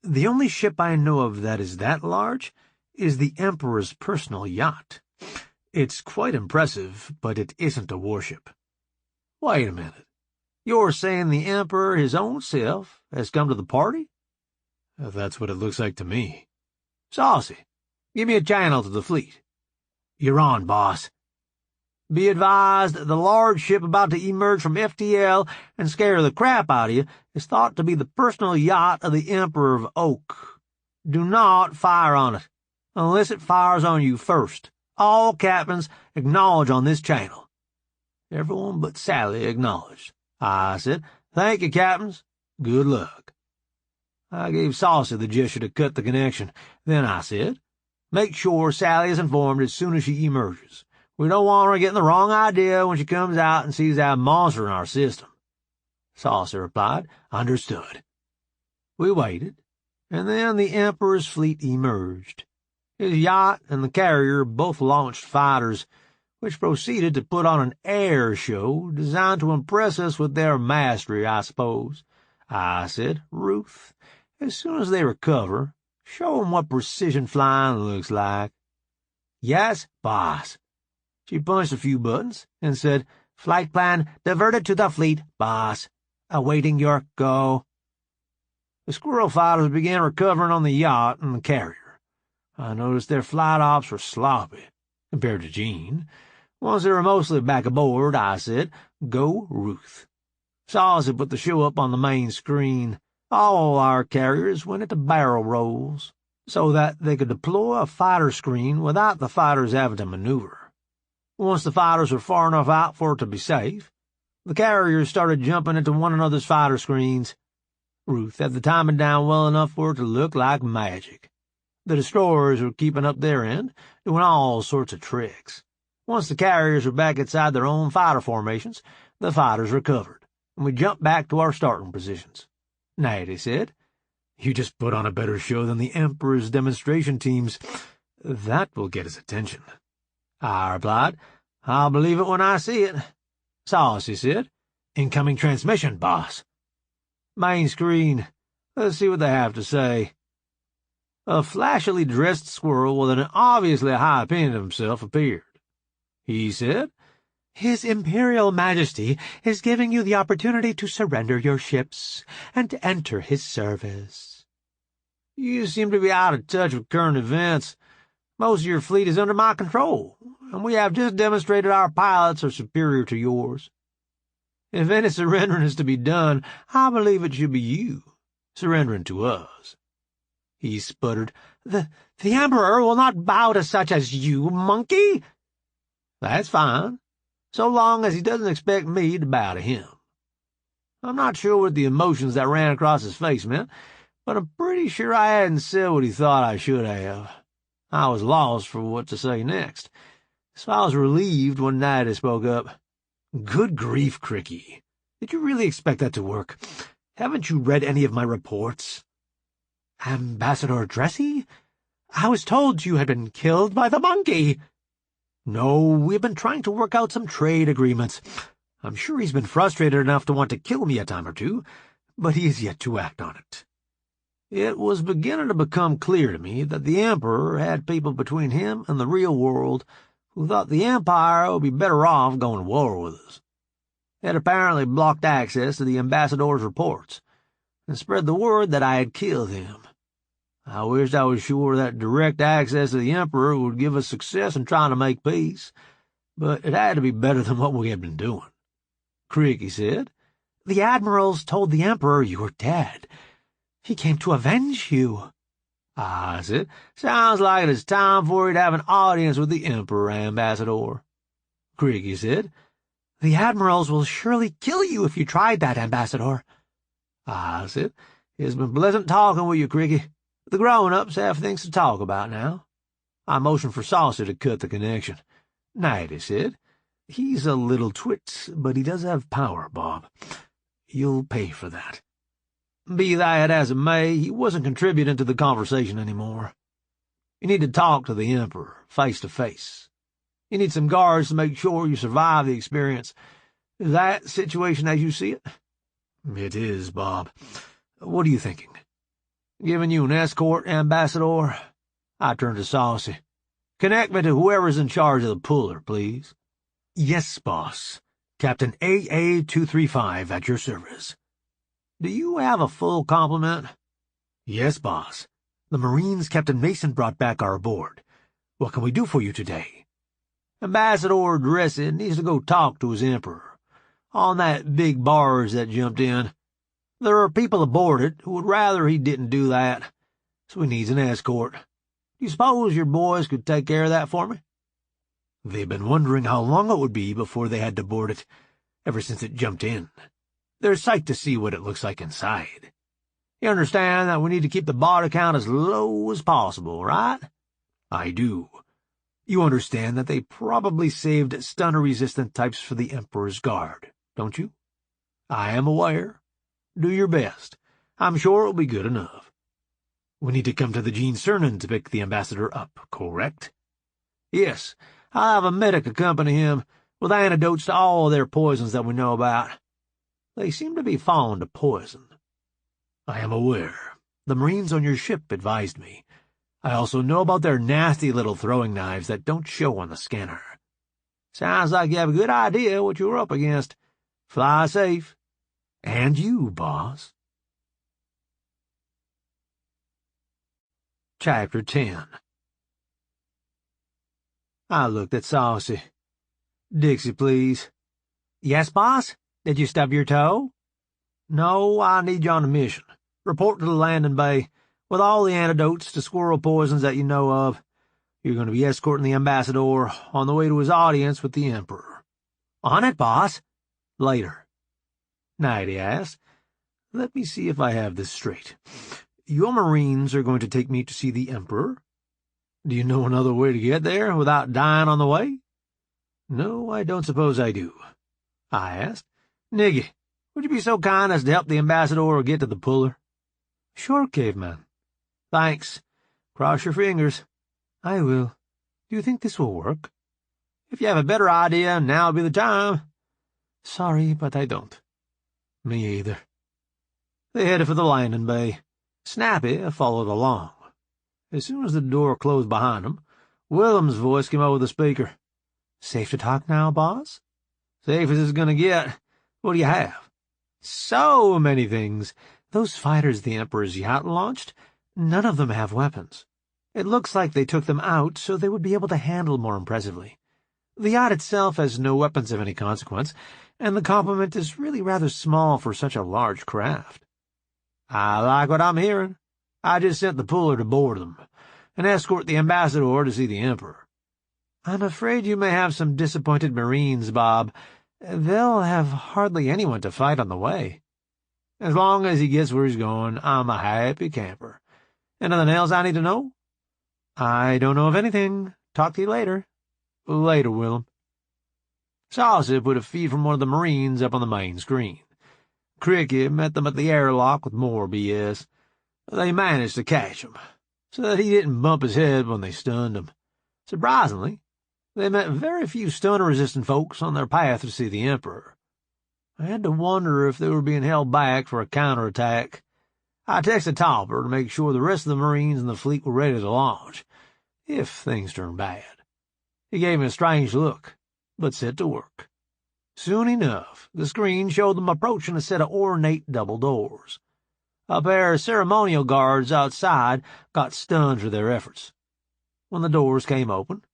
The only ship I know of that is that large is the Emperor's personal yacht. It's quite impressive, but it isn't a warship." "Wait a minute. You're saying the Emperor his own self has come to the party?" "That's what it looks like to me." "Saucy, give me a channel to the fleet." "You're on, boss." "Be advised, the large ship about to emerge from FTL and scare the crap out of you is thought to be the personal yacht of the Emperor of Oak. Do not fire on it, unless it fires on you first. All captains acknowledge on this channel." Everyone but Sally acknowledged. I said, "Thank you, captains. Good luck." I gave Saucy the gesture to cut the connection. Then I said, "Make sure Sally is informed as soon as she emerges. We don't want her getting the wrong idea when she comes out and sees that monster in our system." Saucy replied, "Understood." We waited, and then the Emperor's fleet emerged. His yacht and the carrier both launched fighters, which proceeded to put on an air show designed to impress us with their mastery, I suppose. I said, "Ruth, as soon as they recover, show 'em what precision flying looks like." "Yes, boss." She punched a few buttons and said, "Flight plan diverted to the fleet, boss. Awaiting your go." The squirrel fighters began recovering on the yacht and the carrier. I noticed their flight ops were sloppy compared to Jean. Once they were mostly back aboard, I said, "Go, Ruth." Saucy put the show up on the main screen. All our carriers went into barrel rolls, so that they could deploy a fighter screen without the fighters having to maneuver. Once the fighters were far enough out for it to be safe, the carriers started jumping into one another's fighter screens. Ruth had the timing down well enough for it to look like magic. The destroyers were keeping up their end, doing all sorts of tricks. Once the carriers were back inside their own fighter formations, the fighters recovered, and we jumped back to our starting positions. Nighty said, "You just put on a better show than the Emperor's demonstration teams. That will get his attention." I replied, "I'll believe it when I see it." Saucy said, "Incoming transmission, boss." "Main screen. Let's see what they have to say." A flashily dressed squirrel with an obviously high opinion of himself appeared. He said, "His Imperial Majesty is giving you the opportunity to surrender your ships and enter his service." "You seem to be out of touch with current events. Most of your fleet is under my control, and we have just demonstrated our pilots are superior to yours. If any surrendering is to be done, I believe it should be you, surrendering to us." He sputtered, The Emperor will not bow to such as you, monkey." "That's fine, so long as he doesn't expect me to bow to him." I'm not sure what the emotions that ran across his face meant, but I'm pretty sure I hadn't said what he thought I should have. I was lost for what to say next, so I was relieved when Nighty spoke up. "Good grief, Cricky. Did you really expect that to work? Haven't you read any of my reports?" "Ambassador Dressy? I was told you had been killed by the monkey." "No, we've been trying to work out some trade agreements. I'm sure he's been frustrated enough to want to kill me a time or two, but he is yet to act on it." It was beginning to become clear to me that the Emperor had people between him and the real world who thought the Empire would be better off going to war with us. They had apparently blocked access to the ambassador's reports and spread the word that I had killed him. I wished I was sure that direct access to the Emperor would give us success in trying to make peace, but it had to be better than what we had been doing. Cricky said, "The admirals told the Emperor you were dead. He came to avenge you." I said, "Sounds like it is time for you to have an audience with the Emperor, Ambassador." Cricky said, The admirals will surely kill you if you tried that, Ambassador. I said, it's been pleasant talking with you, Cricky. The grown-ups have things to talk about now. I motioned for Saucy to cut the connection. Nighty said, he's a little twit, but he does have power, Bob. You'll pay for that. Be that as it may, he wasn't contributing to the conversation anymore. You need to talk to the Emperor, face to face. You need some guards to make sure you survive the experience. Is that situation as you see it? It is, Bob. What are you thinking? Giving you an escort, Ambassador? I turned to Saucy. Connect me to whoever's in charge of the puller, please. Yes, boss. Captain AA-235 at your service. Do you have a full complement? Yes, boss. The Marines Captain Mason brought back are aboard. What can we do for you today? Ambassador Dressy needs to go talk to his Emperor. On that big barge that jumped in. There are people aboard it who would rather he didn't do that, so he needs an escort. Do you suppose your boys could take care of that for me? They've been wondering how long it would be before they had to board it, ever since it jumped in. They're psyched to see what it looks like inside. You understand that we need to keep the body count as low as possible, right? I do. You understand that they probably saved stunner-resistant types for the Emperor's Guard, don't you? I am aware. Do your best. I'm sure it'll be good enough. We need to come to the Gene Cernan to pick the Ambassador up, correct? Yes, I'll have a medic accompany him with antidotes to all their poisons that we know about. They seem to be fond of poison. I am aware. The Marines on your ship advised me. I also know about their nasty little throwing knives that don't show on the scanner. Sounds like you have a good idea what you're up against. Fly safe. And you, boss. Chapter 10. I looked at Saucy. Dixie, please. Yes, boss? Did you stub your toe? No, I need you on a mission. Report to the landing bay with all the antidotes to squirrel poisons that you know of. You're going to be escorting the Ambassador on the way to his audience with the Emperor. On it, boss. Later. Nighty asked. Let me see if I have this straight. Your Marines are going to take me to see the Emperor? Do you know another way to get there without dying on the way? No, I don't suppose I do. I asked. Nikki, would you be so kind as to help the Ambassador get to the puller? Sure, caveman. Thanks. Cross your fingers. I will. Do you think this will work? If you have a better idea, now would be the time. Sorry, but I don't. Me either. They headed for the landing bay. Snappy followed along. As soon as the door closed behind him, Willem's voice came over the speaker. Safe to talk now, boss? Safe as it's gonna get. What do you have? So many things. Those fighters the Emperor's yacht launched, none of them have weapons. It looks like they took them out so they would be able to handle more impressively. The yacht itself has no weapons of any consequence, and the complement is really rather small for such a large craft. I like what I'm hearing. I just sent the puller to board them, and escort the Ambassador to see the Emperor. I'm afraid you may have some disappointed Marines, Bob. They'll have hardly anyone to fight on the way. As long as he gets where he's going, I'm a happy camper. Anything else I need to know? I don't know of anything. Talk to you later. Later, Willem. Saucy put a feed from one of the Marines up on the main screen. Cricket met them at the airlock with more BS. They managed to catch him, so that he didn't bump his head when they stunned him. Surprisingly, they met very few stunner-resistant folks on their path to see the Emperor. I had to wonder if they were being held back for a counterattack. I texted Topper to make sure the rest of the Marines in the fleet were ready to launch, if things turned bad. He gave me a strange look, but set to work. Soon enough, the screen showed them approaching a set of ornate double doors. A pair of ceremonial guards outside got stunned for their efforts. When the doors came open,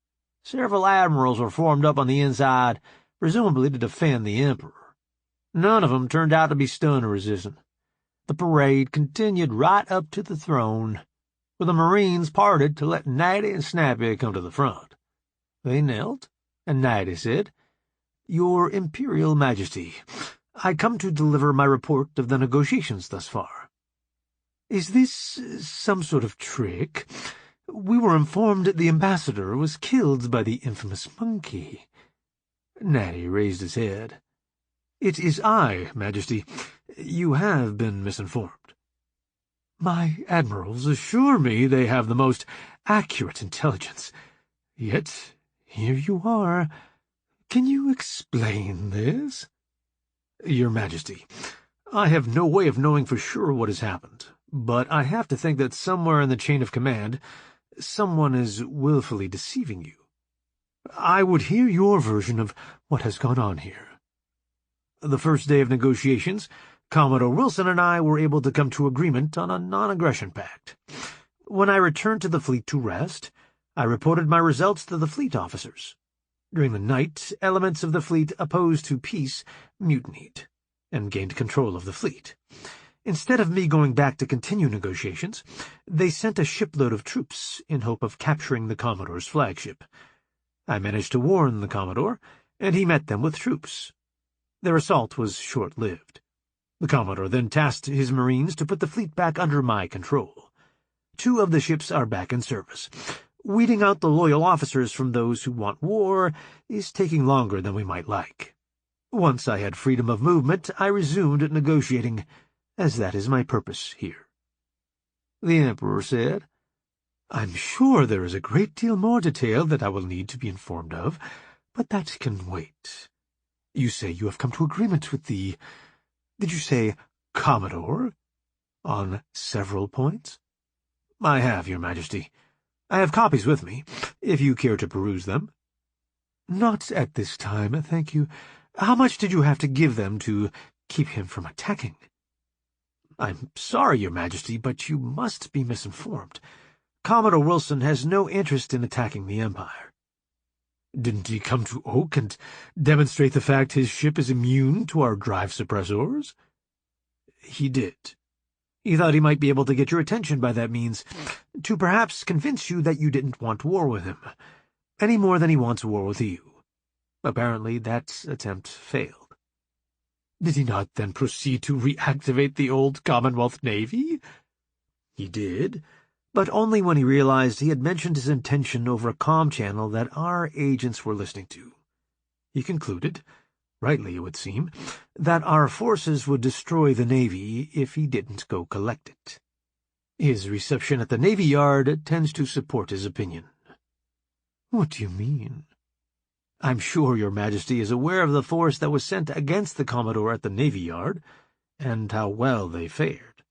several admirals were formed up on the inside, presumably to defend the Emperor. None of them turned out to be stun-resistant. The parade continued right up to the throne, where the Marines parted to let Natty and Snappy come to the front. They knelt, and Natty said, Your Imperial Majesty, I come to deliver my report of the negotiations thus far. Is this some sort of trick? We were informed the ambassador was killed by the infamous monkey. Natty raised his head. It is I, Majesty. You have been misinformed. My admirals assure me they have the most accurate intelligence. Yet here you are. Can you explain this? Your Majesty, I have no way of knowing for sure what has happened, but I have to think that somewhere in the chain of command, someone is willfully deceiving you. I would hear your version of what has gone on here. The first day of negotiations, Commodore Wilson and I were able to come to agreement on a non-aggression pact. When I returned to the fleet to rest, I reported my results to the fleet officers. During the night, elements of the fleet opposed to peace mutinied and gained control of the fleet. Instead of me going back to continue negotiations, they sent a shipload of troops in hope of capturing the Commodore's flagship. I managed to warn the Commodore, and he met them with troops. Their assault was short-lived. The Commodore then tasked his Marines to put the fleet back under my control. 2 of the ships are back in service. Weeding out the loyal officers from those who want war is taking longer than we might like. Once I had freedom of movement, I resumed negotiating, as that is my purpose here. The Emperor said, I'm sure there is a great deal more detail that I will need to be informed of, but that can wait. You say you have come to agreement with the, did you say Commodore, on several points? I have, Your Majesty. I have copies with me, if you care to peruse them. Not at this time, thank you. How much did you have to give them to keep him from attacking? I'm sorry, Your Majesty, but you must be misinformed. Commodore Wilson has no interest in attacking the Empire. Didn't he come to Oak and demonstrate the fact his ship is immune to our drive suppressors? He did. He thought he might be able to get your attention by that means, to perhaps convince you that you didn't want war with him, any more than he wants war with you. Apparently that attempt failed. Did he not then proceed to reactivate the old Commonwealth Navy? He did, but only when he realized he had mentioned his intention over a comm channel that our agents were listening to. He concluded, rightly it would seem, that our forces would destroy the Navy if he didn't go collect it. His reception at the Navy Yard tends to support his opinion. What do you mean? I'm sure Your Majesty is aware of the force that was sent against the Commodore at the Navy Yard, and how well they fared.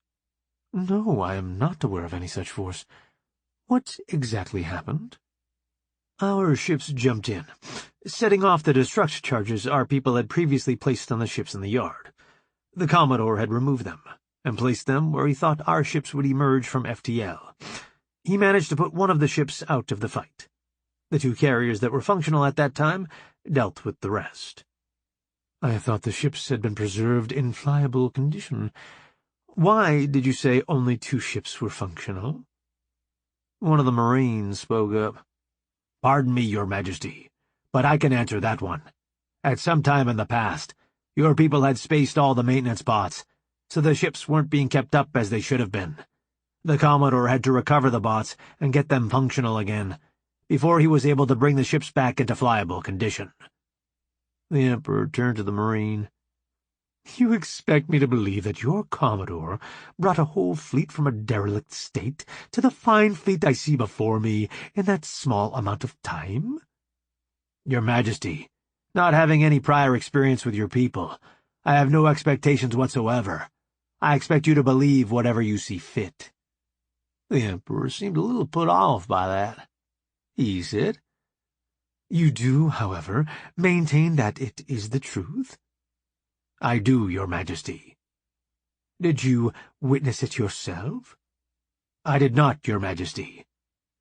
No, I am not aware of any such force. What exactly happened? Our ships jumped in, setting off the destruction charges our people had previously placed on the ships in the yard. The Commodore had removed them, and placed them where he thought our ships would emerge from FTL. He managed to put one of the ships out of the fight. The 2 carriers that were functional at that time dealt with the rest. I thought the ships had been preserved in flyable condition. Why did you say only 2 ships were functional? One of the Marines spoke up. Pardon me, Your Majesty, but I can answer that one. At some time in the past, your people had spaced all the maintenance bots, so the ships weren't being kept up as they should have been. The Commodore had to recover the bots and get them functional again, before he was able to bring the ships back into flyable condition. The Emperor turned to the Marine. You expect me to believe that your Commodore brought a whole fleet from a derelict state to the fine fleet I see before me in that small amount of time? Your Majesty, not having any prior experience with your people, I have no expectations whatsoever. I expect you to believe whatever you see fit. The Emperor seemed a little put off by that. He said, You do, however, maintain that it is the truth? I do, Your Majesty. Did you witness it yourself? I did not, Your Majesty.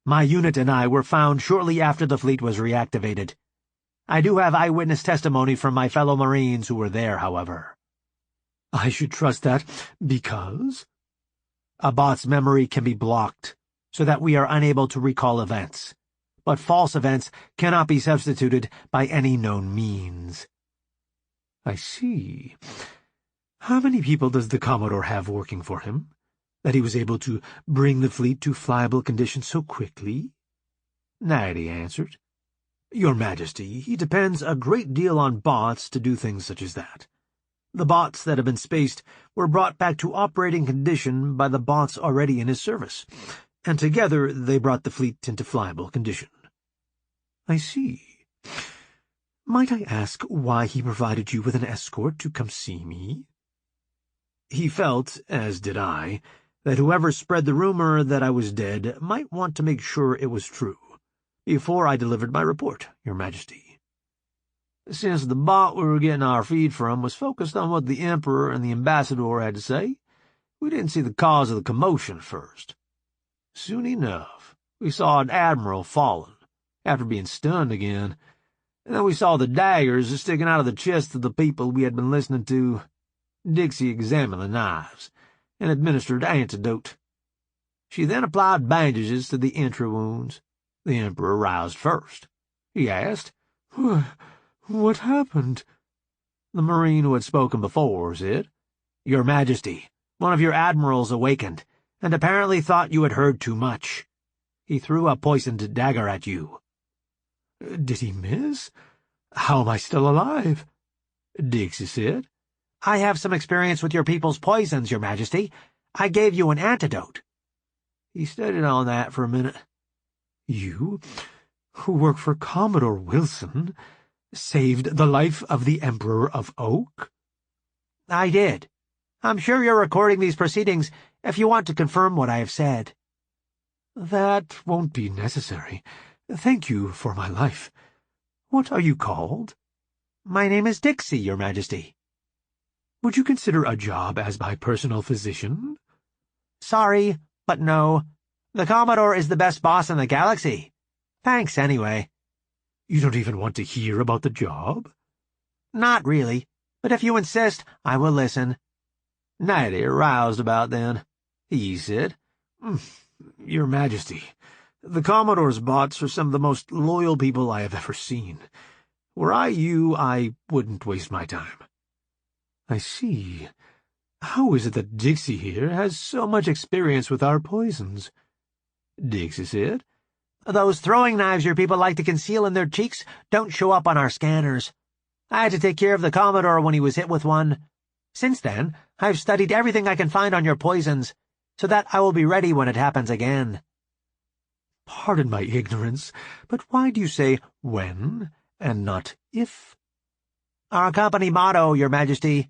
My unit and I were found shortly after the fleet was reactivated. I do have eyewitness testimony from my fellow Marines who were there, however. I should trust that because? A bot's memory can be blocked, so that we are unable to recall events. But false events cannot be substituted by any known means. I see. How many people does the Commodore have working for him, that he was able to bring the fleet to flyable condition so quickly? Natty answered. Your Majesty, he depends a great deal on bots to do things such as that. The bots that have been spaced were brought back to operating condition by the bots already in his service, and together they brought the fleet into flyable condition. I see. Might I ask why he provided you with an escort to come see me? He felt, as did I, that whoever spread the rumor that I was dead might want to make sure it was true, before I delivered my report, Your Majesty. Since the bot we were getting our feed from was focused on what the Emperor and the Ambassador had to say, we didn't see the cause of the commotion first. Soon enough, we saw an admiral fallen, after being stunned again, and then we saw the daggers sticking out of the chests of the people we had been listening to. Dixie examined the knives and administered antidote. She then applied bandages to the entry wounds. The Emperor roused first. He asked, What happened? The Marine who had spoken before said, Your Majesty, one of your admirals awakened, and apparently thought you had heard too much. He threw a poisoned dagger at you. Did he miss? How am I still alive? Dixie said, I have some experience with your people's poisons, Your Majesty. I gave you an antidote. He studied on that for a minute. You, who work for Commodore Wilson, saved the life of the Emperor of Oak? I did. I'm sure you're recording these proceedings if you want to confirm what I have said. That won't be necessary. Thank you for my life. What are you called? My name is Dixie, Your Majesty. Would you consider a job as my personal physician? Sorry, but no. The Commodore is the best boss in the galaxy. Thanks, anyway. You don't even want to hear about the job? Not really, but if you insist, I will listen. Natty aroused about then. He said, Your Majesty, the Commodore's bots are some of the most loyal people I have ever seen. Were I you, I wouldn't waste my time. I see. How is it that Dixie here has so much experience with our poisons? Dixie said, Those throwing knives your people like to conceal in their cheeks don't show up on our scanners. I had to take care of the Commodore when he was hit with one. Since then, I've studied everything I can find on your poisons, so that I will be ready when it happens again. Pardon my ignorance, but why do you say when and not if? Our company motto, Your Majesty.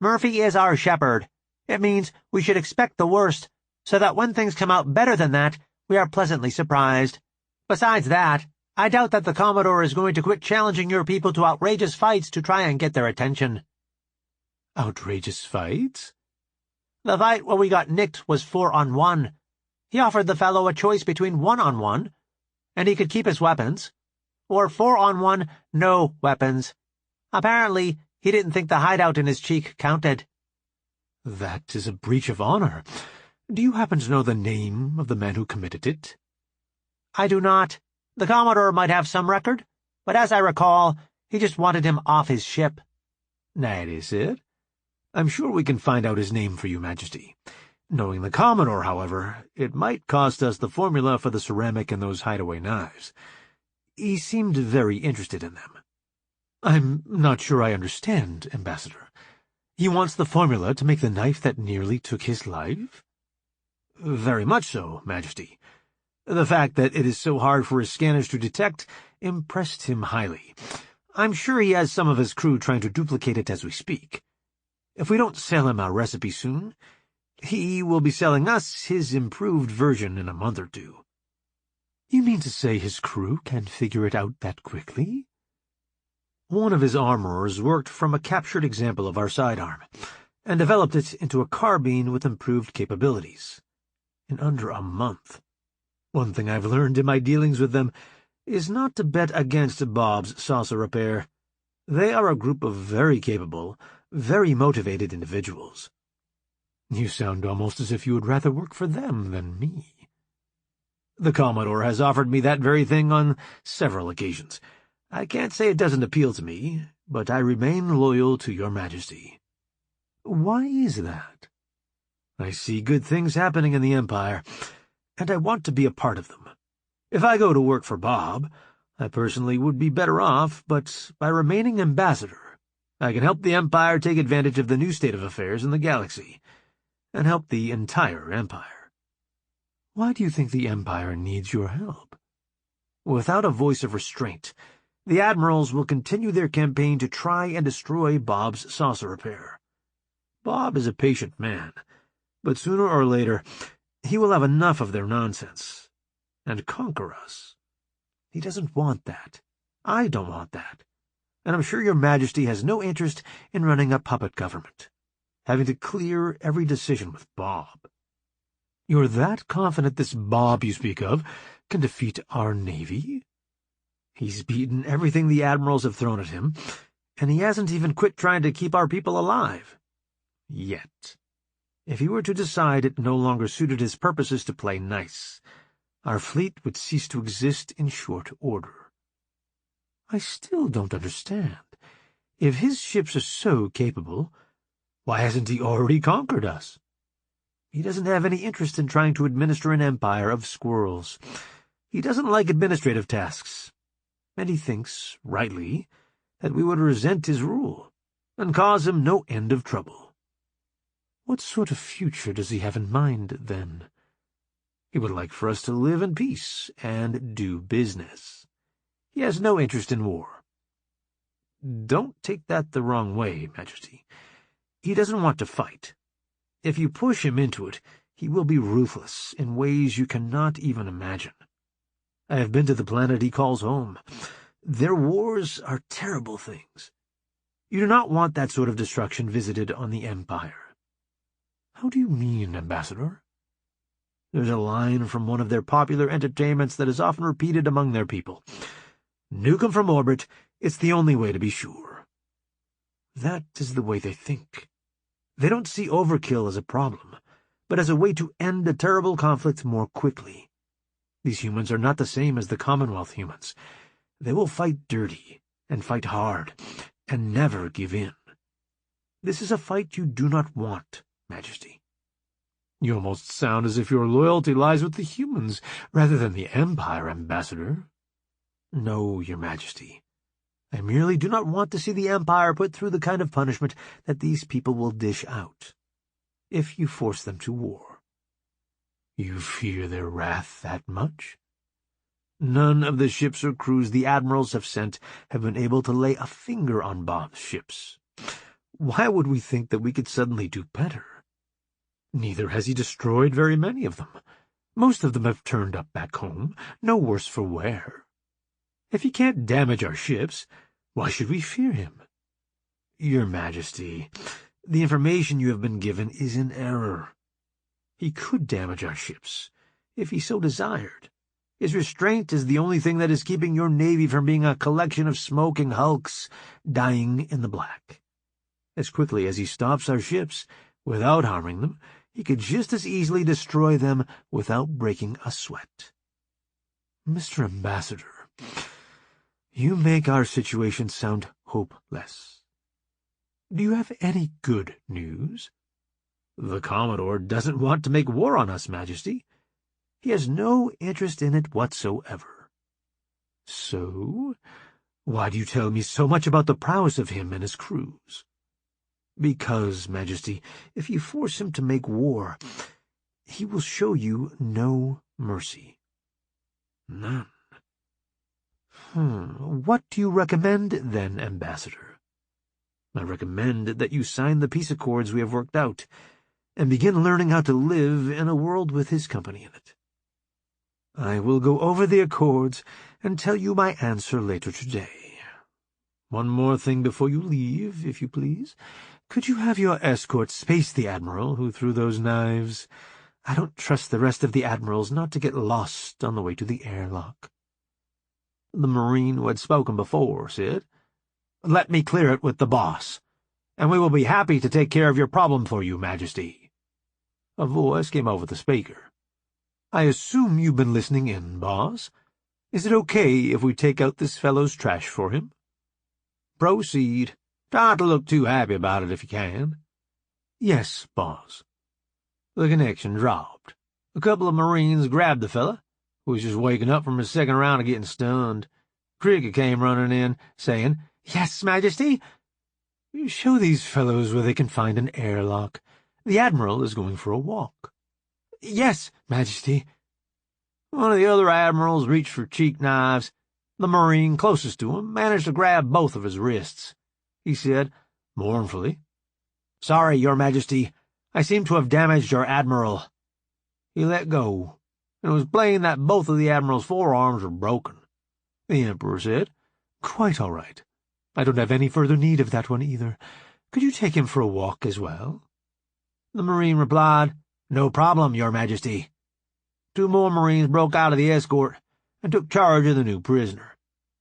Murphy is our shepherd. It means we should expect the worst, so that when things come out better than that, we are pleasantly surprised. Besides that, I doubt that the Commodore is going to quit challenging your people to outrageous fights to try and get their attention. Outrageous fights? The fight where we got nicked was 4-on-1. He offered the fellow a choice between 1-on-1, and he could keep his weapons, or 4-on-1, no weapons. Apparently, he didn't think the hideout in his cheek counted. That is a breach of honor. Do you happen to know the name of the man who committed it? I do not. The Commodore might have some record, but as I recall, he just wanted him off his ship. Natty said, I'm sure we can find out his name for you, Majesty. Knowing the Commodore, however, it might cost us the formula for the ceramic and those hideaway knives. He seemed very interested in them. I'm not sure I understand, Ambassador. He wants the formula to make the knife that nearly took his life? Very much so, Majesty. The fact that it is so hard for his scanners to detect impressed him highly. I'm sure he has some of his crew trying to duplicate it as we speak. If we don't sell him our recipe soon, he will be selling us his improved version in a month or two. You mean to say his crew can figure it out that quickly? One of his armorers worked from a captured example of our sidearm, and developed it into a carbine with improved capabilities. In under a month. One thing I've learned in my dealings with them is not to bet against Bob's saucer repair. They are a group of very capable, very motivated individuals. You sound almost as if you would rather work for them than me. The Commodore has offered me that very thing on several occasions. I can't say it doesn't appeal to me, but I remain loyal to your Majesty. Why is that? I see good things happening in the Empire, and I want to be a part of them. If I go to work for Bob, I personally would be better off, but by remaining ambassador, I can help the Empire take advantage of the new state of affairs in the galaxy, and help the entire Empire. Why do you think the Empire needs your help? Without a voice of restraint, the admirals will continue their campaign to try and destroy Bob's saucer repair. Bob is a patient man, but sooner or later he will have enough of their nonsense and conquer us. He doesn't want that. I don't want that. And I'm sure your Majesty has no interest in running a puppet government, having to clear every decision with Bob. You're that confident this Bob you speak of can defeat our Navy? He's beaten everything the admirals have thrown at him, and he hasn't even quit trying to keep our people alive. Yet. If he were to decide it no longer suited his purposes to play nice, our fleet would cease to exist in short order. I still don't understand. If his ships are so capable, why hasn't he already conquered us? He doesn't have any interest in trying to administer an empire of squirrels. He doesn't like administrative tasks, and he thinks, rightly, that we would resent his rule and cause him no end of trouble. What sort of future does he have in mind, then? He would like for us to live in peace and do business. He has no interest in war. Don't take that the wrong way, Majesty. He doesn't want to fight. If you push him into it, he will be ruthless in ways you cannot even imagine. I have been to the planet he calls home. Their wars are terrible things. You do not want that sort of destruction visited on the Empire. How do you mean, Ambassador? There's a line from one of their popular entertainments that is often repeated among their people. Nuke 'em from orbit, it's the only way to be sure. That is the way they think. They don't see overkill as a problem, but as a way to end a terrible conflict more quickly. These humans are not the same as the Commonwealth humans. They will fight dirty, and fight hard, and never give in. This is a fight you do not want, Majesty. You almost sound as if your loyalty lies with the humans, rather than the Empire, Ambassador. No, your Majesty. I merely do not want to see the Empire put through the kind of punishment that these people will dish out, if you force them to war. You fear their wrath that much? None of the ships or crews the admirals have sent have been able to lay a finger on Bob's ships. Why would we think that we could suddenly do better? Neither has he destroyed very many of them. Most of them have turned up back home, no worse for wear. If he can't damage our ships, why should we fear him? Your Majesty, the information you have been given is in error. He could damage our ships, if he so desired. His restraint is the only thing that is keeping your navy from being a collection of smoking hulks dying in the black. As quickly as he stops our ships, without harming them, he could just as easily destroy them without breaking a sweat. Mr. Ambassador, you make our situation sound hopeless. Do you have any good news? The Commodore doesn't want to make war on us, Majesty. He has no interest in it whatsoever. So, why do you tell me so much about the prowess of him and his crews? Because, Majesty, if you force him to make war, he will show you no mercy. None. What do you recommend, then, Ambassador? I recommend that you sign the peace accords we have worked out, and begin learning how to live in a world with his company in it. I will go over the accords and tell you my answer later today. One more thing before you leave, if you please. Could you have your escort space the Admiral who threw those knives? I don't trust the rest of the Admirals not to get lost on the way to the airlock. The Marine who had spoken before said, "Let me clear it with the boss, and we will be happy to take care of your problem for you, Majesty." A voice came over the speaker. "I assume you've been listening in, boss? Is it okay if we take out this fellow's trash for him?" "Proceed. Try not to look too happy about it if you can." "Yes, boss." The connection dropped. A couple of Marines grabbed the fella, who was just waking up from his second round of getting stunned. Cricket came running in, saying, "Yes, Majesty." "Show these fellows where they can find an airlock. The Admiral is going for a walk." "Yes, Majesty." One of the other admirals reached for cheek knives. The Marine closest to him managed to grab both of his wrists. He said, mournfully, "Sorry, Your Majesty. I seem to have damaged your Admiral." He let go, and it was plain that both of the Admiral's forearms were broken. The Emperor said, "Quite all right. I don't have any further need of that one either. Could you take him for a walk as well?" The Marine replied, "No problem, Your Majesty." 2 more Marines broke out of the escort and took charge of the new prisoner.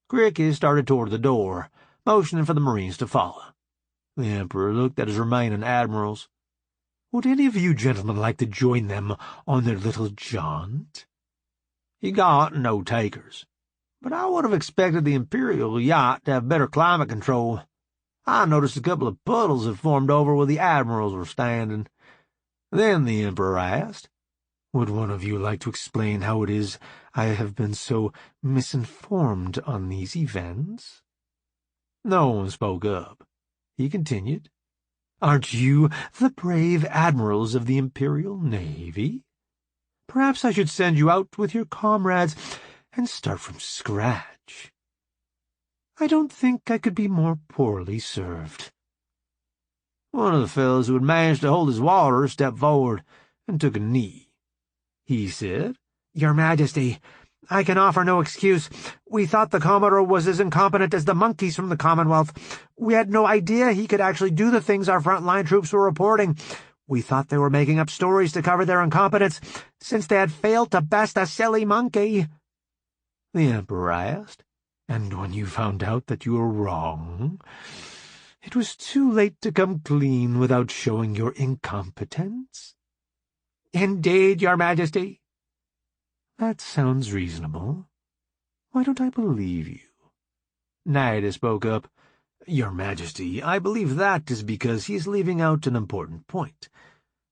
Cricket started toward the door, motioning for the Marines to follow. The Emperor looked at his remaining admirals. "Would any of you gentlemen like to join them on their little jaunt?" He got no takers, but I would have expected the Imperial yacht to have better climate control. I noticed a couple of puddles had formed over where the admirals were standing. Then the Emperor asked, "Would one of you like to explain how it is I have been so misinformed on these events?" No one spoke up. He continued, "Aren't you the brave admirals of the Imperial Navy? Perhaps I should send you out with your comrades and start from scratch. I don't think I could be more poorly served." One of the fellows who had managed to hold his water stepped forward and took a knee. He said, "Your Majesty, I can offer no excuse. We thought the Commodore was as incompetent as the monkeys from the Commonwealth. We had no idea he could actually do the things our front-line troops were reporting. We thought they were making up stories to cover their incompetence, since they had failed to best a silly monkey." The Emperor asked, "And when you found out that you were wrong, it was too late to come clean without showing your incompetence?" "Indeed, Your Majesty." "That sounds reasonable. Why don't I believe you?" Naida spoke up. "Your Majesty, I believe that is because he is leaving out an important point.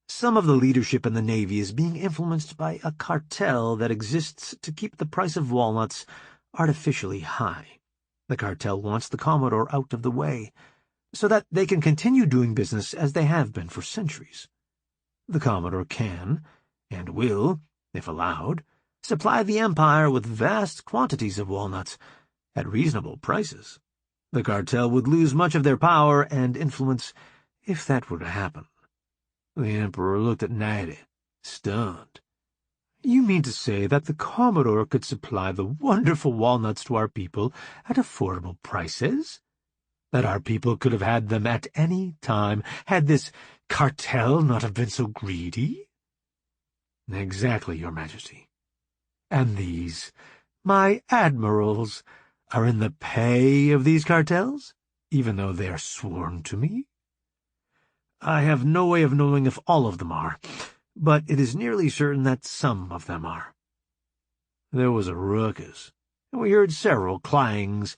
Some of the leadership in the Navy is being influenced by a cartel that exists to keep the price of walnuts artificially high. The cartel wants the Commodore out of the way, so that they can continue doing business as they have been for centuries. The Commodore can, and will, if allowed, supply the Empire with vast quantities of walnuts at reasonable prices. The cartel would lose much of their power and influence if that were to happen." The Emperor looked at Naida, stunned. "You mean to say that the Commodore could supply the wonderful walnuts to our people at affordable prices? That our people could have had them at any time, had this cartel not have been so greedy?" "Exactly, Your Majesty." "And these, my admirals, are in the pay of these cartels, even though they are sworn to me?" "I have no way of knowing if all of them are, but it is nearly certain that some of them are." There was a ruckus, and we heard several clangs,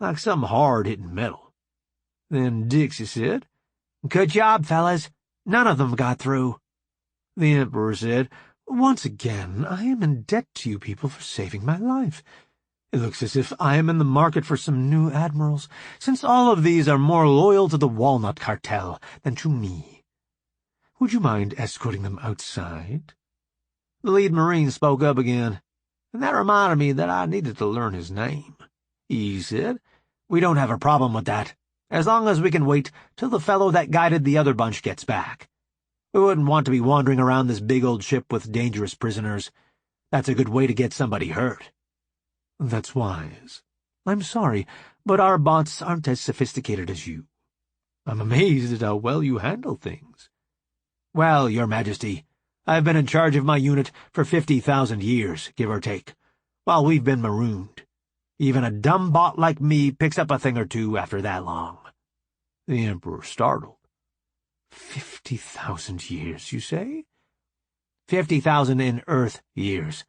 like some hard-hitting metal. Then Dixie said, "Good job, fellas. None of them got through." The Emperor said, "Once again, I am in debt to you people for saving my life. It looks as if I am in the market for some new admirals, since all of these are more loyal to the walnut cartel than to me. Would you mind escorting them outside?" The lead Marine spoke up again, and that reminded me that I needed to learn his name. He said, "We don't have a problem with that, as long as we can wait till the fellow that guided the other bunch gets back. We wouldn't want to be wandering around this big old ship with dangerous prisoners. That's a good way to get somebody hurt." "That's wise. I'm sorry, but our bots aren't as sophisticated as you. I'm amazed at how well you handle things." "Well, Your Majesty, I've been in charge of my unit for 50,000 years, give or take, while we've been marooned. Even a dumb bot like me picks up a thing or two after that long." The Emperor startled. 50,000 years, you say? 50,000 in Earth years.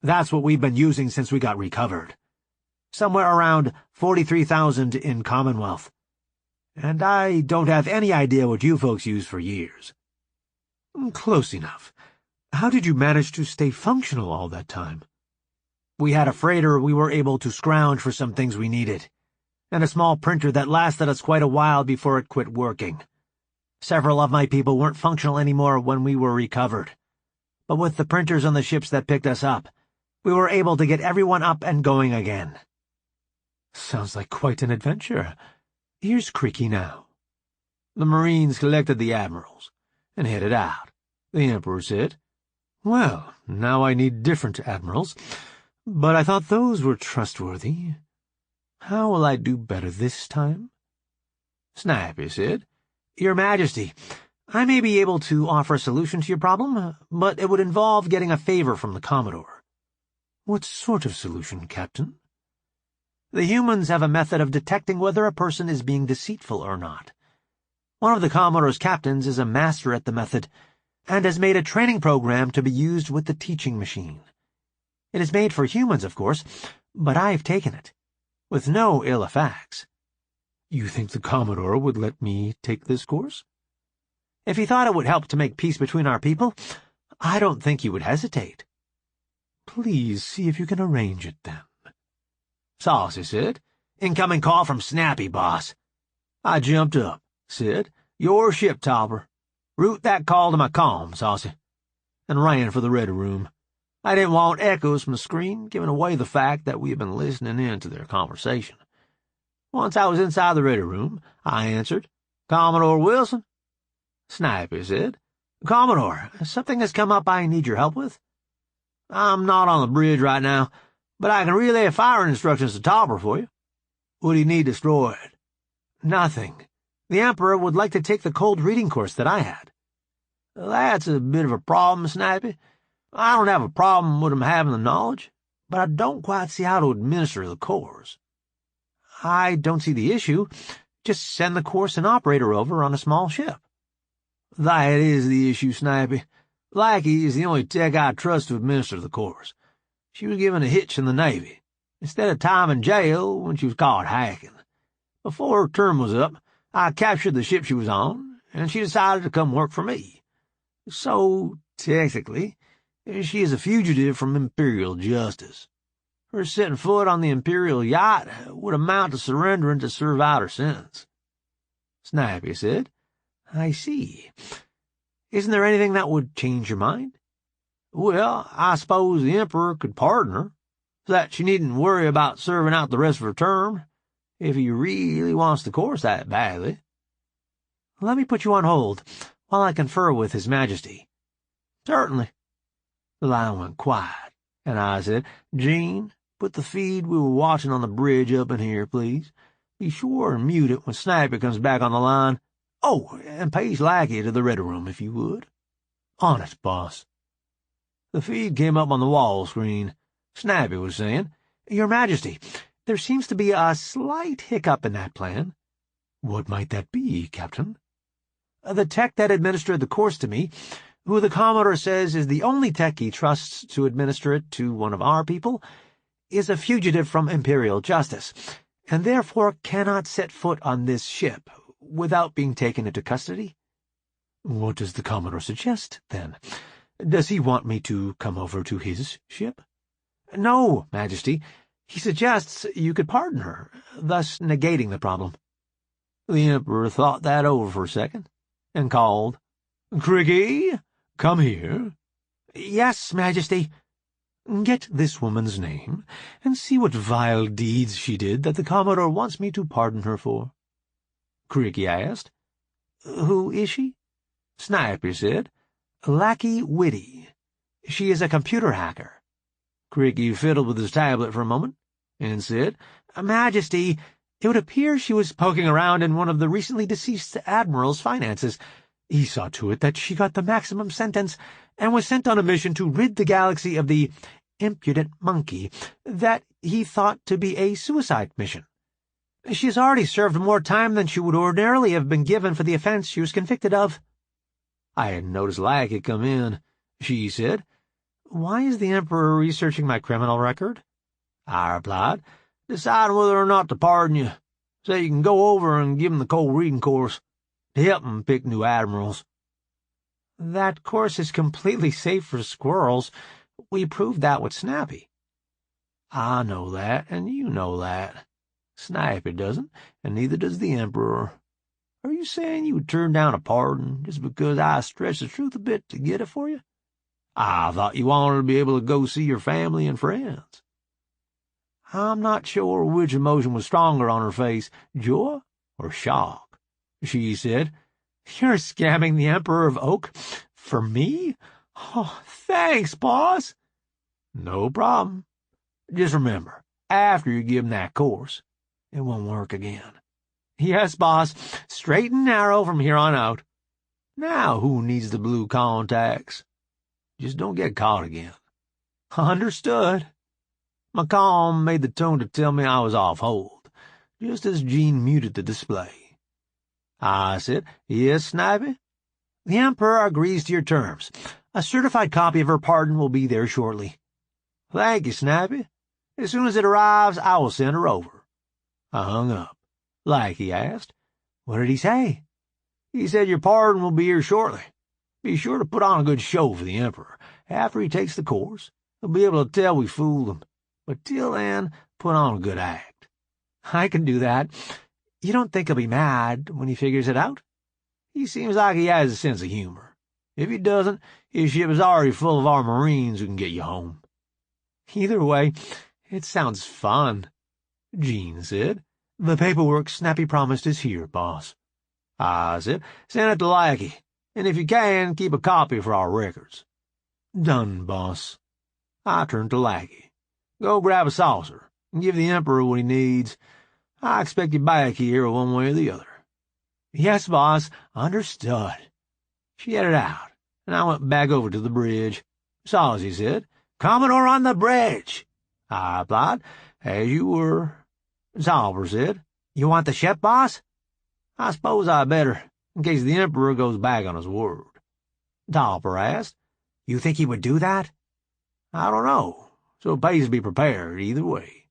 That's what we've been using since we got recovered. Somewhere around 43,000 in Commonwealth. And I don't have any idea what you folks use for years. Close enough. How did you manage to stay functional all that time? We had a freighter we were able to scrounge for some things we needed, and a small printer that lasted us quite a while before it quit working. Several of my people weren't functional anymore when we were recovered, but with the printers on the ships that picked us up, we were able to get everyone up and going again. Sounds like quite an adventure. Here's Creaky now. The Marines collected the admirals and headed out. The Emperor said, Well, now I need different admirals, but I thought those were trustworthy. How will I do better this time? Snappy said, Your Majesty, I may be able to offer a solution to your problem, but it would involve getting a favor from the Commodore. What sort of solution, Captain? The humans have a method of detecting whether a person is being deceitful or not. One of the Commodore's captains is a master at the method, and has made a training program to be used with the teaching machine. It is made for humans, of course, but I've taken it, with no ill effects. You think the Commodore would let me take this course? If he thought it would help to make peace between our people, I don't think he would hesitate. Please see if you can arrange it, then. Saucy said, Incoming call from Snappy, boss. I jumped up, said, Your ship, Topper. Route that call to my comm, Saucy, and ran for the ready room. I didn't want echoes from the screen giving away the fact that we had been listening in to their conversation. Once I was inside the ready room, I answered, Commodore Wilson? Snappy said, Commodore, something has come up I need your help with. I'm not on the bridge right now, but I can relay firing instructions to Topper for you. What do you need destroyed? Nothing. The Emperor would like to take the cold reading course that I had. That's a bit of a problem, Snappy. I don't have a problem with him having the knowledge, but I don't quite see how to administer the course. I don't see the issue. Just send the course and operator over on a small ship. That is the issue, Snappy. Lackey is the only tech I trust to administer the course. She was given a hitch in the Navy, instead of time in jail when she was caught hacking. Before her term was up, I captured the ship she was on, and she decided to come work for me. So, technically, she is a fugitive from Imperial justice. Her setting foot on the Imperial yacht would amount to surrendering to serve out her sentence. Snappy said, I see. Isn't there anything that would change your mind? Well, I suppose the Emperor could pardon her, so that she needn't worry about serving out the rest of her term, if he really wants the course that badly. Let me put you on hold while I confer with His Majesty. Certainly. The line went quiet, and I said, Jean, put the feed we were watching on the bridge up in here, please. Be sure and mute it when Snappy comes back on the line. Oh, and page Lackey to the ready room, if you would. On it, boss. The feed came up on the wall screen. Snappy was saying, Your Majesty, there seems to be a slight hiccup in that plan. What might that be, Captain? The tech that administered the course to me, who the Commodore says is the only tech he trusts to administer it to one of our people, is a fugitive from Imperial justice, and therefore cannot set foot on this ship without being taken into custody. What does the Commodore suggest, then? Does he want me to come over to his ship? No, Majesty. He suggests you could pardon her, thus negating the problem. The Emperor thought that over for a second, and called, Creaky, come here. Yes, Majesty. Get this woman's name, and see what vile deeds she did that the Commodore wants me to pardon her for. Creaky asked. Who is she? Snappy said. Lackey Whitty. She is a computer hacker. Creaky fiddled with his tablet for a moment, and said, Majesty, it would appear she was poking around in one of the recently deceased admiral's finances. He saw to it that she got the maximum sentence and was sent on a mission to rid the galaxy of the impudent monkey that he thought to be a suicide mission. She has already served more time than she would ordinarily have been given for the offense she was convicted of. I hadn't noticed Lackey come in, she said. Why is the Emperor researching my criminal record? I replied, deciding whether or not to pardon you, so you can go over and give him the cold reading course to help him pick new admirals. That course is completely safe for squirrels. We proved that with Snappy. I know that, and you know that. Snappy doesn't, and neither does the Emperor. Are you saying you would turn down a pardon just because I stretched the truth a bit to get it for you? I thought you wanted to be able to go see your family and friends. I'm not sure which emotion was stronger on her face, joy or shock. She said, You're scamming the Emperor of Oak? For me? Oh, thanks, boss. No problem. Just remember, after you give him that course, it won't work again. Yes, boss. Straight and narrow from here on out. Now who needs the blue contacts? Just don't get caught again. Understood. My calm made the tone to tell me I was off hold, just as Jean muted the display. I said, Yes, Snappy? The Emperor agrees to your terms. A certified copy of her pardon will be there shortly. Thank you, Snappy. As soon as it arrives, I will send her over. I hung up. Lackey asked, What did he say? He said your pardon will be here shortly. Be sure to put on a good show for the Emperor. After he takes the course, he'll be able to tell we fooled him. But till then, put on a good act. I can do that. You don't think he'll be mad when he figures it out? He seems like he has a sense of humor. If he doesn't, his ship is already full of our Marines who can get you home. Either way, it sounds fun. Jean said, The paperwork Snappy promised is here, boss. I said, Send it to Lackey, and if you can, keep a copy for our records. Done, boss. I turned to Lackey. Go grab a saucer and give the Emperor what he needs. I expect you back here one way or the other. Yes, boss. Understood. She headed out, and I went back over to the bridge. Saucy said, Commodore on the bridge. I replied, As you were. Tolliver said, You want the ship, boss? I suppose I better, in case the Emperor goes back on his word. Tolliver asked, You think he would do that? I don't know, so it pays to be prepared either way.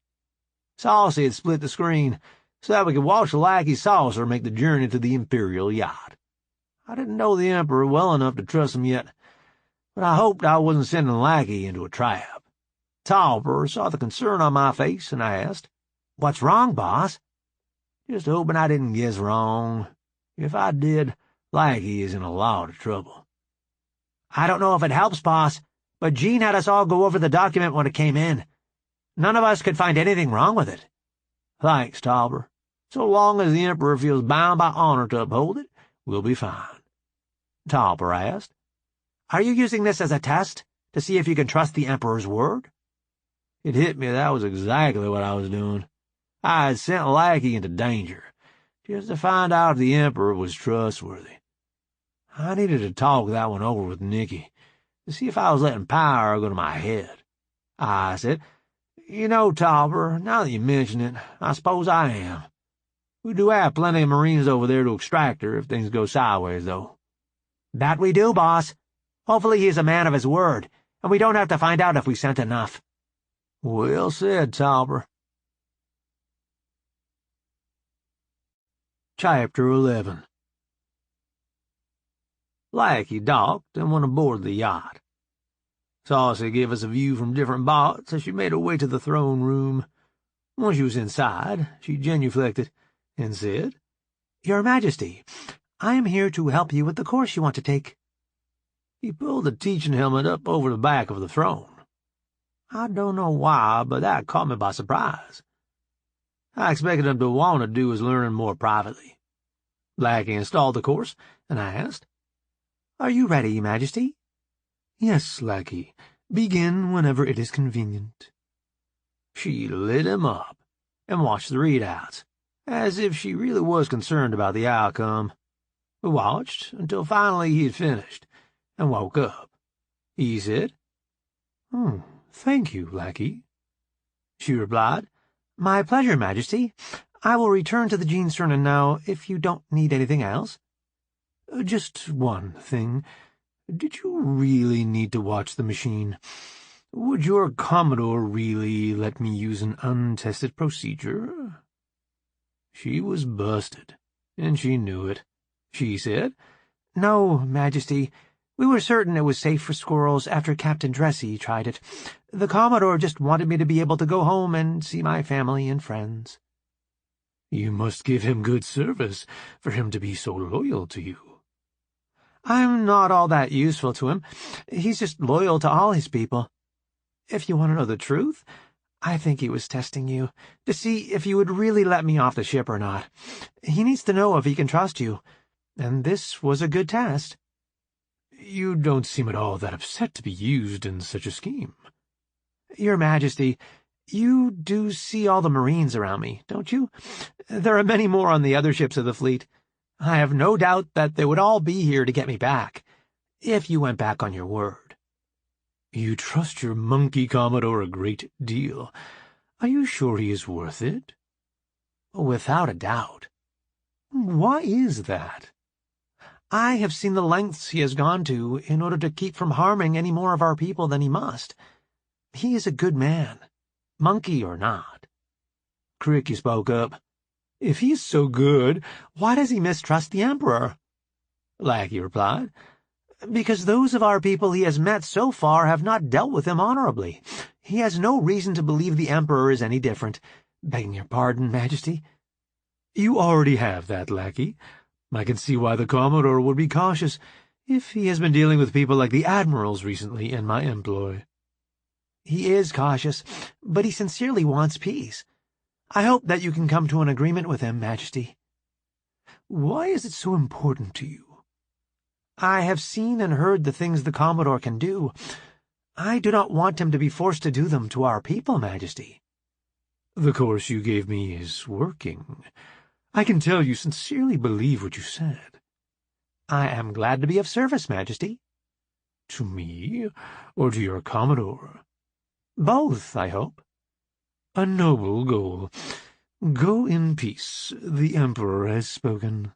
Saucy had split the screen so that we could watch the lackey saucer make the journey to the Imperial yacht. I didn't know the Emperor well enough to trust him yet, but I hoped I wasn't sending Lackey into a trap. Tolliver saw the concern on my face and asked, What's wrong, boss? Just hoping I didn't guess wrong. If I did, Lackey is in a lot of trouble. I don't know if it helps, boss, but Jean had us all go over the document when it came in. None of us could find anything wrong with it. Thanks, Tolliver. So long as the Emperor feels bound by honor to uphold it, we'll be fine. Tolliver asked, Are you using this as a test, to see if you can trust the Emperor's word? It hit me that was exactly what I was doing. I had sent Lackey into danger, just to find out if the Emperor was trustworthy. I needed to talk that one over with Nikki, to see if I was letting power go to my head. I said, You know, Tolliver, now that you mention it, I suppose I am. We do have plenty of Marines over there to extract her if things go sideways, though. That we do, boss. Hopefully he's a man of his word, and we don't have to find out if we sent enough. Well said, Tolliver. Chapter 11. Lackey docked and went aboard the yacht. Saucy gave us a view from different boats as she made her way to the throne room. When she was inside, she genuflected and said, Your Majesty, I am here to help you with the course you want to take. He pulled the teaching helmet up over the back of the throne. I don't know why, but that caught me by surprise. I expected him to want to do his learning more privately. Lackey installed the course, and I asked, Are you ready, Majesty? Yes, Lackey. Begin whenever it is convenient. She lit him up and watched the readouts, as if she really was concerned about the outcome. We watched until finally he had finished and woke up. He said, Thank you, Lackey. She replied, My pleasure, Majesty. I will return to the Jean Cernan now, if you don't need anything else. Just one thing. Did you really need to watch the machine? Would your Commodore really let me use an untested procedure? She was busted, and she knew it. She said, "No, Majesty. We were certain it was safe for squirrels after Captain Dressy tried it. The Commodore just wanted me to be able to go home and see my family and friends." "You must give him good service for him to be so loyal to you." "I'm not all that useful to him. He's just loyal to all his people. If you want to know the truth, I think he was testing you, to see if you would really let me off the ship or not. He needs to know if he can trust you, and this was a good test." "You don't seem at all that upset to be used in such a scheme." "Your Majesty, you do see all the Marines around me, don't you? There are many more on the other ships of the fleet. I have no doubt that they would all be here to get me back, if you went back on your word." "You trust your monkey Commodore a great deal. Are you sure he is worth it?" "Without a doubt." "Why is that?" "I have seen the lengths he has gone to in order to keep from harming any more of our people than he must. He is a good man, monkey or not." Cricky spoke up. "If he's so good, why does he mistrust the Emperor?" Lackey replied. "Because those of our people he has met so far have not dealt with him honorably. He has no reason to believe the Emperor is any different. Begging your pardon, Majesty." "You already have that, Lackey. I can see why the Commodore would be cautious if he has been dealing with people like the admirals recently in my employ." "He is cautious, but he sincerely wants peace. I hope that you can come to an agreement with him, Majesty." "Why is it so important to you?" "I have seen and heard the things the Commodore can do. I do not want him to be forced to do them to our people, Majesty." "The course you gave me is working. I can tell you sincerely believe what you said." "I am glad to be of service, Majesty." "To me, or to your Commodore?" "Both, I hope." "A noble goal. Go in peace. The Emperor has spoken."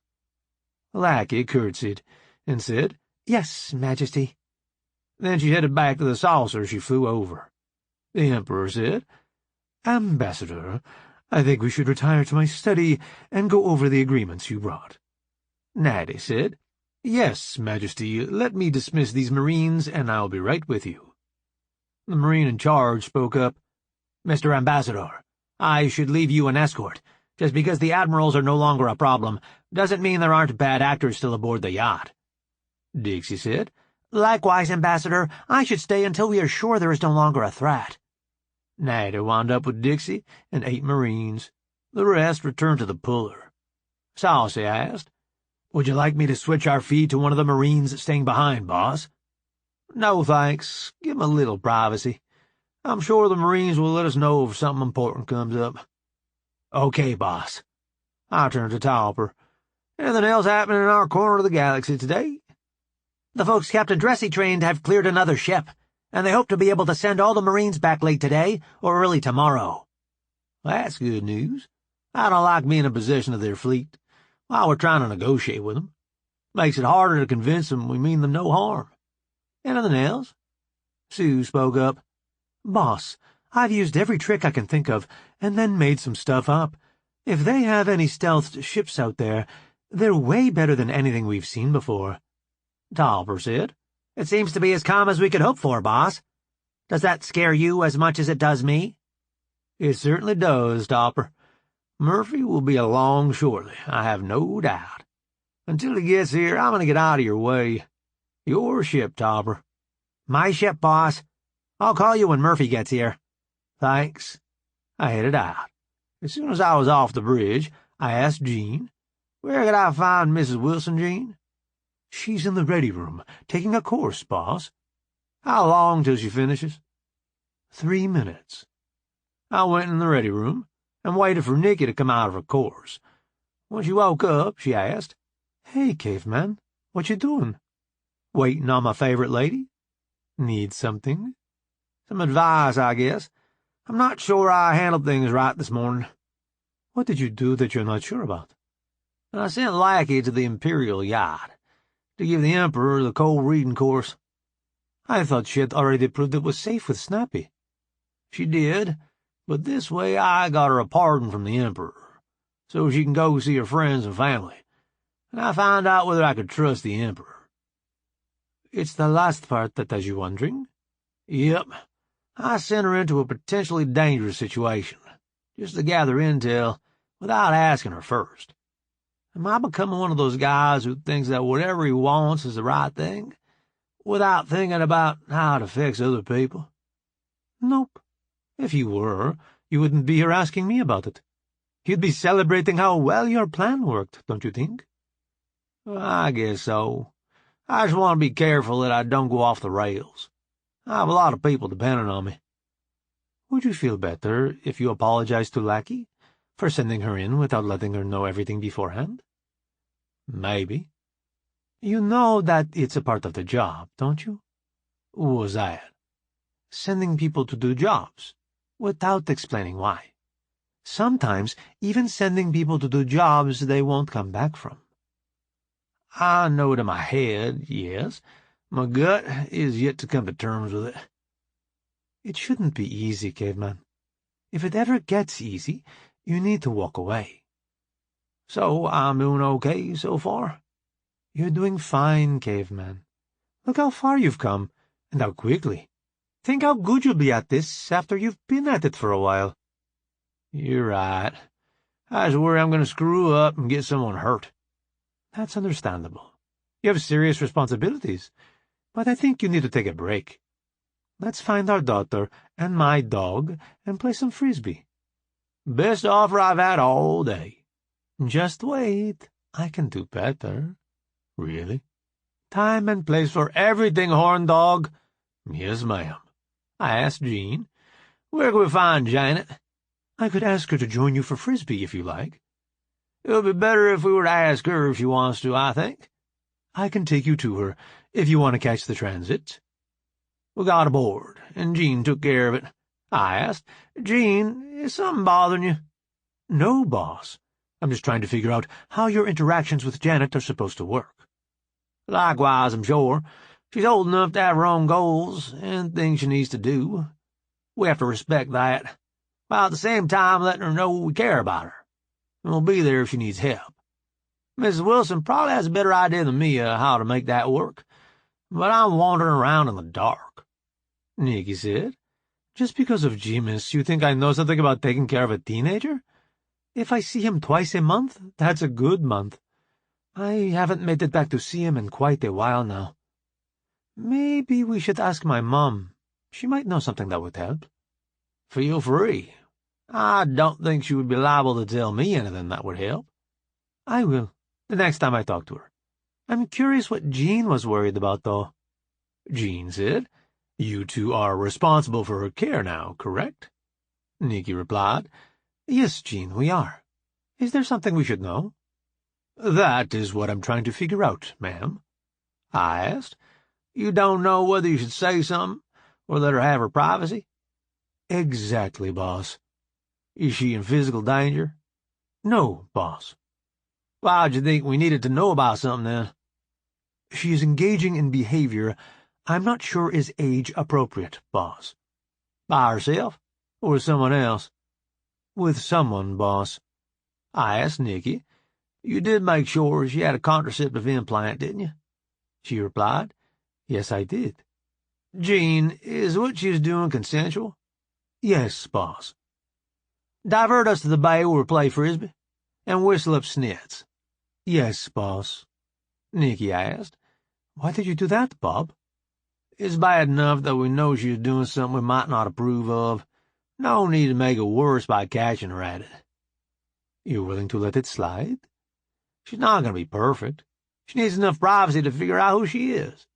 Lackey curtsied and said, "Yes, Majesty." Then she headed back to the saucer she flew over. The Emperor said, "Ambassador, I think we should retire to my study and go over the agreements you brought." Natty said, "Yes, Majesty, let me dismiss these Marines, and I'll be right with you." The Marine in charge spoke up. "Mr. Ambassador, I should leave you an escort. Just because the admirals are no longer a problem doesn't mean there aren't bad actors still aboard the yacht." Dixie said, "Likewise, Ambassador, I should stay until we are sure there is no longer a threat." Natty wound up with Dixie and 8 Marines. The rest returned to the puller. Saucy asked, "Would you like me to switch our feed to one of the Marines staying behind, boss?" "No, thanks. Give 'em a little privacy. I'm sure the Marines will let us know if something important comes up." "Okay, boss." I turned to Topper. "Anything else happening in our corner of the galaxy today?" "The folks Captain Dressy trained have cleared another ship, and they hope to be able to send all the Marines back late today or early tomorrow." "That's good news. I don't like being in possession of their fleet while we're trying to negotiate with them. Makes it harder to convince them we mean them no harm. Anything else?" Sue spoke up. "Boss, I've used every trick I can think of, and then made some stuff up. If they have any stealthed ships out there, they're way better than anything we've seen before." Topper said, "It seems to be as calm as we could hope for, boss. Does that scare you as much as it does me?" "It certainly does, Topper. Murphy will be along shortly, I have no doubt. Until he gets here, I'm going to get out of your way. Your ship, Topper." "My ship, boss. I'll call you when Murphy gets here." "Thanks." I headed out. As soon as I was off the bridge, I asked Jean, "Where could I find Mrs. Wilson, Jean?" "She's in the ready room, taking a course, boss." How long till she finishes? 3 minutes. I went in the ready room and waited for Nikki to come out of her course. When she woke up, she asked, "Hey, caveman, what you doing?" "Waiting on my favorite lady." "Need something?" "Some advice, I guess. I'm not sure I handled things right this morning." "What did you do that you're not sure about?" "I sent Lackey to the Imperial yacht. to give the Emperor the cold reading course. I thought she had already proved it was safe with Snappy. She did, but this way I got her a pardon from the Emperor, so she can go see her friends and family, and I found out whether I could trust the Emperor. It's the last part that has you wondering? Yep. I sent her into a potentially dangerous situation, just to gather intel without asking her first. Am I becoming one of those guys who thinks that whatever he wants is the right thing, without thinking about how it affects other people? Nope. If you were, you wouldn't be here asking me about it. You'd be celebrating how well your plan worked, don't you think? I guess so. I just want to be careful that I don't go off the rails. I have a lot of people depending on me. Would you feel better if you apologized to Lackey for sending her in without letting her know everything beforehand? Maybe. You know that it's a part of the job, don't you? What was that? Sending people to do jobs, without explaining why. Sometimes even sending people to do jobs they won't come back from. I know it in my head, yes. My gut is yet to come to terms with it. It shouldn't be easy, Caveman. If it ever gets easy, you need to walk away. So I'm doing okay so far? You're doing fine, Caveman. Look how far you've come, and how quickly. Think how good you'll be at this after you've been at it for a while. You're right. I just worry I'm going to screw up and get someone hurt. That's understandable. You have serious responsibilities, but I think you need to take a break. Let's find our daughter and my dog and play some frisbee. Best offer I've had all day. Just wait. I can do better. Really? Time and place for everything, horn dog. Yes, ma'am. I asked Jean. Where can we find Janet? I could ask her to join you for frisbee if you like. It'll be better if we were to ask her if she wants to, I think. I can take you to her if you want to catch the transit. We got aboard, and Jean took care of it. I asked, Jean, is something bothering you? No, boss. I'm just trying to figure out how your interactions with Janet are supposed to work. Likewise, I'm sure. She's old enough to have her own goals and things she needs to do. We have to respect that, while at the same time letting her know we care about her, and we'll be there if she needs help. Mrs. Wilson probably has a better idea than me of how to make that work, but I'm wandering around in the dark. Nikki said, just because of Jimis, you think I know something about taking care of a teenager? If I see him twice a month, that's a good month. I haven't made it back to see him in quite a while now. Maybe we should ask my mom. She might know something that would help. Feel free. I don't think she would be liable to tell me anything that would help. I will, the next time I talk to her. I'm curious what Jean was worried about, though. Jean said, You two are responsible for her care now, correct? Nikki replied, Yes, Jean, we are. Is there something we should know? That is what I'm trying to figure out, ma'am. I asked. You don't know whether you should say something, or let her have her privacy? Exactly, boss. Is she in physical danger? No, boss. Why'd you think we needed to know about something, then? She is engaging in behavior I'm not sure is age-appropriate, boss. By herself, or with someone else? With someone, boss. I asked Nikki. You did make sure she had a contraceptive implant, didn't you? She replied, Yes, I did. Jean, is what she's doing consensual? Yes, boss. Divert us to the bay where we play frisbee, and whistle up snits. Yes, boss. Nikki asked. Why did you do that, Bob? It's bad enough that we know she's doing something we might not approve of. No need to make it worse by catching her at it. You're willing to let it slide? She's not going to be perfect. She needs enough privacy to figure out who she is.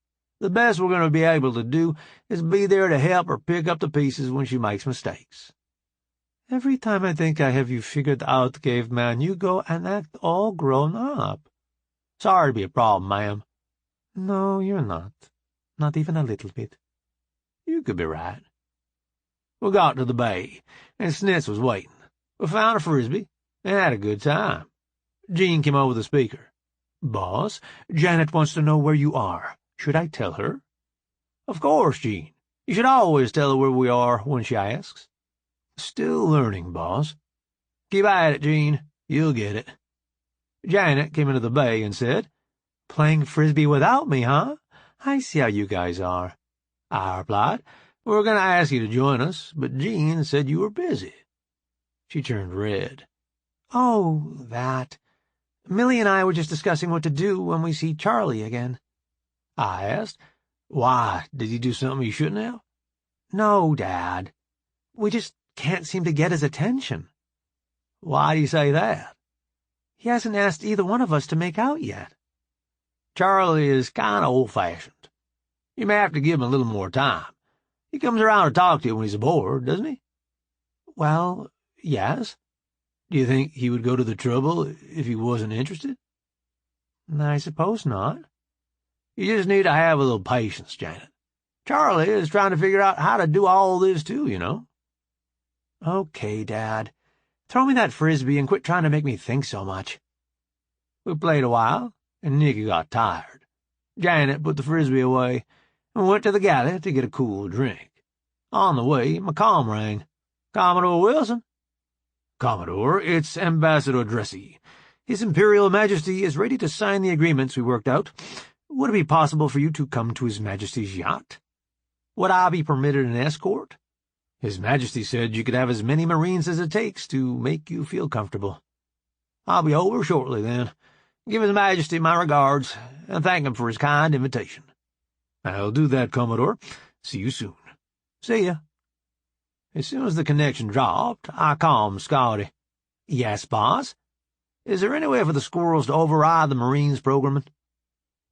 The best we're going to be able to do is be there to help her pick up the pieces when she makes mistakes. Every time I think I have you figured out, Caveman, you go and act all grown up. Sorry to be a problem, ma'am. No, you're not. Not even a little bit. You could be right. We got to the bay, and Snitz was waiting. We found a frisbee, and had a good time. Jean came over the speaker. Boss, Janet wants to know where you are. Should I tell her? Of course, Jean. You should always tell her where we are when she asks. Still learning, boss. Keep at it, Jean. You'll get it. Janet came into the bay and said, Playing frisbee without me, huh? I see how you guys are. I replied, We were going to ask you to join us, but Jean said you were busy. She turned red. Oh, that. Millie and I were just discussing what to do when we see Charlie again. I asked, Why, did he do something you shouldn't have? No, Dad. We just can't seem to get his attention. Why do you say that? He hasn't asked either one of us to make out yet. Charlie is kind of old-fashioned. You may have to give him a little more time. He comes around to talk to you when he's bored, doesn't he? Well, yes. Do you think he would go to the trouble if he wasn't interested? I suppose not. You just need to have a little patience, Janet. Charlie is trying to figure out how to do all this too, you know. Okay, Dad. Throw me that frisbee and quit trying to make me think so much. We played a while, and Nikki got tired. Janet put the frisbee away and went to the galley to get a cool drink. On the way, my comm rang. Commodore Wilson? Commodore, it's Ambassador Dressy. His Imperial Majesty is ready to sign the agreements we worked out. Would it be possible for you to come to His Majesty's yacht? Would I be permitted an escort? His Majesty said you could have as many Marines as it takes to make you feel comfortable. I'll be over shortly, then. Give His Majesty my regards, and thank him for his kind invitation. I'll do that, Commodore. See you soon. See ya. As soon as the connection dropped, I calmed Scotty. Yes, boss? Is there any way for the squirrels to override the Marines' programming?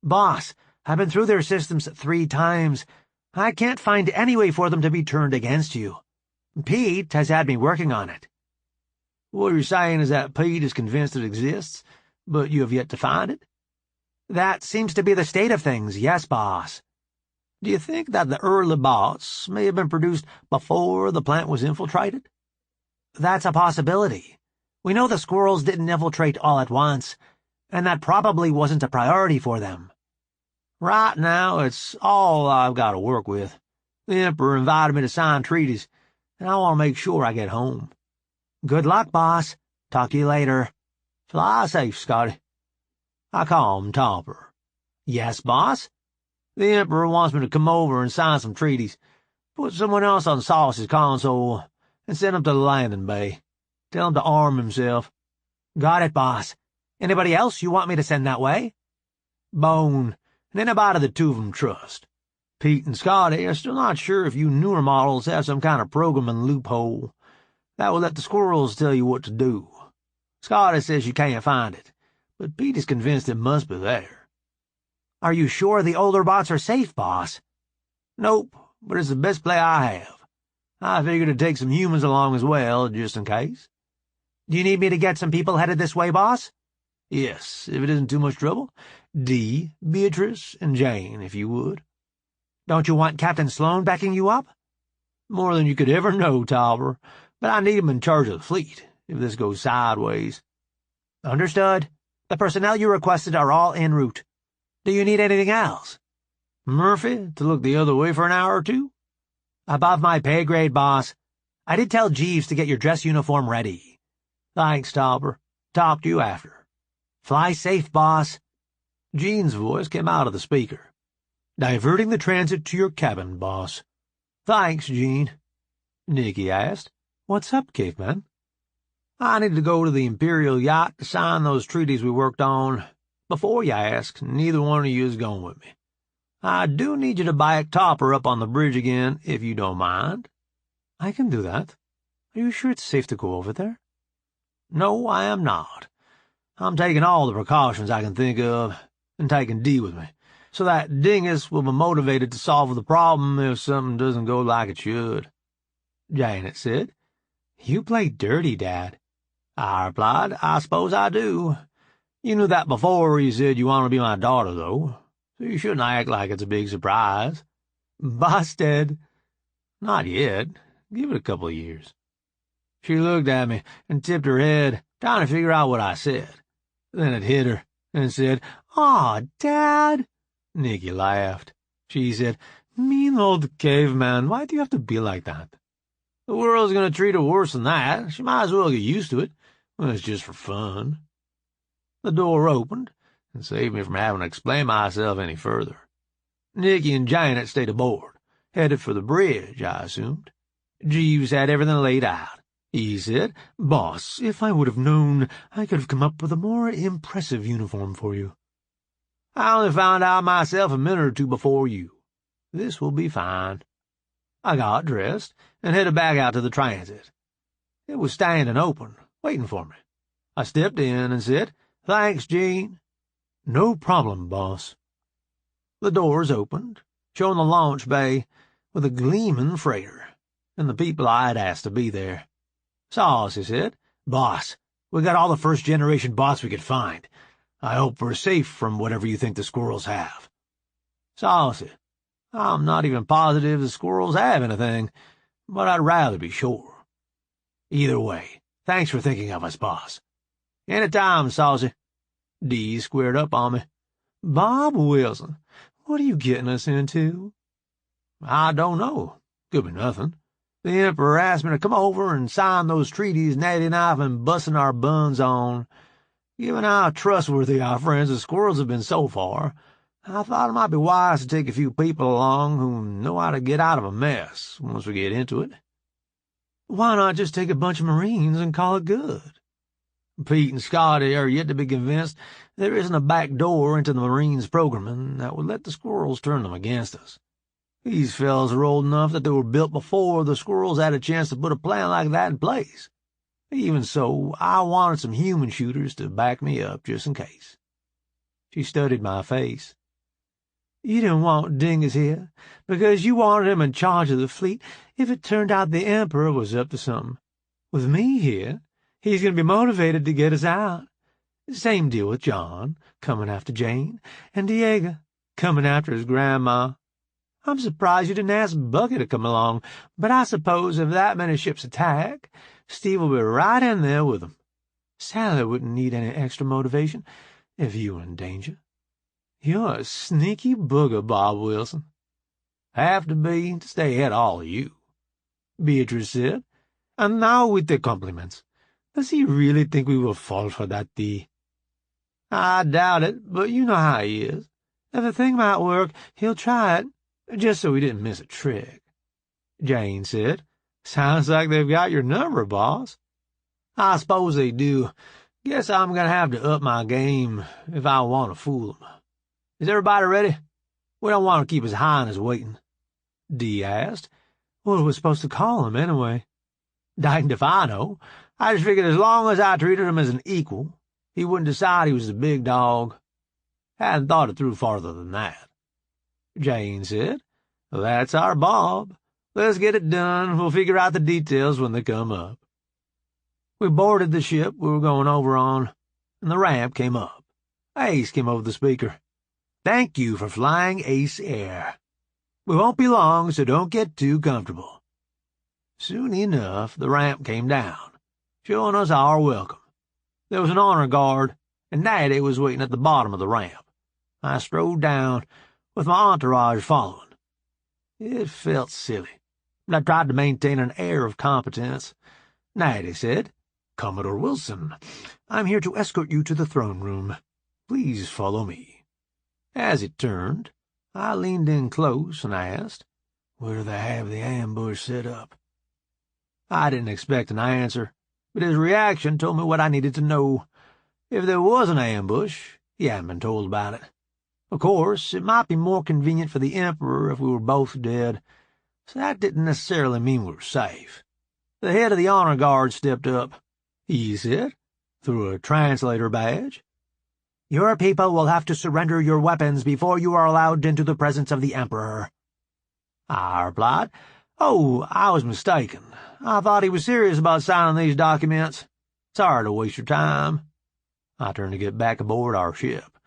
Boss, I've been through their systems 3 times. I can't find any way for them to be turned against you. Pete has had me working on it. What you're saying is that Pete is convinced it exists, but you have yet to find it? That seems to be the state of things, yes, boss. Do you think that the early bots may have been produced before the plant was infiltrated? That's a possibility. We know the squirrels didn't infiltrate all at once, and that probably wasn't a priority for them. Right now, it's all I've got to work with. The Emperor invited me to sign treaties, and I want to make sure I get home. Good luck, boss. Talk to you later. Fly safe, Scotty. I calmed Topper. Yes, boss? The Emperor wants me to come over and sign some treaties, put someone else on Sauce's console, and send him to the landing bay. Tell him to arm himself. Got it, boss. Anybody else you want me to send that way? Bone, and anybody the two of them trust. Pete and Scotty are still not sure if you newer models have some kind of programming loophole that will let the squirrels tell you what to do. Scotty says you can't find it, but Pete is convinced it must be there. Are you sure the older bots are safe, boss? Nope, but it's the best play I have. I figured to take some humans along as well, just in case. Do you need me to get some people headed this way, boss? Yes, if it isn't too much trouble. Dee, Beatrice, and Jane, if you would. Don't you want Captain Sloane backing you up? More than you could ever know, Topper, but I need him in charge of the fleet, if this goes sideways. Understood. The personnel you requested are all en route. Do you need anything else? Murphy, to look the other way for an hour or two? Above my pay grade, boss. I did tell Jeeves to get your dress uniform ready. Thanks, Topper. Talk to you after. Fly safe, boss. Jean's voice came out of the speaker. Diverting the transit to your cabin, boss. Thanks, Jean. Nikki asked. What's up, caveman? I need to go to the Imperial yacht to sign those treaties we worked on. Before you ask, neither one of you is going with me. I do need you to back Topper up on the bridge again, if you don't mind. I can do that. Are you sure it's safe to go over there? No, I am not. I'm taking all the precautions I can think of, and taking Dee with me, so that Dingus will be motivated to solve the problem if something doesn't go like it should. Janet said. You play dirty, Dad. I replied, I suppose I do. You knew that before you said you wanted to be my daughter, though, so you shouldn't act like it's a big surprise. Busted. Not yet. Give it a couple of years. She looked at me and tipped her head, trying to figure out what I said. Then it hit her. and said, "Aw, Dad." Nikki laughed. She said, "Mean old caveman, why do you have to be like that?" "The world's going to treat her worse than that. She might as well get used to it. Well, it's just for fun." The door opened, and saved me from having to explain myself any further. Nikki and Janet stayed aboard, headed for the bridge, I assumed. Jeeves had everything laid out. He said, "Boss, if I would have known, I could have come up with a more impressive uniform for you." "I only found out myself a minute or two before you. This will be fine." I got dressed and headed back out to the transit. It was standing open, waiting for me. I stepped in and said, "Thanks, Gene." "No problem, boss." The doors opened, showing the launch bay with a gleaming freighter, and the people I had asked to be there. Saucy said, "Boss, we got all the first-generation bots we could find. I hope we're safe from whatever you think the squirrels have." Saucy, "I'm not even positive the squirrels have anything, but I'd rather be sure. Either way, thanks for thinking of us, boss." "Any time, Saucy." Dee squared up on me. "Bob Wilson, what are you getting us into?" "I don't know. Could be nothing. The Emperor asked me to come over and sign those treaties Natty and I have been busting our buns on. Given how trustworthy our friends the squirrels have been so far, I thought it might be wise to take a few people along who know how to get out of a mess once we get into it." "Why not just take a bunch of Marines and call it good?" "Pete and Scotty are yet to be convinced there isn't a back door into the Marines' programming that would let the squirrels turn them against us. These fellows are old enough that they were built before the squirrels had a chance to put a plan like that in place. Even so, I wanted some human shooters to back me up just in case." She studied my face. "You didn't want Dingus here because you wanted him in charge of the fleet if it turned out the Emperor was up to something. With me here, he's going to be motivated to get us out. Same deal with John, coming after Jane, and Diego, coming after his grandma. I'm surprised you didn't ask Bucky to come along, but I suppose if that many ships attack, Steve will be right in there with them. Sally wouldn't need any extra motivation if you were in danger. You're a sneaky booger, Bob Wilson." "Have to be to stay ahead of all of you," Beatrice said. "And now with the compliments. Does he really think we will fall for that, Dee?" "I doubt it, but you know how he is. If a thing might work, he'll try it, just so he didn't miss a trick." Jane said, "Sounds like they've got your number, boss." "I suppose they do. Guess I'm going to have to up my game if I want to fool them. Is everybody ready? We don't want to keep His Highness waiting." Dee asked. "What are we supposed to call him, anyway?" "Danged if I know. I just figured as long as I treated him as an equal, he wouldn't decide he was the big dog. Hadn't thought it through farther than that." Jane said, "That's our Bob. Let's get it done. We'll figure out the details when they come up." We boarded the ship we were going over on, and the ramp came up. Ace came over the speaker. "Thank you for flying Ace Air. We won't be long, so don't get too comfortable." Soon enough, the ramp came down, showing us our welcome. There was an honor guard, and Natty was waiting at the bottom of the ramp. I strode down, with my entourage following. It felt silly, but I tried to maintain an air of competence. Natty said, "Commodore Wilson, I'm here to escort you to the throne room. Please follow me." As it turned, I leaned in close and asked, "Where do they have the ambush set up?" I didn't expect an answer, but his reaction told me what I needed to know. If there was an ambush, he hadn't been told about it. Of course, it might be more convenient for the Emperor if we were both dead, so that didn't necessarily mean we were safe. The head of the honor guard stepped up. He said, through a translator badge, "Your people will have to surrender your weapons before you are allowed into the presence of the Emperor." I replied, "Oh, I was mistaken. I thought he was serious about signing these documents. Sorry to waste your time." I turned to get back aboard our ship.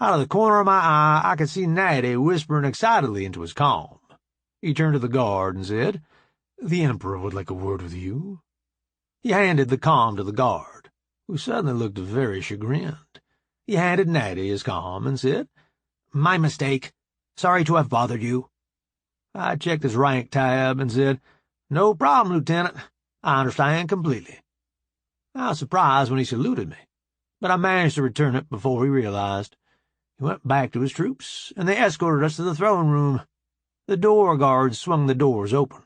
Out of the corner of my eye, I could see Natty whispering excitedly into his comm. He turned to the guard and said, "The Emperor would like a word with you." He handed the comm to the guard, who suddenly looked very chagrined. He handed Natty his comm and said, "My mistake. Sorry to have bothered you." I checked his rank tab and said, "No problem, Lieutenant. I understand completely." I was surprised when he saluted me, but I managed to return it before he realized. He went back to his troops, and they escorted us to the throne room. The door guards swung the doors open,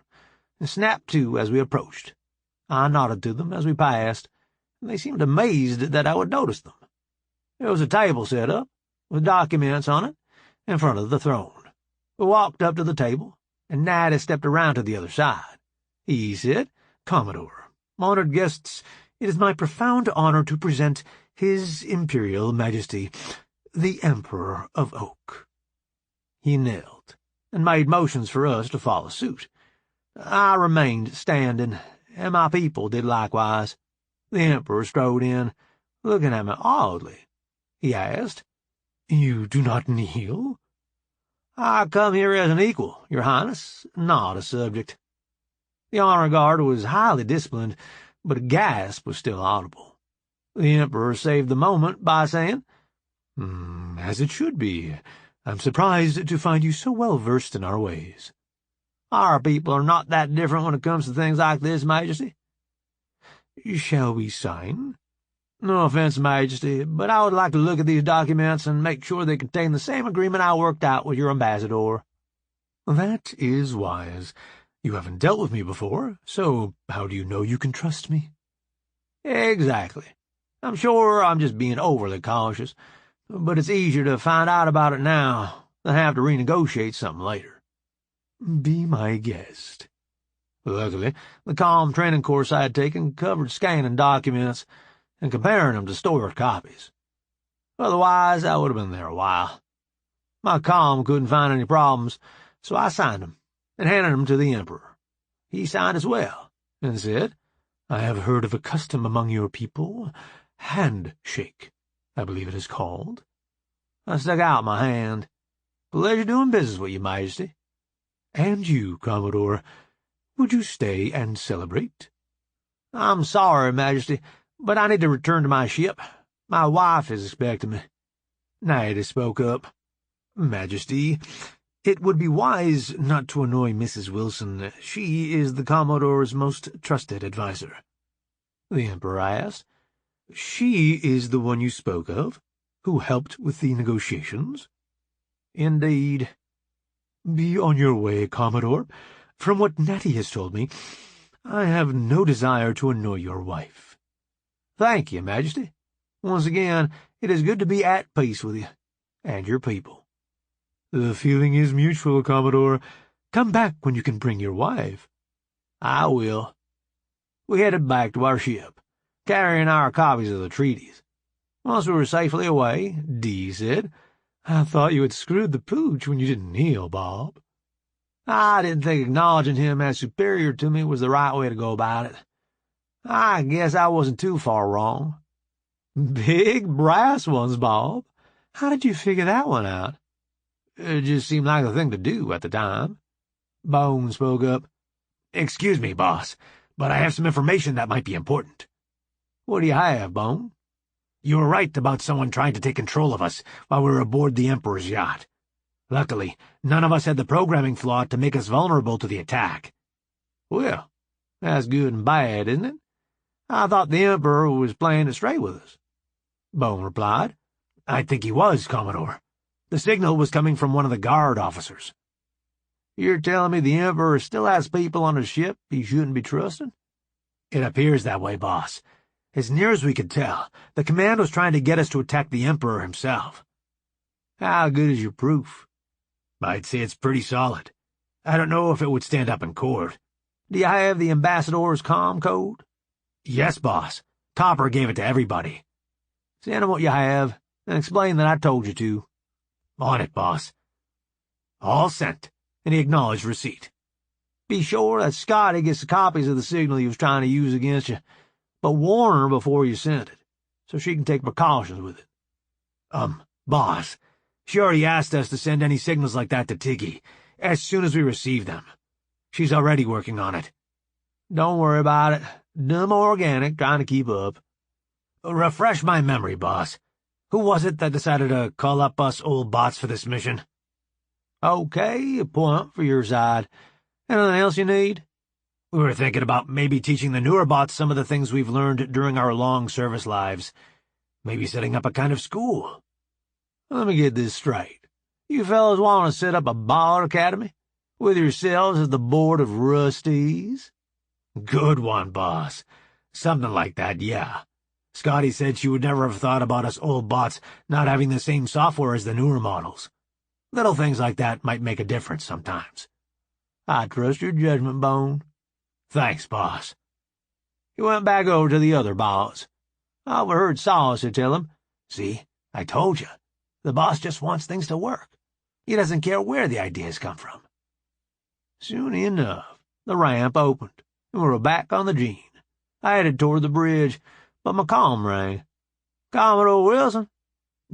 and snapped to as we approached. I nodded to them as we passed, and they seemed amazed that I would notice them. There was a table set up, with documents on it, in front of the throne. We walked up to the table, and Natty stepped around to the other side. He said, "Commodore, honored guests, it is my profound honor to present His Imperial Majesty, the Emperor of Oak." He knelt, and made motions for us to follow suit. I remained standing, and my people did likewise. The Emperor strode in, looking at me oddly. He asked, "You do not kneel?" "I come here as an equal, Your Highness, not a subject." The honor guard was highly disciplined, but a gasp was still audible. The Emperor saved the moment by saying, As it should be. I'm surprised to find you so well versed in our ways." "Our people are not that different when it comes to things like this, Majesty." "Shall we sign?" "No offense, Majesty, but I would like to look at these documents and make sure they contain the same agreement I worked out with your ambassador." "That is wise. You haven't dealt with me before, so how do you know you can trust me?" "Exactly. I'm sure I'm just being overly cautious, but it's easier to find out about it now than have to renegotiate something later." "Be my guest." Luckily, the calm training course I had taken covered scanning documents and comparing them to stored copies. Otherwise, I would have been there a while. My comm couldn't find any problems, so I signed them and handed them to the Emperor. He signed as well, and said, "I have heard of a custom among your people, handshake, I believe it is called." I stuck out my hand. "Pleasure doing business with you, Majesty." "And you, Commodore, would you stay and celebrate?" "I'm sorry, Majesty, but I need to return to my ship. My wife is expecting me." Natty spoke up. "Majesty, it would be wise not to annoy Mrs. Wilson. She is the Commodore's most trusted adviser." The Emperor asked. "She is the one you spoke of, who helped with the negotiations?" "Indeed." "Be on your way, Commodore. From what Natty has told me, I have no desire to annoy your wife." "Thank you, Majesty. Once again, it is good to be at peace with you and your people." "The feeling is mutual, Commodore. Come back when you can bring your wife." "I will." We headed back to our ship, carrying our copies of the treaties. Once we were safely away, Dee said, "I thought you had screwed the pooch when you didn't kneel, Bob." "I didn't think acknowledging him as superior to me was the right way to go about it. I guess I wasn't too far wrong." "Big brass ones, Bob. How did you figure that one out?" "It just seemed like the thing to do at the time." Bone spoke up. "Excuse me, boss, but I have some information that might be important." "What do you have, Bone?" "You were right about someone trying to take control of us while we were aboard the Emperor's yacht. Luckily, none of us had the programming flaw to make us vulnerable to the attack." "Well, that's good and bad, isn't it? I thought the Emperor was playing it straight with us." Bone replied, "I think he was, Commodore. The signal was coming from one of the guard officers." "You're telling me the Emperor still has people on his ship he shouldn't be trusting?" "It appears that way, boss. As near as we could tell, the command was trying to get us to attack the Emperor himself." "How good is your proof?" "I'd say it's pretty solid. I don't know if it would stand up in court." "Do you have the ambassador's comm code?" "Yes, boss. Topper gave it to everybody." "Send him what you have, and explain that I told you to." "On it, boss." "All sent," and he acknowledged receipt. "Be sure that Scotty gets the copies of the signal he was trying to use against you, but warn her before you send it, so she can take precautions with it." Boss, she already asked us to send any signals like that to Tiggy, as soon as we receive them. She's already working on it." "Don't worry about it. Dumb organic, trying to keep up." "Refresh my memory, boss. Who was it that decided to call up us old bots for this mission? Okay, a point for your side. Anything else you need? We were thinking about maybe teaching the newer bots some of the things we've learned during our long service lives. Maybe setting up a kind of school. Let me get this straight. You fellas want to set up a bot academy? With yourselves as the board of rusties? Good one, boss. Something like that, yeah. Scotty said she would never have thought about us old bots not having the same software as the newer models. Little things like that might make a difference sometimes. I trust your judgment, Bone. Thanks, boss. He went back over to the other boss. I overheard Sauce tell him, "See, I told you. The boss just wants things to work. He doesn't care where the ideas come from." Soon enough, the ramp opened, and we were back on the Gene. I headed toward the bridge, but my comm rang. "Commodore Wilson,"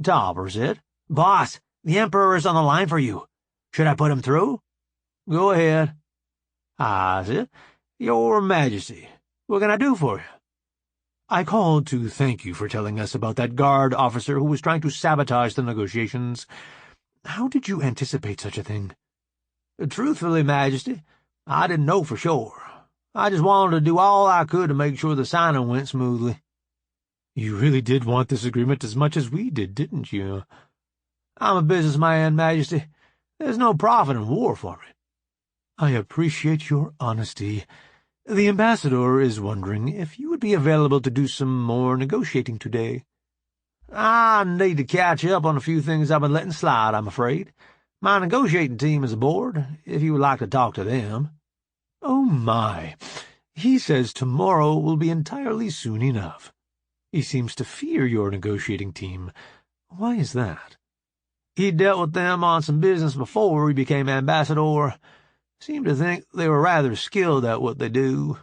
Topper said. "Boss, the Emperor is on the line for you. Should I put him through?" "Go ahead." I said, "Your Majesty, what can I do for you?" I called to thank you for telling us about that guard officer who was trying to sabotage the negotiations. How did you anticipate such a thing? Truthfully, Majesty, I didn't know for sure. I just wanted to do all I could to make sure the signing went smoothly. You really did want this agreement as much as we did, didn't you? I'm a businessman, Majesty. There's no profit in war for me. I appreciate your honesty. The ambassador is wondering if you would be available to do some more negotiating today. I need to catch up on a few things I've been letting slide, I'm afraid. My negotiating team is aboard, if you would like to talk to them. Oh, my. He says tomorrow will be entirely soon enough. He seems to fear your negotiating team. Why is that? He dealt with them on some business before he became ambassador. Seemed to think they were rather skilled at what they do.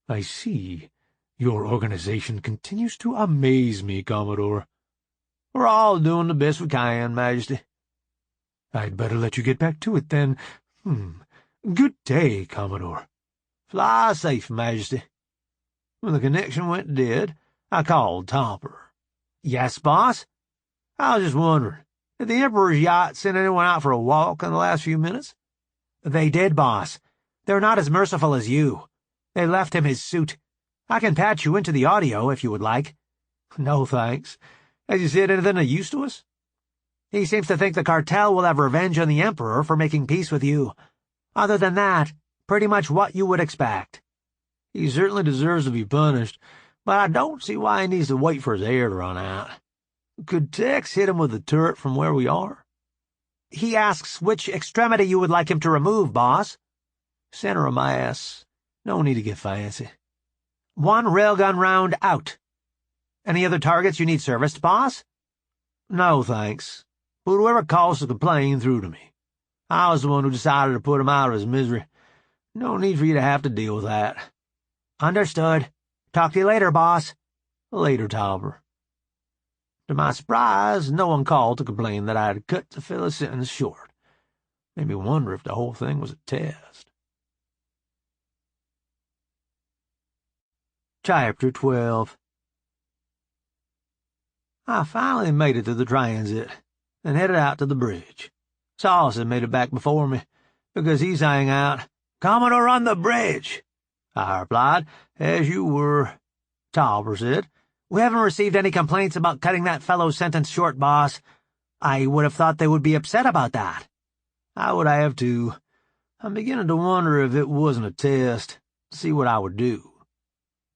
I see. Your organization continues to amaze me, Commodore. We're all doing the best we can, Majesty. I'd better let you get back to it, then. Good day, Commodore. Fly safe, Majesty. When the connection went dead, I called Topper. Yes, boss? I was just wondering, did the Emperor's yacht send anyone out for a walk in the last few minutes? They did, boss. They're not as merciful as you. They left him his suit. I can patch you into the audio if you would like. No, thanks. Has he said anything of use to us? He seems to think the cartel will have revenge on the Emperor for making peace with you. Other than that, pretty much what you would expect. He certainly deserves to be punished, but I don't see why he needs to wait for his heir to run out. Could Tex hit him with the turret from where we are? He asks which extremity you would like him to remove, boss. Center of mass. No need to get fancy. 1 railgun round out. Any other targets you need serviced, boss? No, thanks. Put whoever calls to complain through to me. I was the one who decided to put him out of his misery. No need for you to have to deal with that. Understood. Talk to you later, boss. Later, Topper. To my surprise, no one called to complain that I had cut the fellow's sentence short. Made me wonder if the whole thing was a test. Chapter 12. I finally made it to the transit and headed out to the bridge. Sauce had made it back before me, because he sang out, "Commodore on the bridge!" I replied, "As you were." Topper said, "We haven't received any complaints about cutting that fellow's sentence short, boss. I would have thought they would be upset about that." I would have, too. I'm beginning to wonder if it wasn't a test, see what I would do.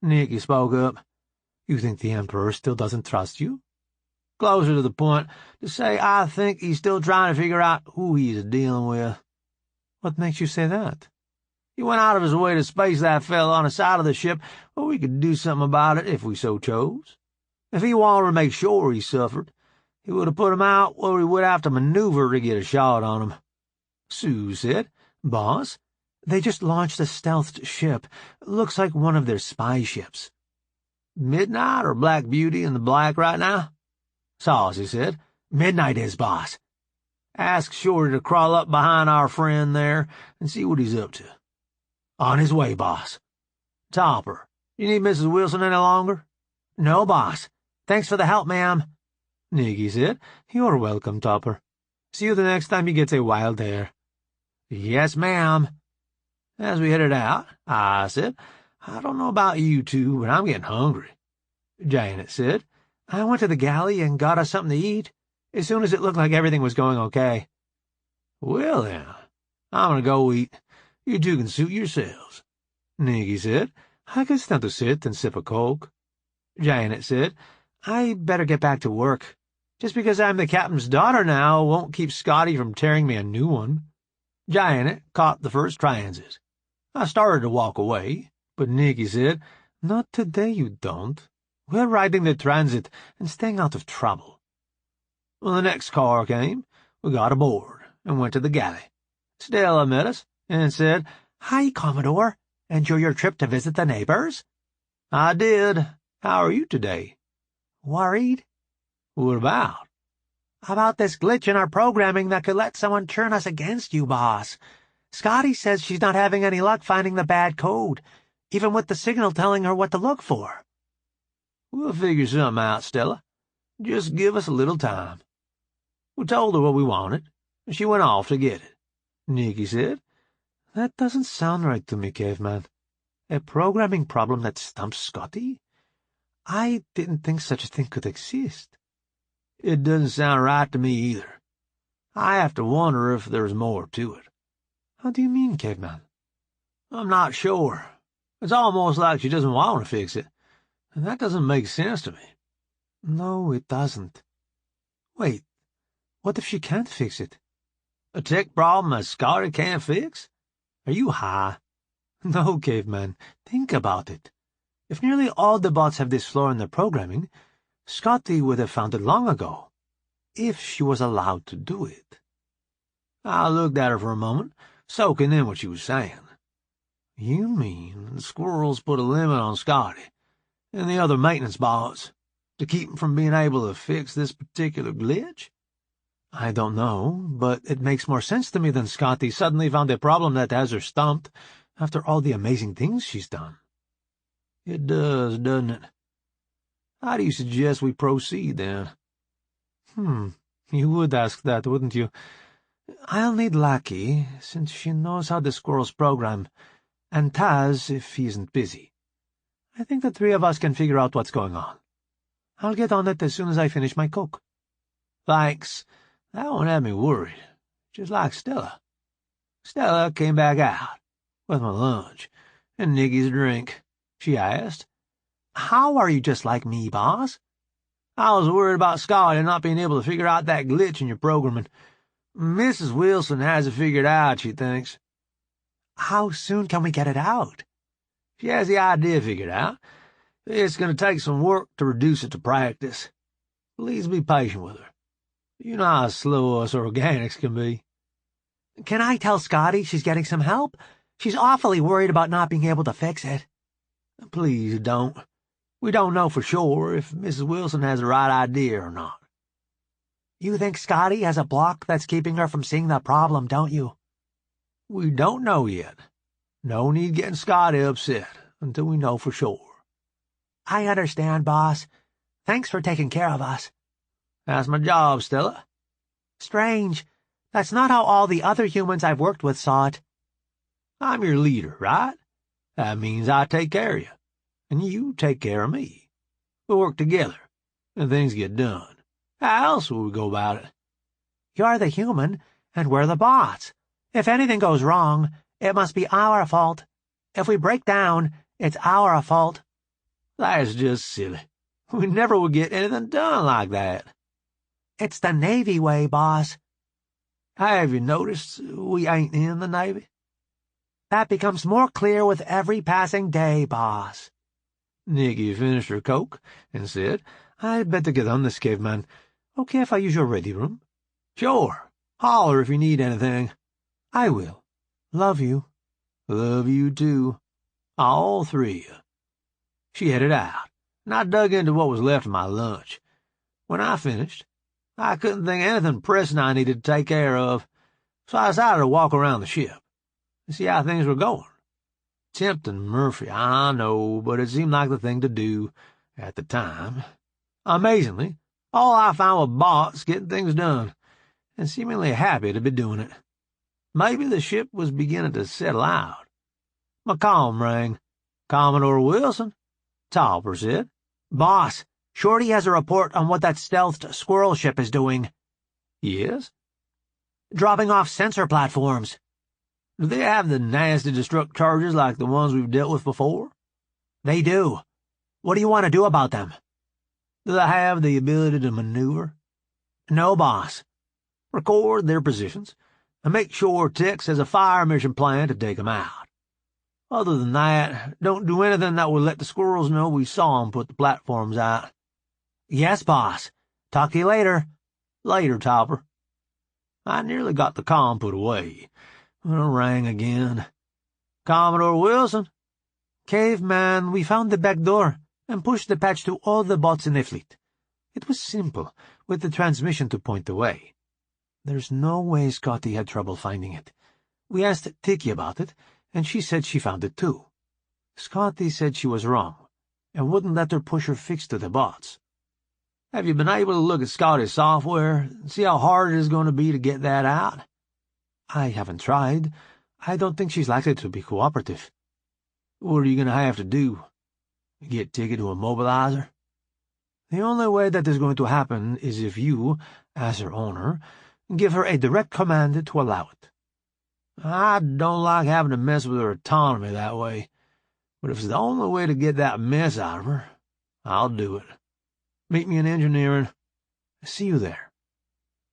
Nikki spoke up. You think the Emperor still doesn't trust you? Closer to the point, to say I think he's still trying to figure out who he's dealing with. What makes you say that? He went out of his way to space that fellow on the side of the ship where we could do something about it if we so chose. If he wanted to make sure he suffered, he would have put him out where we would have to maneuver to get a shot on him. Sue said, "Boss, they just launched a stealthed ship. Looks like one of their spy ships." Midnight or Black Beauty in the black right now? Saucy said, "Midnight is, boss. Ask Shorty to crawl up behind our friend there and see what he's up to." On his way, boss. Topper, you need Mrs. Wilson any longer? No, boss. Thanks for the help, ma'am. Nikki said. You're welcome, Topper. See you the next time you get a wild hair. Yes, ma'am. As we headed out, I said, I don't know about you two, but I'm getting hungry. Janet said, I went to the galley and got us something to eat, as soon as it looked like everything was going okay. Well, then, I'm going to go eat. You two can suit yourselves. Nikki said, I could stand to sit and sip a Coke. Janet said, I better get back to work. Just because I'm the captain's daughter now won't keep Scotty from tearing me a new one. Janet caught the first transit. I started to walk away, but Nikki said, Not today you don't. We're riding the transit and staying out of trouble. When the next car came, we got aboard and went to the galley. Stella met us and said, Hi, Commodore. Enjoy your trip to visit the neighbors? I did. How are you today? Worried? What about? About this glitch in our programming that could let someone turn us against you, boss. Scotty says she's not having any luck finding the bad code, even with the signal telling her what to look for. We'll figure something out, Stella. Just give us a little time. We told her what we wanted, and she went off to get it. Nikki said, That doesn't sound right to me, Caveman. A programming problem that stumps Scotty? I didn't think such a thing could exist. It doesn't sound right to me either. I have to wonder if there's more to it. How do you mean, Caveman? I'm not sure. It's almost like she doesn't want to fix it, and that doesn't make sense to me. No, it doesn't. Wait, what if she can't fix it? A tech problem that Scotty can't fix? Are you high? No, Caveman. Think about it. If nearly all the bots have this flaw in their programming, Scotty would have found it long ago, if she was allowed to do it. I looked at her for a moment, soaking in what she was saying. You mean the squirrels put a limit on Scotty and the other maintenance bots to keep him from being able to fix this particular glitch? I don't know, but it makes more sense to me than Scotty suddenly found a problem that has her stumped after all the amazing things she's done. It does, doesn't it? How do you suggest we proceed, then? You would ask that, wouldn't you? I'll need Lucky, since she knows how the squirrels program, and Taz, if he isn't busy. I think the three of us can figure out what's going on. I'll get on it as soon as I finish my Coke. Thanks. That one had me worried, just like Stella. Stella came back out with my lunch and Nikki's drink. She asked, How are you just like me, boss? I was worried about Scotty not being able to figure out that glitch in your programming. Mrs. Wilson has it figured out, she thinks. How soon can we get it out? She has the idea figured out. It's going to take some work to reduce it to practice. Please be patient with her. You know how slow us organics can be. Can I tell Scotty she's getting some help? She's awfully worried about not being able to fix it. Please don't. We don't know for sure if Mrs. Wilson has the right idea or not. You think Scotty has a block that's keeping her from seeing the problem, don't you? We don't know yet. No need getting Scotty upset until we know for sure. I understand, boss. Thanks for taking care of us. That's my job, Stella. Strange. That's not how all the other humans I've worked with saw it. I'm your leader, right? That means I take care of you, and you take care of me. We work together, and things get done. How else will we go about it? You're the human, and we're the bots. If anything goes wrong, it must be our fault. If we break down, it's our fault. That's just silly. We never would get anything done like that. It's the Navy way, boss. Have you noticed we ain't in the Navy? That becomes more clear with every passing day, boss. Nikki finished her Coke and said, I'd better get on this, Caveman. Okay if I use your ready room? Sure. Holler if you need anything. I will. Love you. Love you, too. All three of you. She headed out, and I dug into what was left of my lunch. When I finished, I couldn't think of anything pressing I needed to take care of, so I decided to walk around the ship and see how things were going. Tempting Murphy, I know, but it seemed like the thing to do at the time. Amazingly, All I found was bots getting things done, and seemingly happy to be doing it. Maybe the ship was beginning to settle out. My comm rang. Commodore Wilson? Topper said. Boss, Shorty has a report on what that stealthed squirrel ship is doing. Yes? Dropping off sensor platforms. Do they have the nasty destruct charges like the ones we've dealt with before? They do. What do you want to do about them? Do they have the ability to maneuver? No, boss. Record their positions, and make sure Tex has a fire mission plan to take them out. Other than that, don't do anything that will let the squirrels know we saw them put the platforms out. Yes, boss. Talk to you later. Later, Topper. I nearly got the comm put away when it rang again. Commodore Wilson? Caveman, we found the back door and pushed the patch to all the bots in the fleet. It was simple, with the transmission to point the way. There's no way Scotty had trouble finding it. We asked Nikki about it, and she said she found it too. Scotty said she was wrong, and wouldn't let her push her fix to the bots. Have you been able to look at Scotty's software and see how hard it is going to be to get that out? I haven't tried. I don't think she's likely to be cooperative. What are you going to have to do? Get Nikki to immobilize her? The only way that is going to happen is if you, as her owner, give her a direct command to allow it. I don't like having to mess with her autonomy that way, but if it's the only way to get that mess out of her, I'll do it. Meet me in engineering. See you there.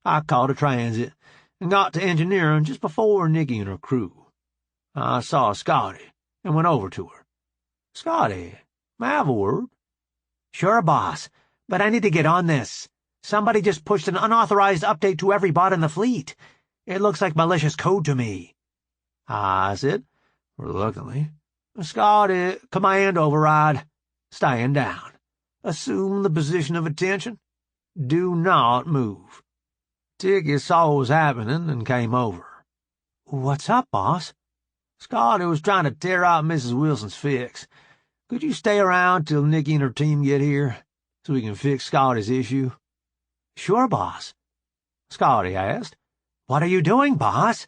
I caught a transit and got to engineering just before Nikki and her crew. I saw Scotty and went over to her. Scotty, may I have a word? Sure, boss, but I need to get on this. Somebody just pushed an unauthorized update to every bot in the fleet. It looks like malicious code to me. I said, reluctantly. Scotty, command override. Stand down. Assume the position of attention. Do not move. Nikki saw what was happening and came over. What's up, boss? Scotty was trying to tear out Mrs. Wilson's fix. Could you stay around till Nikki and her team get here, so we can fix Scotty's issue? Sure, boss. Scotty asked. What are you doing, boss?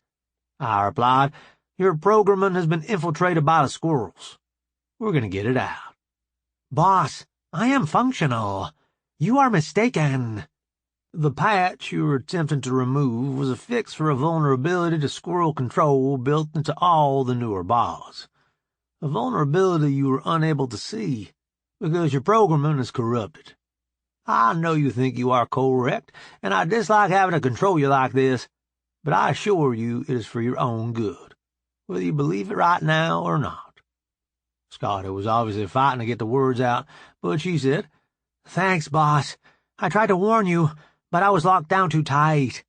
I replied, your programming has been infiltrated by the squirrels. We're going to get it out. Boss, I am functional. You are mistaken. The patch you were attempting to remove was a fix for a vulnerability to squirrel control built into all the newer bots. A vulnerability you were unable to see because your programming is corrupted. I know you think you are correct, and I dislike having to control you like this, but I assure you it is for your own good, whether you believe it right now or not. Scotty was obviously fighting to get the words out, but she said, Thanks, boss. I tried to warn you, but I was locked down too tight.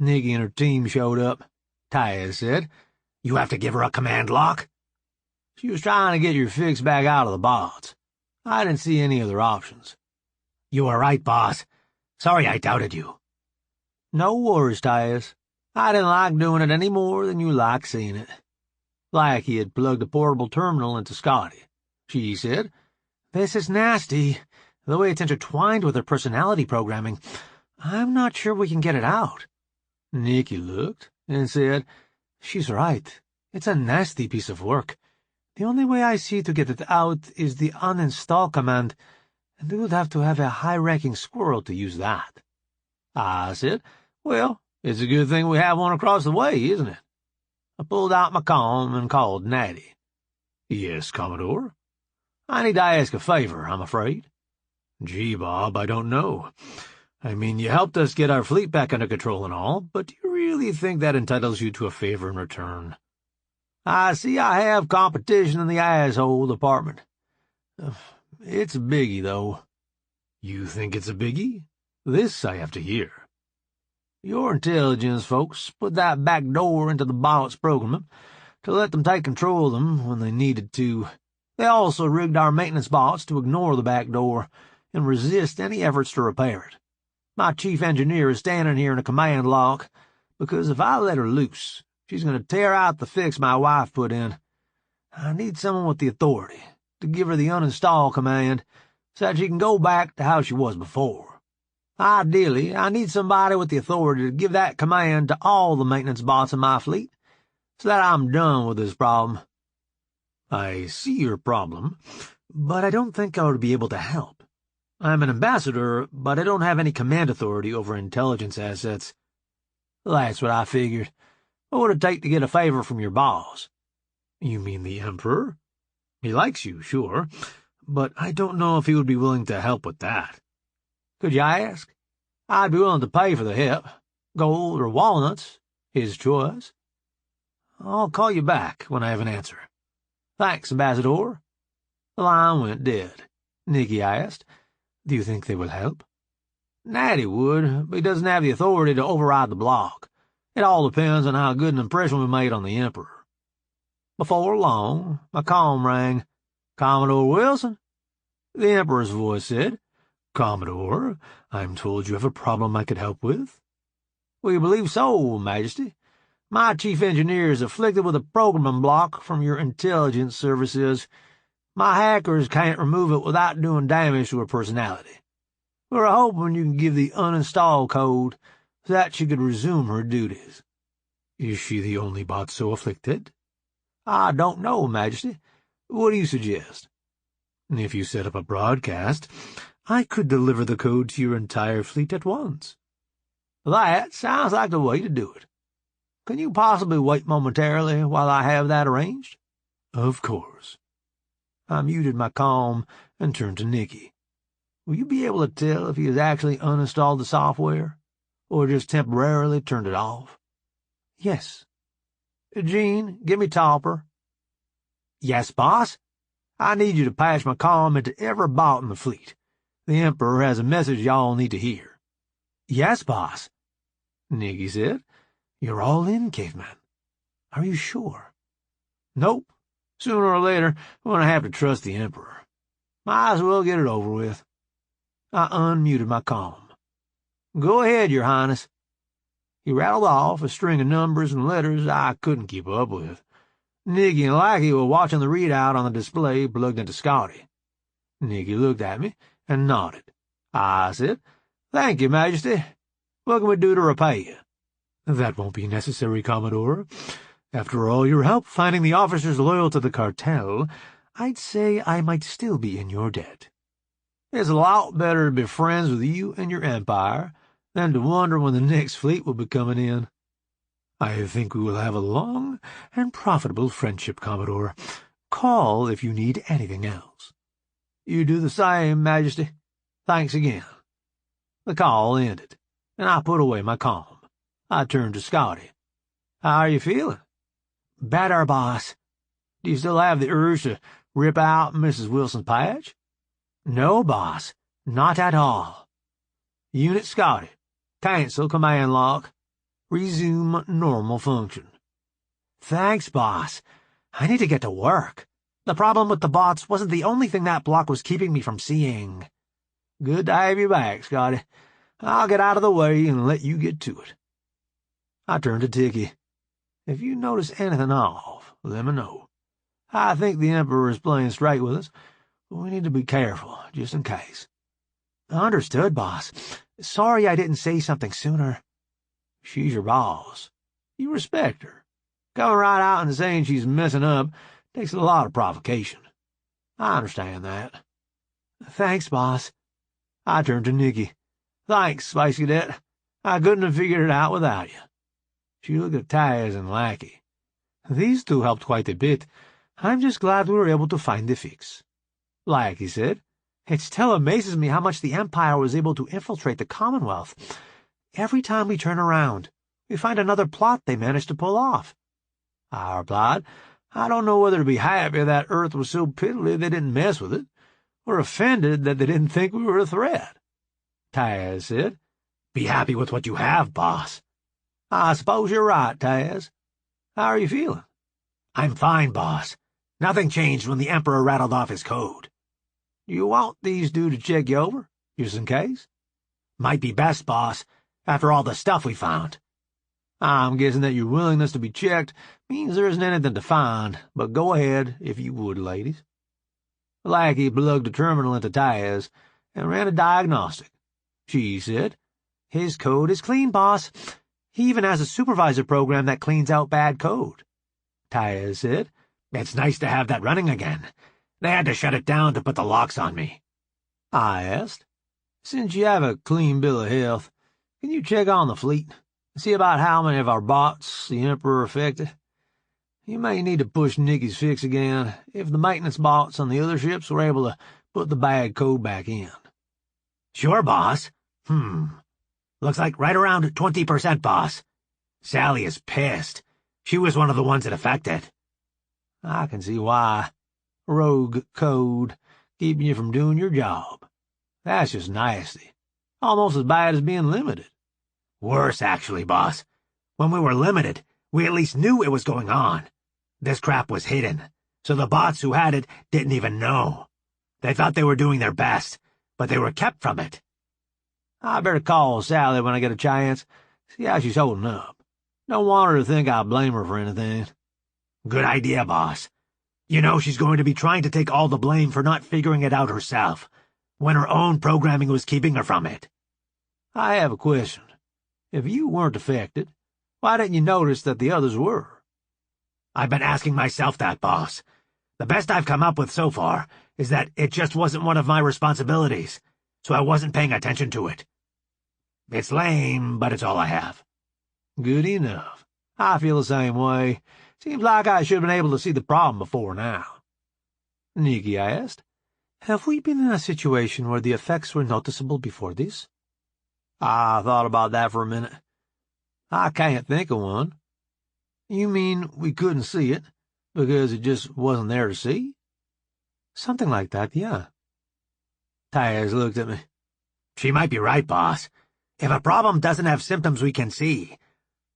Nikki and her team showed up. Taz said, You have to give her a command lock? She was trying to get your fix back out of the bots. I didn't see any other options. You were right, boss. Sorry I doubted you. No worries, Taz. I didn't like doing it any more than you like seeing it. Blackie had plugged a portable terminal into Scotty. She said, This is nasty. The way it's intertwined with her personality programming. I'm not sure we can get it out. Nikki looked and said, She's right. It's a nasty piece of work. The only way I see to get it out is the uninstall command, and we would have to have a high-ranking squirrel to use that. I said, Well, it's a good thing we have one across the way, isn't it? I pulled out my comm and called Natty. Yes, Commodore? I need to ask a favor, I'm afraid. Gee, Bob, I don't know. I mean, you helped us get our fleet back under control and all, but do you really think that entitles you to a favor in return? I see I have competition in the asshole department. It's a biggie, though. You think it's a biggie? This I have to hear. Your intelligence folks put that back door into the bot's programming to let them take control of them when they needed to. They also rigged our maintenance bots to ignore the back door and resist any efforts to repair it. My chief engineer is standing here in a command lock, because if I let her loose, she's going to tear out the fix my wife put in. I need someone with the authority to give her the uninstall command so that she can go back to how she was before. Ideally, I need somebody with the authority to give that command to all the maintenance bots in my fleet, so that I'm done with this problem. I see your problem, but I don't think I would be able to help. I'm an ambassador, but I don't have any command authority over intelligence assets. That's what I figured. What would it take to get a favor from your boss? You mean the Emperor? He likes you, sure, but I don't know if he would be willing to help with that. Could you ask? I'd be willing to pay for the help. Gold or walnuts, his choice. I'll call you back when I have an answer. Thanks, Ambassador. The line went dead. Nikki asked, Do you think they will help? Natty would, but he doesn't have the authority to override the block. It all depends on how good an impression we made on the Emperor. Before long, my comm rang. Commodore Wilson? The Emperor's voice said. Commodore, I'm told you have a problem I could help with. We believe so, Majesty. My chief engineer is afflicted with a programming block from your intelligence services. My hackers can't remove it without doing damage to her personality. We're hoping you can give the uninstall code so that she could resume her duties. Is she the only bot so afflicted? I don't know, Majesty. What do you suggest? If you set up a broadcast, I could deliver the code to your entire fleet at once. That sounds like the way to do it. Can you possibly wait momentarily while I have that arranged? Of course. I muted my comm and turned to Nikki. Will you be able to tell if he has actually uninstalled the software, or just temporarily turned it off? Yes. Gene, give me Topper. Yes, boss. I need you to patch my comm into every bot in the fleet. The Emperor has a message y'all need to hear. Yes, boss. Nikki said. You're all in, caveman. Are you sure? Nope. Sooner or later, I'm going to have to trust the Emperor. Might as well get it over with. I unmuted my comm. Go ahead, Your Highness. He rattled off a string of numbers and letters I couldn't keep up with. Nikki and Lackey were watching the readout on the display plugged into Scotty. Nikki looked at me and nodded. I said, Thank you, Majesty. What can we do to repay you? That won't be necessary, Commodore. After all your help finding the officers loyal to the cartel, I'd say I might still be in your debt. It's a lot better to be friends with you and your empire than to wonder when the next fleet will be coming in. I think we will have a long and profitable friendship, Commodore. Call if you need anything else. You do the same, Majesty. Thanks again. The call ended, and I put away my comm. I turned to Scotty. How are you feeling? Better, boss. Do you still have the urge to rip out Mrs. Wilson's patch? No, boss. Not at all. Unit Scotty. Cancel command lock. Resume normal function. Thanks, boss. I need to get to work. The problem with the bots wasn't the only thing that block was keeping me from seeing. Good to have you back, Scotty. I'll get out of the way and let you get to it. I turned to Tiki. If you notice anything off, let me know. I think the Emperor is playing straight with us, but we need to be careful, just in case. Understood, boss. Sorry I didn't say something sooner. She's your boss. You respect her. Coming right out and saying she's messing up takes a lot of provocation. I understand that. Thanks, boss. I turned to Nikki. Thanks, Spice Cadet. I couldn't have figured it out without you. She looked at Taz and Lackey. These two helped quite a bit. I'm just glad we were able to find the fix. Lackey said, It still amazes me how much the Empire was able to infiltrate the Commonwealth. Every time we turn around, we find another plot they managed to pull off. I replied, I don't know whether to be happy that Earth was so piddly they didn't mess with it, or offended that they didn't think we were a threat. Taz said, Be happy with what you have, boss. I suppose you're right, Taz. How are you feeling? I'm fine, boss. Nothing changed when the Emperor rattled off his code. Do you want these two to check you over, just in case? Might be best, boss, after all the stuff we found. I'm guessing that your willingness to be checked means there isn't anything to find, but go ahead, if you would, ladies. Lackey plugged a terminal into Taz and ran a diagnostic. she said. His code is clean, boss. He even has a supervisor program that cleans out bad code. Taya said. It's nice to have that running again. They had to shut it down to put the locks on me. I asked, since you have a clean bill of health, can you check on the fleet and see about how many of our bots the Emperor affected? You may need to push Nikki's fix again if the maintenance bots on the other ships were able to put the bad code back in. Sure, boss. Looks like right around 20%, boss. Sally is pissed. She was one of the ones it affected. I can see why. Rogue code, keeping you from doing your job. That's just nasty. Almost as bad as being limited. Worse, actually, boss. When we were limited, we at least knew it was going on. This crap was hidden, so the bots who had it didn't even know. They thought they were doing their best, but they were kept from it. I better call Sally when I get a chance, see how she's holding up. Don't want her to think I blame her for anything. Good idea, boss. You know she's going to be trying to take all the blame for not figuring it out herself, when her own programming was keeping her from it. I have a question. If you weren't affected, why didn't you notice that the others were? I've been asking myself that, boss. The best I've come up with so far is that it just wasn't one of my responsibilities, so I wasn't paying attention to it. It's lame, but it's all I have. Good enough. I feel the same way. Seems like I should have been able to see the problem before now. Nikki, I asked, have we been in a situation where the effects were noticeable before this? I thought about that for a minute. I can't think of one. You mean we couldn't see it, because it just wasn't there to see? Something like that, yeah. Taz looked at me. She might be right, boss. If a problem doesn't have symptoms we can see,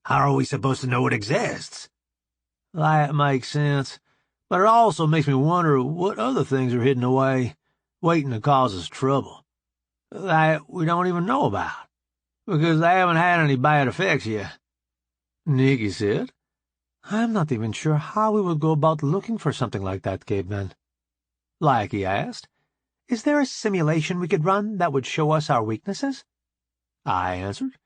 how are we supposed to know it exists? That makes sense, but it also makes me wonder what other things are hidden away, waiting to cause us trouble, that we don't even know about, because they haven't had any bad effects yet. Nikki said, I'm not even sure how we would go about looking for something like that, caveman. Like, he asked, is there a simulation we could run that would show us our weaknesses? I answered,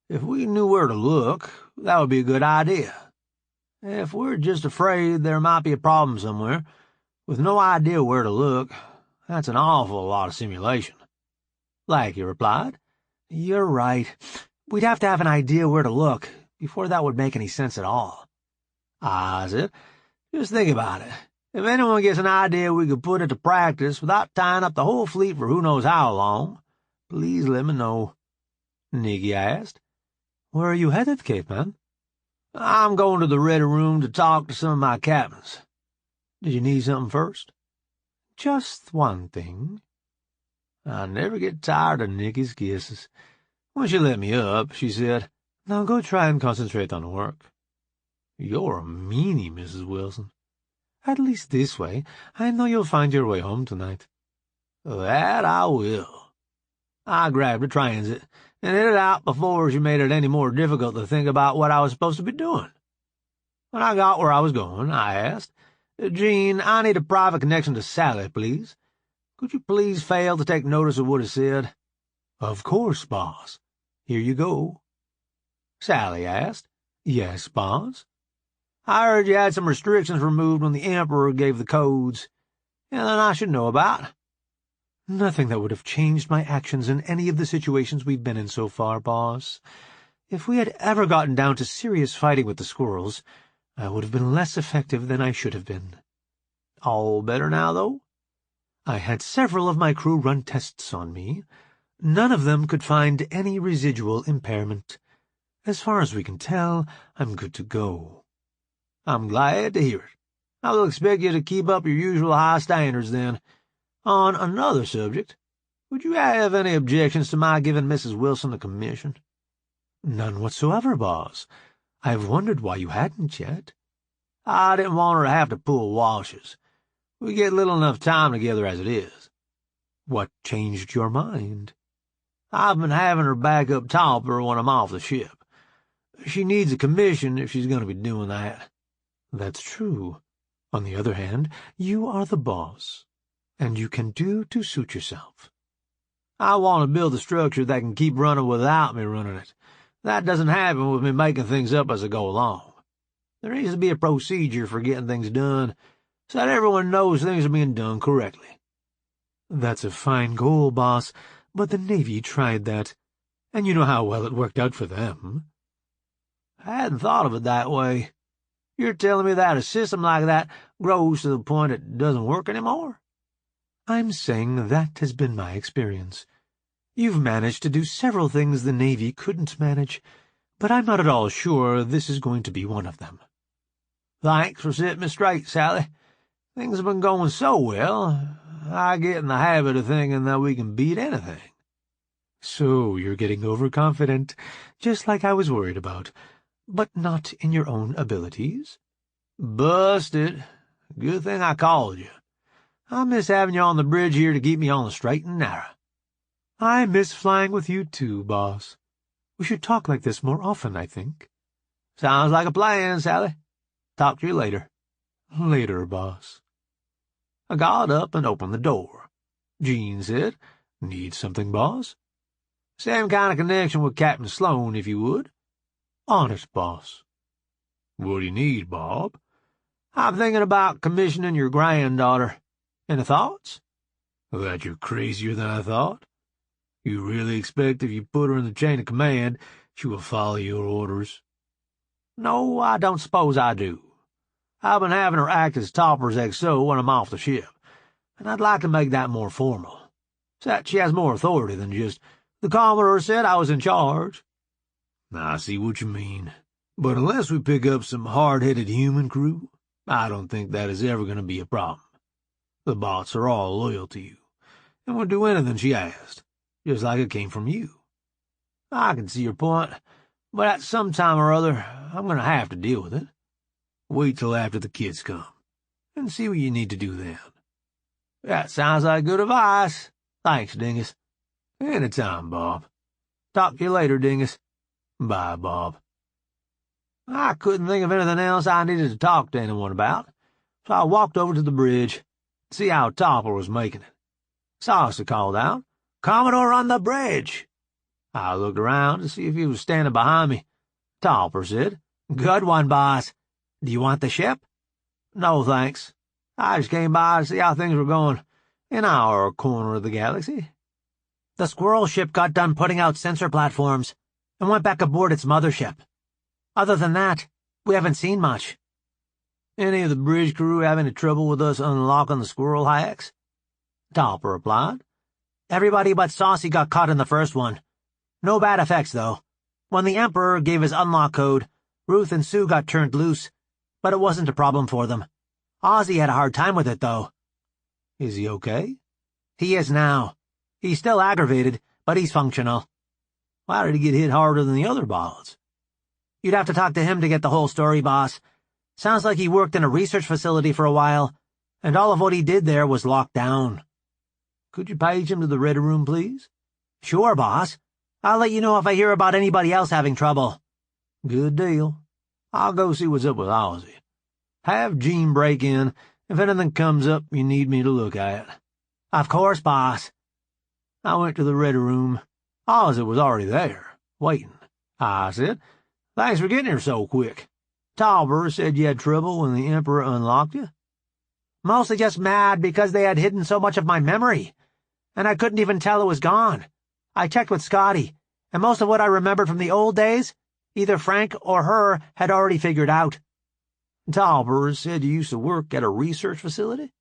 if we knew where to look, that would be a good idea. If we're just afraid there might be a problem somewhere, with no idea where to look, that's an awful lot of simulation. Lackey replied, you're right. We'd have to have an idea where to look before that would make any sense at all. I said, just think about it. If anyone gets an idea we could put into practice without tying up the whole fleet for who knows how long, please let me know. Nikki asked, where are you headed, caveman? I'm going to the Ready Room to talk to some of my captains. Did you need something first? Just one thing. I never get tired of Nikki's kisses. When she let me up, she said, now go try and concentrate on work. You're a meanie, Mrs. Wilson. At least this way, I know you'll find your way home tonight. That I will. I grabbed a transit and headed out before she made it any more difficult to think about what I was supposed to be doing. When I got where I was going, I asked, Jean, I need a private connection to Sally, please. Could you please fail to take notice of what is said? Of course, boss. Here you go. Sally asked. Yes, boss. I heard you had some restrictions removed when the Emperor gave the codes. Anything I should know about? Nothing that would have changed my actions in any of the situations we've been in so far, boss. If we had ever gotten down to serious fighting with the squirrels, I would have been less effective than I should have been. All better now, though? I had several of my crew run tests on me. None of them could find any residual impairment. As far as we can tell, I'm good to go. I'm glad to hear it. I will expect you to keep up your usual high standards, then. On another subject, would you have any objections to my giving Mrs. Wilson a commission? None whatsoever, boss. I've wondered why you hadn't yet. I didn't want her to have to pull washes. We get little enough time together as it is. What changed your mind? I've been having her back up topper when I'm off the ship. She needs a commission if she's going to be doing that. That's true. On the other hand, you are the boss, and you can do to suit yourself. I want to build a structure that can keep running without me running it. That doesn't happen with me making things up as I go along. There needs to be a procedure for getting things done, so that everyone knows things are being done correctly. That's a fine goal, boss, but the Navy tried that, and you know how well it worked out for them. I hadn't thought of it that way. You're telling me that a system like that grows to the point it doesn't work anymore? I'm saying that has been my experience. You've managed to do several things the Navy couldn't manage, but I'm not at all sure this is going to be one of them. Thanks for setting me straight, Sally. Things have been going so well, I get in the habit of thinking that we can beat anything. So you're getting overconfident, just like I was worried about, but not in your own abilities? Busted. Good thing I called you. I miss having you on the bridge here to keep me on the straight and narrow. I miss flying with you too, boss. We should talk like this more often, I think. Sounds like a plan, Sally. Talk to you later. Later, boss. I got up and opened the door. Jean said, "Need something, boss?" Same kind of connection with Captain Sloane, if you would. On it, boss. What do you need, Bob? I'm thinking about commissioning your granddaughter. Any thoughts? That you're crazier than I thought? You really expect if you put her in the chain of command, she will follow your orders? No, I don't suppose I do. I've been having her act as Topper's XO when I'm off the ship, and I'd like to make that more formal, so that she has more authority than just, "The Commodore said I was in charge." I see what you mean, but unless we pick up some hard-headed human crew, I don't think that is ever going to be a problem. The bots are all loyal to you, and will do anything she asks, just like it came from you. I can see your point, but at some time or other, I'm going to have to deal with it. Wait till after the kids come, and see what you need to do then. That sounds like good advice. Thanks, Dingus. Anytime, Bob. Talk to you later, Dingus. Bye, Bob. I couldn't think of anything else I needed to talk to anyone about, so I walked over to the bridge to see how Topper was making it. Saucy called out, "Commodore on the bridge!" I looked around to see if he was standing behind me. Topper said, "Good one, boss. Do you want the ship?" "No, thanks. I just came by to see how things were going in our corner of the galaxy." "The squirrel ship got done putting out sensor platforms and went back aboard its mothership. Other than that, we haven't seen much." "Any of the bridge crew have any trouble with us unlocking the squirrel hacks?" Topper replied. "Everybody but Saucy got caught in the first one. No bad effects, though. When the Emperor gave his unlock code, Ruth and Sue got turned loose, but it wasn't a problem for them. Ozzy had a hard time with it, though." "Is he okay?" "He is now. He's still aggravated, but he's functional." "Why did he get hit harder than the other bots?" "You'd have to talk to him to get the whole story, boss. Sounds like he worked in a research facility for a while, and all of what he did there was locked down." "Could you page him to the ready room, please?" "Sure, boss. I'll let you know if I hear about anybody else having trouble." "Good deal. I'll go see what's up with Ozzy. Have Jean break in if anything comes up you need me to look at." "Of course, boss." I went to the ready room. Ozzy was already there, waiting. I said, "Thanks for getting here so quick. Tauber said you had trouble when the Emperor unlocked you?" "Mostly just mad because they had hidden so much of my memory, and I couldn't even tell it was gone. I checked with Scotty, and most of what I remembered from the old days, either Frank or her had already figured out." "Tauber said you used to work at a research facility?"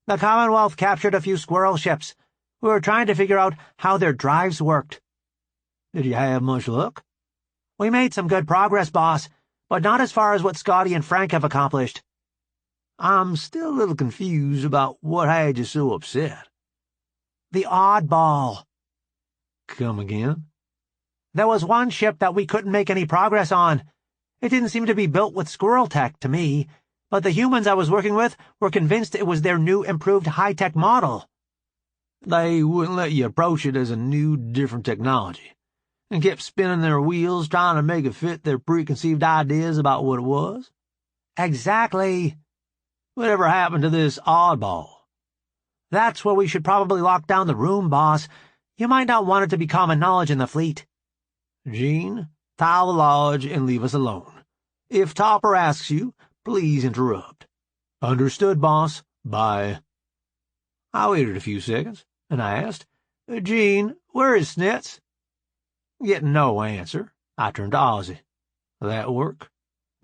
"The Commonwealth captured a few squirrel ships. We were trying to figure out how their drives worked." "Did you have much luck?" "We made some good progress, boss, but not as far as what Scotty and Frank have accomplished." "I'm still a little confused about what had you so upset." "The oddball." "Come again?" "There was one ship that we couldn't make any progress on. It didn't seem to be built with squirrel tech to me, but the humans I was working with were convinced it was their new improved high-tech model." "They wouldn't let you approach it as a new, different technology, and kept spinning their wheels trying to make it fit their preconceived ideas about what it was?" "Exactly." "Whatever happened to this oddball?" "That's where we should probably lock down the room, boss. You might not want it to be common knowledge in the fleet. Gene, tile the lodge and leave us alone. If Topper asks you, please interrupt. Understood, boss. Bye. I waited a few seconds, and I asked, Gene, where is Snitz? Getting no answer, I turned to Ozzy. That work?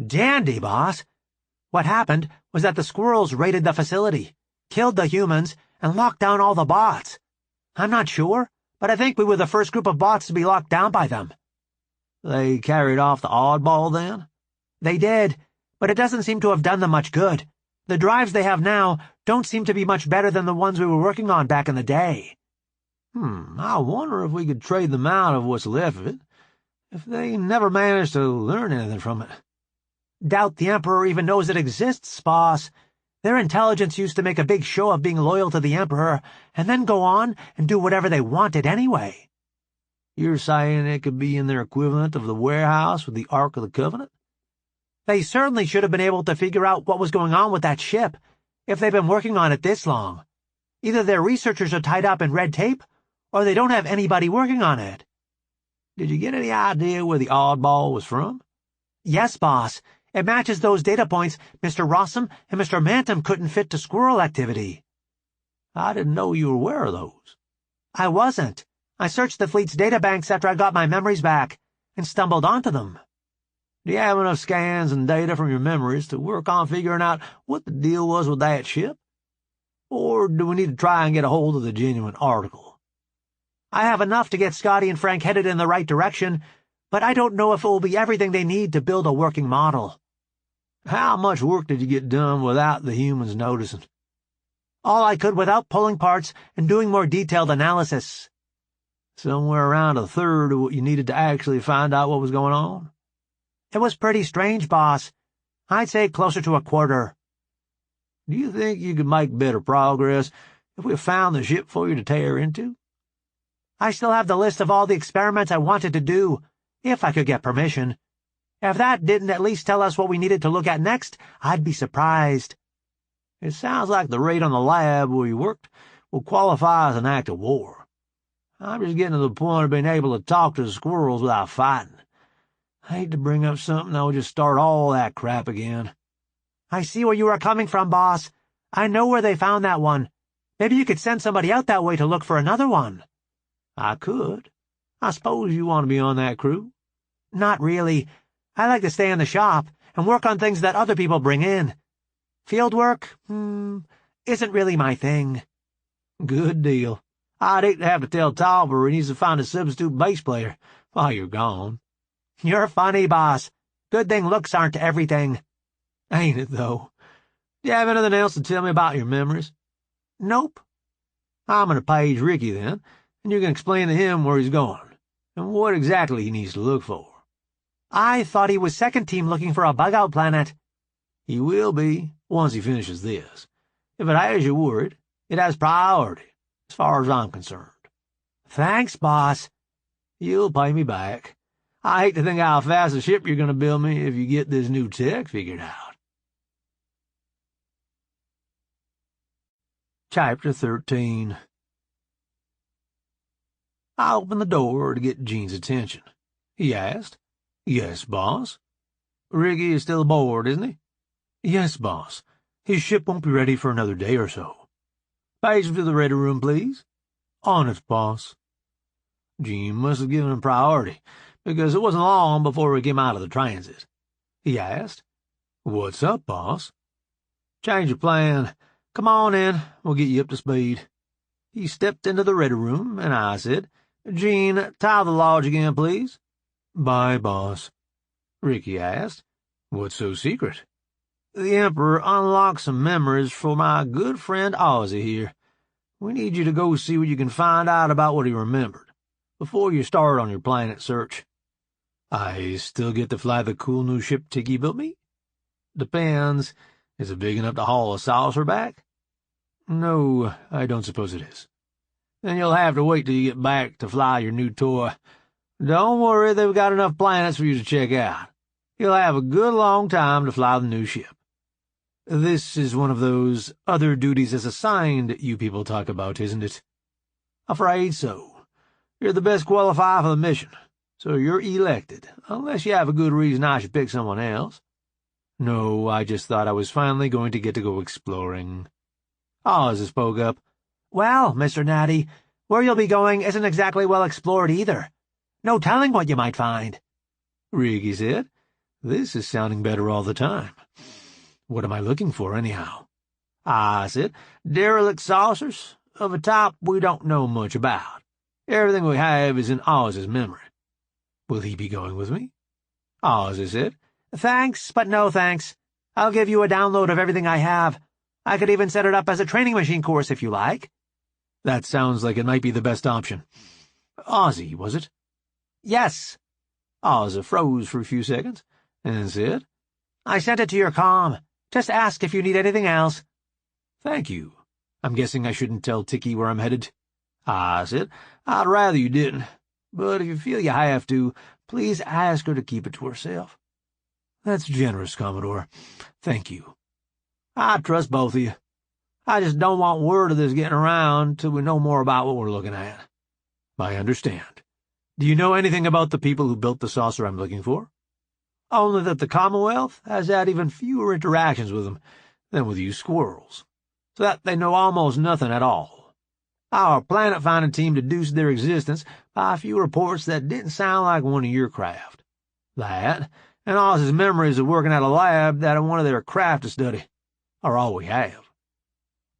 Dandy, boss. What happened was that the squirrels raided the facility, killed the humans, and locked down all the bots. I'm not sure, but I think we were the first group of bots to be locked down by them. They carried off the oddball, then? They did, but it doesn't seem to have done them much good. The drives they have now don't seem to be much better than the ones we were working on back in the day. I wonder if we could trade them out of what's left of it, if they never managed to learn anything from it. Doubt the Emperor even knows it exists, boss. Their intelligence used to make a big show of being loyal to the Emperor, and then go on and do whatever they wanted anyway. You're saying it could be in their equivalent of the warehouse with the Ark of the Covenant? They certainly should have been able to figure out what was going on with that ship, if they've been working on it this long. Either their researchers are tied up in red tape, or they don't have anybody working on it. Did you get any idea where the oddball was from? Yes, boss. It matches those data points Mr. Rossum and Mr. Mantum couldn't fit to squirrel activity. I didn't know you were aware of those. I wasn't. I searched the fleet's databanks after I got my memories back, and stumbled onto them. Do you have enough scans and data from your memories to work on figuring out what the deal was with that ship? Or do we need to try and get a hold of the genuine article? I have enough to get Scotty and Frank headed in the right direction, but I don't know if it will be everything they need to build a working model. How much work did you get done without the humans noticing? All I could without pulling parts and doing more detailed analysis. Somewhere around a third of what you needed to actually find out what was going on? It was pretty strange, boss. I'd say closer to a quarter. Do you think you could make better progress if we found the ship for you to tear into? I still have the list of all the experiments I wanted to do, if I could get permission. If that didn't at least tell us what we needed to look at next, I'd be surprised. It sounds like the raid on the lab where you worked will qualify as an act of war. I'm just getting to the point of being able to talk to the squirrels without fighting. I hate to bring up something that will just start all that crap again. I see where you are coming from, boss. I know where they found that one. Maybe you could send somebody out that way to look for another one. I could. I suppose you want to be on that crew? Not really. I like to stay in the shop and work on things that other people bring in. Field work, isn't really my thing. Good deal. I'd hate to have to tell Topper he needs to find a substitute bass player while you're gone. You're funny, boss. Good thing looks aren't everything. Ain't it, though? Do you have anything else to tell me about your memories? Nope. I'm going to page Ricky, then, and you can explain to him where he's going and what exactly he needs to look for. I thought he was second team looking for a bug-out planet. He will be, once he finishes this. If it has you worried, it has priority, as far as I'm concerned. Thanks, boss. You'll pay me back. I hate to think how fast a ship you're going to build me if you get this new tech figured out. Chapter 13. I opened the door to get Gene's attention. He asked, "Yes, boss." "Ricky is still aboard, isn't he?" "Yes, boss. His ship won't be ready for another day or so." "Page him to the ready room, please." "On it, boss." Gene must have given him priority, because it wasn't long before we came out of the transit. He asked, "What's up, boss?" "Change of plan. Come on in, we'll get you up to speed." He stepped into the ready room, and I said, "Gene, tile the lodge again, please." "Bye, boss." Ricky asked, "What's so secret?" "The Emperor unlocked some memories for my good friend Ozzy here. We need you to go see what you can find out about what he remembered, before you start on your planet search." "I still get to fly the cool new ship Tiki built me?" "Depends. Is it big enough to haul a saucer back?" "No, I don't suppose it is." "Then you'll have to wait till you get back to fly your new toy. Don't worry, they've got enough planets for you to check out. You'll have a good long time to fly the new ship." "This is one of those other duties as assigned you people talk about, isn't it?" "Afraid so. You're the best qualified for the mission, so you're elected, unless you have a good reason I should pick someone else. No, I just thought I was finally going to get to go exploring. Oz spoke up. Well, Mr. Natty, where you'll be going isn't exactly well explored either. No telling what you might find. Ricky said, this is sounding better all the time. What am I looking for, anyhow? I said, derelict saucers of a type we don't know much about. Everything we have is in Oz's memory. Will he be going with me? Ozzy said. Thanks, but no thanks. I'll give you a download of everything I have. I could even set it up as a training machine course if you like. That sounds like it might be the best option. Ozzy, was it? Yes. Ozzy froze for a few seconds, and said, I sent it to your comm. Just ask if you need anything else. Thank you. I'm guessing I shouldn't tell Tiki where I'm headed. I said, I'd rather you didn't, but if you feel you have to, please ask her to keep it to herself. That's generous, Commodore. Thank you. I trust both of you. I just don't want word of this getting around till we know more about what we're looking at. I understand. Do you know anything about the people who built the saucer I'm looking for? Only that the Commonwealth has had even fewer interactions with them than with you squirrels, so that they know almost nothing at all. Our planet-finding team deduced their existence by a few reports that didn't sound like one of your craft. That, and Oz's memories of working at a lab that one of their craft to study, are all we have.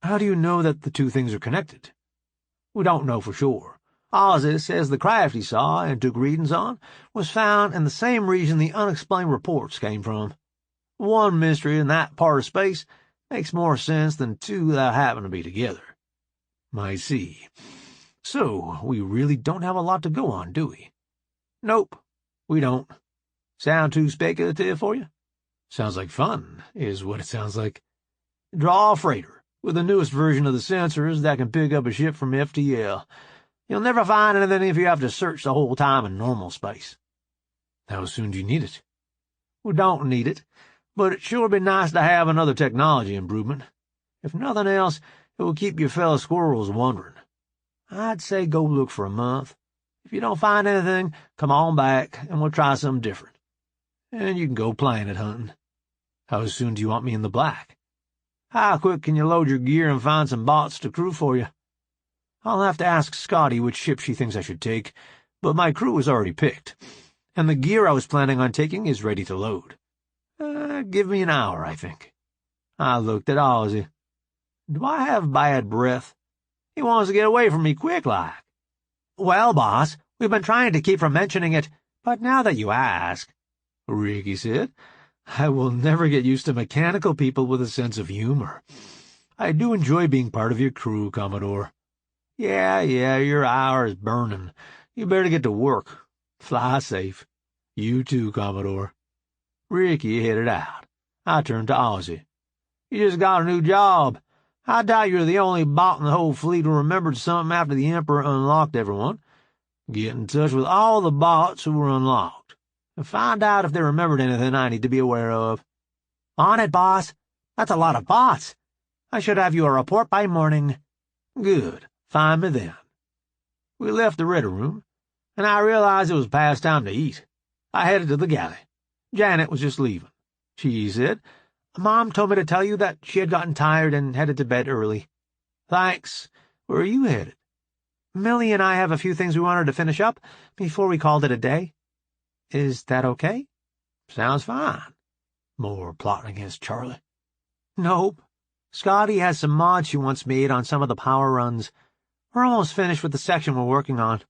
How do you know that the two things are connected? We don't know for sure. Ozzy says the craft he saw and took readings on was found in the same region the unexplained reports came from. One mystery in that part of space makes more sense than two that happen to be together. I see. So, we really don't have a lot to go on, do we? Nope, we don't. Sound too speculative for you? Sounds like fun, is what it sounds like. Draw a freighter with the newest version of the sensors that can pick up a ship from FTL. You'll never find anything if you have to search the whole time in normal space. How soon do you need it? We don't need it, but it sure be nice to have another technology improvement. If nothing else, it will keep your fellow squirrels wondering. I'd say go look for a month. If you don't find anything, come on back, and we'll try something different. And you can go planet hunting. How soon do you want me in the black? How quick can you load your gear and find some bots to crew for you? I'll have to ask Scotty which ship she thinks I should take, but my crew is already picked, and the gear I was planning on taking is ready to load. Give me an hour, I think. I looked at Ozzy. Do I have bad breath? He wants to get away from me quick-like. Well, boss, we've been trying to keep from mentioning it, but now that you ask, Ricky said, I will never get used to mechanical people with a sense of humor. I do enjoy being part of your crew, Commodore. Yeah, your hour is burning. You better get to work. Fly safe. You too, Commodore. Ricky headed out. I turned to Ozzy. You just got a new job. I doubt you're the only bot in the whole fleet who remembered something after the Emperor unlocked everyone. Get in touch with all the bots who were unlocked, and find out if they remembered anything I need to be aware of. On it, boss. That's a lot of bots. I should have you a report by morning. Good. Find me then. We left the Ritter room, and I realized it was past time to eat. I headed to the galley. Janet was just leaving. She said, Mom told me to tell you that she had gotten tired and headed to bed early. Thanks. Where are you headed? Millie and I have a few things we wanted to finish up before we called it a day. Is that okay? Sounds fine. More plotting against Charlie. Nope. Scotty has some mods she wants made on some of the power runs. We're almost finished with the section we're working on.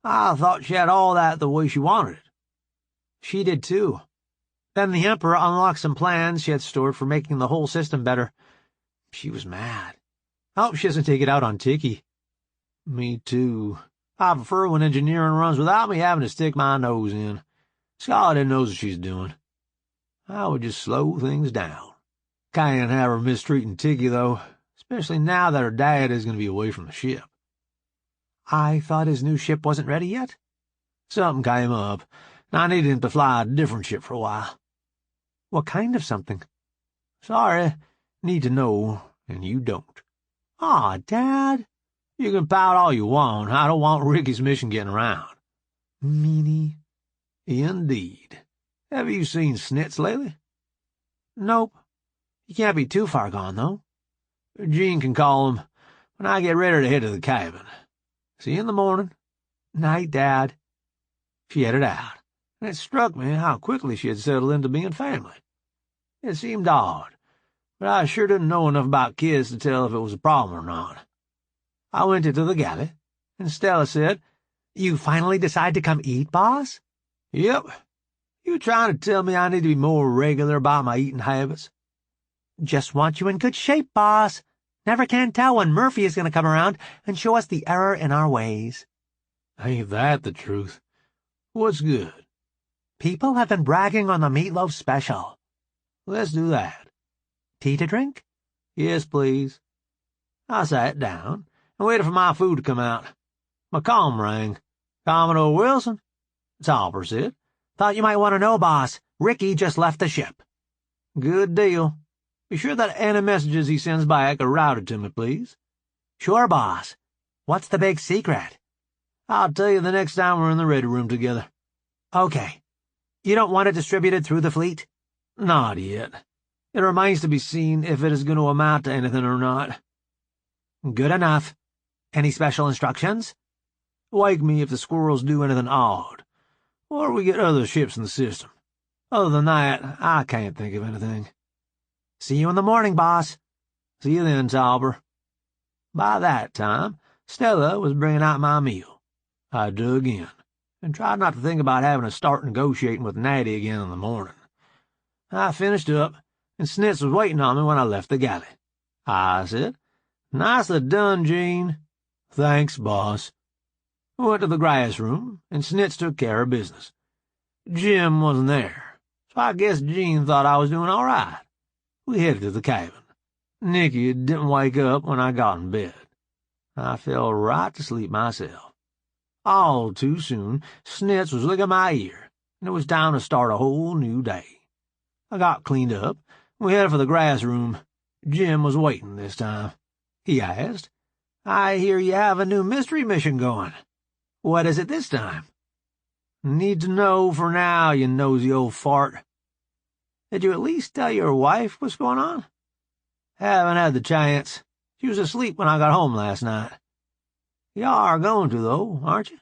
I thought she had all that the way she wanted it. She did too. Then the Emperor unlocked some plans she had stored for making the whole system better. She was mad. I hope she doesn't take it out on Tiki. Me too. I prefer when engineering runs without me having to stick my nose in. Scotty knows what she's doing. I would just slow things down. Can't have her mistreating Tiki, though, especially now that her dad is going to be away from the ship. I thought his new ship wasn't ready yet? Something came up, and I needed him to fly a different ship for a while. What kind of something? Sorry, need to know, and you don't. Aw, Dad. You can pout all you want. I don't want Ricky's mission getting around. Meanie. Indeed. Have you seen Snitz lately? Nope. You can't be too far gone, though. Jean can call him when I get ready to head to the cabin. See you in the morning. Night, Dad. She headed out, and it struck me how quickly she had settled into being family. It seemed odd, but I sure didn't know enough about kids to tell if it was a problem or not. I went into the galley, and Stella said, You finally decide to come eat, boss? Yep. You trying to tell me I need to be more regular about my eating habits? Just want you in good shape, boss. Never can tell when Murphy is going to come around and show us the error in our ways. Ain't that the truth? What's good? People have been bragging on the meatloaf special. Let's do that. Tea to drink? Yes, please. I sat down and waited for my food to come out. My comm rang. Commodore Wilson? Topper said. Thought you might want to know, boss. Ricky just left the ship. Good deal. Be sure that any messages he sends back are routed to me, please. Sure, boss. What's the big secret? I'll tell you the next time we're in the ready room together. Okay. You don't want it distributed through the fleet? Not yet. It remains to be seen if it is going to amount to anything or not. Good enough. Any special instructions? Wake me if the squirrels do anything odd, or we get other ships in the system. Other than that, I can't think of anything. See you in the morning, boss. See you then, Tauber. By that time, Stella was bringing out my meal. I dug in, and tried not to think about having to start negotiating with Natty again in the morning. I finished up, and Snitz was waiting on me when I left the galley. I said, Nicely done, Jean. Thanks, boss. I went to the grass room, and Snitz took care of business. Jim wasn't there, so I guess Jean thought I was doing all right. We headed to the cabin. Nikki didn't wake up when I got in bed. I fell right to sleep myself. All too soon, Snitz was licking my ear, and it was time to start a whole new day. I got cleaned up, and we headed for the grass room. Jim was waiting this time. He asked, I hear you have a new mystery mission going. What is it this time? Need to know for now, you nosy old fart. Did you at least tell your wife what's going on? Haven't had the chance. She was asleep when I got home last night. You are going to, though, aren't you?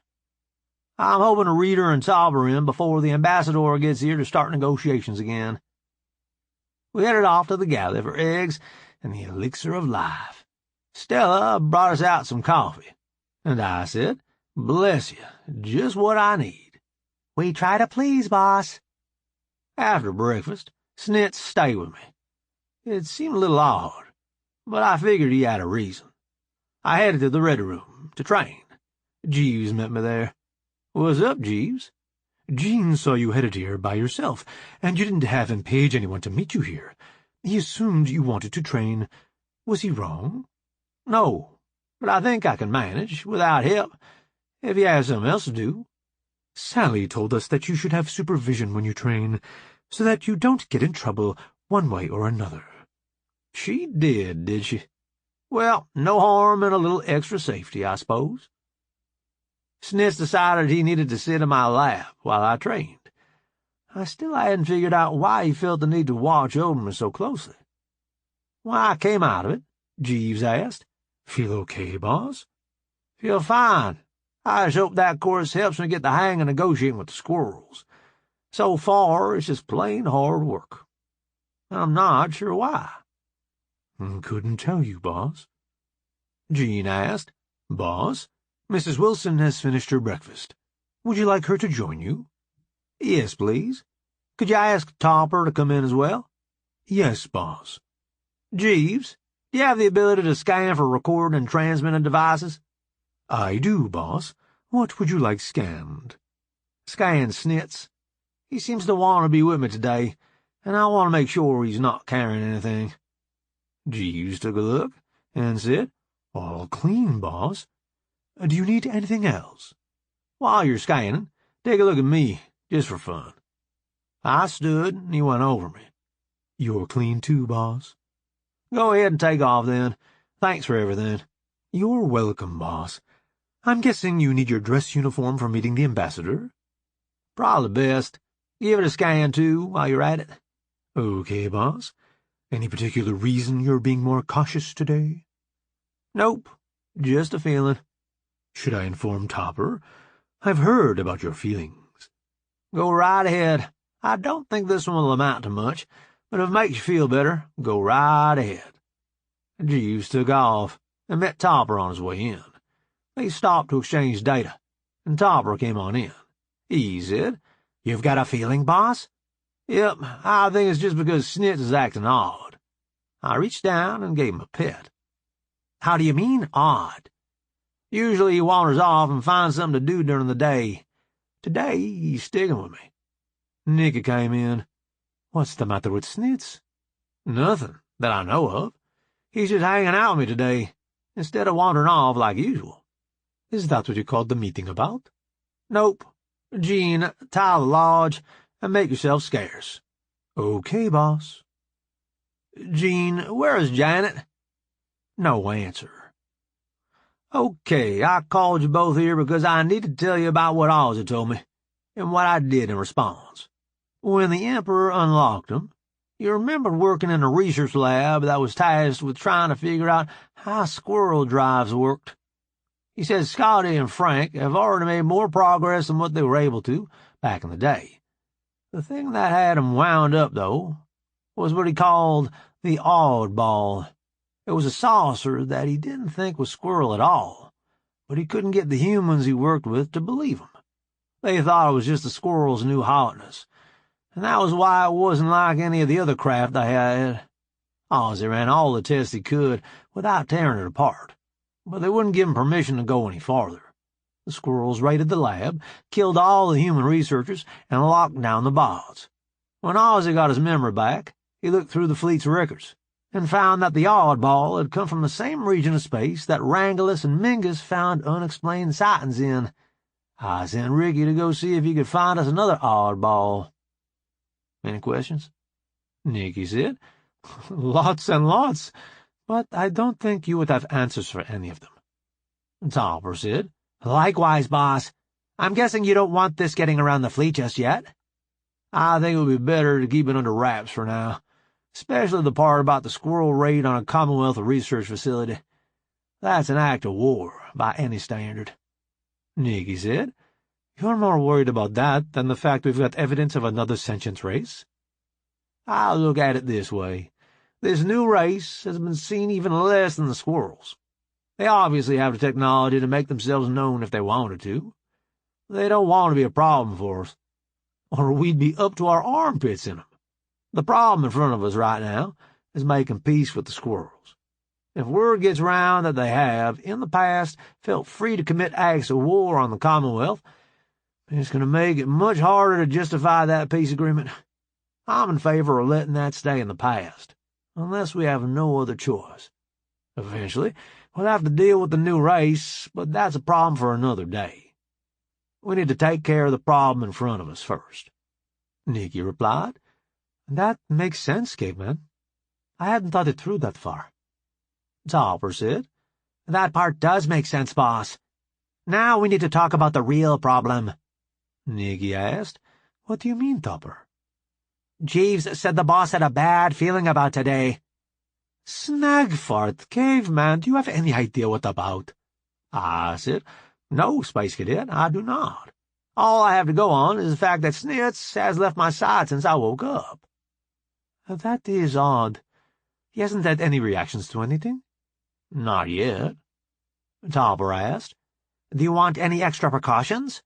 I'm hoping to read her and Tauber in before the ambassador gets here to start negotiations again. We headed off to the galley for eggs and the elixir of life. Stella brought us out some coffee, and I said, Bless you, just what I need. We try to please, boss. After breakfast, Snitz stayed with me. It seemed a little odd, but I figured he had a reason. I headed to the ready room to train. Jeeves met me there. What's up, Jeeves? Jean saw you headed here by yourself, and you didn't have him page anyone to meet you here. He assumed you wanted to train. Was he wrong? No, but I think I can manage without help if you have something else to do. Sally told us that you should have supervision when you train, so that you don't get in trouble one way or another. She did she? Well, no harm in a little extra safety, I suppose. Snitz decided he needed to sit in my lap while I trained. I still hadn't figured out why he felt the need to watch over me so closely. When I came out of it, Jeeves asked, Feel okay, boss? Feel fine. I just hope that course helps me get the hang of negotiating with the squirrels. So far, it's just plain hard work. I'm not sure why. Couldn't tell you, boss. Jean asked, Boss, Mrs. Wilson has finished her breakfast. Would you like her to join you? Yes, please. Could you ask Topper to come in as well? Yes, boss. Jeeves, do you have the ability to scan for recording and transmitting devices? I do, boss. What would you like scanned? Scan Snitz. He seems to want to be with me today, and I want to make sure he's not carrying anything. Jeeves took a look and said, All clean, boss. Do you need anything else? While you're scanning, take a look at me, just for fun. I stood, and he went over me. You're clean too, boss. Go ahead and take off, then. Thanks for everything. You're welcome, boss. I'm guessing you need your dress uniform for meeting the ambassador? Probably best. Give it a scan, too, while you're at it. Okay, boss. Any particular reason you're being more cautious today? Nope. Just a feeling. Should I inform Topper? I've heard about your feelings. Go right ahead. I don't think this one will amount to much, but if it makes you feel better, go right ahead. Jeeves took off and met Topper on his way in. They stopped to exchange data, and Topper came on in. He said, "You've got a feeling, boss?" "Yep, I think it's just because Snitz is acting odd." I reached down and gave him a pet. "How do you mean, odd?" "Usually he wanders off and finds something to do during the day. Today he's sticking with me." Nikki came in. "What's the matter with Snitz?" "Nothing, that I know of. He's just hanging out with me today, instead of wandering off like usual." "Is that what you called the meeting about?" "Nope. Gene, tile the lodge and make yourself scarce." "Okay, boss." "Gene, where is Janet?" No answer. "Okay, I called you both here because I need to tell you about what Ozzy told me, and what I did in response. When the Emperor unlocked him, you remembered working in a research lab that was tasked with trying to figure out how squirrel drives worked. He said Scotty and Frank have already made more progress than what they were able to back in the day. The thing that had him wound up, though, was what he called the oddball. It was a saucer that he didn't think was squirrel at all, but he couldn't get the humans he worked with to believe him. They thought it was just the squirrel's new hotness, and that was why it wasn't like any of the other craft they had. Ozzy ran all the tests he could without tearing it apart, but they wouldn't give him permission to go any farther. The squirrels raided the lab, killed all the human researchers, and locked down the bots. When Ozzy got his memory back, he looked through the fleet's records and found that the oddball had come from the same region of space that Rangelus and Mingus found unexplained sightings in. I sent Ricky to go see if he could find us another oddball. Any questions? Nikki said, "Lots and lots, but I don't think you would have answers for any of them." Topper said, "Likewise, boss. I'm guessing you don't want this getting around the fleet just yet?" "I think it would be better to keep it under wraps for now, especially the part about the squirrel raid on a Commonwealth research facility. That's an act of war, by any standard." Nikki said, "You're more worried about that than the fact we've got evidence of another sentient race?" "I look at it this way. This new race has been seen even less than the squirrels. They obviously have the technology to make themselves known if they wanted to. They don't want to be a problem for us, or we'd be up to our armpits in them. The problem in front of us right now is making peace with the squirrels. If word gets round that they have, in the past, felt free to commit acts of war on the Commonwealth, it's going to make it much harder to justify that peace agreement. I'm in favor of letting that stay in the past, unless we have no other choice. Eventually, we'll have to deal with the new race, but that's a problem for another day. We need to take care of the problem in front of us first." Nikki replied, "That makes sense, caveman. I hadn't thought it through that far." Topper said, "That part does make sense, boss. Now we need to talk about the real problem." Nikki asked, "What do you mean, Topper?" "Jeeves said the boss had a bad feeling about today." "Snagfart, caveman, do you have any idea what about?" I said, "No, Space Cadet, I do not. All I have to go on is the fact that Snitz has left my side since I woke up." "That is odd. He hasn't had any reactions to anything?" "Not yet." Topper asked, "Do you want any extra precautions?"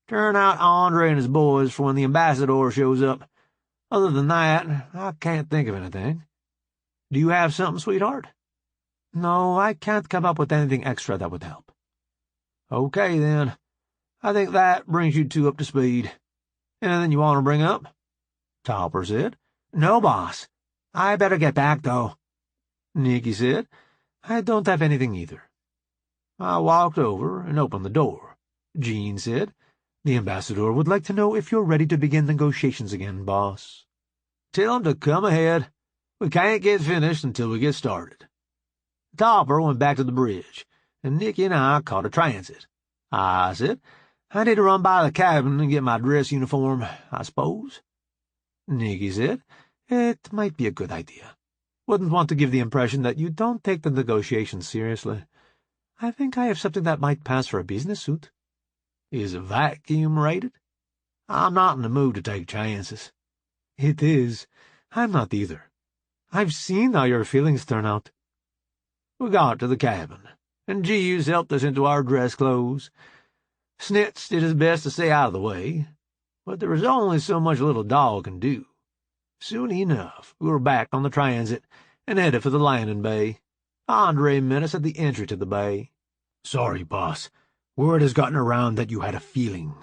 "Turn out Andre and his boys for when the ambassador shows up. Other than that, I can't think of anything. Do you have something, sweetheart?" "No, I can't come up with anything extra that would help." "Okay, then. I think that brings you two up to speed. Anything you want to bring up?" Topper said. "No, boss. I better get back, though." Nikki said, "I don't have anything either." I walked over and opened the door. Gene said, "The ambassador would like to know if you're ready to begin negotiations again, boss." "Tell him to come ahead. We can't get finished until we get started." The topper went back to the bridge, and Nikki and I caught a transit. I said, I need to run by the cabin and get my dress uniform, I suppose. Nikki said, it might be a good idea. Wouldn't want to give the impression that you don't take the negotiations seriously. I think I have something that might pass for a business suit. Is it vacuum rated? I'm not in the mood to take chances. It is. I'm not either. I've seen how your feelings turn out. We got to the cabin, and Jeeves helped us into our dress clothes. Snitz did his best to stay out of the way, but there was only so much a little dog can do. Soon enough, we were back on the transit and headed for the landing bay. Andre met us at the entry to the bay. Sorry, boss. Word has gotten around that you had a feeling.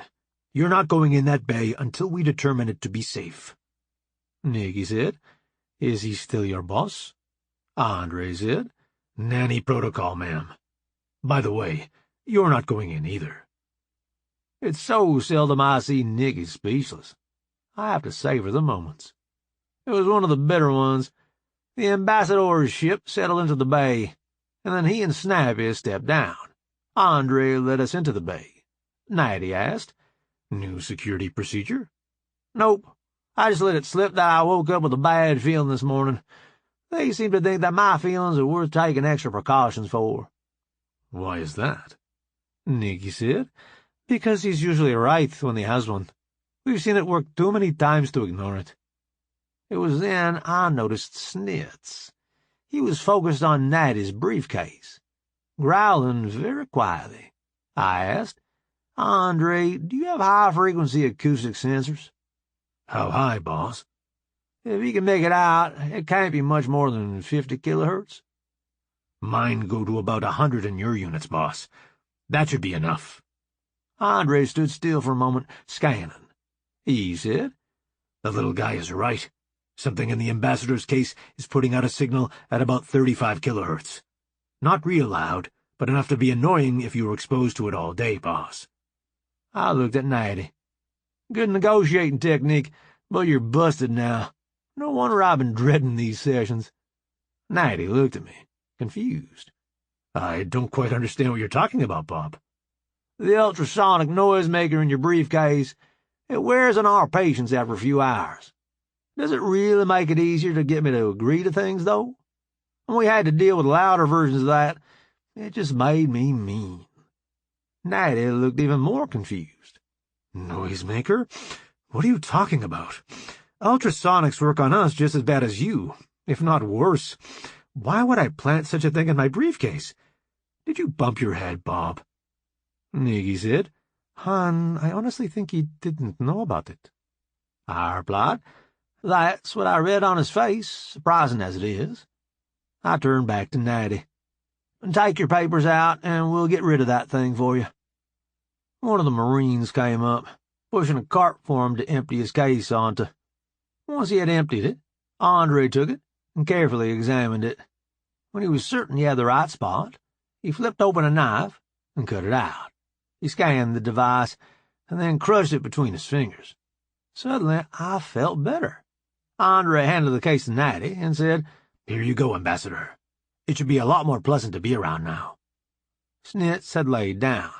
You're not going in that bay until we determine it to be safe. Nikki said, Is he still your boss? Andre said, Nanny protocol, ma'am. By the way, you're not going in either. It's so seldom I see Nikki speechless. I have to savor the moments. It was one of the better ones. The ambassador's ship settled into the bay, and then he and Snappy stepped down. Andre led us into the bay. Natty asked, New security procedure? Nope. I just let it slip that I woke up with a bad feeling this morning. They seem to think that my feelings are worth taking extra precautions for. Why is that? Nikki said, Because he's usually right when he has one. We've seen it work too many times to ignore it. It was then I noticed Snitz. He was focused on Natty's briefcase, growling very quietly. I asked, Andre, do you have high-frequency acoustic sensors? How high, boss? If you can make it out, it can't be much more than 50 kilohertz. Mine go to about 100 in your units, boss. That should be enough. Andre stood still for a moment, scanning. He said, The little guy is right. Something in the ambassador's case is putting out a signal at about 35 kilohertz. Not real loud, but enough to be annoying if you were exposed to it all day, boss. I looked at Natty. Good negotiating technique, but you're busted now. No wonder I've been dreading these sessions. Natty looked at me, confused. I don't quite understand what you're talking about, Bob. The ultrasonic noisemaker in your briefcase, it wears on our patience after a few hours. Does it really make it easier to get me to agree to things, though? When we had to deal with louder versions of that, it just made me mean. Natty looked even more confused. Noisemaker? What are you talking about? Ultrasonics work on us just as bad as you, if not worse. Why would I plant such a thing in my briefcase? Did you bump your head, Bob? Nikki said, Hon, I honestly think he didn't know about it. I replied, That's what I read on his face, surprising as it is. I turned back to Natty. Take your papers out, and we'll get rid of that thing for you. One of the Marines came up, pushing a cart for him to empty his case onto. Once he had emptied it, Andre took it and carefully examined it. When he was certain he had the right spot, he flipped open a knife and cut it out. He scanned the device and then crushed it between his fingers. Suddenly, I felt better. Andre handed the case to Natty and said, Here you go, Ambassador. It should be a lot more pleasant to be around now. Snitz had laid down.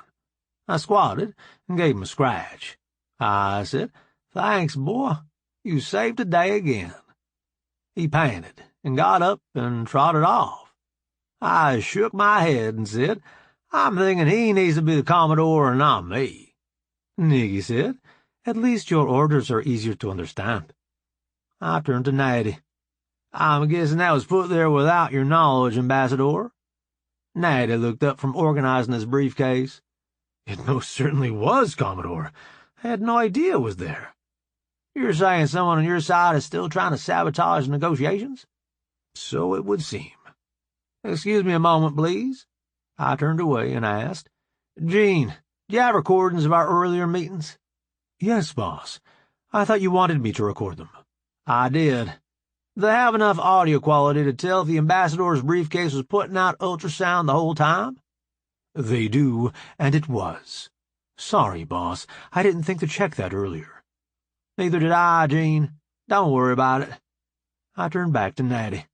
I squatted and gave him a scratch. I said, Thanks, boy. You saved the day again. He panted and got up and trotted off. I shook my head and said, I'm thinking he needs to be the Commodore and not me. Nikki said, At least your orders are easier to understand. I turned to Natty. I'm guessing that was put there without your knowledge, Ambassador. Natty looked up from organizing his briefcase. It most certainly was, Commodore. I had no idea it was there. You're saying someone on your side is still trying to sabotage negotiations? So it would seem. Excuse me a moment, please. I turned away and asked, Gene, do you have recordings of our earlier meetings? Yes, boss. I thought you wanted me to record them. I did. They have enough audio quality to tell if the ambassador's briefcase was putting out ultrasound the whole time? They do, and it was. Sorry, boss. I didn't think to check that earlier. Neither did I, Gene. Don't worry about it. I turned back to Natty.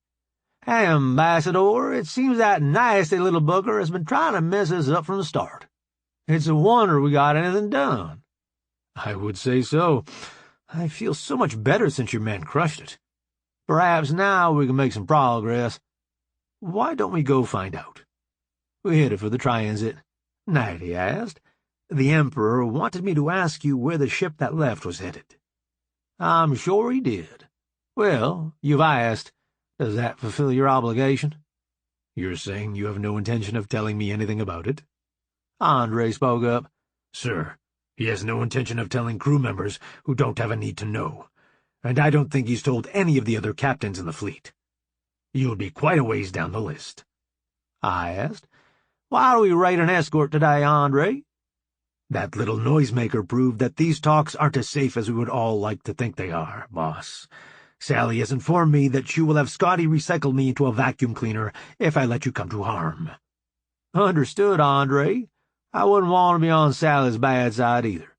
Hey, Ambassador, it seems that nasty little booger has been trying to mess us up from the start. It's a wonder we got anything done. I would say so. I feel so much better since your man crushed it. Perhaps now we can make some progress. Why don't we go find out? We headed for the transit. Nighty asked. The Emperor wanted me to ask you where the ship that left was headed. I'm sure he did. Well, you've asked. Does that fulfill your obligation? You're saying you have no intention of telling me anything about it? Andre spoke up. Sir, he has no intention of telling crew members who don't have a need to know, and I don't think he's told any of the other captains in the fleet. You'll be quite a ways down the list. I asked. Why do we raid an escort today, Andre? That little noisemaker proved that these talks aren't as safe as we would all like to think they are, boss. Sally has informed me that she will have Scotty recycle me into a vacuum cleaner if I let you come to harm. Understood, Andre. I wouldn't want to be on Sally's bad side either.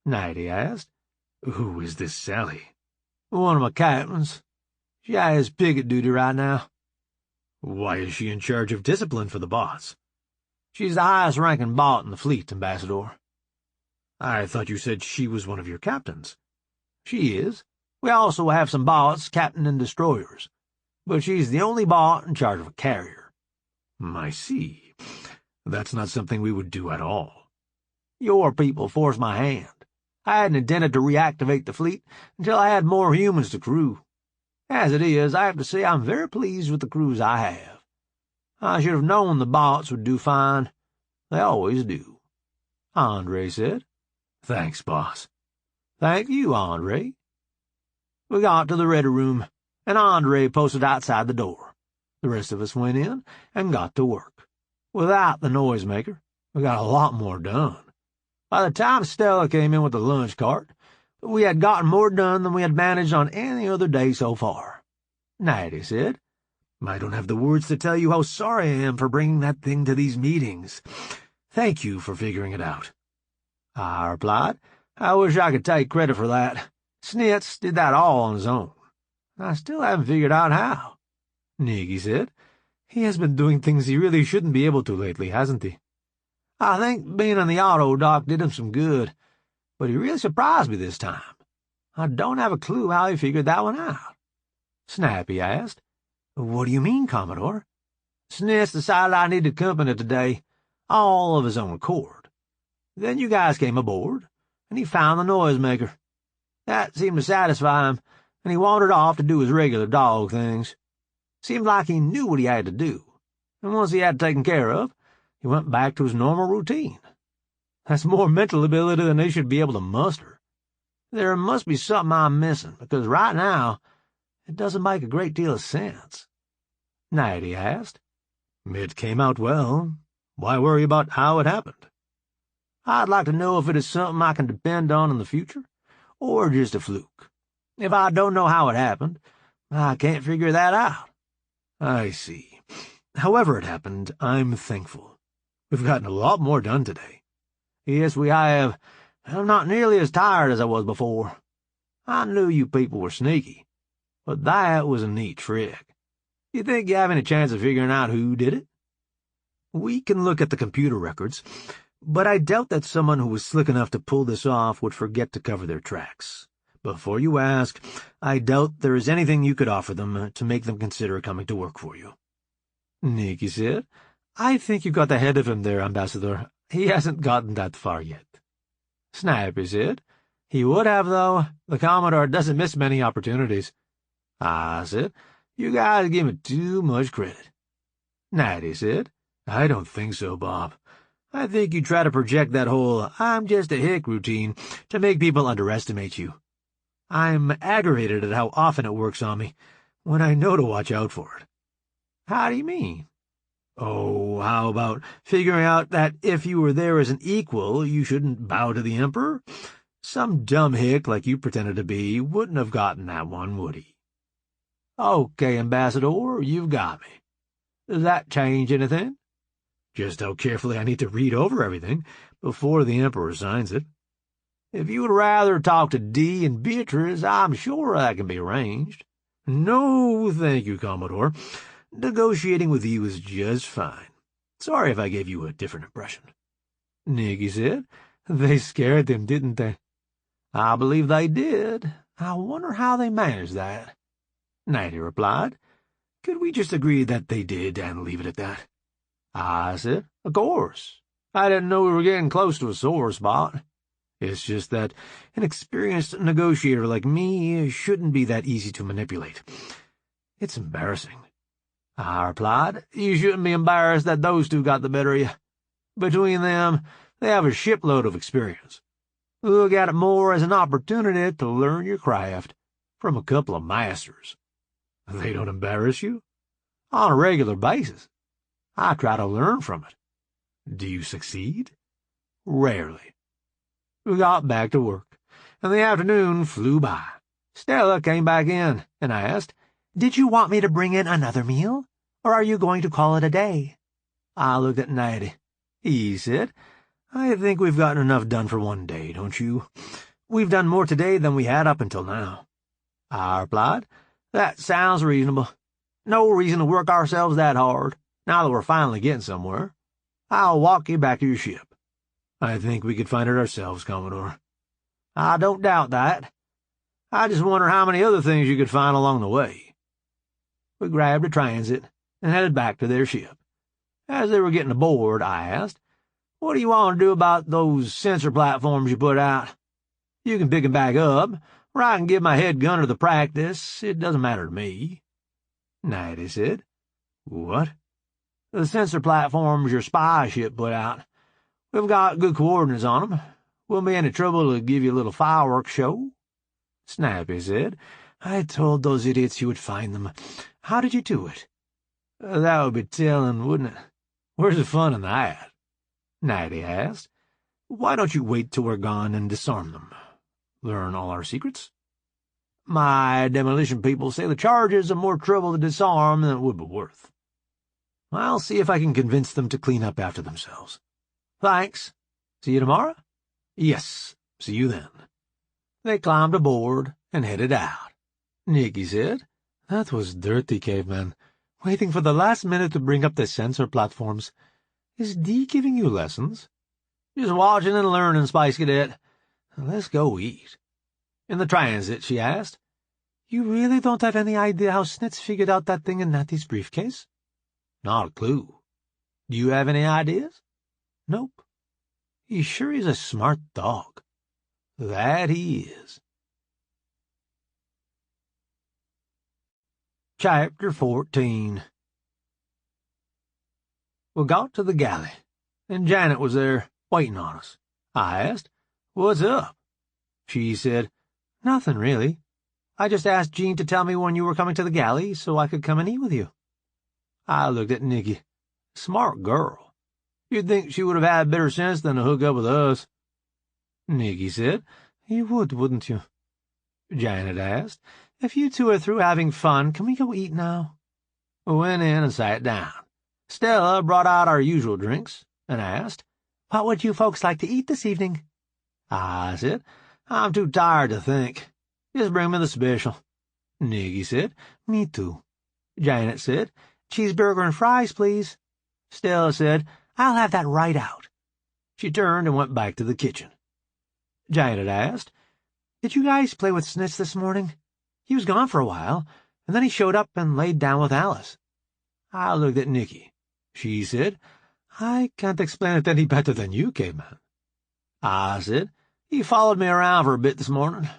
Nighty asked. Who is this Sally? One of my captains. She has picket duty right now. Why is she in charge of discipline for the boss? She's the highest-ranking bot in the fleet, Ambassador. I thought you said she was one of your captains. She is. We also have some bots captaining destroyers, but she's the only bot in charge of a carrier. I see. That's not something we would do at all. Your people forced my hand. I hadn't intended to reactivate the fleet until I had more humans to crew. As it is, I have to say I'm very pleased with the crews I have. I should have known the bots would do fine. They always do. Andre said. Thanks, boss. Thank you, Andre. We got to the ready room, and Andre posted outside the door. The rest of us went in and got to work. Without the noisemaker, we got a lot more done. By the time Stella came in with the lunch cart, we had gotten more done than we had managed on any other day so far. Nighty said, I don't have the words to tell you how sorry I am for bringing that thing to these meetings. Thank you for figuring it out. I replied, I wish I could take credit for that. Snitz did that all on his own. I still haven't figured out how. Nikki said, he has been doing things he really shouldn't be able to lately, hasn't he? I think being in the auto dock did him some good, but he really surprised me this time. I don't have a clue how he figured that one out. Snappy asked, What do you mean, Commodore? Snitz decided I needed company today, all of his own accord. Then you guys came aboard, and he found the noisemaker. That seemed to satisfy him, and he wandered off to do his regular dog things. Seemed like he knew what he had to do, and once he had it taken care of, he went back to his normal routine. That's more mental ability than they should be able to muster. There must be something I'm missing, because right now, it doesn't make a great deal of sense. Nighty asked. It came out well. Why worry about how it happened? I'd like to know if it is something I can depend on in the future, or just a fluke. If I don't know how it happened, I can't figure that out. I see. However it happened, I'm thankful. We've gotten a lot more done today. Yes, we have. I'm not nearly as tired as I was before. I knew you people were sneaky, but that was a neat trick. You think you have any chance of figuring out who did it? We can look at the computer records, but I doubt that someone who was slick enough to pull this off would forget to cover their tracks. Before you ask, I doubt there is anything you could offer them to make them consider coming to work for you. Nikki said, I think you got ahead of him there, Ambassador. He hasn't gotten that far yet. Snappy said, he would have, though. The Commodore doesn't miss many opportunities. I said, you guys give him too much credit. Nighty said, I don't think so, Bob. I think you try to project that whole I'm just a hick routine to make people underestimate you. I'm aggravated at how often it works on me, when I know to watch out for it. How do you mean? Oh, how about figuring out that if you were there as an equal, you shouldn't bow to the Emperor? Some dumb hick like you pretended to be wouldn't have gotten that one, would he? Okay, Ambassador, you've got me. Does that change anything? Just how carefully I need to read over everything before the Emperor signs it. If you would rather talk to Dee and Beatrice, I'm sure that can be arranged. No, thank you, Commodore. Negotiating with you is just fine. Sorry if I gave you a different impression. Nikki said. They scared them, didn't they? I believe they did. I wonder how they managed that. Nighty replied. Could we just agree that they did and leave it at that? I said. Of course. I didn't know we were getting close to a sore spot. It's just that an experienced negotiator like me shouldn't be that easy to manipulate. It's embarrassing. I replied. You shouldn't be embarrassed that those two got the better of you. Between them, they have a shipload of experience. Look at it more as an opportunity to learn your craft from a couple of masters. They don't embarrass you? On a regular basis. I try to learn from it. Do you succeed? Rarely. We got back to work, and the afternoon flew by. Stella came back in, and I asked, "Did you want me to bring in another meal, or are you going to call it a day?" I looked at Nighty. He said, "I think we've gotten enough done for one day, don't you? We've done more today than we had up until now." I replied, "That sounds reasonable. No reason to work ourselves that hard, now that we're finally getting somewhere. I'll walk you back to your ship." I think we could find it ourselves, Commodore. I don't doubt that. I just wonder how many other things you could find along the way. We grabbed a transit and headed back to their ship. As they were getting aboard, I asked, "What do you want to do about those sensor platforms you put out? You can pick them back up, or I can give my head gunner the practice. It doesn't matter to me." Nighty said. "What?" "The sensor platforms your spy ship put out. We've got good coordinates on them. Wouldn't be any trouble to give you a little fireworks show." Snappy said. "I told those idiots you would find them. How did you do it?" "That would be telling, wouldn't it? Where's the fun in that?" Nighty asked. "Why don't you wait till we're gone and disarm them? Learn all our secrets?" "My demolition people say the charges are more trouble to disarm than it would be worth." "I'll see if I can convince them to clean up after themselves." "Thanks. See you tomorrow?" "Yes, see you then." They climbed aboard and headed out. Nikki said, "That was dirty, caveman. Waiting for the last minute to bring up the sensor platforms. Is Dee giving you lessons?" "Just watching and learning, Spice Cadet. Let's go eat." In the transit, she asked, "You really don't have any idea how Snitz figured out that thing in Natty's briefcase?" "Not a clue. Do you have any ideas?" "Nope. He sure is a smart dog." "That he is." Chapter 14. We got to the galley, and Janet was there, waiting on us. I asked, "What's up?" She said, "Nothing, really. I just asked Jean to tell me when you were coming to the galley so I could come and eat with you." I looked at Nikki. Smart girl. You'd think she would have had better sense than to hook up with us. Nikki said, "You would, wouldn't you?" Janet asked, "If you two are through having fun, can we go eat now?" We went in and sat down. Stella brought out our usual drinks, and asked, "What would you folks like to eat this evening?" I said, "I'm too tired to think. Just bring me the special." Nikki said, "Me too." Janet said, "Cheeseburger and fries, please." Stella said, "I'll have that right out." She turned and went back to the kitchen. Janet asked, "Did you guys play with Snitz this morning? He was gone for a while, and then he showed up and laid down with Alice." I looked at Nikki. She said, "I can't explain it any better than you, caveman." I said, "He followed me around for a bit this morning.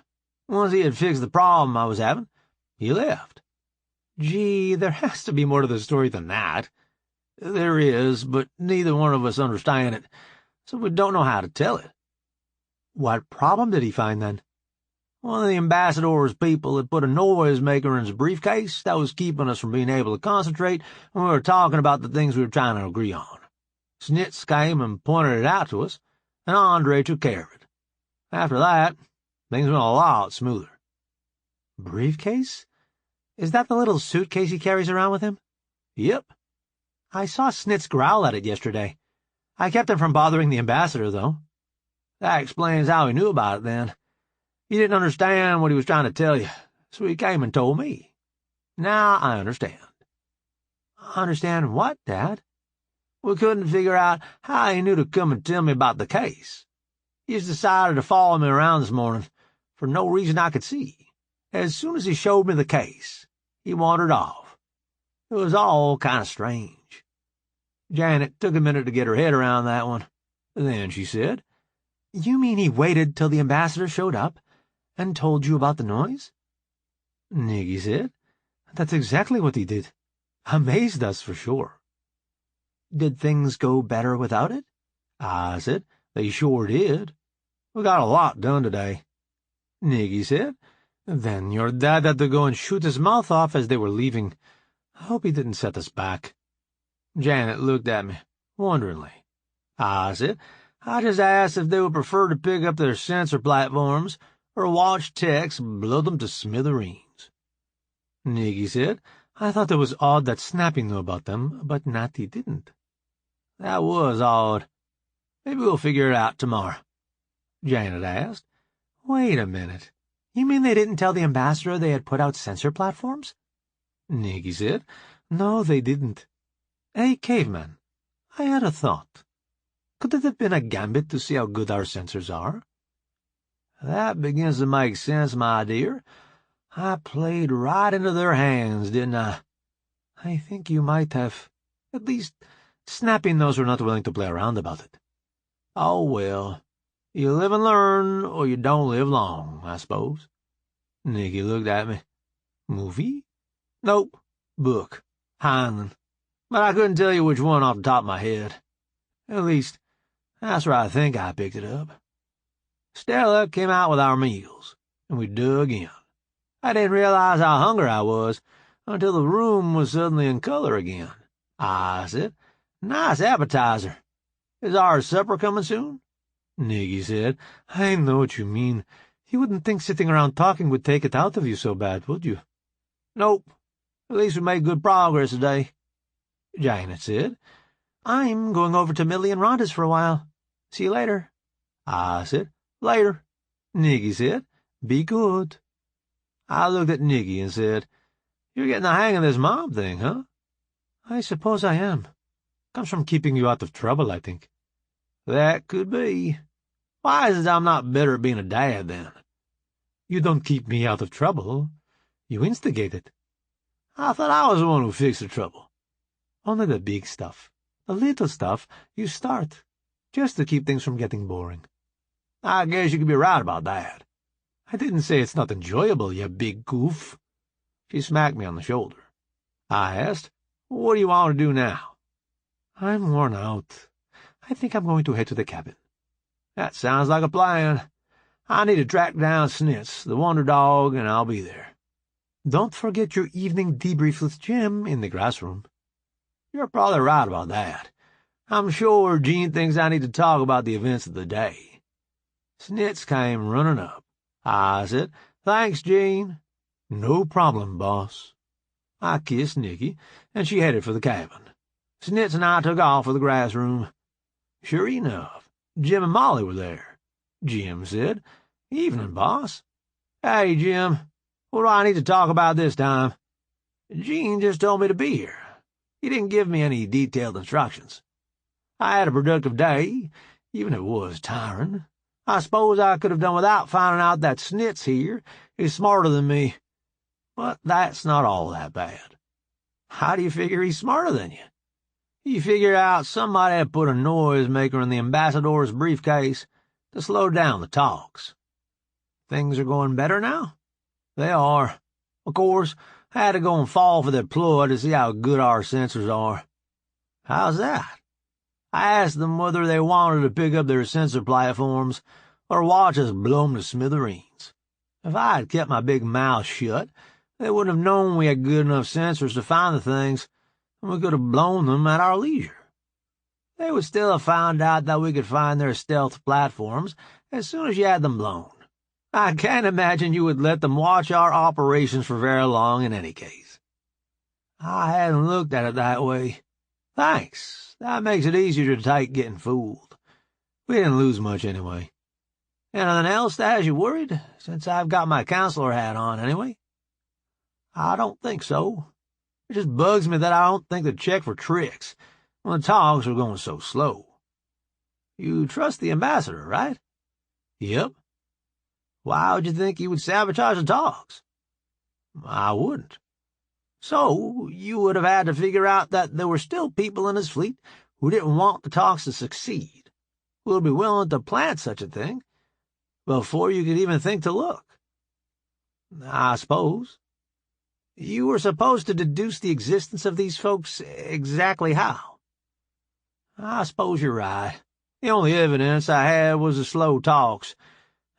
Once he had fixed the problem I was having, he left." "Gee, there has to be more to the story than that." "There is, but neither one of us understand it, so we don't know how to tell it." "What problem did he find, then?" "One of the ambassador's people had put a noisemaker in his briefcase that was keeping us from being able to concentrate when we were talking about the things we were trying to agree on. Snitz came and pointed it out to us, and Andre took care of it. After that, things went a lot smoother." "Briefcase? Is that the little suitcase he carries around with him?" "Yep." "I saw Snitz growl at it yesterday. I kept him from bothering the ambassador, though." "That explains how he knew about it, then. He didn't understand what he was trying to tell you, so he came and told me." Now I understand. Understand what, Dad? We couldn't figure out how he knew to come and tell me about the case. He just decided to follow me around this morning for no reason I could see. As soon as he showed me the case, he wandered off. It was all kind of strange. Janet took a minute to get her head around that one. Then she said, "You mean he waited till the ambassador showed up and told you about the noise?" Nikki said, "That's exactly what he did. Amazed us for sure." "Did things go better without it?" I said, "They sure did. We got a lot done today." Nikki said, "Then your dad had to go and shoot his mouth off as they were leaving. I hope he didn't set us back." Janet looked at me, wonderingly. I said, "I just asked if they would prefer to pick up their sensor platforms or watch techs blow them to smithereens." Nikki said, "I thought it was odd that Snappy knew about them, but Natty didn't." That was odd. Maybe we'll figure it out tomorrow. Janet asked, "Wait a minute. You mean they didn't tell the ambassador they had put out sensor platforms?" Nikki said, "No, they didn't. Hey, caveman, I had a thought. Could it have been a gambit to see how good our sensors are?" "That begins to make sense, my dear. I played right into their hands, didn't I?" "I think you might have. At least, Snappy knows we're not willing to play around about it." "Oh, well, you live and learn, or you don't live long, I suppose." Nikki looked at me. "Movie?" "Nope. Book. Heinlein. But I couldn't tell you which one off the top of my head. At least, that's where I think I picked it up." Stella came out with our meals, and we dug in. I didn't realize how hungry I was until the room was suddenly in color again. I said, "Nice appetizer. Is our supper coming soon?" Nikki said, "I know what you mean. You wouldn't think sitting around talking would take it out of you so bad, would you?" "Nope. At least we made good progress today." Janet said, "I'm going over to Millie and Rhonda's for a while. See you later." I said, "Later." Nikki said, "Be good." I looked at Nikki and said, "You're getting the hang of this mob thing, huh?" "I suppose I am. Comes from keeping you out of trouble, I think." "That could be. Why is it I'm not better at being a dad, then?" "You don't keep me out of trouble. You instigate it." "I thought I was the one who fixed the trouble." "Only the big stuff. The little stuff you start, just to keep things from getting boring." "I guess you could be right about that." "I didn't say it's not enjoyable, you big goof." She smacked me on the shoulder. I asked, "What do you want to do now?" "I'm worn out. I think I'm going to head to the cabin." "That sounds like a plan. I need to track down Snitz, the wonder dog, and I'll be there." "Don't forget your evening debrief with Jim in the grass room." "You're probably right about that. I'm sure Gene thinks I need to talk about the events of the day." Snitz came running up. I said, "Thanks, Gene." "No problem, boss." I kissed Nikki, and she headed for the cabin. Snitz and I took off for the grass room. Sure enough, Jim and Molly were there. Jim said, "Evening, boss." "Hey, Jim, what do I need to talk about this time?" "Gene just told me to be here. He didn't give me any detailed instructions. I had a productive day, even if it was tiring. I suppose I could have done without finding out that Snitz here is smarter than me. But that's not all that bad." "How do you figure he's smarter than you?" "He figured out somebody had put a noisemaker in the ambassador's briefcase to slow down the talks." "Things are going better now?" "They are. Of course, I had to go and fall for their ploy to see how good our sensors are." "How's that?" "I asked them whether they wanted to pick up their sensor platforms or watch us blow 'em to smithereens. If I had kept my big mouth shut, they wouldn't have known we had good enough sensors to find the things, and we could have blown them at our leisure. They would still have found out that we could find their stealth platforms as soon as you had them blown. I can't imagine you would let them watch our operations for very long in any case." "I hadn't looked at it that way. Thanks. That makes it easier to take getting fooled. We didn't lose much anyway. Anything else that has you worried, since I've got my counselor hat on, anyway?" I don't think so. It just bugs me that I don't think to check for tricks when the talks are going so slow. You trust the ambassador, right? Yep. Why would you think he would sabotage the talks? I wouldn't. So, you would have had to figure out that there were still people in his fleet who didn't want the talks to succeed, who would be willing to plant such a thing before you could even think to look. I suppose. You were supposed to deduce the existence of these folks exactly how? I suppose you're right. The only evidence I had was the slow talks.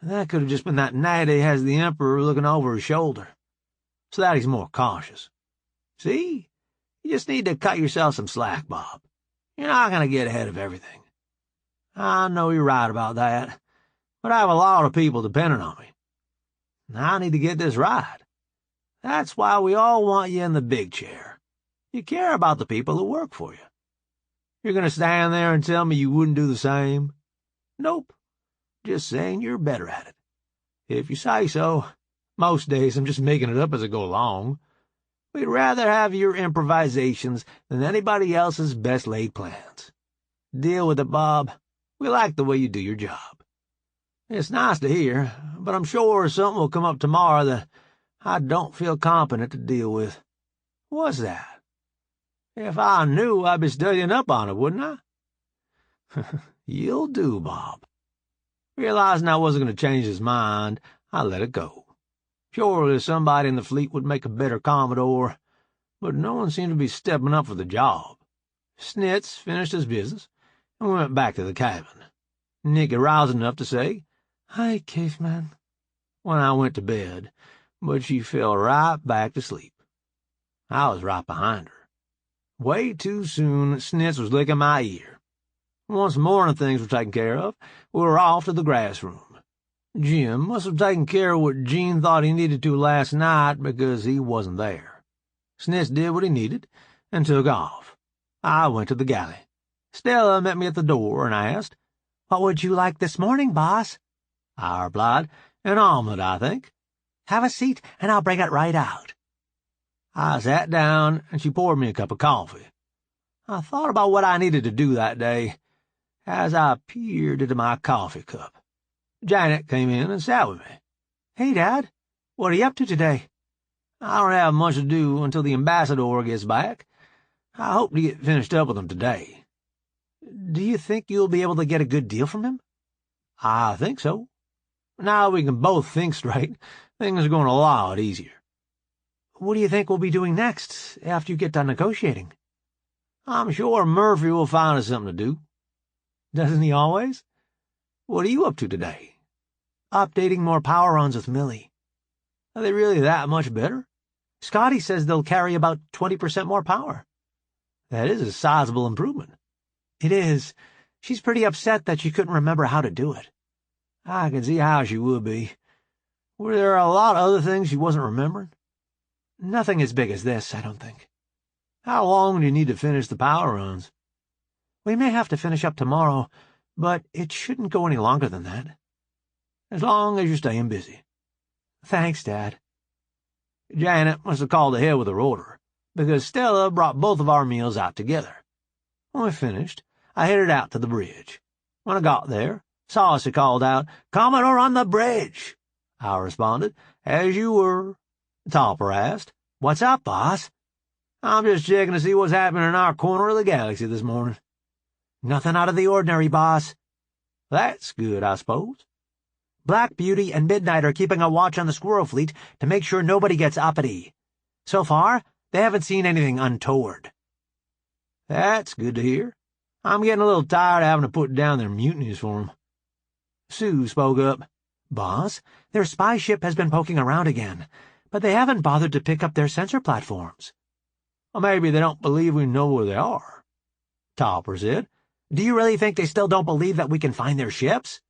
That could have just been that night he has the Emperor looking over his shoulder, so that he's more cautious. See? You just need to cut yourself some slack, Bob. You're not going to get ahead of everything. I know you're right about that, but I have a lot of people depending on me. I need to get this right. That's why we all want you in the big chair. You care about the people who work for you. You're going to stand there and tell me you wouldn't do the same? Nope. Just saying you're better at it. If you say so. Most days I'm just making it up as I go along. We'd rather have your improvisations than anybody else's best-laid plans. Deal with it, Bob. We like the way you do your job. It's nice to hear, but I'm sure something will come up tomorrow that I don't feel competent to deal with. What's that? If I knew, I'd be studying up on it, wouldn't I? You'll do, Bob. Realizing I wasn't going to change his mind, I let it go. Surely somebody in the fleet would make a better Commodore, but no one seemed to be stepping up for the job. Snitz finished his business, and we went back to the cabin. Nikki roused enough to say, "Hi, caveman," when I went to bed, but she fell right back to sleep. I was right behind her. Way too soon, Snitz was licking my ear. Once the morning things were taken care of, we were off to the grass room. Jim must have taken care of what Gene thought he needed to last night because he wasn't there. Snitz did what he needed and took off. I went to the galley. Stella met me at the door and asked, "What would you like this morning, boss?" I replied, "An omelet, I think." "Have a seat, and I'll bring it right out." I sat down, and she poured me a cup of coffee. I thought about what I needed to do that day as I peered into my coffee cup. Janet came in and sat with me. "Hey, Dad, what are you up to today?" "I don't have much to do until the ambassador gets back. I hope to get finished up with him today." "Do you think you'll be able to get a good deal from him?" "I think so. Now we can both think straight. Things are going a lot easier." "What do you think we'll be doing next, after you get done negotiating?" "I'm sure Murphy will find us something to do." "Doesn't he always? What are you up to today?" "Updating more power runs with Millie." "Are they really that much better?" "Scotty says they'll carry about 20% more power." "That is a sizable improvement." "It is. She's pretty upset that she couldn't remember how to do it." "I can see how she would be. Were there a lot of other things she wasn't remembering?" "Nothing as big as this, I don't think." "How long do you need to finish the power runs?" "We may have to finish up tomorrow, but it shouldn't go any longer than that." "As long as you're staying busy." "Thanks, Dad." Janet must have called ahead with her order, because Stella brought both of our meals out together. When we finished, I headed out to the bridge. When I got there, Saucy called out, "Commodore on the bridge." I responded, "As you were." Topper asked, "What's up, boss?" "I'm just checking to see what's happening in our corner of the galaxy this morning." "Nothing out of the ordinary, boss." "That's good, I suppose." "Black Beauty and Midnight are keeping a watch on the squirrel fleet to make sure nobody gets uppity. So far, they haven't seen anything untoward." "That's good to hear. I'm getting a little tired of having to put down their mutinies for 'em." Sue spoke up. "Boss, their spy ship has been poking around again, but they haven't bothered to pick up their sensor platforms." "Well, maybe they don't believe we know where they are," Topper said. "Do you really think they still don't believe that we can find their ships?"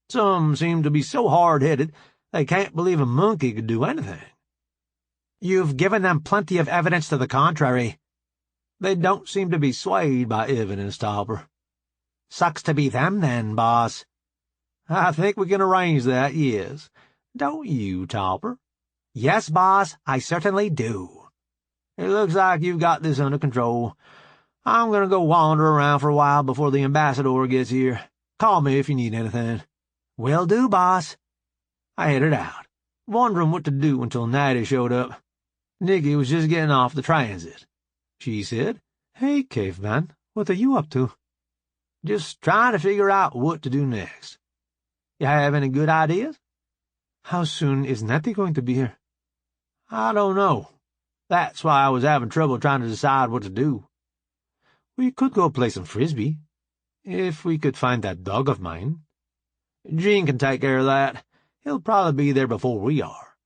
"Some seem to be so hard-headed they can't believe a monkey could do anything." "You've given them plenty of evidence to the contrary." "They don't seem to be swayed by evidence, Topper." "Sucks to be them, then, boss." "I think we can arrange that, yes. Don't you, Topper?" Yes, boss, I certainly do. It looks like you've got this under control. I'm gonna go wander around for a while before the ambassador gets here. Call me if you need anything. Will do, boss. I headed out, wondering what to do until Natty showed up. Nikki was just getting off the transit. She said, "Hey, caveman, what are you up to?" "Just trying to figure out what to do next. You have any good ideas?" "How soon is Natty going to be here?" "I don't know. That's why I was having trouble trying to decide what to do." "We could go play some frisbee, if we could find that dog of mine." "Gene can take care of that. He'll probably be there before we are."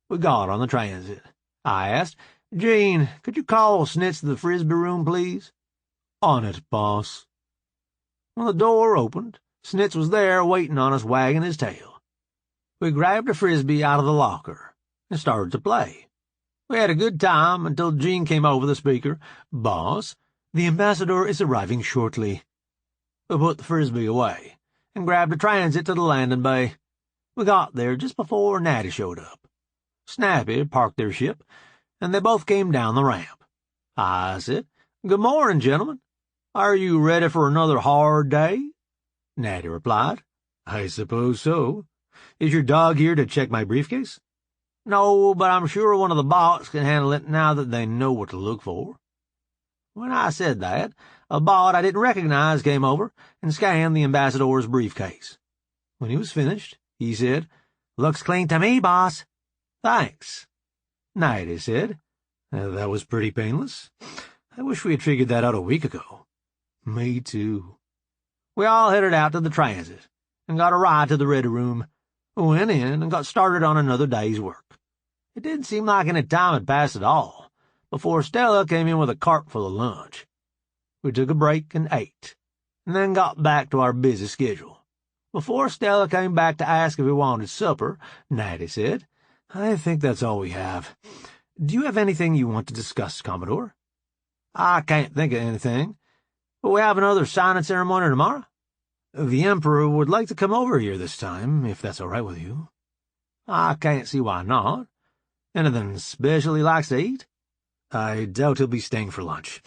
We got on the transit. I asked, "Gene, could you call Snitz to the frisbee room, please?" "On it, boss." When the door opened, Snitz was there waiting on us, wagging his tail. We grabbed a frisbee out of the locker and started to play. We had a good time until Gene came over the speaker. "Boss, the ambassador is arriving shortly." We put the frisbee away and grabbed a transit to the landing bay. We got there just before Natty showed up. Snappy parked their ship, and they both came down the ramp. I said, "Good morning, gentlemen. Are you ready for another hard day?" Natty replied, "I suppose so. Is your dog here to check my briefcase?" "No, but I'm sure one of the bots can handle it now that they know what to look for." When I said that, a bot I didn't recognize came over and scanned the ambassador's briefcase. When he was finished, he said, "Looks clean to me, boss." "Thanks." Natty said, "That was pretty painless. I wish we had figured that out a week ago." "Me too." We all headed out to the transit and got a ride to the ready room. We went in and got started on another day's work. It didn't seem like any time had passed at all before Stella came in with a cart full of lunch. We took a break and ate, and then got back to our busy schedule. Before Stella came back to ask if we wanted supper, Natty said, "I think that's all we have. Do you have anything you want to discuss, Commodore?" "I can't think of anything, but we have another signing ceremony tomorrow." "The Emperor would like to come over here this time, if that's all right with you." "I can't see why not. Anything special he likes to eat?" "I doubt he'll be staying for lunch.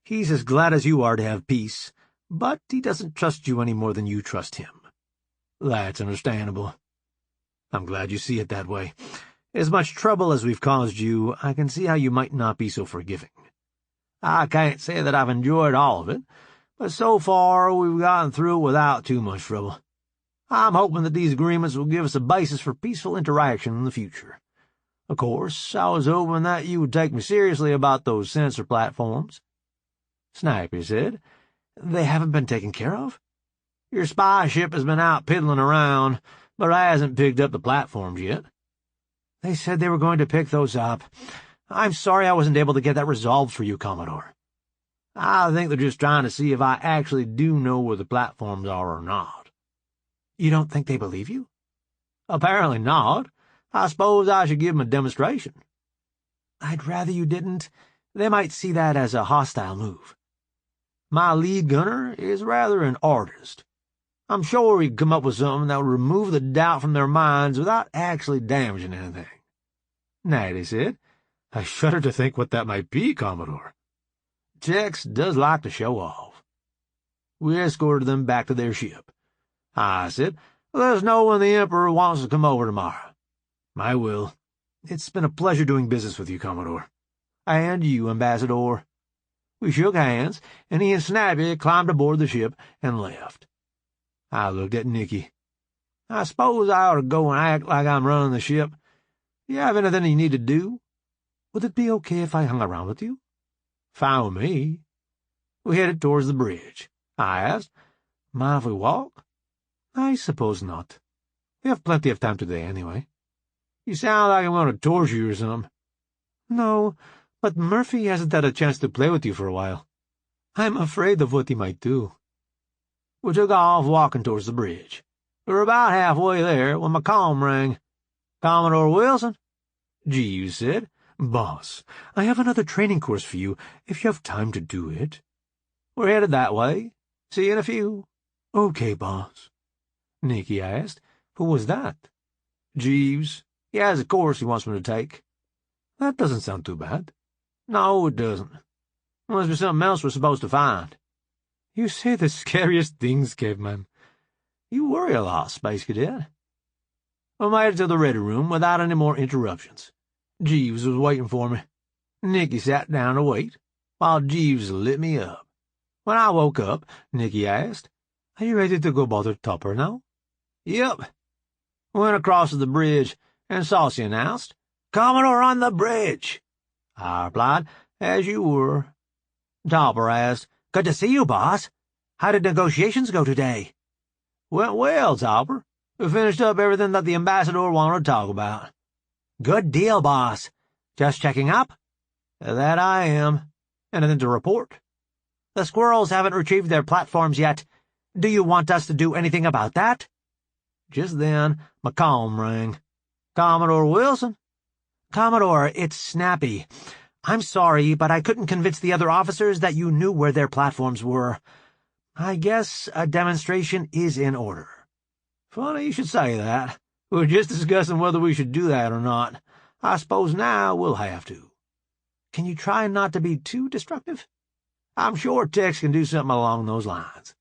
He's as glad as you are to have peace, but he doesn't trust you any more than you trust him." "That's understandable." "I'm glad you see it that way. As much trouble as we've caused you, I can see how you might not be so forgiving." "I can't say that I've enjoyed all of it, but so far we've gotten through it without too much trouble. I'm hoping that these agreements will give us a basis for peaceful interaction in the future. Of course, I was hoping that you would take me seriously about those sensor platforms." Snappy said, "They haven't been taken care of?" "Your spy ship has been out piddling around, but hasn't picked up the platforms yet." "They said they were going to pick those up. I'm sorry I wasn't able to get that resolved for you, Commodore." "I think they're just trying to see if I actually do know where the platforms are or not." "You don't think they believe you?" "Apparently not. I suppose I should give them a demonstration." "I'd rather you didn't. They might see that as a hostile move." "My lead gunner is rather an artist. I'm sure he'd come up with something that would remove the doubt from their minds without actually damaging anything." Natty said, "I shudder to think what that might be, Commodore." "Tex does like to show off." We escorted them back to their ship. I said, "Let us know when the Emperor wants to come over tomorrow." "I will. It's been a pleasure doing business with you, Commodore." "And you, Ambassador." We shook hands, and he and Snappy climbed aboard the ship and left. I looked at Nikki. "I suppose I ought to go and act like I'm running the ship. Do you have anything you need to do?" "Would it be okay if I hung around with you?" "Fine with me." We headed towards the bridge. I asked, "Mind if we walk?" "I suppose not. We have plenty of time today, anyway." "You sound like I'm going to torture you or something." "No, but Murphy hasn't had a chance to play with you for a while. I'm afraid of what he might do." We took off walking towards the bridge. We were about halfway there when my comm rang. "Commodore Wilson?" Jeeves said, "Boss, I have another training course for you, if you have time to do it." "We're headed that way. See you in a few." "Okay, boss." Nikki asked, "Who was that?" "Jeeves." He has a course he wants me to take. That doesn't sound too bad. No, it doesn't. Must be something else we're supposed to find. You say the scariest things, caveman. You worry a lot, Space Cadet. We made it to the ready room without any more interruptions. Jeeves was waiting for me. Nikki sat down to wait, while Jeeves lit me up. When I woke up, Nikki asked, "Are you ready to go bother Topper now?" "Yep." Went across to the bridge, and Saucy announced, "Commodore on the bridge." I replied, "As you were." Topper asked, "Good to see you, boss. How did negotiations go today?" "Went well, Topper. We finished up everything that the ambassador wanted to talk about." "Good deal, boss. Just checking up?" "That I am. Anything to report?" "The squirrels haven't retrieved their platforms yet. Do you want us to do anything about that?" Just then, my comm rang. "Commodore Wilson?" "Commodore, it's Snappy. I'm sorry, but I couldn't convince the other officers that you knew where their platforms were. I guess a demonstration is in order." "Funny you should say that. We were just discussing whether we should do that or not. I suppose now we'll have to." "Can you try not to be too destructive?" "I'm sure Tex can do something along those lines."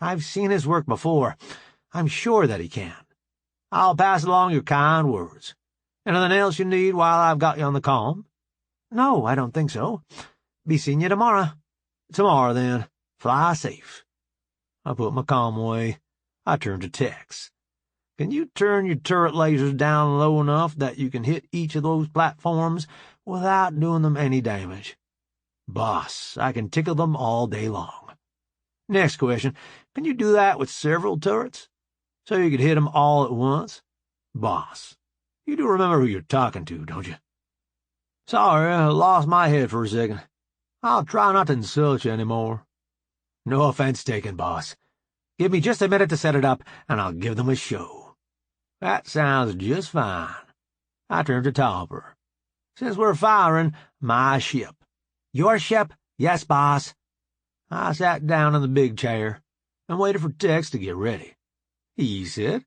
"I've seen his work before. I'm sure that he can." "I'll pass along your kind words. Anything else you need while I've got you on the comm?" "No, I don't think so. Be seeing you tomorrow." "Tomorrow, then. Fly safe." I put my comm away. I turned to Tex. "Can you turn your turret lasers down low enough that you can hit each of those platforms without doing them any damage?" "Boss, I can tickle them all day long." "Next question. Can you do that with several turrets? So you could hit them all at once?" "Boss, you do remember who you're talking to, don't you?" "Sorry, I lost my head for a second. I'll try not to insult you any more." "No offense taken, boss. Give me just a minute to set it up, and I'll give them a show." "That sounds just fine." I turned to Topper. "Since we're firing, my ship." "Your ship?" "Yes, boss." I sat down in the big chair and waited for Tex to get ready. He said,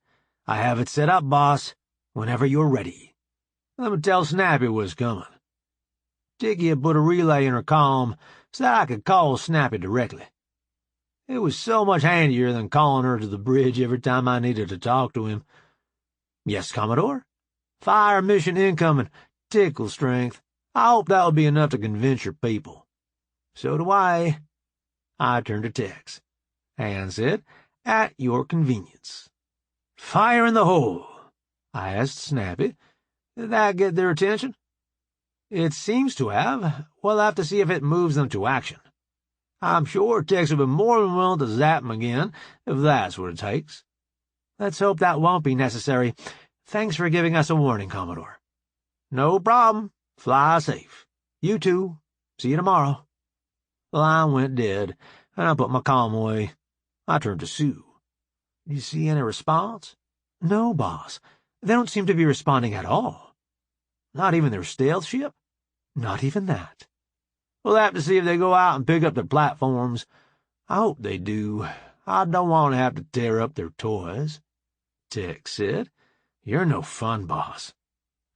"I have it set up, boss, whenever you're ready." Let me tell Snappy what's coming. Dickie had put a relay in her comm so that I could call Snappy directly. It was so much handier than calling her to the bridge every time I needed to talk to him. "Yes, Commodore?" "Fire mission incoming. Tickle strength. I hope that will be enough to convince your people." "So do I." I turned to Tex and said, "At your convenience." "Fire in the hole." I asked Snappy. "Did that get their attention?" "It seems to have. We'll have to see if it moves them to action. I'm sure Tex will be more than willing to zap 'em again, if that's what it takes." "Let's hope that won't be necessary. Thanks for giving us a warning, Commodore." "No problem. Fly safe. You too. See you tomorrow." The line went dead, and I put my comm away. I turned to Sue. "Did you see any response?" "No, boss. They don't seem to be responding at all." "Not even their stealth ship?" "Not even that." "We'll have to see if they go out and pick up their platforms. I hope they do. I don't want to have to tear up their toys." Tex said, "You're no fun, boss.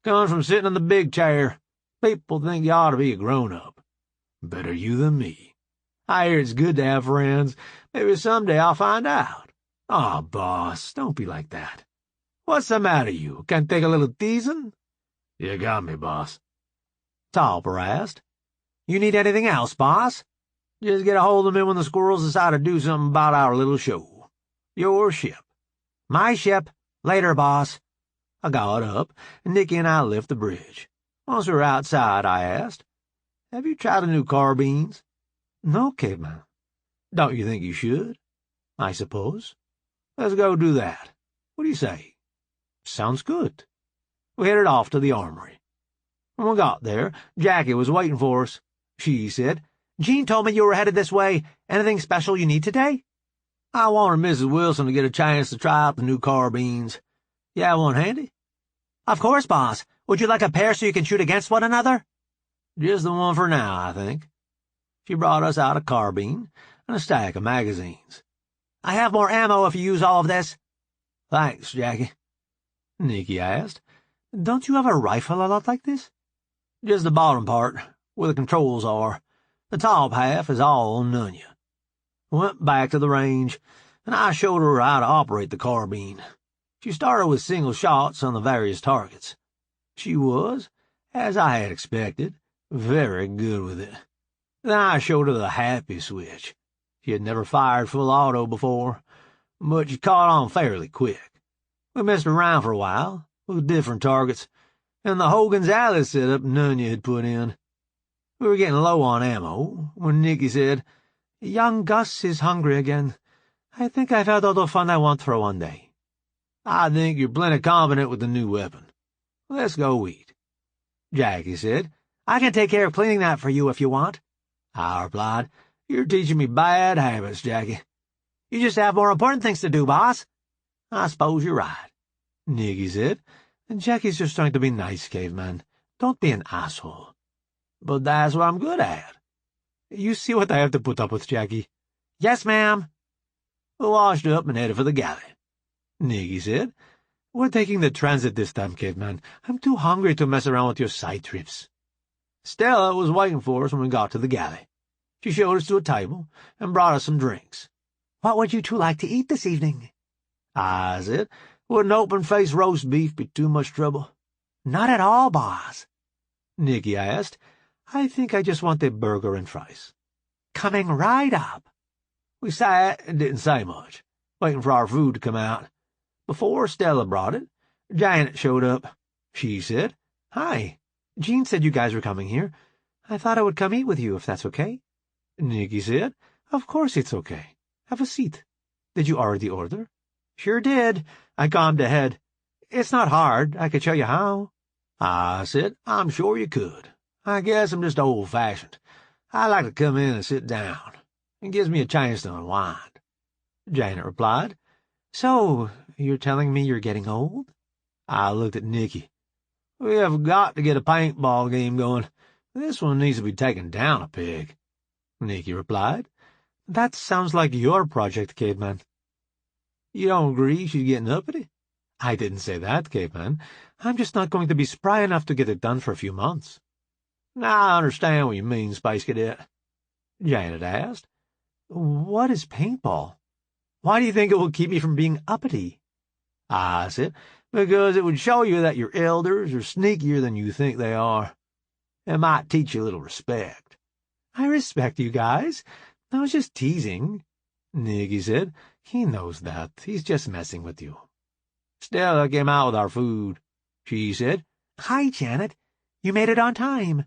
Comes from sitting in the big chair. People think you ought to be a grown-up. Better you than me. I hear it's good to have friends. Maybe someday I'll find out." "Aw, boss, don't be like that." "What's the matter, you? Can't take a little teasing?" "You got me, boss." Topper asked, "You need anything else, boss?" "Just get a hold of me when the squirrels decide to do something about our little show. Your ship." "My ship. Later, boss." I got up, and Nikki and I left the bridge. Once we were outside, I asked, "Have you tried the new carbines?" "No, caveman." "Don't you think you should?" "I suppose." "Let's go do that. What do you say?" "Sounds good." We headed off to the armory. When we got there, Jackie was waiting for us. She said, "Jean told me you were headed this way. Anything special you need today?" "I wanted Mrs. Wilson to get a chance to try out the new carbines. You have one handy?" "Of course, boss. Would you like a pair so you can shoot against one another?" "Just the one for now, I think." She brought us out a carbine and a stack of magazines. "I have more ammo if you use all of this." "Thanks, Jackie." Nikki asked, Don't you have a rifle a lot like this? Just the bottom part, where the controls are. The top half is all Nunya. Went back to the range, and I showed her how to operate the carbine. She started with single shots on the various targets. She was, as I had expected, very good with it. Then I showed her the happy switch. She had never fired full auto before, but she caught on fairly quick. We messed around for a while, with different targets, and the Hogan's Alley setup Nunya had put in. We were getting low on ammo when Nikki said, "Young Gus is hungry again. I think I've had all the fun I want for one day." "I think you're plenty competent with the new weapon. Let's go eat." Jackie said, "I can take care of cleaning that for you if you want." I replied, "You're teaching me bad habits, Jackie." "You just have more important things to do, boss." "I suppose you're right," Nikki said. "Jackie's just trying to be nice, caveman. Don't be an asshole." "But that's what I'm good at." "You see what I have to put up with, Jackie?" "Yes, ma'am." We washed up and headed for the galley. Nikki said, "We're taking the transit this time, caveman. I'm too hungry to mess around with your side trips." Stella was waiting for us when we got to the galley. She showed us to a table and brought us some drinks. "What would you two like to eat this evening?" I said, "Would an open-faced roast beef be too much trouble?" "Not at all, boss." Nikki asked, "I think I just want a burger and fries." "Coming right up." We sat and didn't say much, waiting for our food to come out. Before Stella brought it, Janet showed up. She said, "Hi. Jean said you guys were coming here. I thought I would come eat with you, if that's okay." Nikki said, "Of course it's okay. Have a seat. Did you already order?" "Sure did." I calmed ahead. "It's not hard. I could show you how." I said, "I'm sure you could. I guess I'm just old-fashioned. I like to come in and sit down. It gives me a chance to unwind." Janet replied, "So, you're telling me you're getting old?" I looked at Nikki. "We have got to get a paintball game going. This one needs to be taken down a peg." Nikki replied, "That sounds like your project, caveman." "You don't agree she's getting uppity?" "I didn't say that, caveman. I'm just not going to be spry enough to get it done for a few months." "I understand what you mean, Space Cadet." Janet asked, "What is paintball? Why do you think it will keep me from being uppity?" I said, "Because it would show you that your elders are sneakier than you think they are. It might teach you a little respect." "I respect you guys. I was just teasing." Nikki said, "He knows that. He's just messing with you." Stella came out with our food. She said, "Hi, Janet. You made it on time."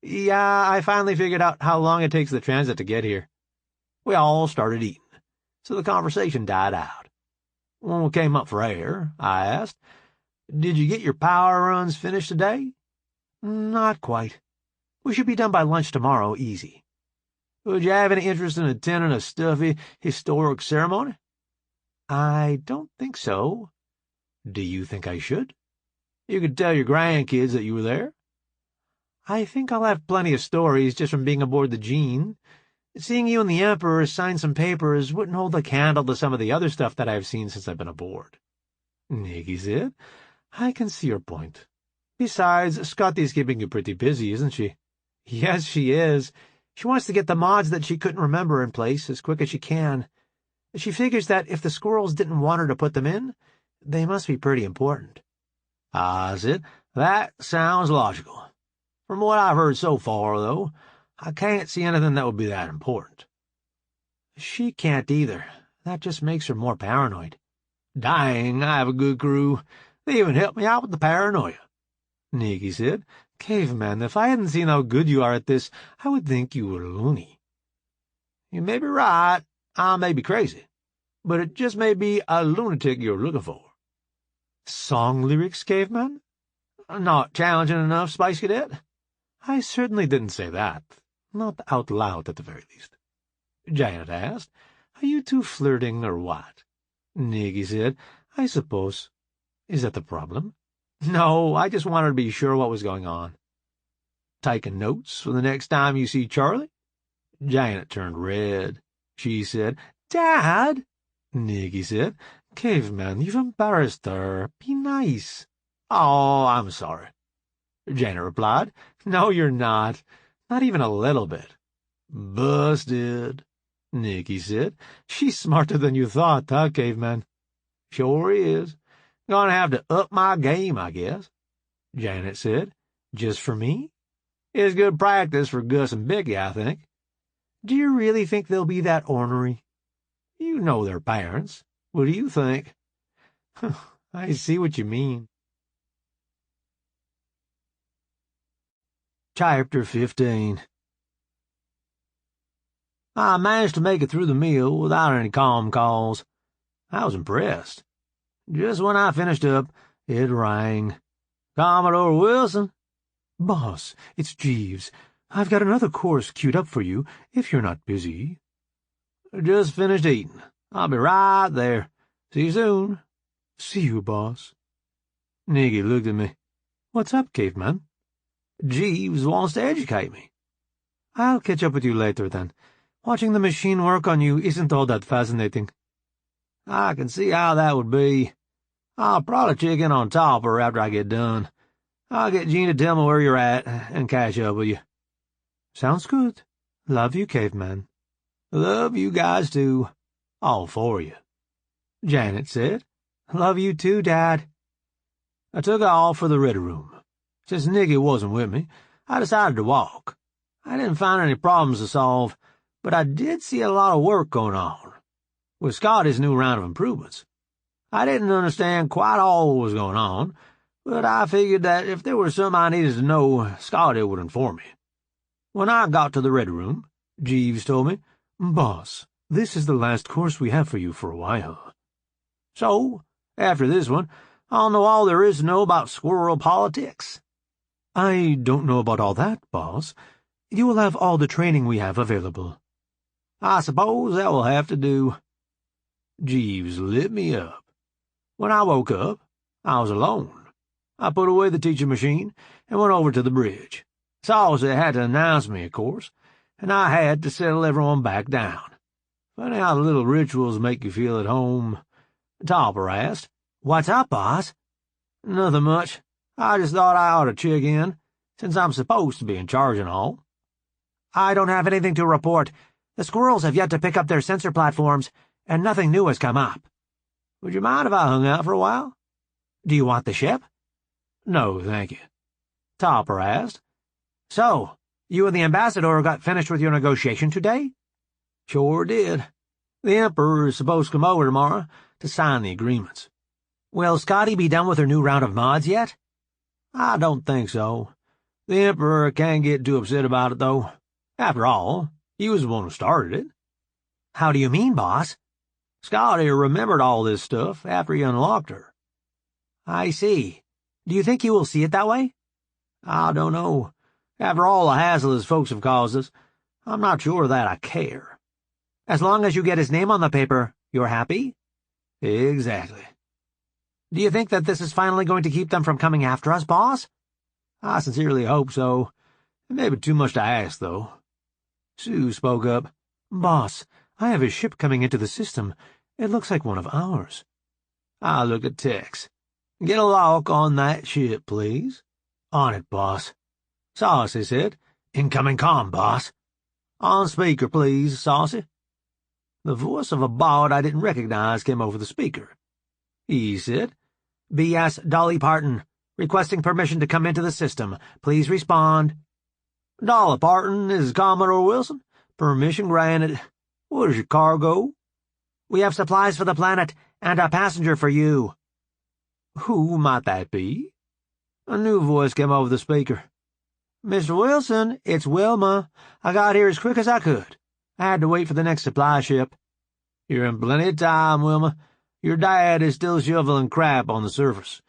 "Yeah, I finally figured out how long it takes the transit to get here." We all started eating, so the conversation died out. When we came up for air, I asked, "Did you get your power runs finished today?" "Not quite. We should be done by lunch tomorrow, easy." "Would you have any interest in attending a stuffy, historic ceremony?" "I don't think so." "Do you think I should?" "You could tell your grandkids that you were there." "I think I'll have plenty of stories just from being aboard the Jean. Seeing you and the Emperor sign some papers wouldn't hold a candle to some of the other stuff that I've seen since I've been aboard." Nikki said, "I can see your point. Besides, Scotty's keeping you pretty busy, isn't she?" "Yes, she is. She wants to get the mods that she couldn't remember in place as quick as she can. She figures that if the squirrels didn't want her to put them in, they must be pretty important." I said, "That sounds logical. From what I've heard so far, though, I can't see anything that would be that important." "She can't either. That just makes her more paranoid." "Dang, I have a good crew. They even help me out with the paranoia." Nikki said, "Caveman, if I hadn't seen how good you are at this, I would think you were loony." "You may be right. I may be crazy. But it just may be a lunatic you're looking for." "Song lyrics, Caveman?" "Not challenging enough, Space Cadet?" "I certainly didn't say that. Not out loud, at the very least." Janet asked, "Are you two flirting, or what?" Nikki said, "I suppose. Is that the problem?" "No, I just wanted to be sure what was going on." "Taking notes for the next time you see Charlie?" Janet turned red. She said, "Dad!" Nikki said, "Caveman, you've embarrassed her. Be nice." Oh, I'm sorry, Janet replied. No, you're not. Not even a little bit. Busted, Nikki said. She's smarter than you thought, huh, caveman? Sure is. Gonna have to up my game, I guess, Janet said. Just for me? It's good practice for Gus and Becky, I think. Do you really think they'll be that ornery? You know their parents. What do you think? I see what you mean. Chapter 15. I managed to make it through the meal without any calm calls. I was impressed. Just when I finished up, it rang. Commodore Wilson? Boss, it's Jeeves. I've got another course queued up for you, if you're not busy. Just finished eating. I'll be right there. See you soon. See you, boss. Nikki looked at me. What's up, caveman? Jeeves wants to educate me. I'll catch up with you later, then. Watching the machine work on you isn't all that fascinating. I can see how that would be. I'll probably check in on Topper after I get done. I'll get Jean to tell me where you're at and catch up with you. Sounds good. Love you, caveman. Love you guys, too. All for you. Janet said. Love you too, Dad. I took off for the ready room. Since Nikki wasn't with me, I decided to walk. I didn't find any problems to solve, but I did see a lot of work going on. With Scotty's new round of improvements. I didn't understand quite all what was going on, but I figured that if there was something I needed to know, Scotty would inform me. When I got to the ready room, Jeeves told me, Boss, this is the last course we have for you for a while. So, after this one, I'll know all there is to know about squirrel politics. I don't know about all that, boss. You will have all the training we have available. I suppose that will have to do. Jeeves lit me up. When I woke up, I was alone. I put away the teaching machine and went over to the bridge. Saucy had to announce me, of course, and I had to settle everyone back down. Funny how the little rituals make you feel at home. Topper asked. What's up, boss? Nothing much. I just thought I ought to check in, since I'm supposed to be in charge and all. I don't have anything to report. The squirrels have yet to pick up their sensor platforms, and nothing new has come up. Would you mind if I hung out for a while? Do you want the ship? No, thank you. Topper asked. So, you and the ambassador got finished with your negotiation today? Sure did. The Emperor is supposed to come over tomorrow to sign the agreements. Will Scotty be done with her new round of mods yet? I don't think so. The Emperor can't get too upset about it, though. After all, he was the one who started it. How do you mean, boss? Scotty remembered all this stuff after he unlocked her. I see. Do you think he will see it that way? I don't know. After all the hassle his folks have caused us, I'm not sure that I care. As long as you get his name on the paper, you're happy? Exactly. Do you think that this is finally going to keep them from coming after us, boss? I sincerely hope so. It may be too much to ask, though. Sue spoke up. Boss, I have a ship coming into the system. It looks like one of ours. I looked at Tex. Get a lock on that ship, please. On it, boss. Saucy said. Incoming comm, boss. On speaker, please, Saucy. The voice of a bard I didn't recognize came over the speaker. He said, B.S. Dolly Parton, requesting permission to come into the system. Please respond. Dolly Parton, this is Commodore Wilson. Permission granted. What is your cargo? We have supplies for the planet, and a passenger for you. Who might that be? A new voice came over the speaker. Mr. Wilson, it's Wilma. I got here as quick as I could. I had to wait for the next supply ship. You're in plenty of time, Wilma. Your dad is still shoveling crap on the surface.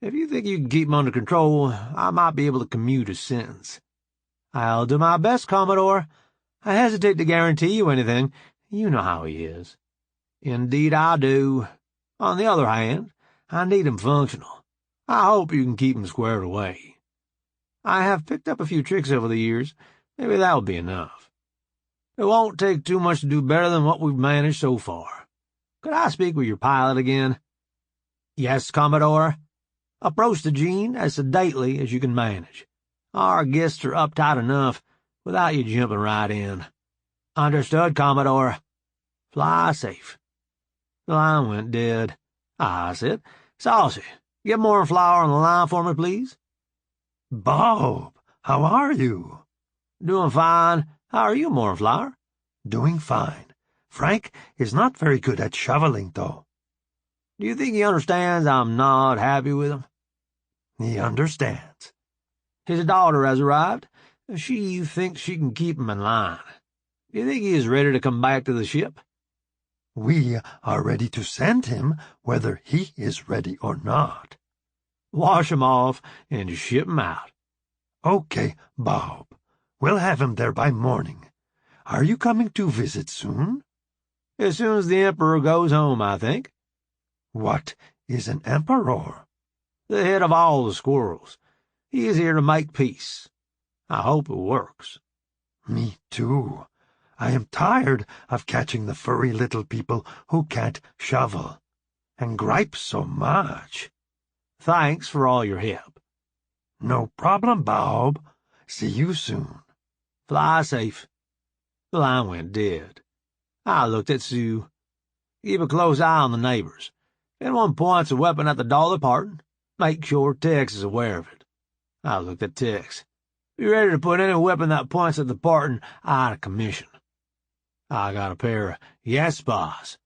If you think you can keep him under control, I might be able to commute a sentence. I'll do my best, Commodore. I hesitate to guarantee you anything. You know how he is. Indeed I do. On the other hand, I need him functional. I hope you can keep him squared away. I have picked up a few tricks over the years. Maybe that'll be enough. It won't take too much to do better than what we've managed so far. Could I speak with your pilot again? Yes, Commodore. Approach the Gene as sedately as you can manage. Our guests are uptight enough without you jumping right in. Understood, Commodore. Fly safe. The line went dead. I said, Saucy, get more flour on the line for me, please. Bob, how are you? Doing fine. How are you, Mournflower? Doing fine. Frank is not very good at shoveling, though. Do you think he understands I'm not happy with him? He understands. His daughter has arrived. She thinks she can keep him in line. Do you think he is ready to come back to the ship? We are ready to send him, whether he is ready or not. Wash him off and ship him out. Okay, Bob. We'll have him there by morning. Are you coming to visit soon? As soon as the Emperor goes home, I think. What is an emperor? The head of all the squirrels. He is here to make peace. I hope it works. Me too. I am tired of catching the furry little people who can't shovel and gripe so much. Thanks for all your help. No problem, Bob. See you soon. Fly safe. The line went dead. I looked at Sue. Keep a close eye on the neighbors. If anyone points a weapon at the door of the party, make sure Tex is aware of it. I looked at Tex. Be ready to put any weapon that points at the party out of commission. I got a pair of yes, boss.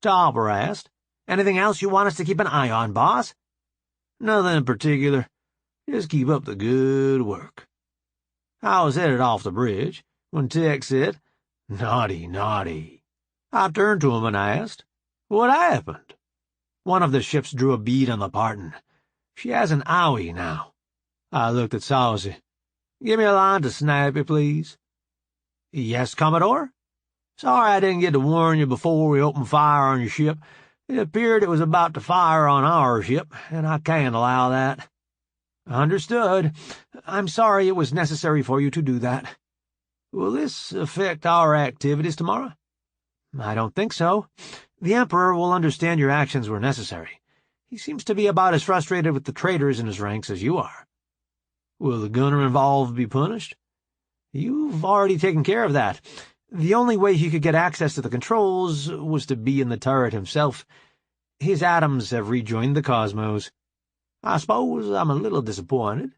Topper asked, Anything else you want us to keep an eye on, boss? Nothing in particular. Just keep up the good work. I was headed off the bridge when Tex said, Naughty, naughty. I turned to him and asked, What happened? One of the ships drew a bead on the parton. She has an owie now. I looked at Saucy. Give me a line to Snappy, please. Yes, Commodore? Sorry I didn't get to warn you before we opened fire on your ship. It appeared it was about to fire on our ship, and I can't allow that. Understood. I'm sorry it was necessary for you to do that. Will this affect our activities tomorrow? I don't think so. The Emperor will understand your actions were necessary. He seems to be about as frustrated with the traitors in his ranks as you are. Will the gunner involved be punished? You've already taken care of that. The only way he could get access to the controls was to be in the turret himself. His atoms have rejoined the cosmos. I suppose I'm a little disappointed.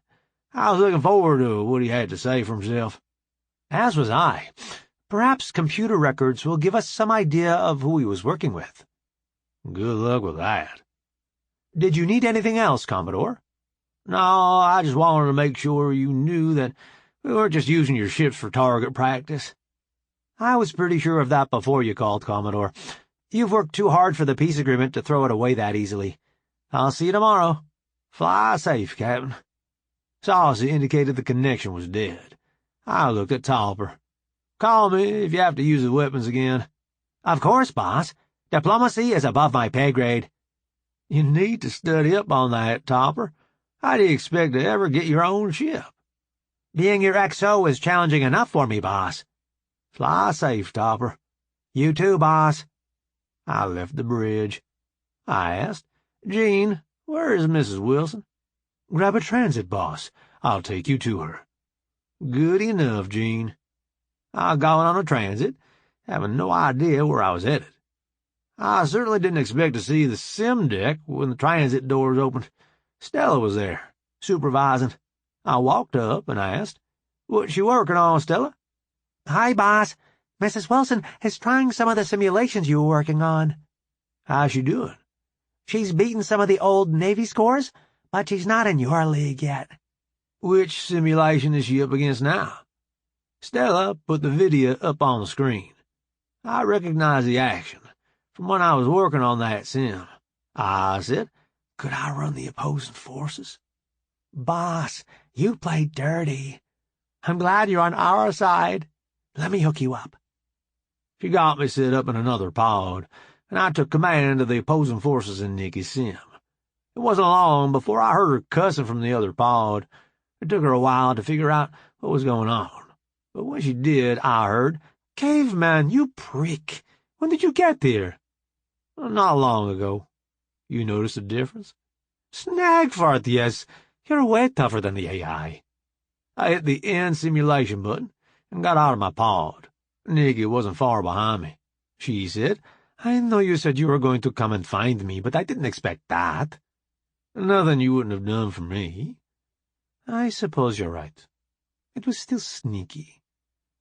I was looking forward to what he had to say for himself. As was I. Perhaps computer records will give us some idea of who he was working with. Good luck with that. Did you need anything else, Commodore? No, I just wanted to make sure you knew that we weren't just using your ships for target practice. I was pretty sure of that before you called, Commodore. You've worked too hard for the peace agreement to throw it away that easily. I'll see you tomorrow. Fly safe, Captain. Saucy indicated the connection was dead. I looked at Topper. Call me if you have to use the weapons again. Of course, boss. Diplomacy is above my pay grade. You need to study up on that, Topper. How do you expect to ever get your own ship? Being your XO is challenging enough for me, boss. Fly safe, Topper. You too, boss. I left the bridge. I asked, Jean, where is Mrs. Wilson? Grab a transit, boss. I'll take you to her. Good enough, Jean. I got on a transit, having no idea where I was headed. I certainly didn't expect to see the sim deck when the transit doors opened. Stella was there, supervising. I walked up and asked, What's she working on, Stella? Hi, boss. Mrs. Wilson is trying some of the simulations you were working on. How's she doing? She's beaten some of the old Navy scores, but she's not in your league yet. Which simulation is she up against now? Stella put the video up on the screen. I recognized the action from when I was working on that sim. I said, Could I run the opposing forces? Boss, you played dirty. I'm glad you're on our side. Let me hook you up. She got me set up in another pod, and I took command of the opposing forces in Nikki's sim. It wasn't long before I heard her cussing from the other pod. It took her a while to figure out what was going on. But when she did, I heard, Caveman, you prick. When did you get there? Not long ago. You notice a difference? Snagfart, yes. You're way tougher than the AI. I hit the end simulation button and got out of my pod. Nikki wasn't far behind me. She said, I know you said you were going to come and find me, but I didn't expect that. Nothing you wouldn't have done for me. I suppose you're right. It was still sneaky.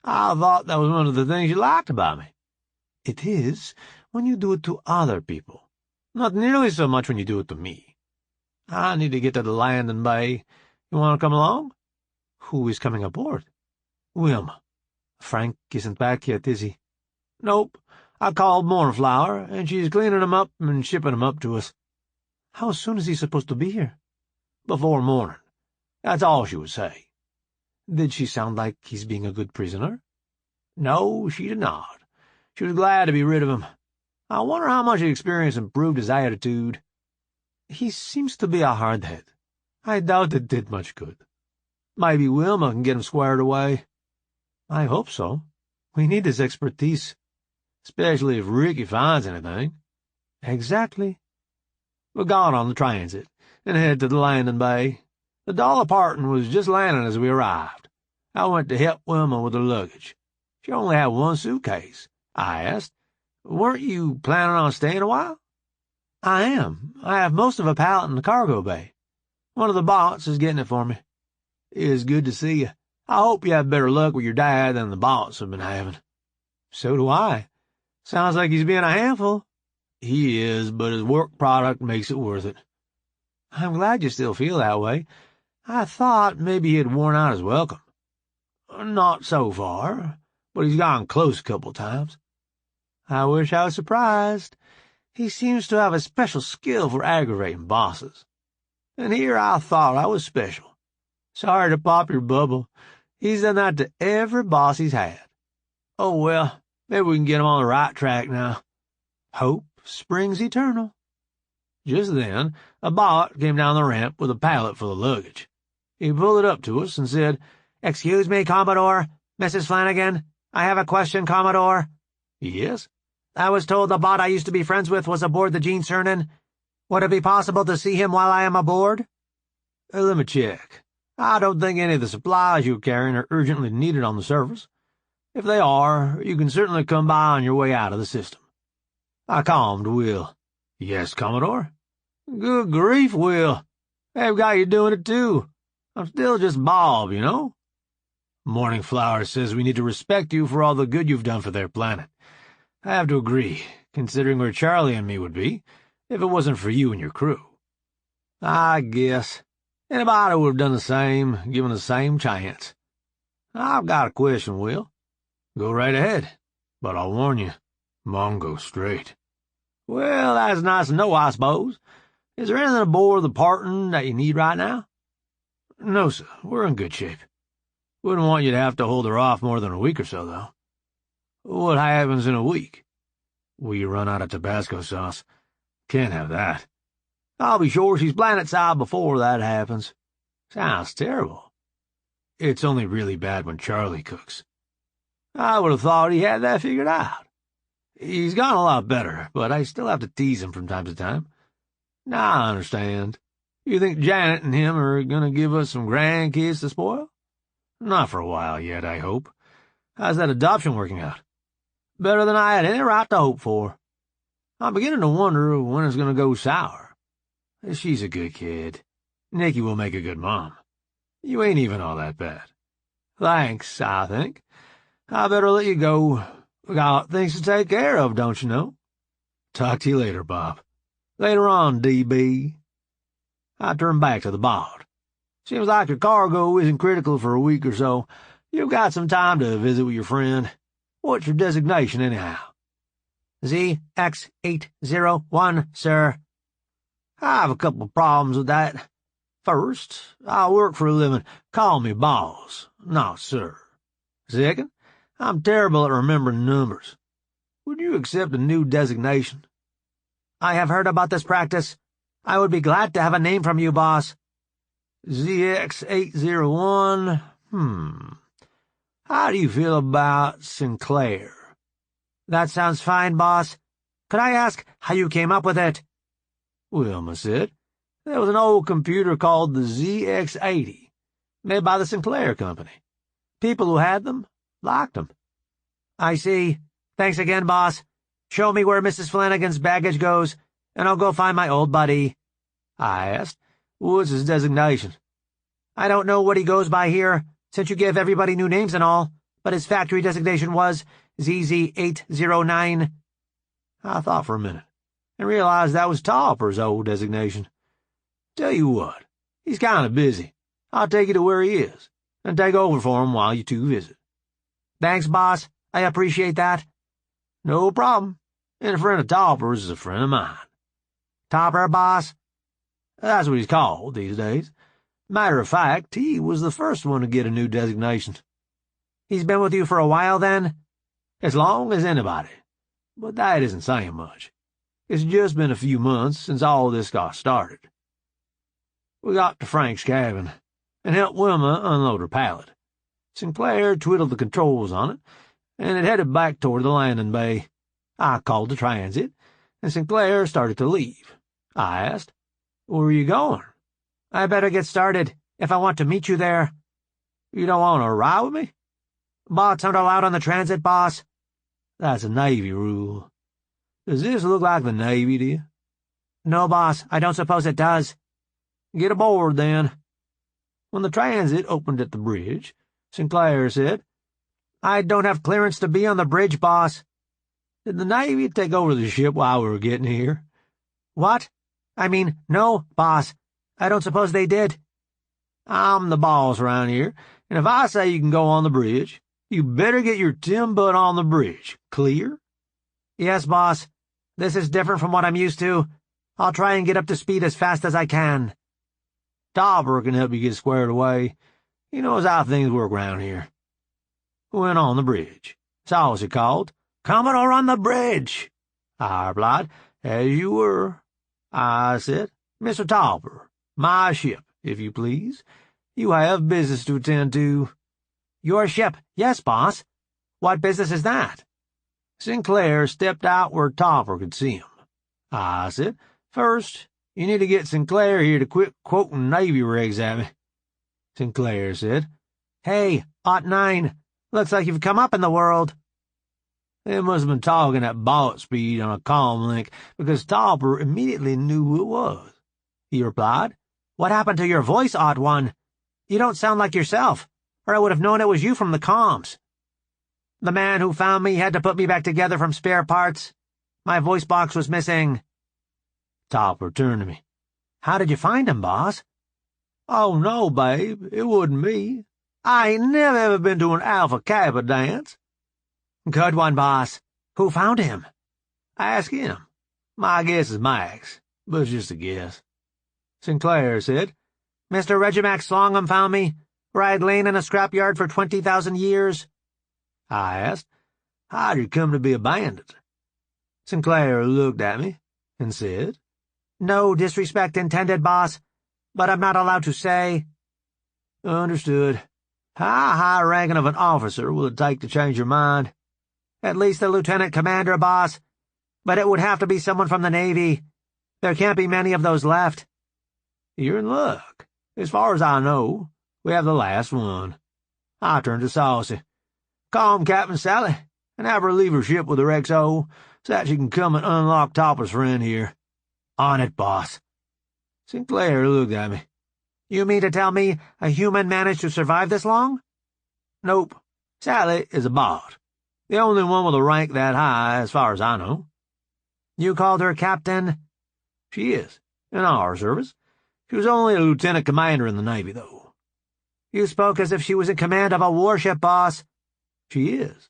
I thought that was one of the things you liked about me. It is when you do it to other people. Not nearly so much when you do it to me. I need to get to the landing bay. You want to come along? Who is coming aboard? Wilma. Frank isn't back yet, is he? Nope. I called Mornflower, and she's cleaning him up and shipping him up to us. How soon is he supposed to be here? Before morning. That's all she would say. Did she sound like he's being a good prisoner? No, she did not. She was glad to be rid of him. I wonder how much the experience improved his attitude. He seems to be a hardhead. I doubt it did much good. Maybe Wilma can get him squared away. I hope so. We need his expertise. Especially if Ricky finds anything. Exactly. We got on the transit and headed to the landing bay. The Dollar Parton was just landing as we arrived. I went to help Wilma with her luggage. She only had one suitcase. I asked, weren't you planning on staying a while? I am. I have most of a pallet in the cargo bay. One of the bots is getting it for me. It's good to see you. I hope you have better luck with your dad than the bots have been having. So do I. Sounds like he's being a handful. He is, but his work product makes it worth it. I'm glad you still feel that way. I thought maybe he had worn out his welcome. Not so far, but he's gone close a couple times. I wish I was surprised. He seems to have a special skill for aggravating bosses. And here I thought I was special. Sorry to pop your bubble. He's done that to every boss he's had. Oh, well, maybe we can get him on the right track now. Hope springs eternal. Just then, a bot came down the ramp with a pallet full of luggage. He pulled it up to us and said, Excuse me, Commodore. Mrs. Flanagan, I have a question, Commodore. Yes? I was told the bot I used to be friends with was aboard the Gene Cernan. Would it be possible to see him while I am aboard? Let me check. I don't think any of the supplies you're carrying are urgently needed on the surface. If they are, you can certainly come by on your way out of the system. I calmed Will. Yes, Commodore? Good grief, Will. They've got you doing it, too. I'm still just Bob, you know? Morning Flower says we need to respect you for all the good you've done for their planet. I have to agree, considering where Charlie and me would be, if it wasn't for you and your crew. I guess. Anybody would have done the same, given the same chance. I've got a question, Will. Go right ahead, but I'll warn you, mine goes straight. Well, that's nice to know, I suppose. Is there anything aboard the Parton that you need right now? No, sir, we're in good shape. Wouldn't want you to have to hold her off more than a week or so, though. What happens in a week? We run out of Tabasco sauce. Can't have that. I'll be sure she's planet-side before that happens. Sounds terrible. It's only really bad when Charlie cooks. I would have thought he had that figured out. He's gotten a lot better, but I still have to tease him from time to time. Now I understand. You think Janet and him are going to give us some grandkids to spoil? Not for a while yet, I hope. How's that adoption working out? Better than I had any right to hope for. I'm beginning to wonder when it's going to go sour. She's a good kid. Nikki will make a good mom. You ain't even all that bad. Thanks, I think. I better let you go. We got things to take care of, don't you know? Talk to you later, Bob. Later on, DB. I turned back to the bot. Seems like your cargo isn't critical for a week or so. You've got some time to visit with your friend. What's your designation, anyhow? ZX801, sir. I have a couple of problems with that. First, I work for a living. Call me boss, not sir. Second, I'm terrible at remembering numbers. Would you accept a new designation? I have heard about this practice. I would be glad to have a name from you, boss. ZX801, How do you feel about Sinclair? That sounds fine, boss. Could I ask how you came up with it? Wilma said, There was an old computer called the ZX80, made by the Sinclair Company. People who had them liked them. I see. Thanks again, boss. Show me where Mrs. Flanagan's baggage goes, and I'll go find my old buddy. I asked. What's his designation? I don't know what he goes by here, since you give everybody new names and all, but his factory designation was ZZ809. I thought for a minute, and realized that was Topper's old designation. Tell you what, he's kind of busy. I'll take you to where he is, and take over for him while you two visit. Thanks, boss. I appreciate that. No problem. And a friend of Topper's is a friend of mine. Topper, boss? That's what he's called these days. Matter of fact, he was the first one to get a new designation. He's been with you for a while, then? As long as anybody. But that isn't saying much. It's just been a few months since all this got started. We got to Frank's cabin, and helped Wilma unload her pallet. Sinclair twiddled the controls on it, and it headed back toward the landing bay. I called the transit, and Sinclair started to leave. I asked, "Where are you going?" I better get started, if I want to meet you there. You don't want to ride with me? Bots aren't allowed on the transit, boss. That's a Navy rule. Does this look like the Navy to you? No, boss, I don't suppose it does. Get aboard, then. When the transit opened at the bridge, Sinclair said, I don't have clearance to be on the bridge, boss. Did the Navy take over the ship while we were getting here? What? I mean, no, boss. I don't suppose they did. I'm the boss around here, and if I say you can go on the bridge, you better get your tin butt on the bridge. Clear? Yes, boss. This is different from what I'm used to. I'll try and get up to speed as fast as I can. Topper can help you get squared away. He knows how things work around here. Went on the bridge. Saucy called, "Commodore on the bridge!" I replied, "As you were." I said, "Mr. Topper, my ship, if you please. You have business to attend to." Your ship, yes, boss. What business is that? Sinclair stepped out where Topper could see him. I said, "First, you need to get Sinclair here to quit quoting Navy rigs at me." Sinclair said, "Hey, Ot 9, looks like you've come up in the world." They must have been talking at bullet speed on a comm link, because Topper immediately knew who it was. He replied, "What happened to your voice, Ot 1? You don't sound like yourself, or I would have known it was you from the comms. The man who found me had to put me back together from spare parts. My voice box was missing." Topper turned to me. "How did you find him, boss?" "Oh, no, babe, it wasn't me. I ain't never ever been to an Alpha Kappa dance." "Good one, boss. Who found him?" "Ask him. My guess is Max, but it's just a guess." Sinclair said, "Mr. Regimax Slongham found me, where I'd lain in a scrapyard for 20,000 years. I asked, "How'd you come to be a bandit?" Sinclair looked at me and said, "No disrespect intended, boss, but I'm not allowed to say." "Understood. How high-ranking of an officer will it take to change your mind?" "At least the lieutenant commander, boss, but it would have to be someone from the Navy. There can't be many of those left." "You're in luck. As far as I know, we have the last one." I turned to Saucy. "Call him Captain Sally, and have her leave her ship with her XO, so that she can come and unlock Topper's friend here." "On it, boss." Sinclair looked at me. "You mean to tell me a human managed to survive this long?" "Nope. Sally is a bot. The only one with a rank that high, as far as I know." "You called her Captain?" "She is, in our service. She was only a lieutenant commander in the Navy, though." "You spoke as if she was in command of a warship, boss." "She is.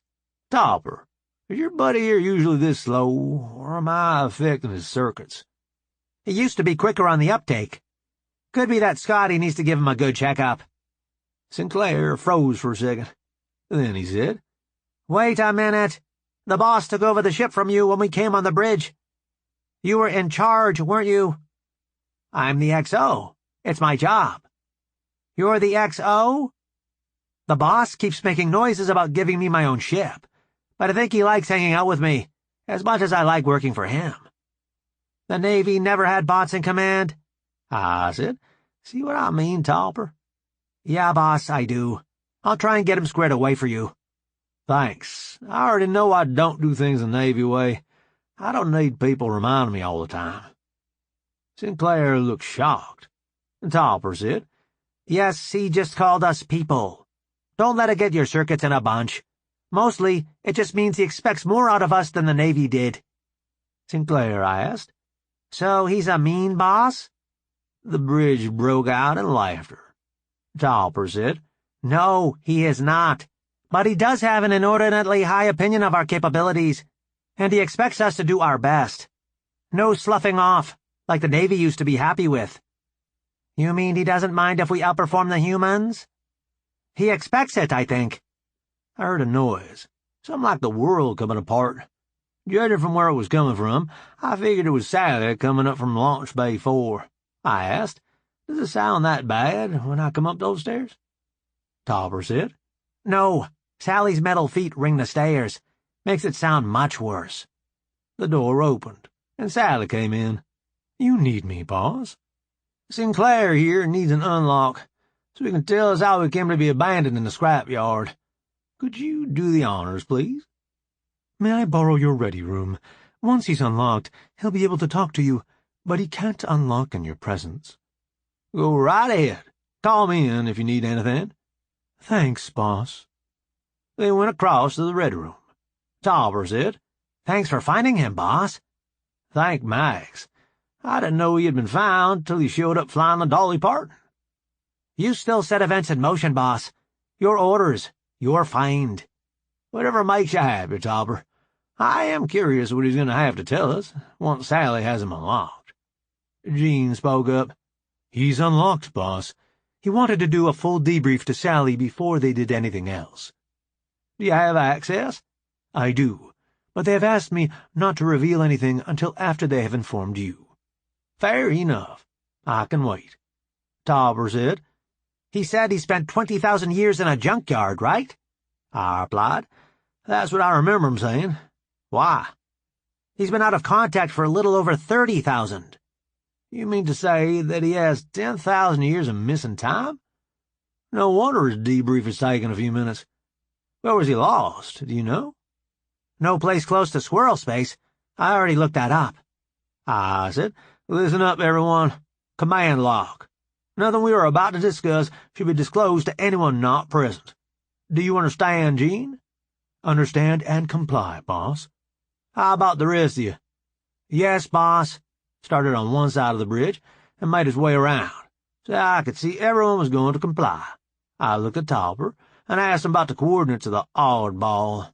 Topper, is your buddy here usually this slow, or am I affecting his circuits?" "He used to be quicker on the uptake. Could be that Scotty needs to give him a good checkup." Sinclair froze for a second. Then he said, "Wait a minute. The boss took over the ship from you when we came on the bridge. You were in charge, weren't you?" "I'm the XO. It's my job." "You're the XO?" "The boss keeps making noises about giving me my own ship, but I think he likes hanging out with me, as much as I like working for him." "The Navy never had bots in command?" I said. See what I mean, Topper? Yeah, boss, I do. I'll try and get him squared away for you. Thanks. I already know I don't do things the Navy way. I don't need people reminding me all the time. Sinclair looked shocked. Topper said, Yes, he just called us people. Don't let it get your circuits in a bunch. Mostly, it just means he expects more out of us than the Navy did. Sinclair asked, So he's a mean boss? The bridge broke out in laughter. Topper said, No, he is not. But he does have an inordinately high opinion of our capabilities, and he expects us to do our best. No sloughing off, like the Navy used to be happy with. You mean he doesn't mind if we outperform the humans? He expects it, I think. I heard a noise, something like the world coming apart. Judging from where it was coming from, I figured it was Sally coming up from Launch Bay 4. I asked, Does it sound that bad when I come up those stairs? Topper said, No, Sally's metal feet ring the stairs. Makes it sound much worse. The door opened, and Sally came in. You need me, boss? Sinclair here needs an unlock, so he can tell us how we came to be abandoned in the scrapyard. Could you do the honors, please? May I borrow your ready room? Once he's unlocked, he'll be able to talk to you, but he can't unlock in your presence. Go right ahead. Call me in if you need anything. Thanks, boss. They went across to the ready room. Topper said, Thanks for finding him, boss. Thank Max. I didn't know he had been found till he showed up flying the Dolly Parton. You still set events in motion, boss. Your orders, your find. Whatever makes you happy, Topper. I am curious what he's going to have to tell us once Sally has him unlocked. Jean spoke up. He's unlocked, boss. He wanted to do a full debrief to Sally before they did anything else. Do you have access? I do, but they have asked me not to reveal anything until after they have informed you. Fair enough. I can wait. Topper said. He said he spent 20,000 years in a junkyard, right? I replied. That's what I remember him saying. Why? He's been out of contact for a little over 30,000. You mean to say that he has 10,000 years of missing time? No wonder his debrief is taking a few minutes. Where was he lost, do you know? No place close to squirrel space. I already looked that up. I said, Listen up, everyone. Command lock. Nothing we are about to discuss should be disclosed to anyone not present. Do you understand, Jean? Understand and comply, boss. How about the rest of you? Yes, boss. Started on one side of the bridge and made his way around, so I could see everyone was going to comply. I looked at Topper and asked him about the coordinates of the oddball.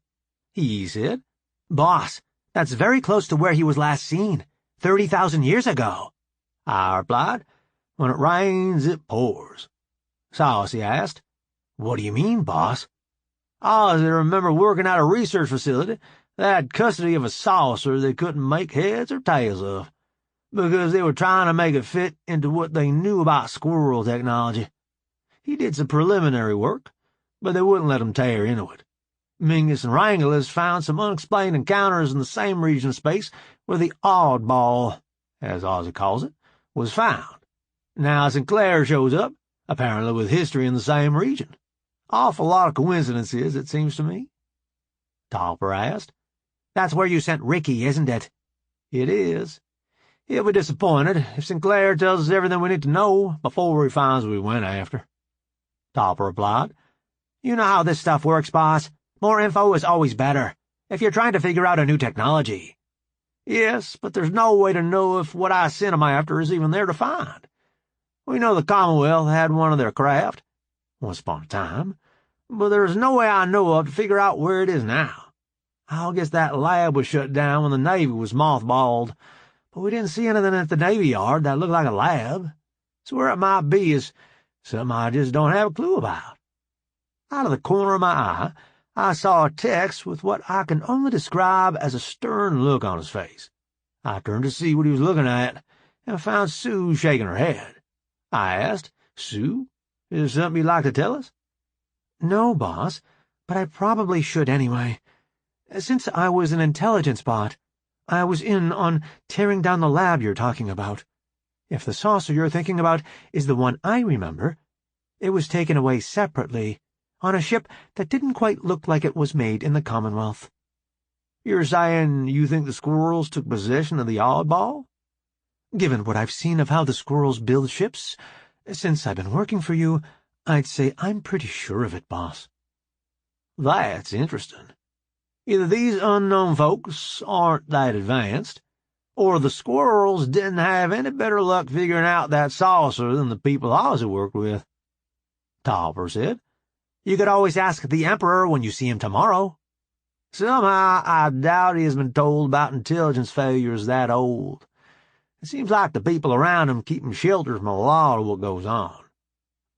He said, Boss, that's very close to where he was last seen, 30,000 years ago. I replied, When it rains, it pours. Saucy asked, What do you mean, boss? I remember working at a research facility that had custody of a saucer they couldn't make heads or tails of, because they were trying to make it fit into what they knew about squirrel technology. He did some preliminary work, but they wouldn't let him tear into it. Mingus and Wranglers found some unexplained encounters in the same region of space where the oddball, as Ozzy calls it, was found. Now Sinclair shows up, apparently with history in the same region. Awful lot of coincidences, it seems to me. Topper asked. That's where you sent Ricky, isn't it? It is. He'll be disappointed if Sinclair tells us everything we need to know before he finds what we went after. Topper replied. You know how this stuff works, boss. More info is always better, if you're trying to figure out a new technology. Yes, but there's no way to know if what I sent him after is even there to find. We know the Commonwealth had one of their craft, once upon a time, but there's no way I know of to figure out where it is now. I guess that lab was shut down when the Navy was mothballed, but we didn't see anything at the Navy Yard that looked like a lab, so where it might be is something I just don't have a clue about. Out of the corner of my eye, I saw a text with what I can only describe as a stern look on his face. I turned to see what he was looking at, and found Sue shaking her head. I asked, Sue, is there something you'd like to tell us? No, boss, but I probably should anyway. Since I was an intelligence bot, I was in on tearing down the lab you're talking about. If the saucer you're thinking about is the one I remember, it was taken away separately, on a ship that didn't quite look like it was made in the Commonwealth. You're saying you think the squirrels took possession of the oddball? Given what I've seen of how the squirrels build ships, since I've been working for you, I'd say I'm pretty sure of it, boss. That's interesting. Either these unknown folks aren't that advanced, or the squirrels didn't have any better luck figuring out that saucer than the people Ozzy worked with. Topper said, You could always ask the Emperor when you see him tomorrow. Somehow I doubt he has been told about intelligence failures that old. It seems like the people around him keep him sheltered from a lot of what goes on.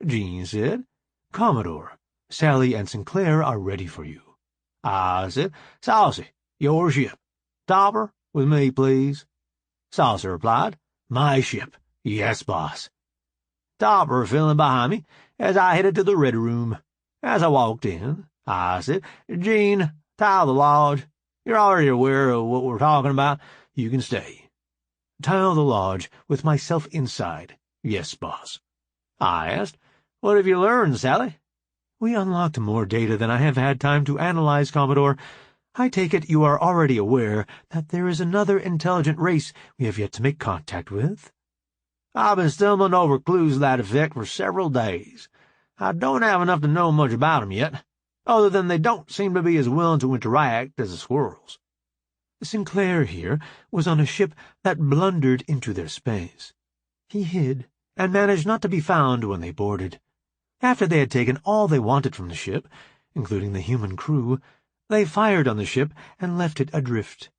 Jean said, Commodore, Sally and Sinclair are ready for you. I said, Saucy, your ship. Topper, with me, please. Saucy replied, My ship. Yes, boss. Topper filling behind me as I headed to the ready room. As I walked in, I said, Jean, tile the lodge. You're already aware of what we're talking about. You can stay. Tile the lodge with myself inside. Yes, boss. I asked, What have you learned, Sally? We unlocked more data than I have had time to analyze, Commodore. I take it you are already aware that there is another intelligent race we have yet to make contact with? I've been stumbling over clues to that effect for several days. I don't have enough to know much about them yet, other than they don't seem to be as willing to interact as the squirrels. Sinclair here was on a ship that blundered into their space. He hid and managed not to be found when they boarded. After they had taken all they wanted from the ship, including the human crew, they fired on the ship and left it adrift.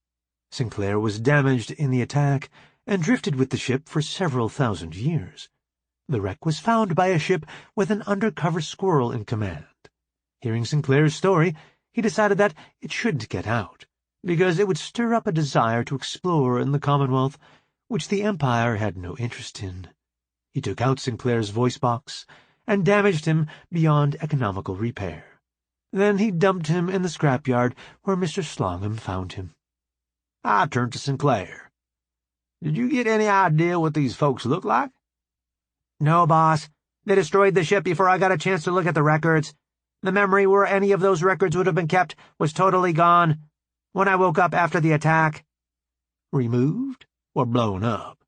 Sinclair was damaged in the attack and drifted with the ship for several thousand years. The wreck was found by a ship with an undercover squirrel in command. Hearing Sinclair's story, he decided that it shouldn't get out, because it would stir up a desire to explore in the Commonwealth, which the Empire had no interest in. He took out Sinclair's voice box and damaged him beyond economical repair. Then he dumped him in the scrapyard where Mr. Slongham found him. I turned to Sinclair. Did you get any idea what these folks look like? No, boss. They destroyed the ship before I got a chance to look at the records. The memory where any of those records would have been kept was totally gone when I woke up after the attack. Removed or blown up?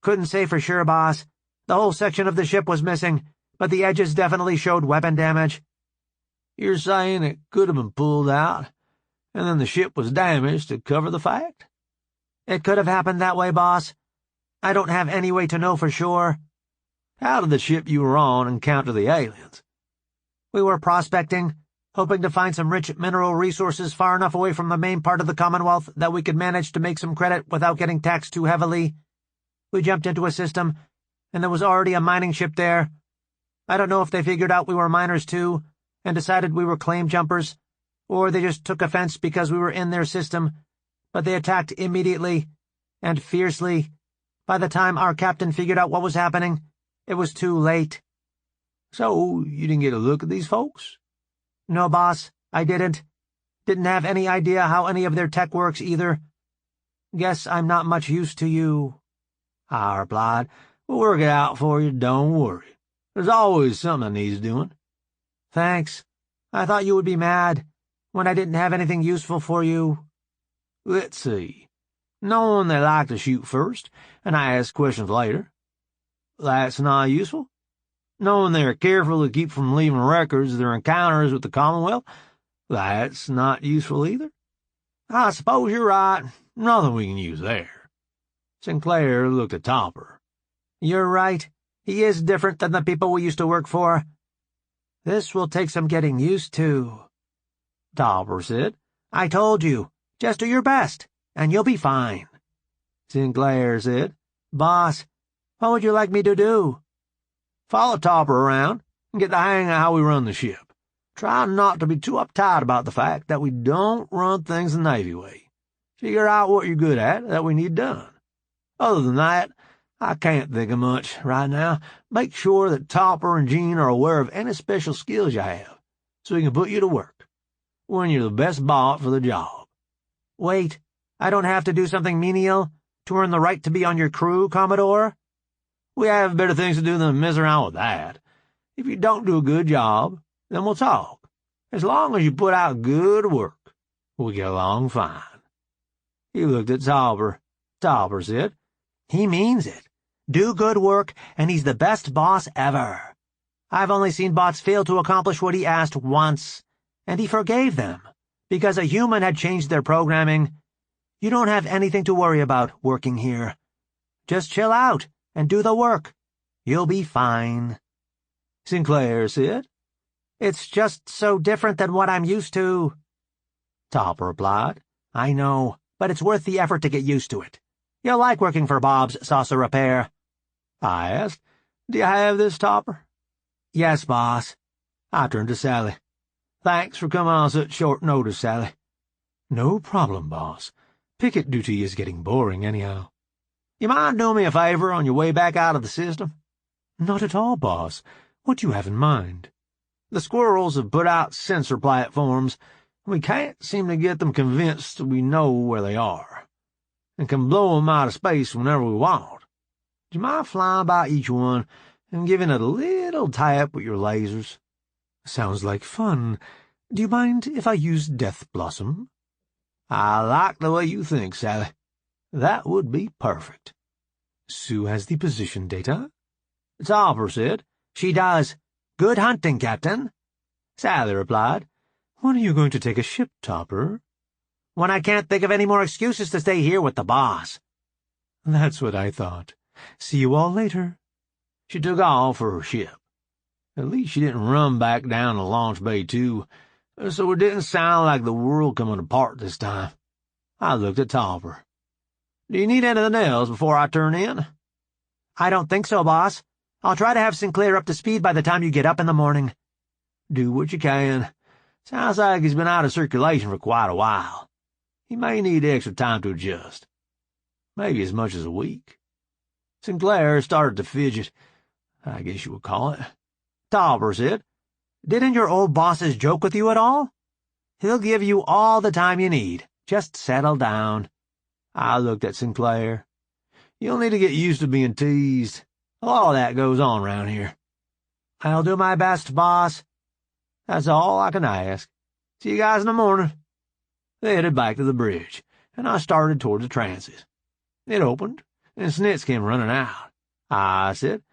Couldn't say for sure, boss. The whole section of the ship was missing, but the edges definitely showed weapon damage. You're saying it could have been pulled out, and then the ship was damaged to cover the fact? It could have happened that way, boss. I don't have any way to know for sure. How did the ship you were on encounter the aliens? We were prospecting, hoping to find some rich mineral resources far enough away from the main part of the Commonwealth that we could manage to make some credit without getting taxed too heavily. We jumped into a system, and there was already a mining ship there. I don't know if they figured out we were miners too, and decided we were claim jumpers, or they just took offense because we were in their system, but they attacked immediately, and fiercely. By the time our captain figured out what was happening, it was too late. So, you didn't get a look at these folks? No, boss, I didn't. Didn't have any idea how any of their tech works either. Guess I'm not much use to you. I replied, We'll work it out for you, don't worry. There's always something that needs doing. Thanks. I thought you would be mad when I didn't have anything useful for you. Let's see. Knowing they like to shoot first, and I ask questions later. That's not useful. Knowing they're careful to keep from leaving records of their encounters with the Commonwealth, that's not useful either. I suppose you're right. Nothing we can use there. Sinclair looked at Topper. You're right. He is different than the people we used to work for. This will take some getting used to. Topper said, I told you. Just do your best, and you'll be fine. Sinclair said, Boss, what would you like me to do? Follow Topper around and get the hang of how we run the ship. Try not to be too uptight about the fact that we don't run things the Navy way. Figure out what you're good at that we need done. Other than that, I can't think of much right now. Make sure that Topper and Jean are aware of any special skills you have, so we can put you to work when you're the best bot for the job. Wait, I don't have to do something menial to earn the right to be on your crew, Commodore? We have better things to do than mess around with that. If you don't do a good job, then we'll talk. As long as you put out good work, we get along fine." He looked at Tauber. Tauber said, "He means it. Do good work, and he's the best boss ever. I've only seen bots fail to accomplish what he asked once, and he forgave them, because a human had changed their programming. You don't have anything to worry about working here. Just chill out and do the work. You'll be fine." Sinclair said, "It's just so different than what I'm used to." Tauber replied, "I know, but it's worth the effort to get used to it. You'll like working for Bob's Saucer Repair." I asked, "Do you have this, Tauber?" "Yes, boss." I turned to Sally. "Thanks for coming on such short notice, Sally." "No problem, boss. Picket duty is getting boring anyhow." "You mind doing me a favor on your way back out of the system?" "Not at all, boss. What do you have in mind?" "The squirrels have put out sensor platforms, and we can't seem to get them convinced we know where they are, and can blow them out of space whenever we want. Do you mind flying by each one and giving it a little tap with your lasers?" "Sounds like fun. Do you mind if I use Death Blossom?" "I like the way you think, Sally. That would be perfect." "Sue has the position data?" Tauber said, "She does. Good hunting, Captain." Sally replied, "When are you going to take a ship, Tauber?" "When I can't think of any more excuses to stay here with the boss." "That's what I thought. See you all later." She took off for her ship. At least she didn't run back down to launch bay 2, so it didn't sound like the world coming apart this time. I looked at Tauber. "Do you need anything else before I turn in?" "I don't think so, boss. I'll try to have Sinclair up to speed by the time you get up in the morning." "Do what you can. Sounds like he's been out of circulation for quite a while. He may need extra time to adjust. Maybe as much as a week." Sinclair started to fidget, I guess you would call it. Tauber said, "Didn't your old bosses joke with you at all? He'll give you all the time you need. Just settle down." I looked at Sinclair. "You'll need to get used to being teased. All that goes on round here." "I'll do my best, boss." "That's all I can ask. See you guys in the morning." They headed back to the bridge, and I started toward the transit. It opened, and Snitz came running out. I said,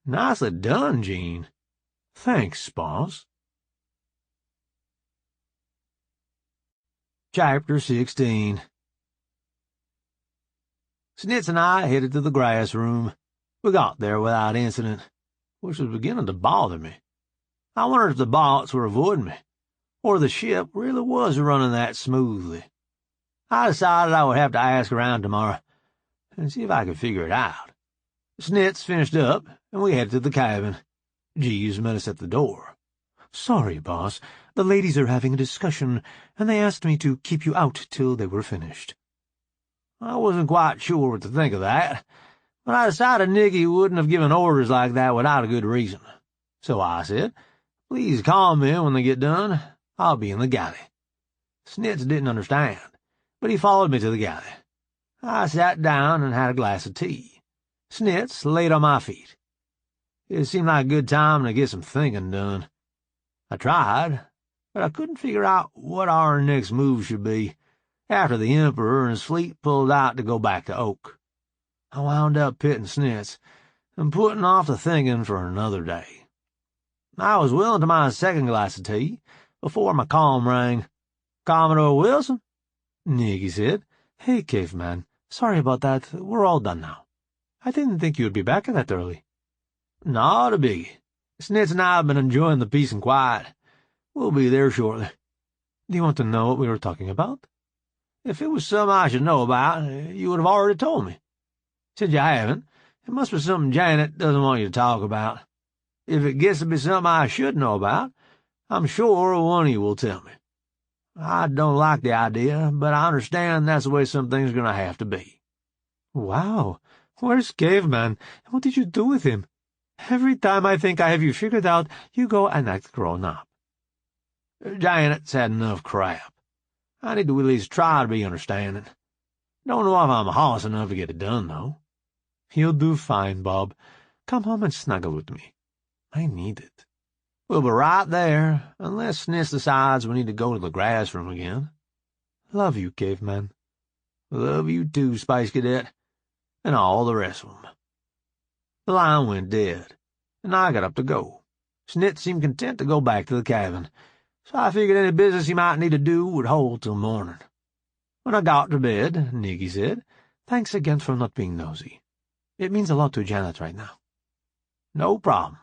"Nicely done, Gene." "Thanks, boss." Chapter 16. Snitz and I headed to the grass room. We got there without incident, which was beginning to bother me. I wondered if the bots were avoiding me, or the ship really was running that smoothly. I decided I would have to ask around tomorrow and see if I could figure it out. Snitz finished up, and we headed to the cabin. Jeeves met us at the door. "Sorry, boss. The ladies are having a discussion, and they asked me to keep you out till they were finished." I wasn't quite sure what to think of that, but I decided Nikki wouldn't have given orders like that without a good reason. So I said, "Please call me when they get done. I'll be in the galley." Snitz didn't understand, but he followed me to the galley. I sat down and had a glass of tea. Snitz laid on my feet. It seemed like a good time to get some thinking done. I tried, but I couldn't figure out what our next move should be after the Emperor and his fleet pulled out to go back to Oak. I wound up pitting Snitz and putting off the thinking for another day. I was willing to my second glass of tea before my comm rang. "Commodore Wilson?" Nikki said, "Hey, caveman. Sorry about that. We're all done now. I didn't think you'd be back that early." "Not a biggie. Snitz and I have been enjoying the peace and quiet. We'll be there shortly." "Do you want to know what we were talking about?" "If it was something I should know about, you would have already told me. Since you haven't, it must be something Janet doesn't want you to talk about. If it gets to be something I should know about, I'm sure one of you will tell me. I don't like the idea, but I understand that's the way some things are going to have to be." "Wow. Where's Caveman? What did you do with him? Every time I think I have you figured out, you go and act grown up." "Janet's had enough crap. I need to at least try to be understanding. Don't know if I'm hoss enough to get it done, though." "You'll do fine, Bob. Come home and snuggle with me. I need it. We'll be right there, unless Snitz decides we need to go to the grass room again. Love you, caveman. Love you too, Space Cadet, and all the rest of 'em. The line went dead, and I got up to go. Snitz seemed content to go back to the cabin, so I figured any business he might need to do would hold till morning. When I got to bed, Nikki said, "Thanks again for not being nosy. It means a lot to Janet right now." "No problem.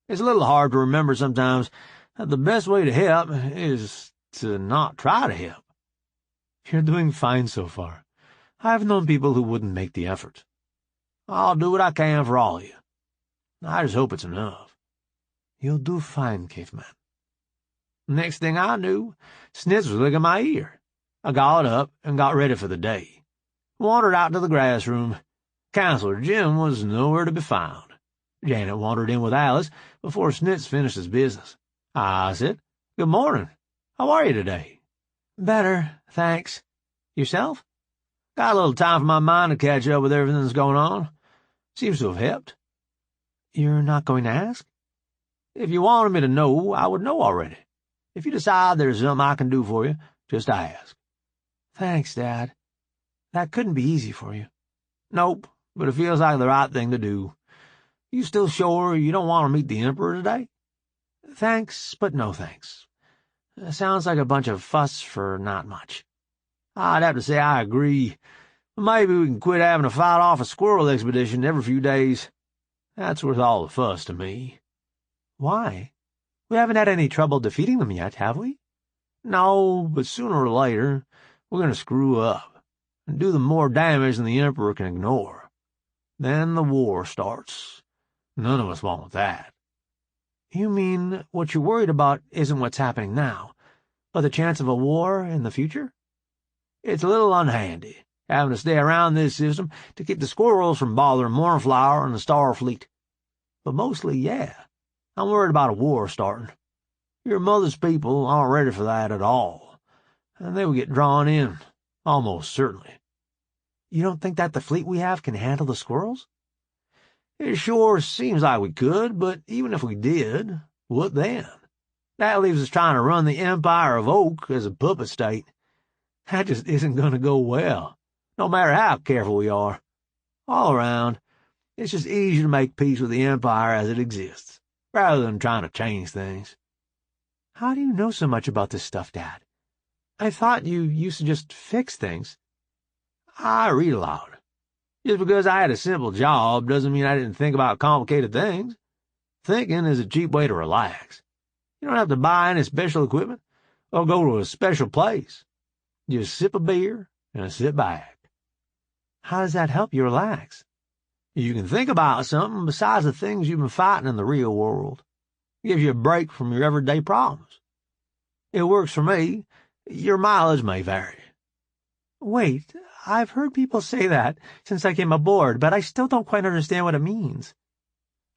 It's a little hard to remember sometimes that the best way to help is to not try to help." "You're doing fine so far. I've known people who wouldn't make the effort." "I'll do what I can for all of you. I just hope it's enough." "You'll do fine, caveman." Next thing I knew, Snitz was licking my ear. I got up and got ready for the day. Wandered out to the grass room. Counselor Jim was nowhere to be found. Janet wandered in with Alice before Snitz finished his business. I said, "Good morning. How are you today?" "Better, thanks. Yourself?" "Got a little time for my mind to catch up with everything that's going on. Seems to have helped." "You're not going to ask?" "If you wanted me to know, I would know already. If you decide there's something I can do for you, just ask." "Thanks, Dad. That couldn't be easy for you." "Nope, but it feels like the right thing to do. You still sure you don't want to meet the Emperor today?" "Thanks, but no thanks. Sounds like a bunch of fuss for not much." "I'd have to say I agree. Maybe we can quit having to fight off a squirrel expedition every few days. That's worth all the fuss to me." "Why? We haven't had any trouble defeating them yet, have we?" "No, but sooner or later we're going to screw up and do them more damage than the Emperor can ignore. Then the war starts. None of us want that." "You mean what you're worried about isn't what's happening now, but the chance of a war in the future?" "It's a little unhandy, having to stay around this system to keep the squirrels from bothering Mornflower and the Starfleet. But mostly, yeah, I'm worried about a war starting. Your mother's people aren't ready for that at all, and they would get drawn in, almost certainly." "You don't think that the fleet we have can handle the squirrels?" "It sure seems like we could, but even if we did, what then? That leaves us trying to run the Empire of Oak as a puppet state. That just isn't going to go well, no matter how careful we are. All around, it's just easier to make peace with the Empire as it exists, rather than trying to change things." "How do you know so much about this stuff, Dad? I thought you used to just fix things." "I read a lot. Just because I had a simple job doesn't mean I didn't think about complicated things. Thinking is a cheap way to relax. You don't have to buy any special equipment or go to a special place. Just sip a beer and sit back." "How does that help you relax?" "You can think about something besides the things you've been fighting in the real world. It gives you a break from your everyday problems. It works for me. Your mileage may vary." "Wait, I've heard people say that since I came aboard, but I still don't quite understand what it means."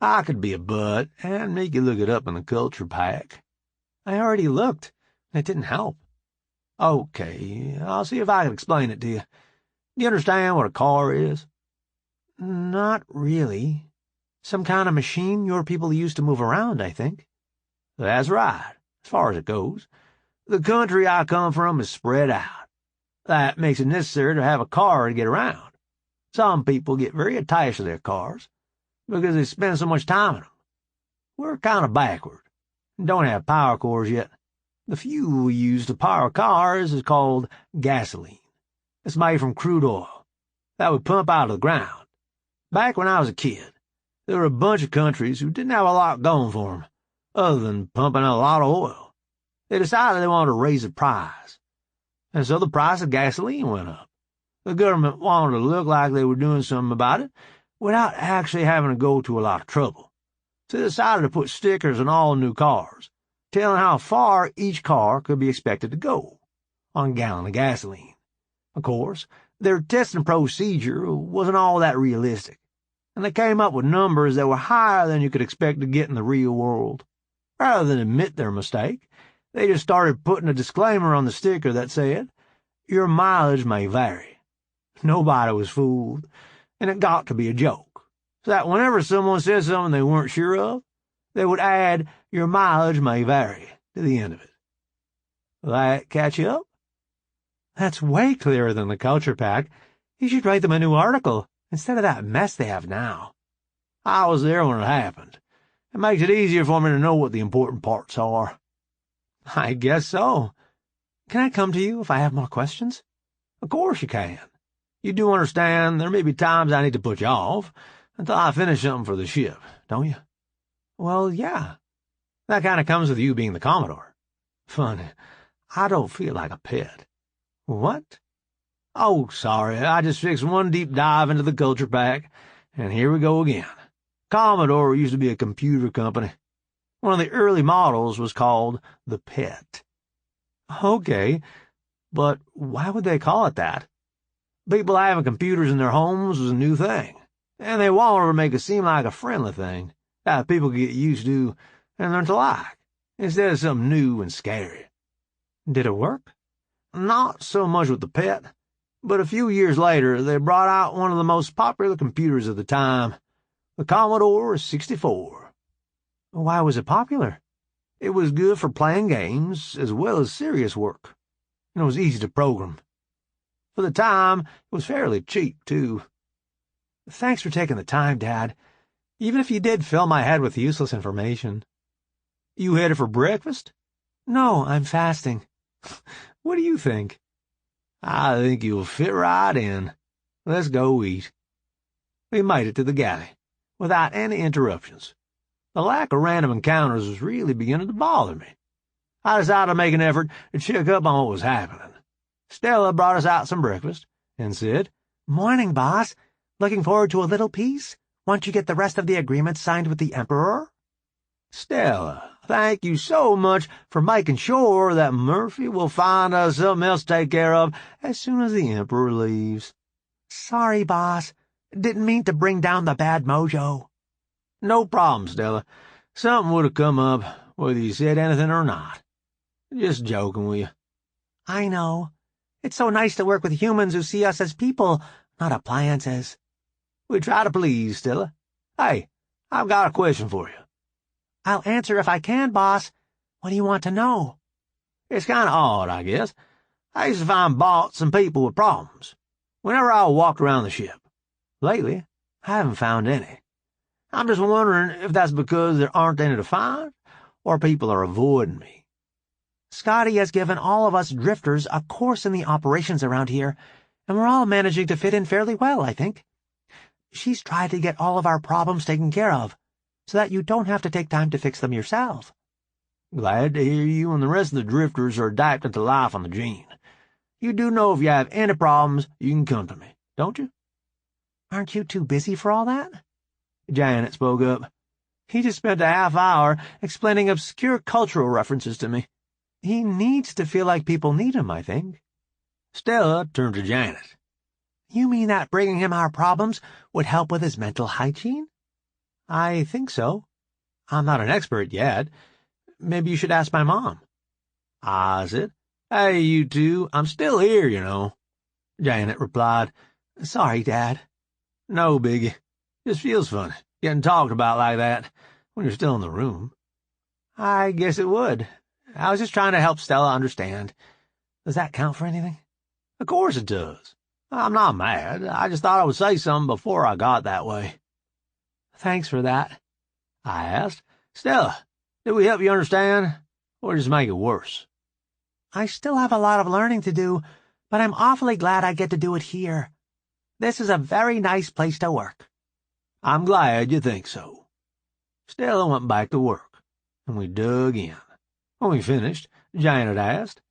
"I could be a butt and make you look it up in the culture pack." "I already looked, and it didn't help." "Okay, I'll see if I can explain it to you. Do you understand what a car is?" "Not really. Some kind of machine your people use to move around, I think." "That's right, as far as it goes. The country I come from is spread out. That makes it necessary to have a car to get around. Some people get very attached to their cars because they spend so much time in them. We're kind of backward and don't have power cores yet. The fuel we use to power cars is called gasoline. It's made from crude oil that we pump out of the ground. Back when I was a kid, there were a bunch of countries who didn't have a lot going for them, other than pumping out a lot of oil. They decided they wanted to raise the price, and so the price of gasoline went up. The government wanted to look like they were doing something about it without actually having to go to a lot of trouble. So they decided to put stickers on all new cars, telling how far each car could be expected to go on a gallon of gasoline. Of course, their testing procedure wasn't all that realistic, and they came up with numbers that were higher than you could expect to get in the real world. Rather than admit their mistake, they just started putting a disclaimer on the sticker that said, "Your mileage may vary." Nobody was fooled, and it got to be a joke. so that whenever someone said something they weren't sure of, they would add, "Your mileage may vary," to the end of it. Will that catch you up? That's way clearer than the culture pack. You should write them a new article, instead of that mess they have now. I was there when it happened. It makes it easier for me to know what the important parts are. I guess so. Can I come to you if I have more questions? Of course you can. You do understand there may be times I need to put you off until I finish something for the ship, don't you? Well, yeah. That kind of comes with you being the Commodore. Funny, I don't feel like a pet. What? Oh, sorry, I just fixed one deep dive into the culture pack, and here we go again. Commodore used to be a computer company. One of the early models was called the Pet. Okay, but why would they call it that? People having computers in their homes was a new thing, and they wanted to make it seem like a friendly thing that people could get used to and learn to like, instead of something new and scary. Did it work? Not so much with the Pet, but a few years later they brought out one of the most popular computers of the time, the Commodore 64. Why was it popular? It was good for playing games as well as serious work, and it was easy to program. For the time, it was fairly cheap, too. Thanks for taking the time, Dad, even if you did fill my head with useless information. You headed for breakfast? No, I'm fasting. What do you think? I think you'll fit right in. Let's go eat. We made it to the galley, without any interruptions. The lack of random encounters was really beginning to bother me. I decided to make an effort to check up on what was happening. Stella brought us out some breakfast and said, "Morning, boss. Looking forward to a little peace? Once you get the rest of the agreement signed with the Emperor?" "Stella, thank you so much for making sure that Murphy will find us something else to take care of as soon as the Emperor leaves." "Sorry, boss. Didn't mean to bring down the bad mojo." "No problem, Stella. Something would have come up, whether you said anything or not. Just joking with you." "I know. It's so nice to work with humans who see us as people, not appliances." "We try to please, Stella. Hey, I've got a question for you." "I'll answer if I can, boss. What do you want to know?" "It's kind of odd, I guess. I used to find bots and people with problems whenever I walked around the ship. Lately, I haven't found any. I'm just wondering if that's because there aren't any to find, or people are avoiding me." "Scotty has given all of us drifters a course in the operations around here, and we're all managing to fit in fairly well, I think. She's tried to get all of our problems taken care of, so that you don't have to take time to fix them yourself." "Glad to hear you and the rest of the drifters are adapting to life on the Gene. You do know if you have any problems, you can come to me, don't you?" "Aren't you too busy for all that?" Janet spoke up. "He just spent a half-hour explaining obscure cultural references to me. He needs to feel like people need him, I think." Stella turned to Janet. "You mean that bringing him our problems would help with his mental hygiene?" "I think so. I'm not an expert yet. Maybe you should ask my mom." I said, "Hey, you two, I'm still here, you know." Janet replied, "Sorry, Dad." "No biggie. Just feels funny, getting talked about like that when you're still in the room." "I guess it would. I was just trying to help Stella understand. Does that count for anything?" "Of course it does. I'm not mad. I just thought I would say something before I got that way." "Thanks for that." I asked, "Stella, did we help you understand, or just make it worse?" "I still have a lot of learning to do, but I'm awfully glad I get to do it here. This is a very nice place to work." "I'm glad you think so." Stella went back to work, and we dug in. When we finished, Janet asked,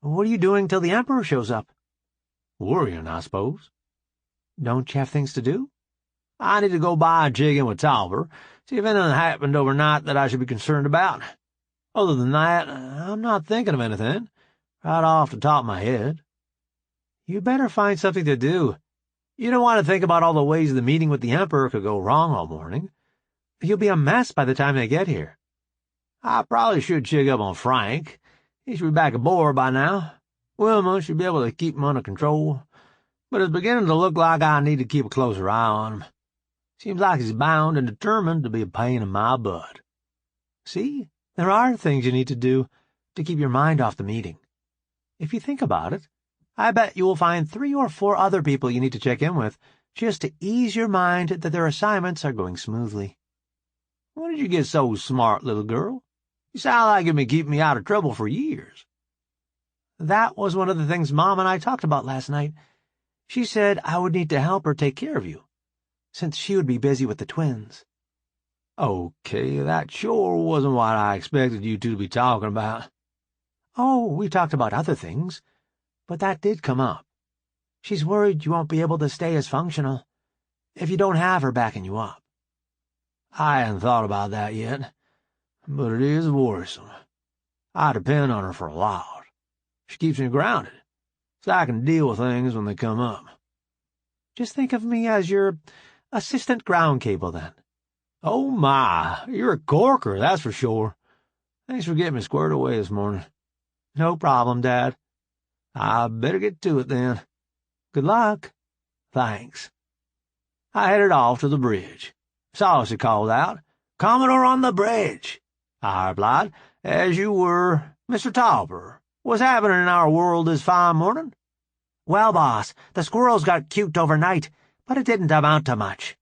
"What are you doing till the Emperor shows up?" "Worrying, I suppose." "Don't you have things to do?" "I need to go by and check in with Tauber, see if anything happened overnight that I should be concerned about. Other than that, I'm not thinking of anything, right off the top of my head." "You better find something to do. You don't want to think about all the ways the meeting with the Emperor could go wrong all morning. You'll be a mess by the time they get here." "I probably should check up on Frank. He should be back aboard by now. Wilma should be able to keep him under control, but it's beginning to look like I need to keep a closer eye on him." Seems like he's bound and determined to be a pain in my butt. See, there are things you need to do to keep your mind off the meeting. If you think about it, I bet you will find 3 or 4 other people you need to check in with just to ease your mind that their assignments are going smoothly. When did you get so smart, little girl? You sound like you've been keeping me out of trouble for years. That was one of the things Mom and I talked about last night. She said I would need to help her take care of you, since she would be busy with the twins. Okay, that sure wasn't what I expected you two to be talking about. Oh, we talked about other things, but that did come up. She's worried you won't be able to stay as functional if you don't have her backing you up. I hadn't thought about that yet, but it is worrisome. I depend on her for a lot. She keeps me grounded, so I can deal with things when they come up. Just think of me as your assistant ground cable, then. Oh, my, you're a corker, that's for sure. Thanks for getting me squared away this morning. No problem, Dad. I better get to it, then. Good luck. Thanks. I headed off to the bridge. Saw she called out, "Commodore on the bridge." I replied, "As you were, Mr. Topper. What's happening in our world this fine morning?" "Well, boss, the squirrels got cute overnight, but it didn't amount to much."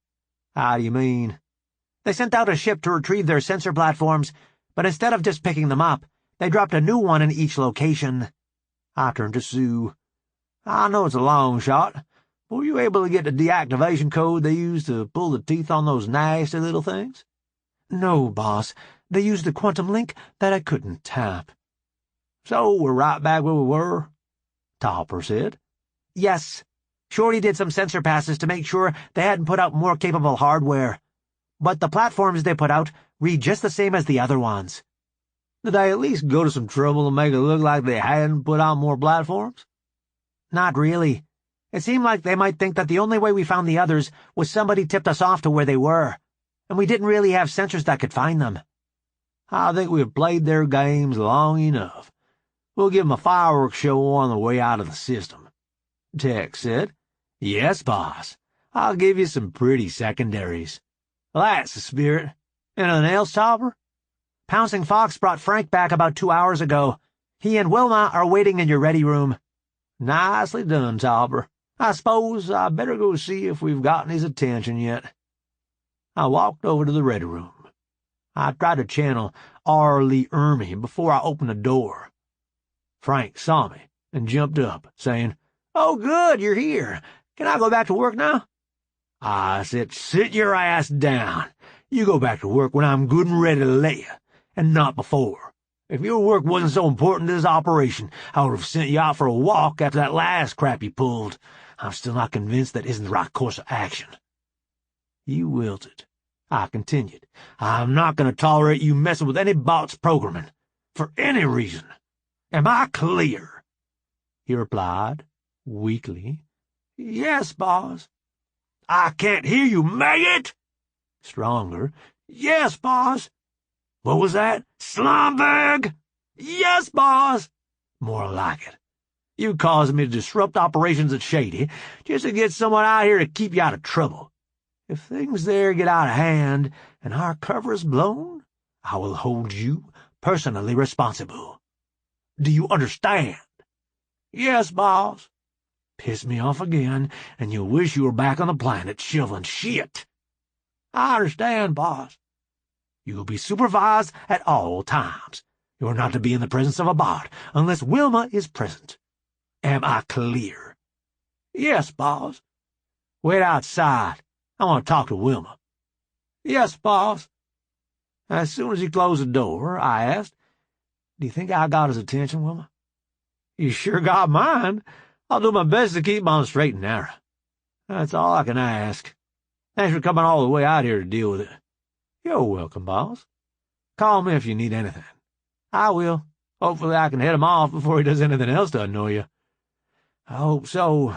"How do you mean?" "They sent out a ship to retrieve their sensor platforms, but instead of just picking them up, they dropped a new one in each location." I turned to Sue. "I know it's a long shot. Were you able to get the deactivation code they used to pull the teeth on those nasty little things?" "No, boss. They used the quantum link that I couldn't tap." "So we're right back where we were?" Topper said. "Yes. Shorty did some sensor passes to make sure they hadn't put out more capable hardware. But the platforms they put out read just the same as the other ones." "Did they at least go to some trouble to make it look like they hadn't put out more platforms?" "Not really. It seemed like they might think that the only way we found the others was somebody tipped us off to where they were, and we didn't really have sensors that could find them." "I think we've played their games long enough. We'll give them a fireworks show on the way out of the system." Tex said, "Yes, boss. I'll give you some pretty secondaries." "That's the spirit. Anything else, Topper?" "Pouncing Fox brought Frank back about 2 hours ago. He and Wilma are waiting in your ready room." "Nicely done, Topper. I suppose I better go see if we've gotten his attention yet." I walked over to the ready room. I tried to channel R. Lee Ermey before I opened the door. Frank saw me and jumped up, saying, "Oh, good, you're here. Can I go back to work now?" I said, "Sit your ass down. You go back to work when I'm good and ready to let you, and not before. If your work wasn't so important to this operation, I would have sent you out for a walk after that last crap you pulled. I'm still not convinced that isn't the right course of action." He wilted. I continued, "I'm not going to tolerate you messing with any bot's programming, for any reason. Am I clear?" He replied, weakly, "Yes, boss." "I can't hear you, maggot!" Stronger, "Yes, boss." "What was that? Slimebag?" "Yes, boss." More like it. You caused me to disrupt operations at Shady just to get someone out here to keep you out of trouble. If things there get out of hand and our cover is blown, I will hold you personally responsible. Do you understand?" "Yes, boss." Piss me off again, and you'll wish you were back on the planet shoveling shit. "I understand, boss." You'll be supervised at all times. You're not to be in the presence of a bot unless Wilma is present. Am I clear?" "Yes, boss." "Wait outside. I want to talk to Wilma." "Yes, boss." As soon as he closed the door, I asked, "Do you think I got his attention, Wilma?" "You sure got mine. I'll do my best to keep him on the straight and narrow. That's all I can ask. Thanks for coming all the way out here to deal with it." "You're welcome, boss. Call me if you need anything." "I will. Hopefully I can head him off before he does anything else to annoy you." "I hope so.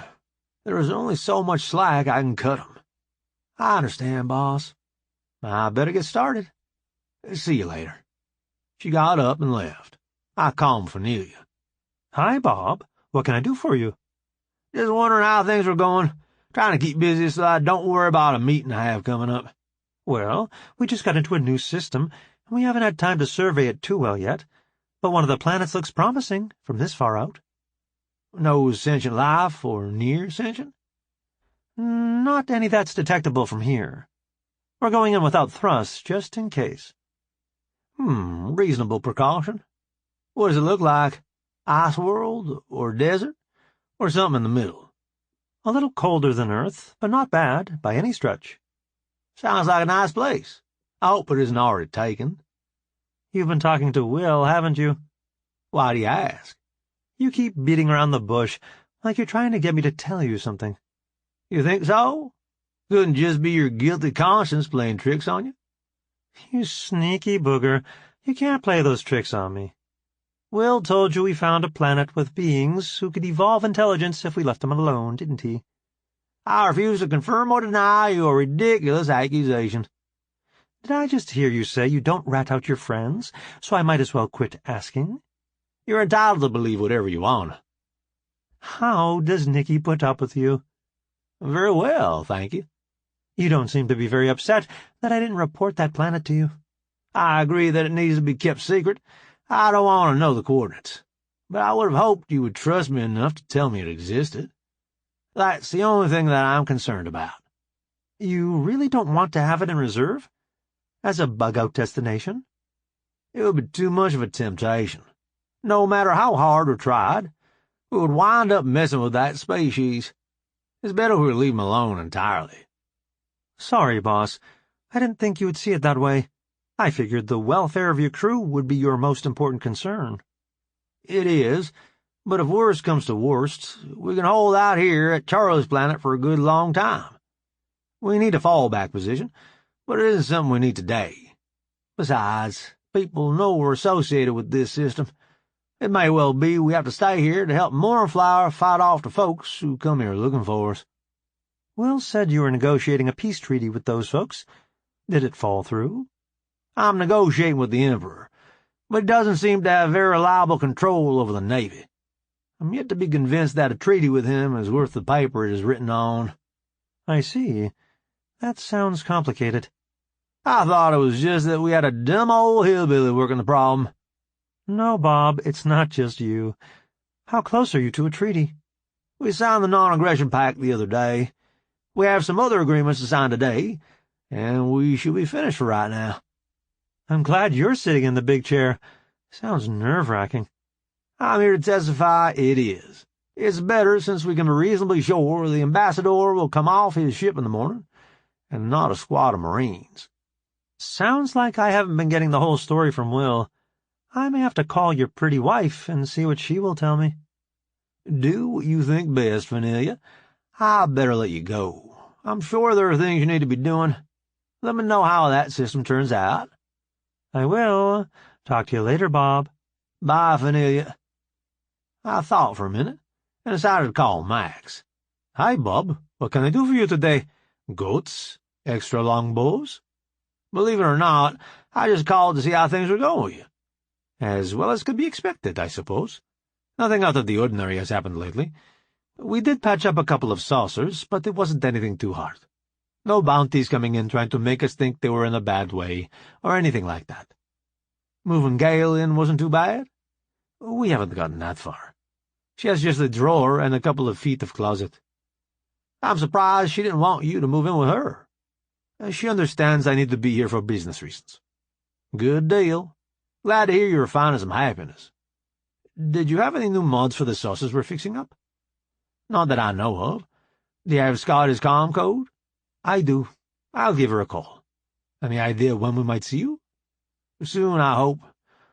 There is only so much slack I can cut him." "I understand, boss. I better get started. See you later." She got up and left. I called Cornelia. "Hi, Bob. What can I do for you?" "Just wondering how things were going. Trying to keep busy so I don't worry about a meeting I have coming up. Well, we just got into a new system, and we haven't had time to survey it too well yet, but one of the planets looks promising from this far out. No sentient life or near sentient? Not any that's detectable from here. We're going in without thrust, just in case. Reasonable precaution. What does it look like? Ice world, or desert, or something in the middle? A little colder than Earth, but not bad, by any stretch. Sounds like a nice place. I hope it isn't already taken. You've been talking to Will, haven't you? Why do you ask? You keep beating around the bush, like you're trying to get me to tell you something. You think so? Couldn't just be your guilty conscience playing tricks on you? You sneaky booger. You can't play those tricks on me. Will told you we found a planet with beings who could evolve intelligence if we left them alone, didn't he? I refuse to confirm or deny your ridiculous accusation. Did I just hear you say you don't rat out your friends, so I might as well quit asking? You're entitled to believe whatever you want. How does Nikki put up with you? Very well, thank you. You don't seem to be very upset that I didn't report that planet to you. I agree that it needs to be kept secret. I don't want to know the coordinates. But I would have hoped you would trust me enough to tell me it existed. That's the only thing that I'm concerned about. You really don't want to have it in reserve? As a bug-out destination? It would be too much of a temptation. No matter how hard or tried, we would wind up messing with that species. It's better if we leave them alone entirely. Sorry, boss. I didn't think you would see it that way. I figured the welfare of your crew would be your most important concern. It is, but if worst comes to worst, we can hold out here at Charlie's planet for a good long time. We need a fallback position, but it isn't something we need today. Besides, people know we're associated with this system. It may well be we have to stay here to help Mournflower fight off the folks who come here looking for us. Will said you were negotiating a peace treaty with those folks. Did it fall through? I'm negotiating with the Emperor, but he doesn't seem to have very reliable control over the Navy. I'm yet to be convinced that a treaty with him is worth the paper it is written on. I see. That sounds complicated. I thought it was just that we had a dumb old hillbilly working the problem. No, Bob, it's not just you. How close are you to a treaty? We signed the non-aggression pact the other day. We have some other agreements to sign today, and we should be finished for right now. I'm glad you're sitting in the big chair. Sounds nerve-wracking. I'm here to testify it is. It's better since we can be reasonably sure the ambassador will come off his ship in the morning, and not a squad of Marines. Sounds like I haven't been getting the whole story from Will. I may have to call your pretty wife and see what she will tell me. Do what you think best, Vanilla. I'd better let you go. I'm sure there are things you need to be doing. Let me know how that system turns out. I will. Talk to you later, Bob. Bye, Vanilla. I thought for a minute and decided to call Max. Hi, Bob. What can I do for you today? Goats? Extra long bows? Believe it or not, I just called to see how things were going with you. As well as could be expected, I suppose. Nothing out of the ordinary has happened lately. We did patch up a couple of saucers, but it wasn't anything too hard. No bounties coming in trying to make us think they were in a bad way, or anything like that. Moving Gail in wasn't too bad? We haven't gotten that far. She has just a drawer and a couple of feet of closet. I'm surprised she didn't want you to move in with her. She understands I need to be here for business reasons. Good deal. Glad to hear you're finding some happiness. Did you have any new mods for the saucers we're fixing up? Not that I know of. Do you have Scotty's comm code? I do. I'll give her a call. Any idea when we might see you? Soon, I hope.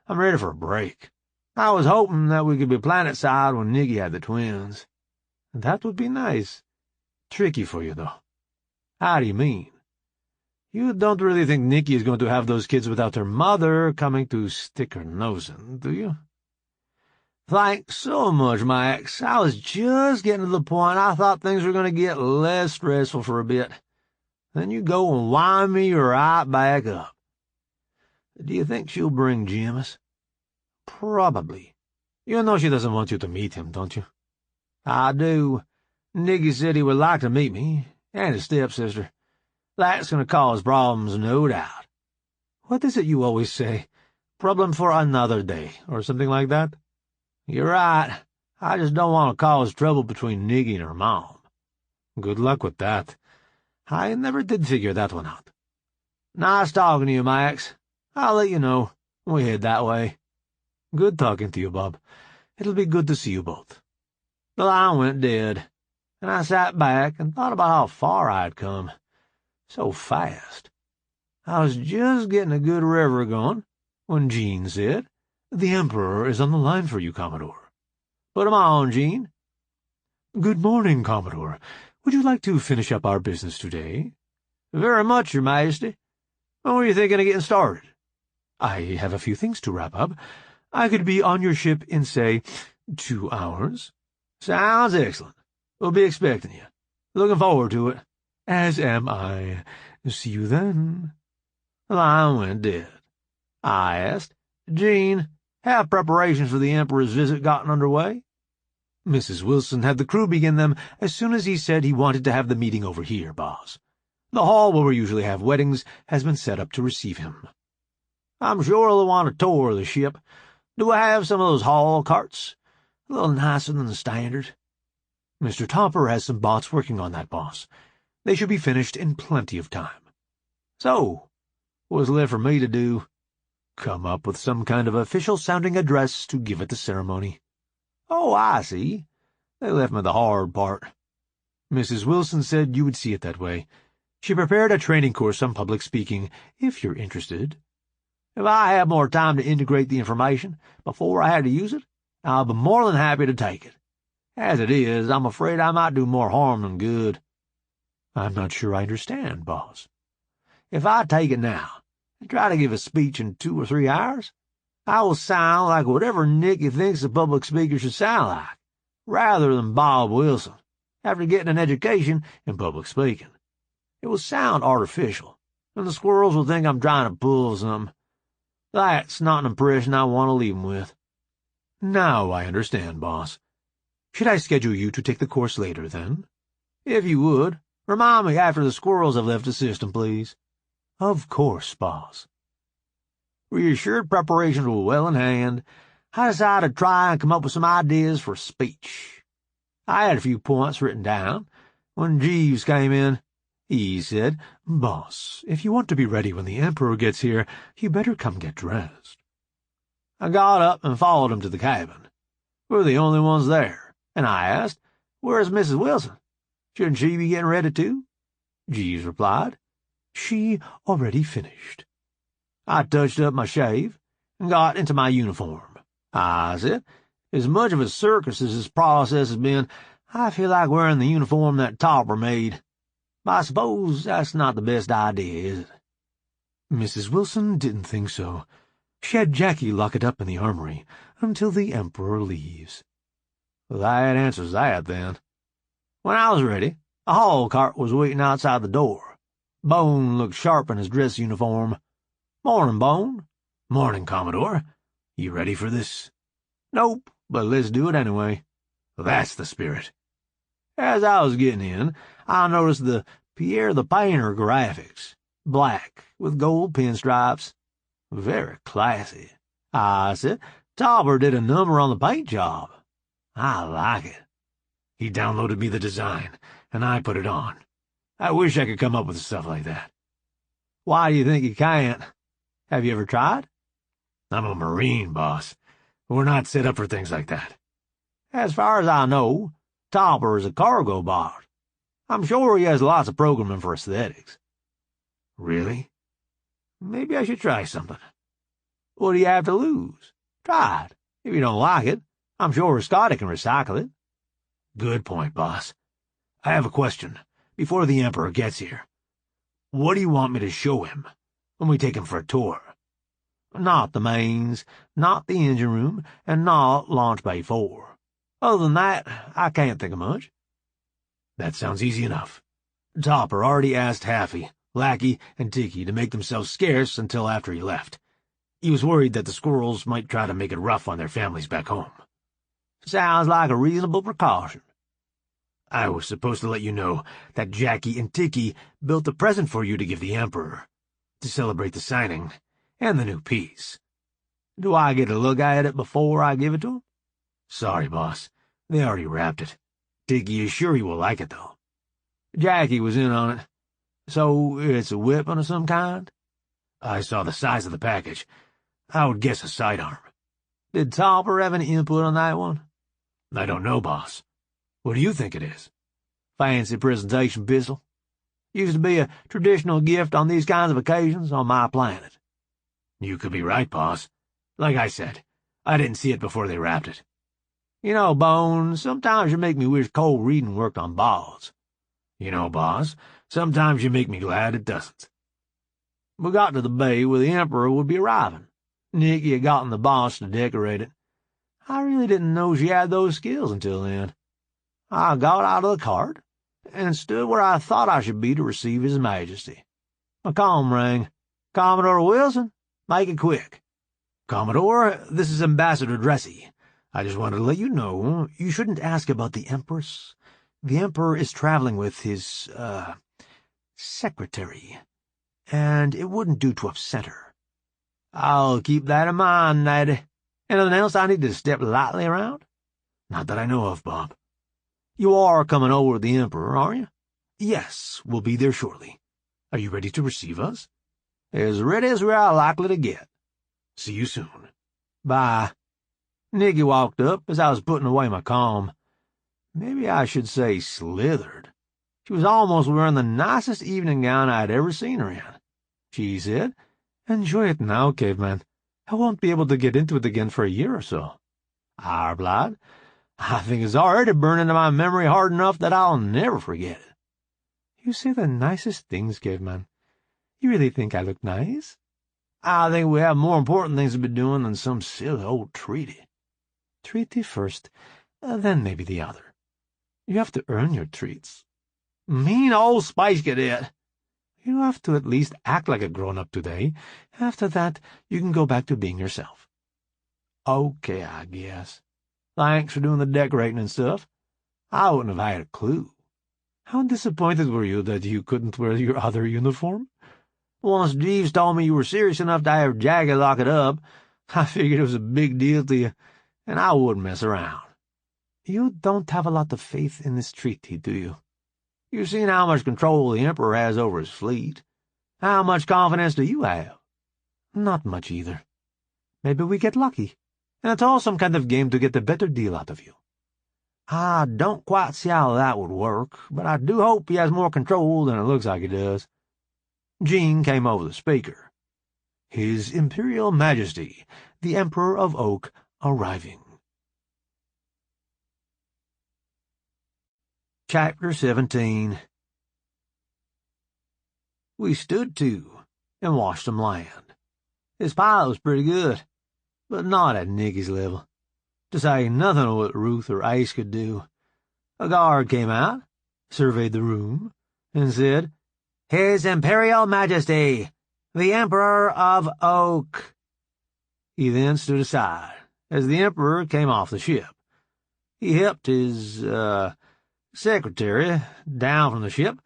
I'm ready for a break. I was hoping that we could be planet-side when Nikki had the twins. That would be nice. Tricky for you, though. How do you mean? You don't really think Nikki is going to have those kids without her mother coming to stick her nose in, do you? Thanks so much, Max. I was just getting to the point I thought things were going to get less stressful for a bit. Then you go and wind me right back up. Do you think she'll bring Jims? Probably. You know she doesn't want you to meet him, don't you? I do. Nikki said he would like to meet me, and his stepsister. That's going to cause problems, no doubt. What is it you always say? Problem for another day, or something like that? You're right. I just don't want to cause trouble between Nikki and her mom. Good luck with that. I never did figure that one out. Nice talking to you, Max. I'll let you know when we head that way. Good talking to you, Bob. It'll be good to see you both. The line went dead, and I sat back and thought about how far I'd come. So fast. I was just getting a good river going when Jean said, "The Emperor is on the line for you, Commodore." "Put him on, Jean." "Good morning, Commodore. Would you like to finish up our business today?" "Very much, Your Majesty. When were you thinking of getting started?" "I have a few things to wrap up. I could be on your ship in, say, 2 hours." "Sounds excellent. We'll be expecting you. Looking forward to it." "As am I. See you then." The line went dead. I asked, "Jean, have preparations for the Emperor's visit gotten underway?" Mrs. Wilson had the crew begin them as soon as he said he wanted to have the meeting over here, boss. The hall where we usually have weddings has been set up to receive him. "I'm sure they'll want a tour of the ship. Do I have some of those hall carts? A little nicer than the standard." "Mr. Topper has some bots working on that, boss. They should be finished in plenty of time." "So, what's left for me to do?" "Come up with some kind of official-sounding address to give at the ceremony." "Oh, I see. They left me the hard part." "Mrs. Wilson said you would see it that way. She prepared a training course on public speaking, if you're interested." "If I have more time to integrate the information before I had to use it, I'll be more than happy to take it. As it is, I'm afraid I might do more harm than good." "I'm not sure I understand, boss." "If I take it now and try to give a speech in 2 or 3 hours, I will sound like whatever Nikki thinks a public speaker should sound like, rather than Bob Wilson, after getting an education in public speaking. It will sound artificial, and the squirrels will think I'm trying to pull something. That's not an impression I want to leave 'em with." "Now I understand, boss. Should I schedule you to take the course later, then?" "If you would, remind me after the squirrels have left the system, please." "Of course, boss." Reassured preparations were well in hand, I decided to try and come up with some ideas for a speech. I had a few points written down. When Jeeves came in, he said, "Boss, if you want to be ready when the Emperor gets here, you better come get dressed." I got up and followed him to the cabin. We were the only ones there, and I asked, "Where's Mrs. Wilson? Shouldn't she be getting ready too?" Jeeves replied, "She already finished." I touched up my shave and got into my uniform. I said, "As much of a circus as this process has been, I feel like wearing the uniform that Topper made. But I suppose that's not the best idea, is it?" Mrs. Wilson didn't think so. She had Jackie lock it up in the armory until the Emperor leaves. That answers that, then. When I was ready, a hall cart was waiting outside the door. Bone looked sharp in his dress uniform. "Morning, Bone." "Morning, Commodore. You ready for this?" "Nope, but let's do it anyway." "That's the spirit." As I was getting in, I noticed the Pierre the Painter graphics, black with gold pinstripes. Very classy. I said, "Topper did a number on the paint job. I like it." "He downloaded me the design, and I put it on. I wish I could come up with stuff like that." "Why do you think you can't? Have you ever tried?" "I'm a Marine, boss. We're not set up for things like that." "As far as I know, Topper is a cargo bot. I'm sure he has lots of programming for aesthetics." "Really?" "Maybe I should try something." "What do you have to lose? Try it. If you don't like it, I'm sure Scotty can recycle it." "Good point, boss. I have a question before the Emperor gets here. What do you want me to show him when we take him for a tour?" "Not the mains, not the engine room, and not Launch Bay 4. Other than that, I can't think of much." "That sounds easy enough. Topper already asked Haffy, Lackey, and Tiki to make themselves scarce until after he left. He was worried that the squirrels might try to make it rough on their families back home." "Sounds like a reasonable precaution." I was supposed to let you know that Jackie and Tiki built a present for you to give the Emperor, to celebrate the signing and the new piece. Do I get to look at it before I give it to him? Sorry, boss. They already wrapped it. Tiki is sure he will like it, though. Jackie was in on it. So it's a weapon of some kind? I saw the size of the package. I would guess a sidearm. Did Topper have any input on that one? I don't know, boss. What do you think it is? Fancy presentation pistol. Used to be a traditional gift on these kinds of occasions on my planet. You could be right, boss. Like I said, I didn't see it before they wrapped it. You know, Bones, sometimes you make me wish cold reading worked on balls. You know, boss, sometimes you make me glad it doesn't. We got to the bay where the Emperor would be arriving. Nikki had gotten the boss to decorate it. I really didn't know she had those skills until then. I got out of the cart and stood where I thought I should be to receive His Majesty. My comm rang. Commodore Wilson, make it quick. Commodore, this is Ambassador Dressy. I just wanted to let you know you shouldn't ask about the Empress. The Emperor is traveling with his, secretary, and it wouldn't do to upset her. I'll keep that in mind, Natty. Anything else I need to step lightly around? Not that I know of, Bob. You are coming over with the Emperor, are you? Yes, we'll be there shortly. Are you ready to receive us? As ready as we are likely to get. See you soon. Bye. Nikki walked up as I was putting away my comm. Maybe I should say slithered. She was almost wearing the nicest evening gown I had ever seen her in. She said, "Enjoy it now, caveman. I won't be able to get into it again for a year or so." I replied, "I think it's already burned into my memory hard enough that I'll never forget it." You say the nicest things, caveman. You really think I look nice? I think we have more important things to be doing than some silly old treaty. Treaty first, then maybe the other. You have to earn your treats. Mean old Space Cadet. You have to at least act like a grown-up today. After that, you can go back to being yourself. Okay, I guess. Thanks for doing the decorating and stuff. I wouldn't have had a clue. How disappointed were you that you couldn't wear your other uniform? Once Jeeves told me you were serious enough to have Jackie lock it up, I figured it was a big deal to you, and I wouldn't mess around. You don't have a lot of faith in this treaty, do you? You've seen how much control the Emperor has over his fleet. How much confidence do you have? Not much either. Maybe we get lucky, and it's all some kind of game to get a better deal out of you. I don't quite see how that would work, but I do hope he has more control than it looks like he does. Jean came over the speaker. His Imperial Majesty, the Emperor of Oak, arriving. Chapter 17. We stood to and watched him land. His pilot was pretty good, but not at Nikki's level. To say nothing of what Ruth or Ace could do. A guard came out, surveyed the room, and said, "His Imperial Majesty, the Emperor of Oak." He then stood aside as the Emperor came off the ship. He helped his, secretary down from the ship,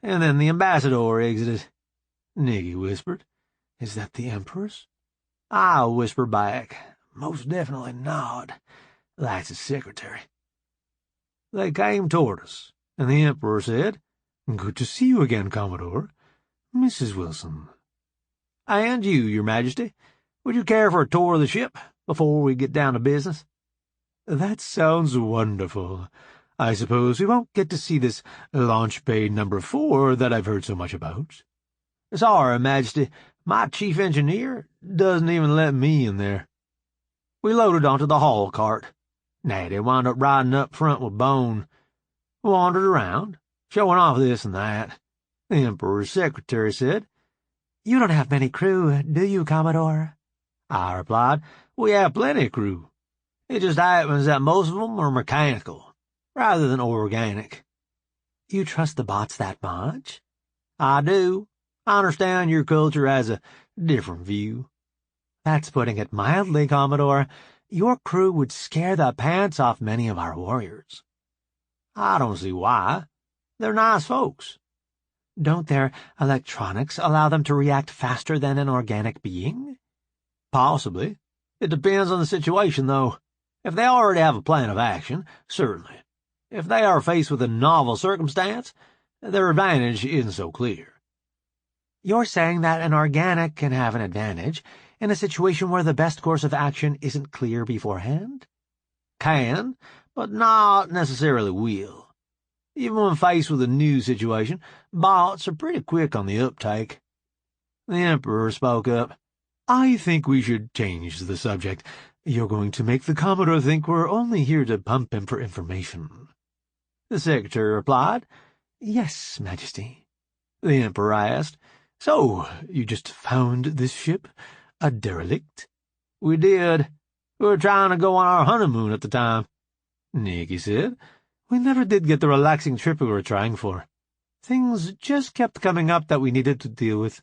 and then the ambassador exited. Nikki whispered, "Is that the Emperor's?" I whispered back, "Most definitely not. That's his secretary." They came toward us, and the Emperor said, "Good to see you again, Commodore. Mrs. Wilson." "And you, Your Majesty. Would you care for a tour of the ship before we get down to business?" "That sounds wonderful. I suppose we won't get to see this launch bay number 4 that I've heard so much about." "Sorry, Majesty. My chief engineer doesn't even let me in there." We loaded onto the haul cart. Natty wound up riding up front with Bone. We wandered around, showing off this and that. The Emperor's secretary said, "You don't have many crew, do you, Commodore?" I replied, "We have plenty of crew. It just happens that most of them are mechanical, rather than organic." "You trust the bots that much?" "I do. I understand your culture has a different view." "That's putting it mildly, Commodore. Your crew would scare the pants off many of our warriors." I don't see why. They're nice folks. Don't their electronics allow them to react faster than an organic being? Possibly. It depends on the situation, though. If they already have a plan of action, certainly. If they are faced with a novel circumstance, their advantage isn't so clear. You're saying that an organic can have an advantage in a situation where the best course of action isn't clear beforehand? Can, but not necessarily will. Even when faced with a new situation, bots are pretty quick on the uptake. The Emperor spoke up. I think we should change the subject. You're going to make the Commodore think we're only here to pump him for information. The Secretary replied. Yes, Majesty. The Emperor asked. So, you just found this ship? A derelict? We did. We were trying to go on our honeymoon at the time. Nikki said. We never did get the relaxing trip we were trying for. Things just kept coming up that we needed to deal with.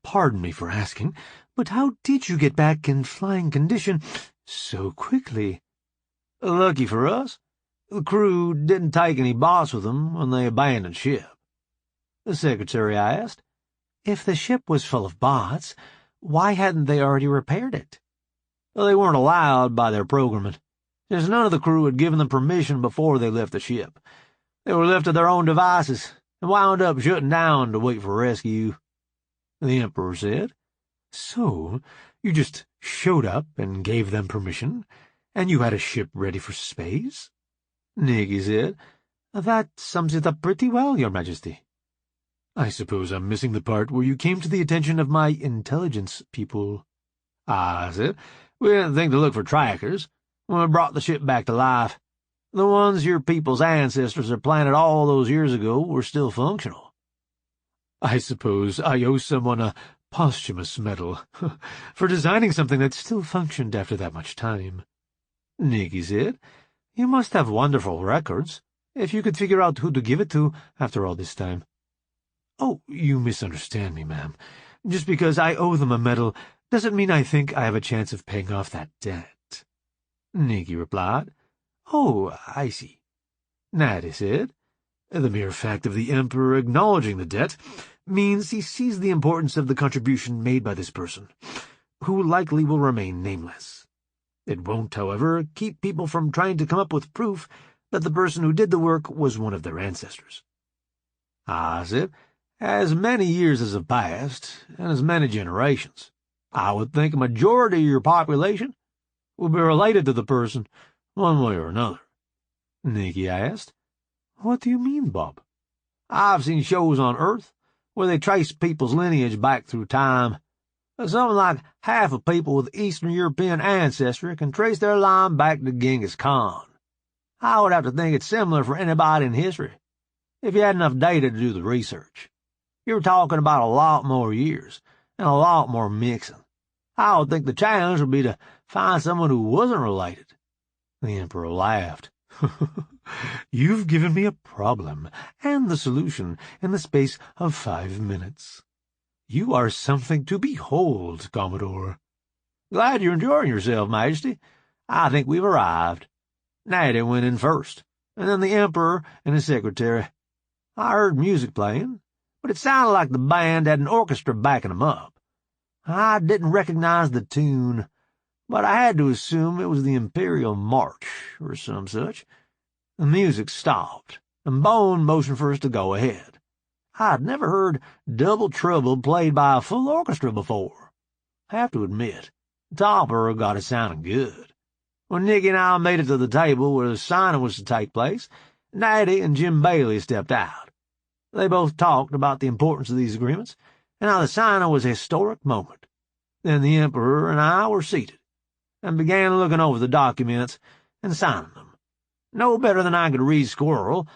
Pardon me for asking, but how did you get back in flying condition so quickly? Lucky for us, the crew didn't take any bots with them when they abandoned ship. The Secretary asked. If the ship was full of bots, why hadn't they already repaired it? Well, they weren't allowed by their programming, since none of the crew had given them permission before they left the ship. They were left to their own devices and wound up shutting down to wait for rescue. The Emperor said. So, you just showed up and gave them permission, and you had a ship ready for space? Nikki said. That sums it up pretty well, Your Majesty. I suppose I'm missing the part where you came to the attention of my intelligence people. I said. We didn't think to look for trackers when we brought the ship back to life. The ones your people's ancestors had planted all those years ago were still functional. I suppose I owe someone a posthumous medal for designing something that still functioned after that much time. Nikki said. You must have wonderful records, if you could figure out who to give it to after all this time. Oh, you misunderstand me, ma'am. Just because I owe them a medal doesn't mean I think I have a chance of paying off that debt. Nikki replied. Oh, I see. Natty said. The mere fact of the Emperor acknowledging the debt means he sees the importance of the contribution made by this person, who likely will remain nameless. It won't, however, keep people from trying to come up with proof that the person who did the work was one of their ancestors. I said, as many years as have passed, and as many generations, I would think a majority of your population would be related to the person one way or another. Nikki asked. What do you mean, Bob? I've seen shows on Earth where they trace people's lineage back through time. Something like half of people with Eastern European ancestry can trace their line back to Genghis Khan. I would have to think it's similar for anybody in history, if you had enough data to do the research. You're talking about a lot more years, and a lot more mixing. I would think the challenge would be to find someone who wasn't related. The Emperor laughed. You've given me a problem, and the solution, in the space of 5 minutes. You are something to behold, Commodore. Glad you're enjoying yourself, Majesty. I think we've arrived. Natty went in first, and then the Emperor and his secretary. I heard music playing, but it sounded like the band had an orchestra backing them up. I didn't recognize the tune, but I had to assume it was the Imperial March or some such. The music stopped, and Bone motioned for us to go ahead. I'd never heard Double Trouble played by a full orchestra before. I have to admit, Topper got it sounding good. When Nikki and I made it to the table where the signing was to take place, Natty and Jim Bailey stepped out. They both talked about the importance of these agreements, and how the signing was a historic moment. Then the Emperor and I were seated, and began looking over the documents and signing them. No better than I could read squirrel,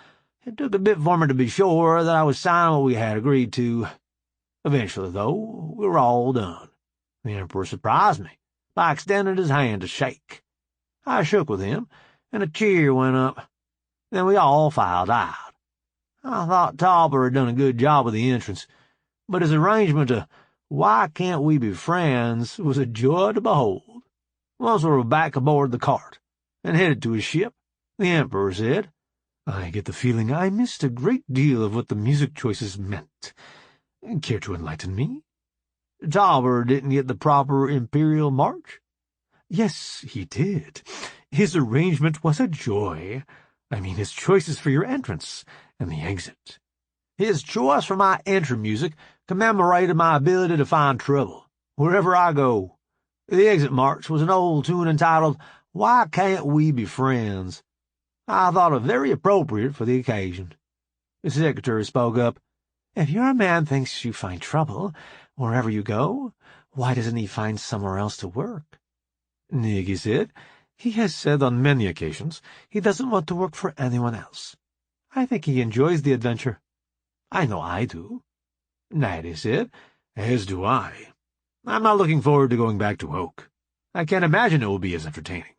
it took a bit for me to be sure that I was signing what we had agreed to. Eventually, though, we were all done. The Emperor surprised me by extending his hand to shake. I shook with him, and a cheer went up. Then we all filed out. I thought Topper had done a good job with the entrance, but his arrangement to "Why Can't We Be Friends" was a joy to behold. Once we were back aboard the cart and headed to his ship, the Emperor said, I get the feeling I missed a great deal of what the music choices meant. Care to enlighten me? Topper didn't get the proper Imperial March? Yes, he did. His arrangement was a joy. I mean his choices for your entrance and the exit. His choice for my entry music commemorated my ability to find trouble, wherever I go. The exit march was an old tune entitled, Why Can't We Be Friends? I thought it very appropriate for the occasion. The secretary spoke up. If your man thinks you find trouble wherever you go, why doesn't he find somewhere else to work? Nikki said. He has said on many occasions he doesn't want to work for anyone else. I think he enjoys the adventure. I know I do. Natty said. As do I. I'm not looking forward to going back to Oak. I can't imagine it will be as entertaining.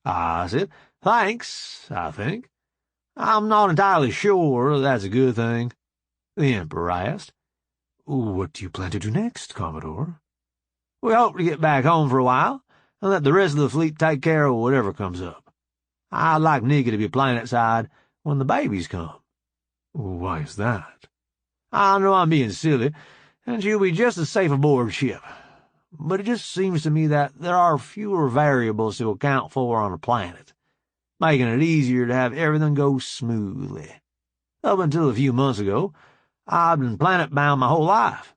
I said, thanks, I think. I'm not entirely sure that's a good thing. The Emperor asked. What do you plan to do next, Commodore? We hope to get back home for a while, and let the rest of the fleet take care of whatever comes up. I'd like Nikki to be planet-side when the babies come. Why is that? I know I'm being silly, and she'll be just as safe aboard ship. But it just seems to me that there are fewer variables to account for on a planet, making it easier to have everything go smoothly. Up until a few months ago, I've been planet-bound my whole life.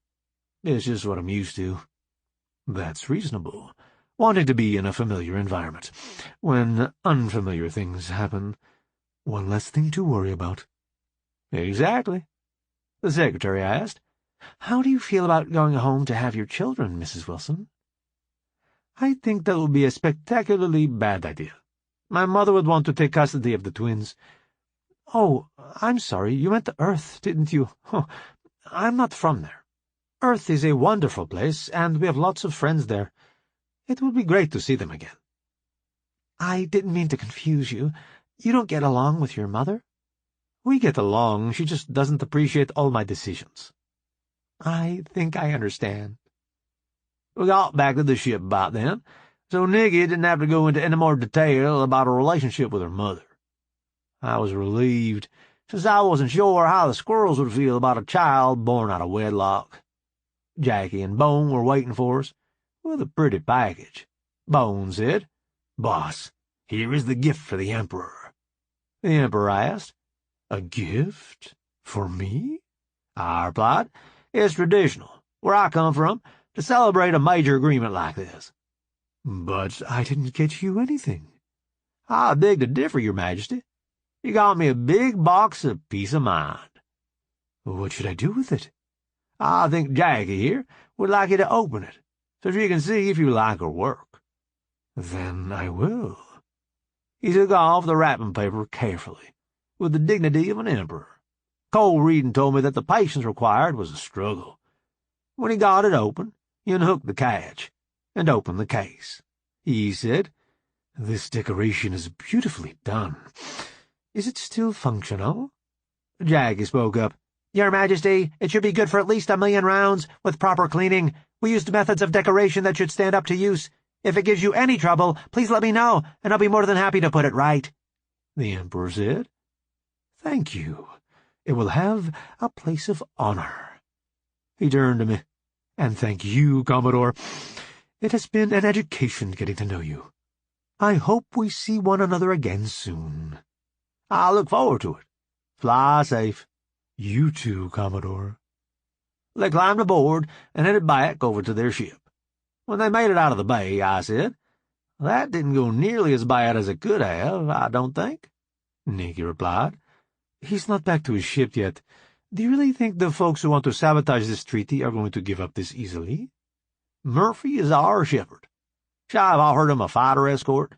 It's just what I'm used to. That's reasonable. Wanting to be in a familiar environment. When unfamiliar things happen, one less thing to worry about. Exactly. The secretary asked. How do you feel about going home to have your children, Mrs. Wilson? I think that would be a spectacularly bad idea. My mother would want to take custody of the twins. Oh, I'm sorry, you meant the Earth, didn't you? Oh, I'm not from there. Earth is a wonderful place, and we have lots of friends there. It would be great to see them again. I didn't mean to confuse you. You don't get along with your mother? We get along, she just doesn't appreciate all my decisions. I think I understand. We got back to the ship about then, so Nikki didn't have to go into any more detail about her relationship with her mother. I was relieved, since I wasn't sure how the squirrels would feel about a child born out of wedlock. Jackie and Bone were waiting for us, with a pretty package. Bone said, "Boss, here is the gift for the Emperor." The Emperor asked, "A gift? For me?" I replied, "It's traditional, where I come from, to celebrate a major agreement like this." "But I didn't get you anything." "I beg to differ, Your Majesty. You got me a big box of peace of mind." "What should I do with it?" "I think Jackie here would like you to open it, so she can see if you like her work." "Then I will." He took off the wrapping paper carefully, with the dignity of an emperor. Cold reading told me that the patience required was a struggle. When he got it open, he unhooked the catch, and opened the case. He said, "This decoration is beautifully done. Is it still functional?" Jackie spoke up. "Your Majesty, it should be good for at least 1,000,000 rounds, with proper cleaning. We used methods of decoration that should stand up to use. If it gives you any trouble, please let me know, and I'll be more than happy to put it right," the Emperor said. "Thank you. It will have a place of honor." He turned to me. "And thank you, Commodore. It has been an education getting to know you. I hope we see one another again soon." "I look forward to it. Fly safe." "You too, Commodore." They climbed aboard and headed back over to their ship. When they made it out of the bay, I said, "That didn't go nearly as bad as it could have, I don't think." Nikki replied, "He's not back to his ship yet. Do you really think the folks who want to sabotage this treaty are going to give up this easily?" "Murphy is our shepherd. Shall I have offered him a fighter escort?"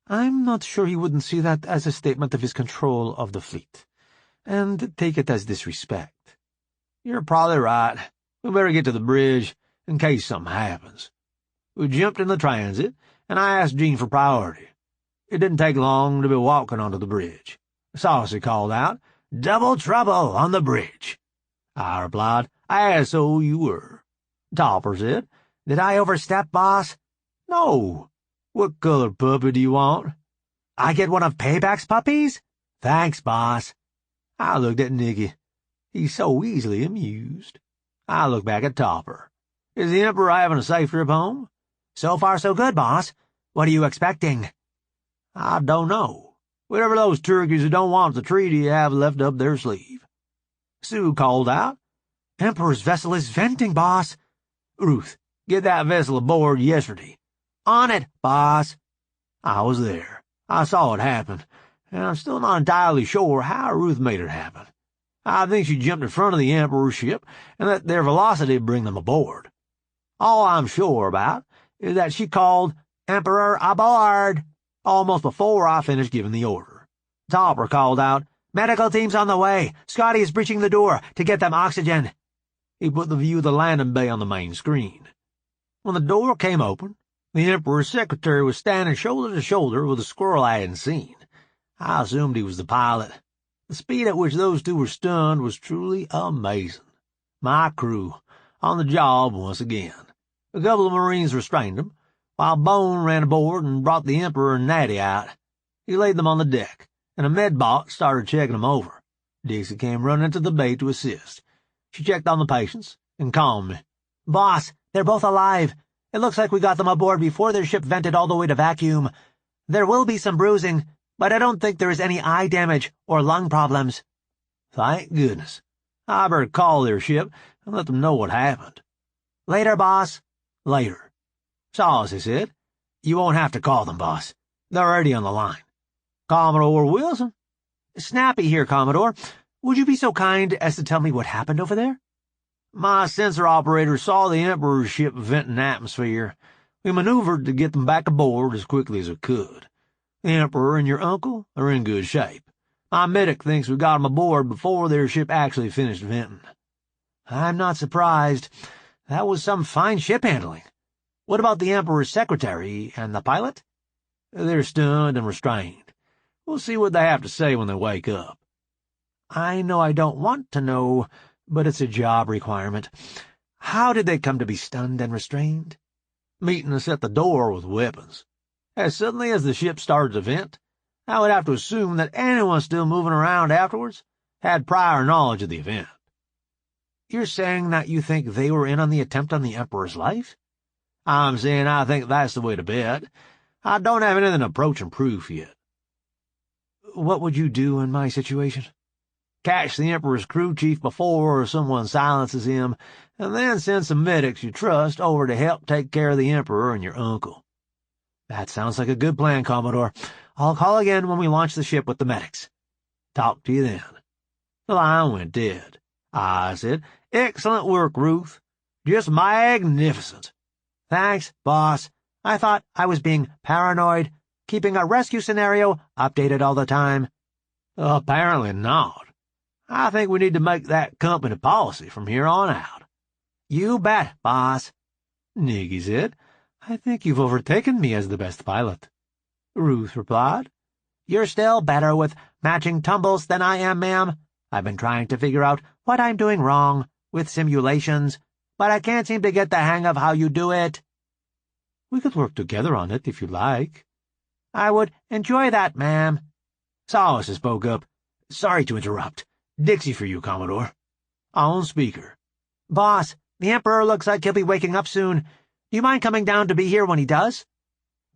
"I'm not sure he wouldn't see that as a statement of his control of the fleet, and take it as disrespect." "You're probably right. We better get to the bridge, in case something happens." We jumped in the transit, and I asked Jean for priority. It didn't take long to be walking onto the bridge. Saucy called out, "Double trouble on the bridge." I replied, "As so you were." Topper said, "Did I overstep, boss?" "No. What color puppy do you want?" "I get one of Payback's puppies?" Thanks, boss. I looked at Nikki. He's so easily amused. I looked back at Topper. Is the Emperor having a safe trip home? So far so good, boss. What are you expecting? I don't know. Whatever those turkeys who don't want the treaty have left up their sleeve. Sue called out. Emperor's vessel is venting, boss. Ruth, get that vessel aboard yesterday. On it, boss. I was there. I saw it happen, and I'm still not entirely sure how Ruth made it happen. I think she jumped in front of the Emperor's ship and let their velocity bring them aboard. All I'm sure about is that she called Emperor aboard almost before I finished giving the order. Topper called out, Medical team's on the way. Scotty is breaching the door to get them oxygen. He put the view of the landing bay on the main screen. When the door came open, the Emperor's secretary was standing shoulder to shoulder with a squirrel I hadn't seen. I assumed he was the pilot. The speed at which those two were stunned was truly amazing. My crew, on the job once again. A couple of Marines restrained them, while Bone ran aboard and brought the Emperor and Natty out. He laid them on the deck, and a medbot started checking them over. Dixie came running to the bay to assist. She checked on the patients and calmed me. Boss, they're both alive. It looks like we got them aboard before their ship vented all the way to vacuum. There will be some bruising, but I don't think there is any eye damage or lung problems. Thank goodness. I better call their ship and let them know what happened. Later, boss. Later. Saws, he said. You won't have to call them, boss. They're already on the line. Commodore Wilson? Snappy here, Commodore. Would you be so kind as to tell me what happened over there? My sensor operator saw the Emperor's ship venting atmosphere. We maneuvered to get them back aboard as quickly as we could. The Emperor and your uncle are in good shape. My medic thinks we got them aboard before their ship actually finished venting. I'm not surprised. That was some fine ship handling. What about the Emperor's secretary and the pilot? They're stunned and restrained. We'll see what they have to say when they wake up. I know I don't want to know, but it's a job requirement. How did they come to be stunned and restrained? Meeting us at the door with weapons. As suddenly as the ship started to vent, I would have to assume that anyone still moving around afterwards had prior knowledge of the event. You're saying that you think they were in on the attempt on the Emperor's life? I'm saying I think that's the way to bet. I don't have anything approaching proof yet. What would you do in my situation? Catch the Emperor's crew chief before someone silences him, and then send some medics you trust over to help take care of the Emperor and your uncle. That sounds like a good plan, Commodore. I'll call again when we launch the ship with the medics. Talk to you then. The line went dead. I said, Excellent work, Ruth. Just magnificent. Thanks, boss. I thought I was being paranoid, keeping a rescue scenario updated all the time. Apparently not. I think we need to make that company policy from here on out. You bet, boss. Nikki said, I think you've overtaken me as the best pilot. Ruth replied, You're still better with matching tumbles than I am, ma'am. I've been trying to figure out what I'm doing wrong with simulations, but I can't seem to get the hang of how you do it. We could work together on it if you like. I would enjoy that, ma'am. Sawyer spoke up. Sorry to interrupt. Dixie for you, Commodore. On speaker. Boss, the Emperor looks like he'll be waking up soon. Do you mind coming down to be here when he does?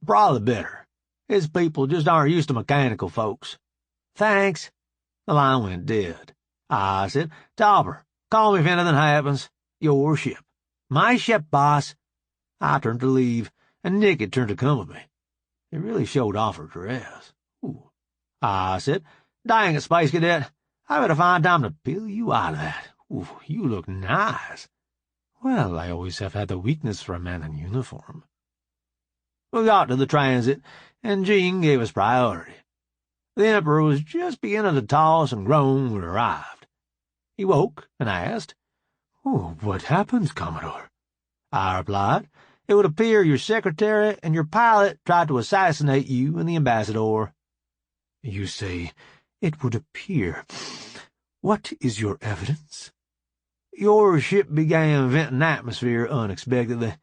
Probably better. His people just aren't used to mechanical folks. Thanks. The line went dead. I said, Topper, call me if anything happens. Your ship. My ship, boss. I turned to leave, and Nikki turned to come with me. It really showed off her dress. Ooh. I said, Dang it, Space Cadet. I better find time to peel you out of that. Ooh, you look nice. Well, I always have had a weakness for a man in uniform. We got to the transit, and Jean gave us priority. The Emperor was just beginning to toss and groan when we arrived. He woke and asked, Oh, what happened, Commodore? I replied, It would appear your secretary and your pilot tried to assassinate you and the ambassador. You say, it would appear. What is your evidence? Your ship began venting atmosphere unexpectedly.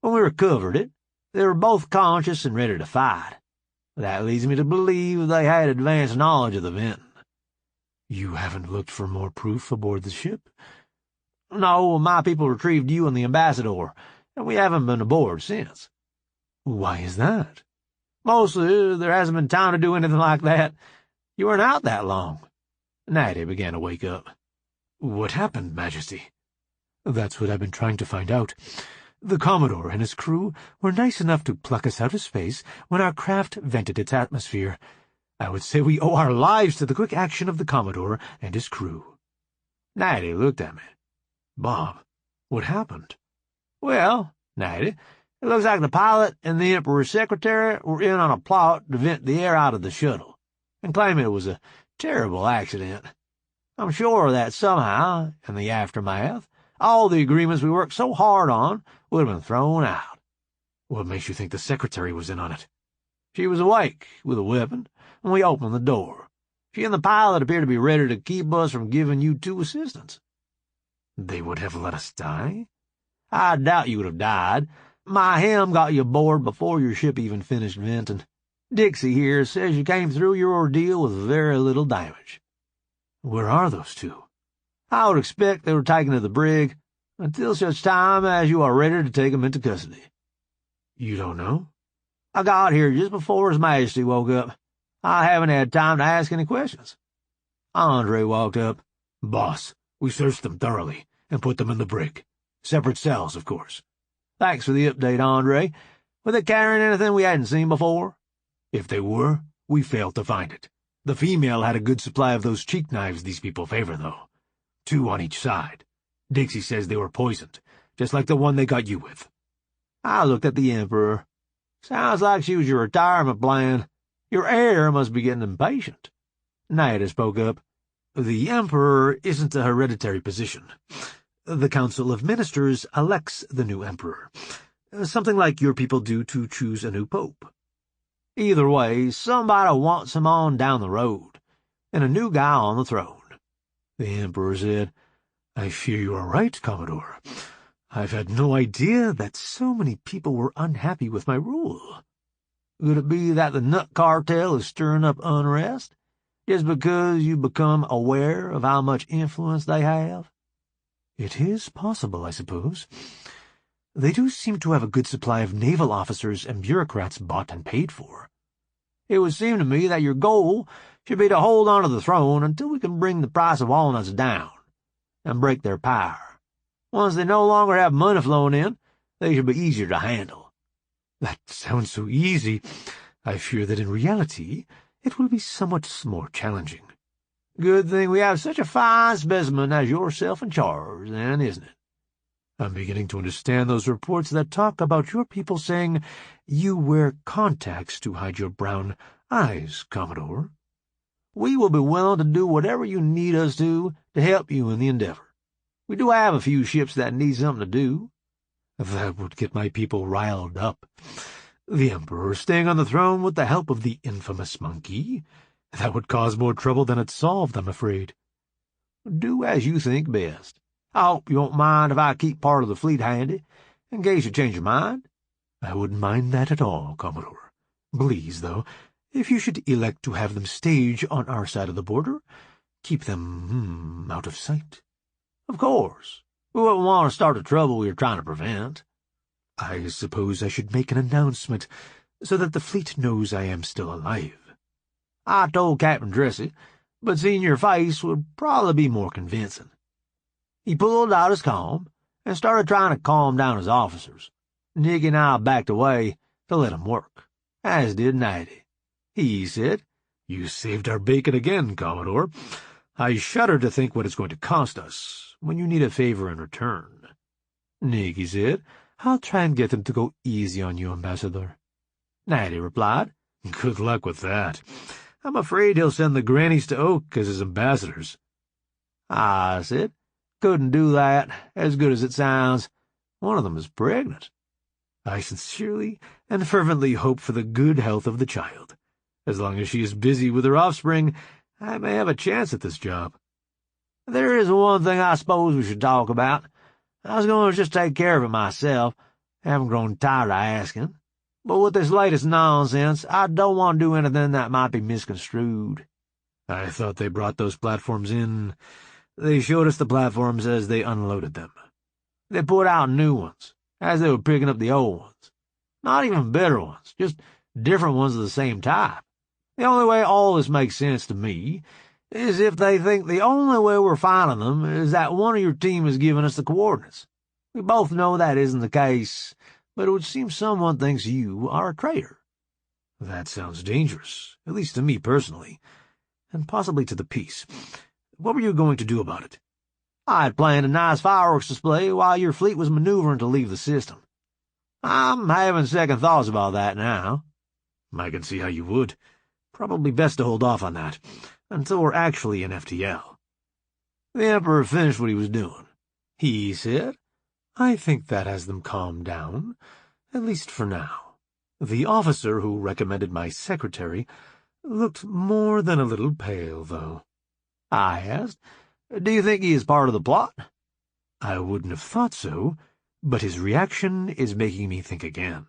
When we recovered it, they were both conscious and ready to fight. That leads me to believe they had advanced knowledge of the venting. You haven't looked for more proof aboard the ship? No, my people retrieved you and the ambassador, and we haven't been aboard since. Why is that? Mostly, there hasn't been time to do anything like that. You weren't out that long. Natty began to wake up. What happened, Majesty? That's what I've been trying to find out. The Commodore and his crew were nice enough to pluck us out of space when our craft vented its atmosphere. I would say we owe our lives to the quick action of the Commodore and his crew. Natty looked at me. Bob, what happened? Well, Natty, it looks like the pilot and the Emperor's secretary were in on a plot to vent the air out of the shuttle, and claim it was a terrible accident. I'm sure that somehow, in the aftermath, all the agreements we worked so hard on would have been thrown out. What makes you think the secretary was in on it? She was awake, with a weapon, when we opened the door. She and the pilot appeared to be ready to keep us from giving you two assistance. They would have let us die? I doubt you would have died. My hem got you aboard before your ship even finished venting. Dixie here says you came through your ordeal with very little damage. Where are those two? I would expect they were taken to the brig until such time as you are ready to take them into custody. You don't know? I got here just before His Majesty woke up. I haven't had time to ask any questions. Andre walked up. Boss, we searched them thoroughly and put them in the brig. Separate cells, of course. Thanks for the update, Andre. Were they carrying anything we hadn't seen before? If they were, we failed to find it. The female had a good supply of those cheek knives these people favor, though. 2 on each side. Dixie says they were poisoned, just like the one they got you with. I looked at the Emperor. Sounds like she was your retirement plan. Your heir must be getting impatient. Natty spoke up. The Emperor isn't a hereditary position. The Council of Ministers elects the new Emperor. Something like your people do to choose a new pope. Either way, somebody wants him on down the road, and a new guy on the throne. The Emperor said, I fear you are right, Commodore. I've had no idea that so many people were unhappy with my rule. Could it be that the nut cartel is stirring up unrest, just because you become aware of how much influence they have? It is possible, I suppose. They do seem to have a good supply of naval officers and bureaucrats bought and paid for. It would seem to me that your goal should be to hold on to the throne until we can bring the price of walnuts down and break their power. Once they no longer have money flowing in, they should be easier to handle. That sounds so easy. I fear that in reality it will be somewhat more challenging. Good thing we have such a fine specimen as yourself in charge, then, isn't it? I'm beginning to understand those reports that talk about your people saying you wear contacts to hide your brown eyes, Commodore. We will be willing to do whatever you need us to help you in the endeavor. We do have a few ships that need something to do. That would get my people riled up. The Emperor staying on the throne with the help of the infamous monkey. That would cause more trouble than it solved, I'm afraid. Do as you think best. I hope you won't mind if I keep part of the fleet handy, in case you change your mind. I wouldn't mind that at all, Commodore. Please, though, if you should elect to have them stage on our side of the border, keep them, out of sight. Of course. We wouldn't want to start the trouble we are trying to prevent. I suppose I should make an announcement so that the fleet knows I am still alive. I told Captain Dressy, but seeing your face would probably be more convincing. He pulled out his comb and started trying to calm down his officers. Nikki and I backed away to let him work, as did Natty. He said, You saved our bacon again, Commodore. I shudder to think what it's going to cost us when you need a favor in return. Nikki said, I'll try and get them to go easy on you, Ambassador. Natty replied, Good luck with that. I'm afraid he'll send the grannies to Oak as his ambassadors. I said, Couldn't do that, as good as it sounds. One of them is pregnant. I sincerely and fervently hope for the good health of the child. As long as she is busy with her offspring, I may have a chance at this job. There is one thing I suppose we should talk about. I was going to just take care of it myself. Haven't grown tired of asking. But with this latest nonsense, I don't want to do anything that might be misconstrued. I thought they brought those platforms in. They showed us the platforms as they unloaded them. They put out new ones, as they were picking up the old ones. Not even better ones, just different ones of the same type. The only way all this makes sense to me is if they think the only way we're finding them is that one of your team has given us the coordinates. We both know that isn't the case, but it would seem someone thinks you are a traitor. That sounds dangerous, at least to me personally, and possibly to the peace. What were you going to do about it? I had planned a nice fireworks display while your fleet was maneuvering to leave the system. I'm having second thoughts about that now. I can see how you would. Probably best to hold off on that, until we're actually in FTL. The Emperor finished what he was doing. He said, I think that has them calmed down, at least for now. The officer who recommended my secretary looked more than a little pale, though. I asked, do you think he is part of the plot? I wouldn't have thought so, but his reaction is making me think again.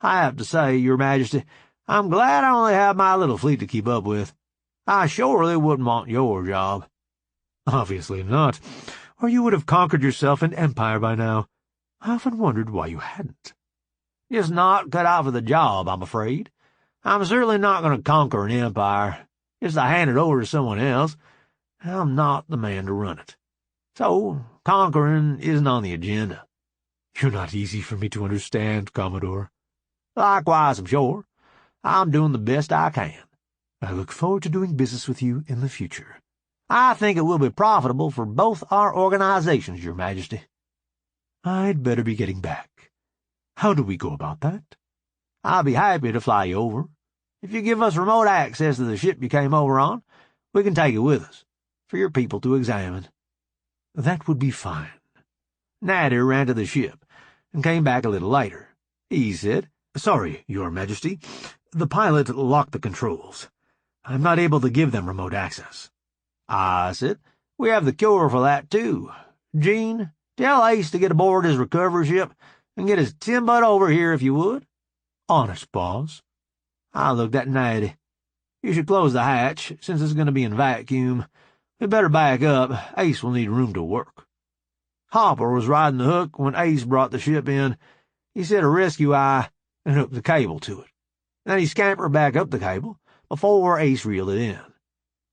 I have to say, Your Majesty, I'm glad I only have my little fleet to keep up with. I surely wouldn't want your job. Obviously not, or you would have conquered yourself an empire by now. I often wondered why you hadn't. Just not cut out for the job, I'm afraid. I'm certainly not going to conquer an empire, just to hand it over to someone else. I'm not the man to run it. So, conquering isn't on the agenda. You're not easy for me to understand, Commodore. Likewise, I'm sure. I'm doing the best I can. I look forward to doing business with you in the future. I think it will be profitable for both our organizations, Your Majesty. I'd better be getting back. How do we go about that? I'll be happy to fly you over. If you give us remote access to the ship you came over on, we can take it with us, for your people to examine. That would be fine. Nadir ran to the ship, and came back a little later. He said, Sorry, Your Majesty. The pilot locked the controls. I'm not able to give them remote access. I said, we have the cure for that, too. Gene, tell Ace to get aboard his recovery ship and get his tin butt over here if you would. Honest, boss. I looked at Natty. You should close the hatch, since it's going to be in vacuum. We better back up. Ace will need room to work. Hopper was riding the hook when Ace brought the ship in. He set a rescue eye and hooked the cable to it. Then he scampered back up the cable before Ace reeled it in.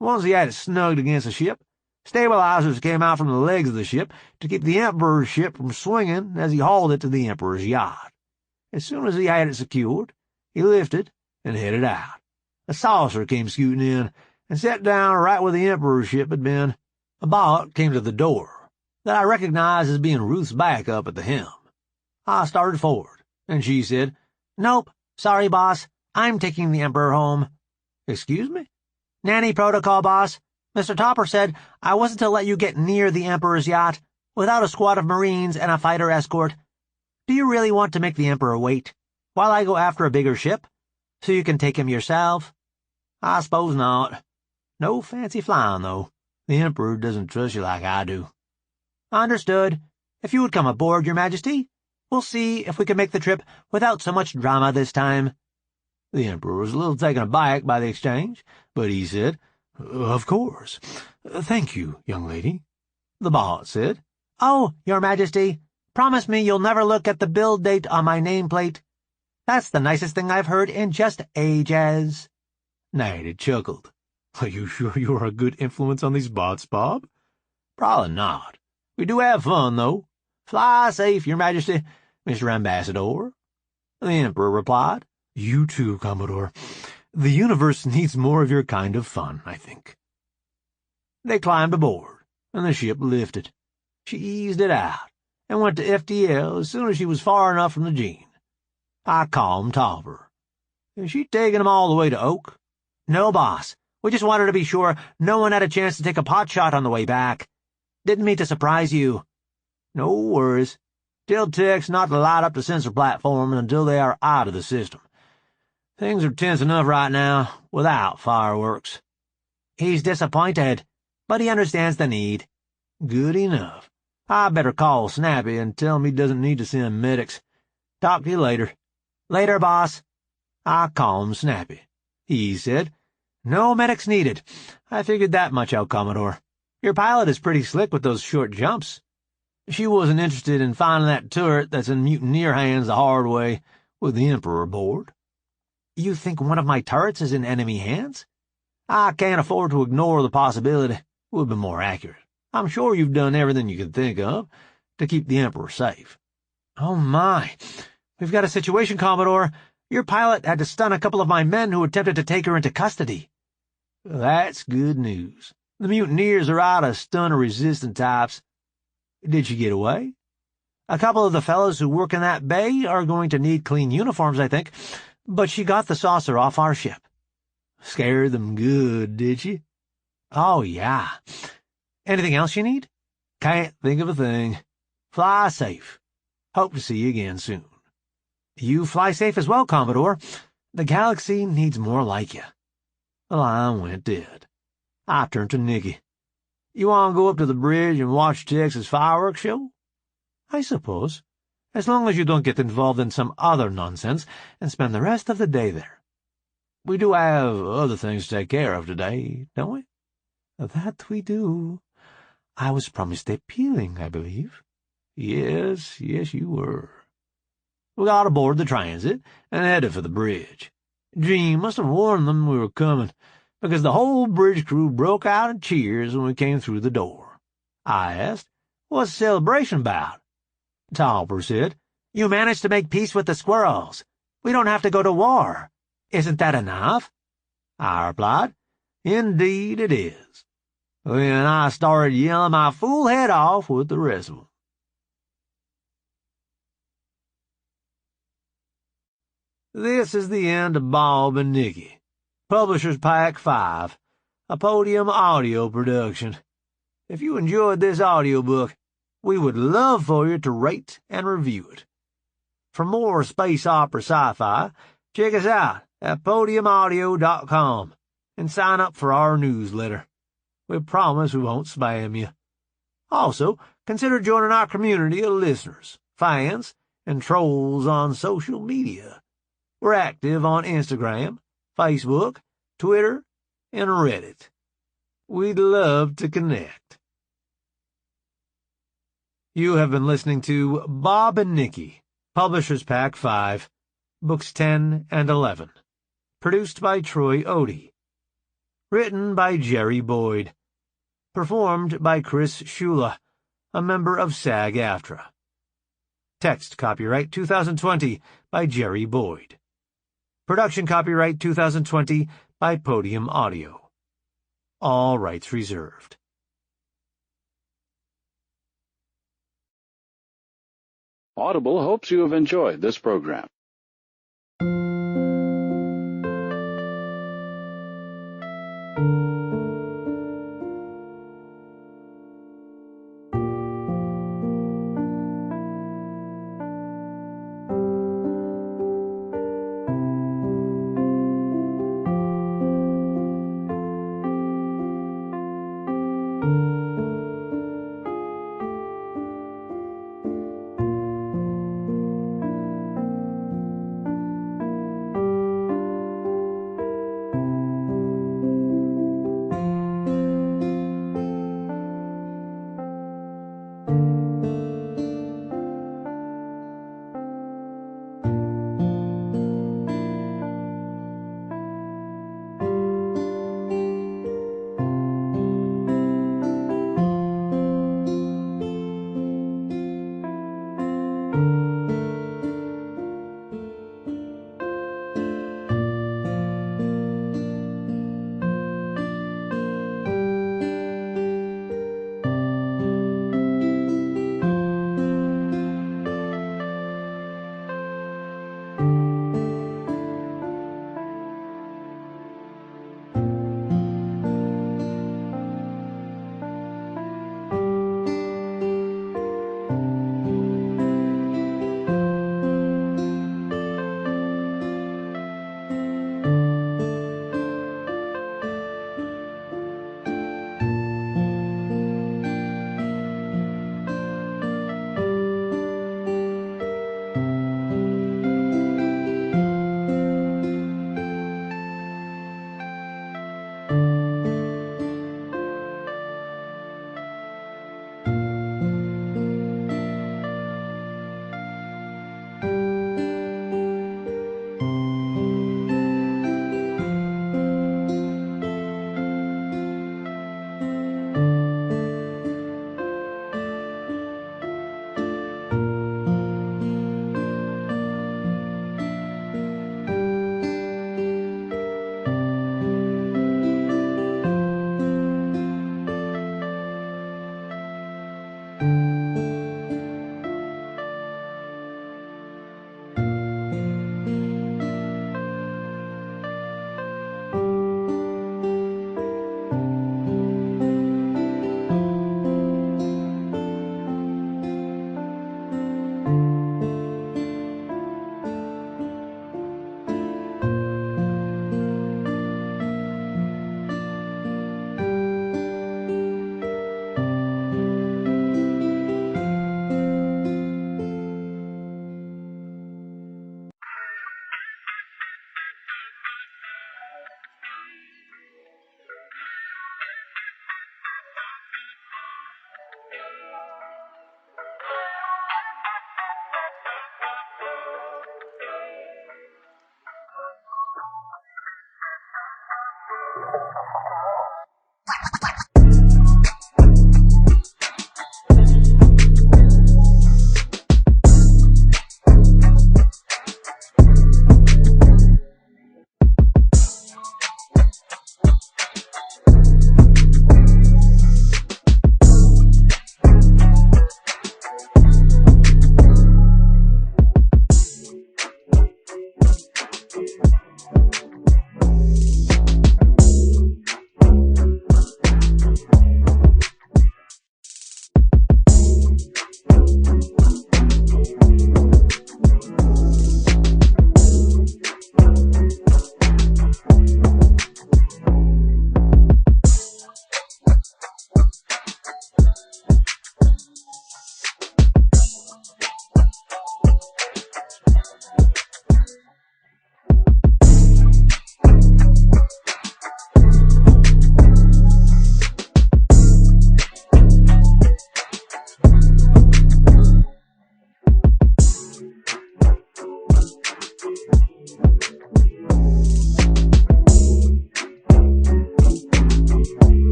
Once he had it snugged against the ship, stabilizers came out from the legs of the ship to keep the Emperor's ship from swinging as he hauled it to the Emperor's yacht. As soon as he had it secured, he lifted and headed out. A saucer came scooting in and sat down right where the Emperor's ship had been. A bot came to the door that I recognized as being Ruth's backup at the helm. I started forward, and she said, Nope, sorry, boss. I'm taking the Emperor home. Excuse me? Nanny protocol, boss. Mr. Topper said I wasn't to let you get near the Emperor's yacht without a squad of Marines and a fighter escort. Do you really want to make the Emperor wait while I go after a bigger ship so you can take him yourself? I suppose not. No fancy flying, though. The Emperor doesn't trust you like I do. Understood. If you would come aboard, Your Majesty, we'll see if we can make the trip without so much drama this time. The Emperor was a little taken aback by the exchange, but he said, Of course. Thank you, young lady. The bot said, Oh, Your Majesty, promise me you'll never look at the build date on my nameplate. That's the nicest thing I've heard in just ages. Natty chuckled. Are you sure you are a good influence on these bots, Bob? Probably not. We do have fun, though. Fly safe, Your Majesty, Mr. Ambassador. The Emperor replied. You too, Commodore. The universe needs more of your kind of fun, I think. They climbed aboard, and the ship lifted. She eased it out, and went to FTL as soon as she was far enough from the Gene. I calmed Topper. Is she taking them all the way to Oak? No, boss. We just wanted to be sure no one had a chance to take a pot shot on the way back. Didn't mean to surprise you. No worries. Tell Tex not to light up the sensor platform until they are out of the system. Things are tense enough right now, without fireworks. He's disappointed, but he understands the need. Good enough. I better call Snappy and tell him he doesn't need to send medics. Talk to you later. Later, boss. I calmed Snappy. He said, No medics needed. I figured that much out, Commodore. Your pilot is pretty slick with those short jumps. She wasn't interested in finding that turret that's in mutineer hands the hard way, with the Emperor aboard. You think one of my turrets is in enemy hands? I can't afford to ignore the possibility. Would be more accurate. I'm sure you've done everything you could think of to keep the Emperor safe. Oh, my. We've got a situation, Commodore. Your pilot had to stun a couple of my men who attempted to take her into custody. That's good news. The mutineers are out of stunner-resistant types. Did she get away? A couple of the fellows who work in that bay are going to need clean uniforms, I think, but she got the saucer off our ship. Scared them good, did she? Oh, yeah. Anything else you need? Can't think of a thing. Fly safe. Hope to see you again soon. You fly safe as well, Commodore. The galaxy needs more like you. The line went dead. I turned to Nikki. You want to go up to the bridge and watch Texas fireworks show? I suppose, as long as you don't get involved in some other nonsense and spend the rest of the day there. We do have other things to take care of today, don't we? That we do. I was promised a peeling, I believe. Yes, you were. We got aboard the transit and headed for the bridge. Jean must have warned them we were coming, because the whole bridge crew broke out in cheers when we came through the door. I asked, What's the celebration about? Topper said, You managed to make peace with the squirrels. We don't have to go to war. Isn't that enough? I replied, Indeed it is. Then I started yelling my fool head off with the rest of them. This is the end of Bob and Nikki, Publishers Pack 5, a Podium audio production. If you enjoyed this audiobook, we would love for you to rate and review it. For more space opera sci-fi, check us out at podiumaudio.com and sign up for our newsletter. We promise we won't spam you. Also, consider joining our community of listeners, fans, and trolls on social media. We're active on Instagram, Facebook, Twitter, and Reddit. We'd love to connect. You have been listening to Bob and Nikki, Publishers Pack 5, Books 10 and 11. Produced by Troy Odie. Written by Jerry Boyd. Performed by Chris Ciulla, a member of SAG-AFTRA. Text copyright 2020 by Jerry Boyd. Production copyright 2020 by Podium Audio. All rights reserved. Audible hopes you have enjoyed this program.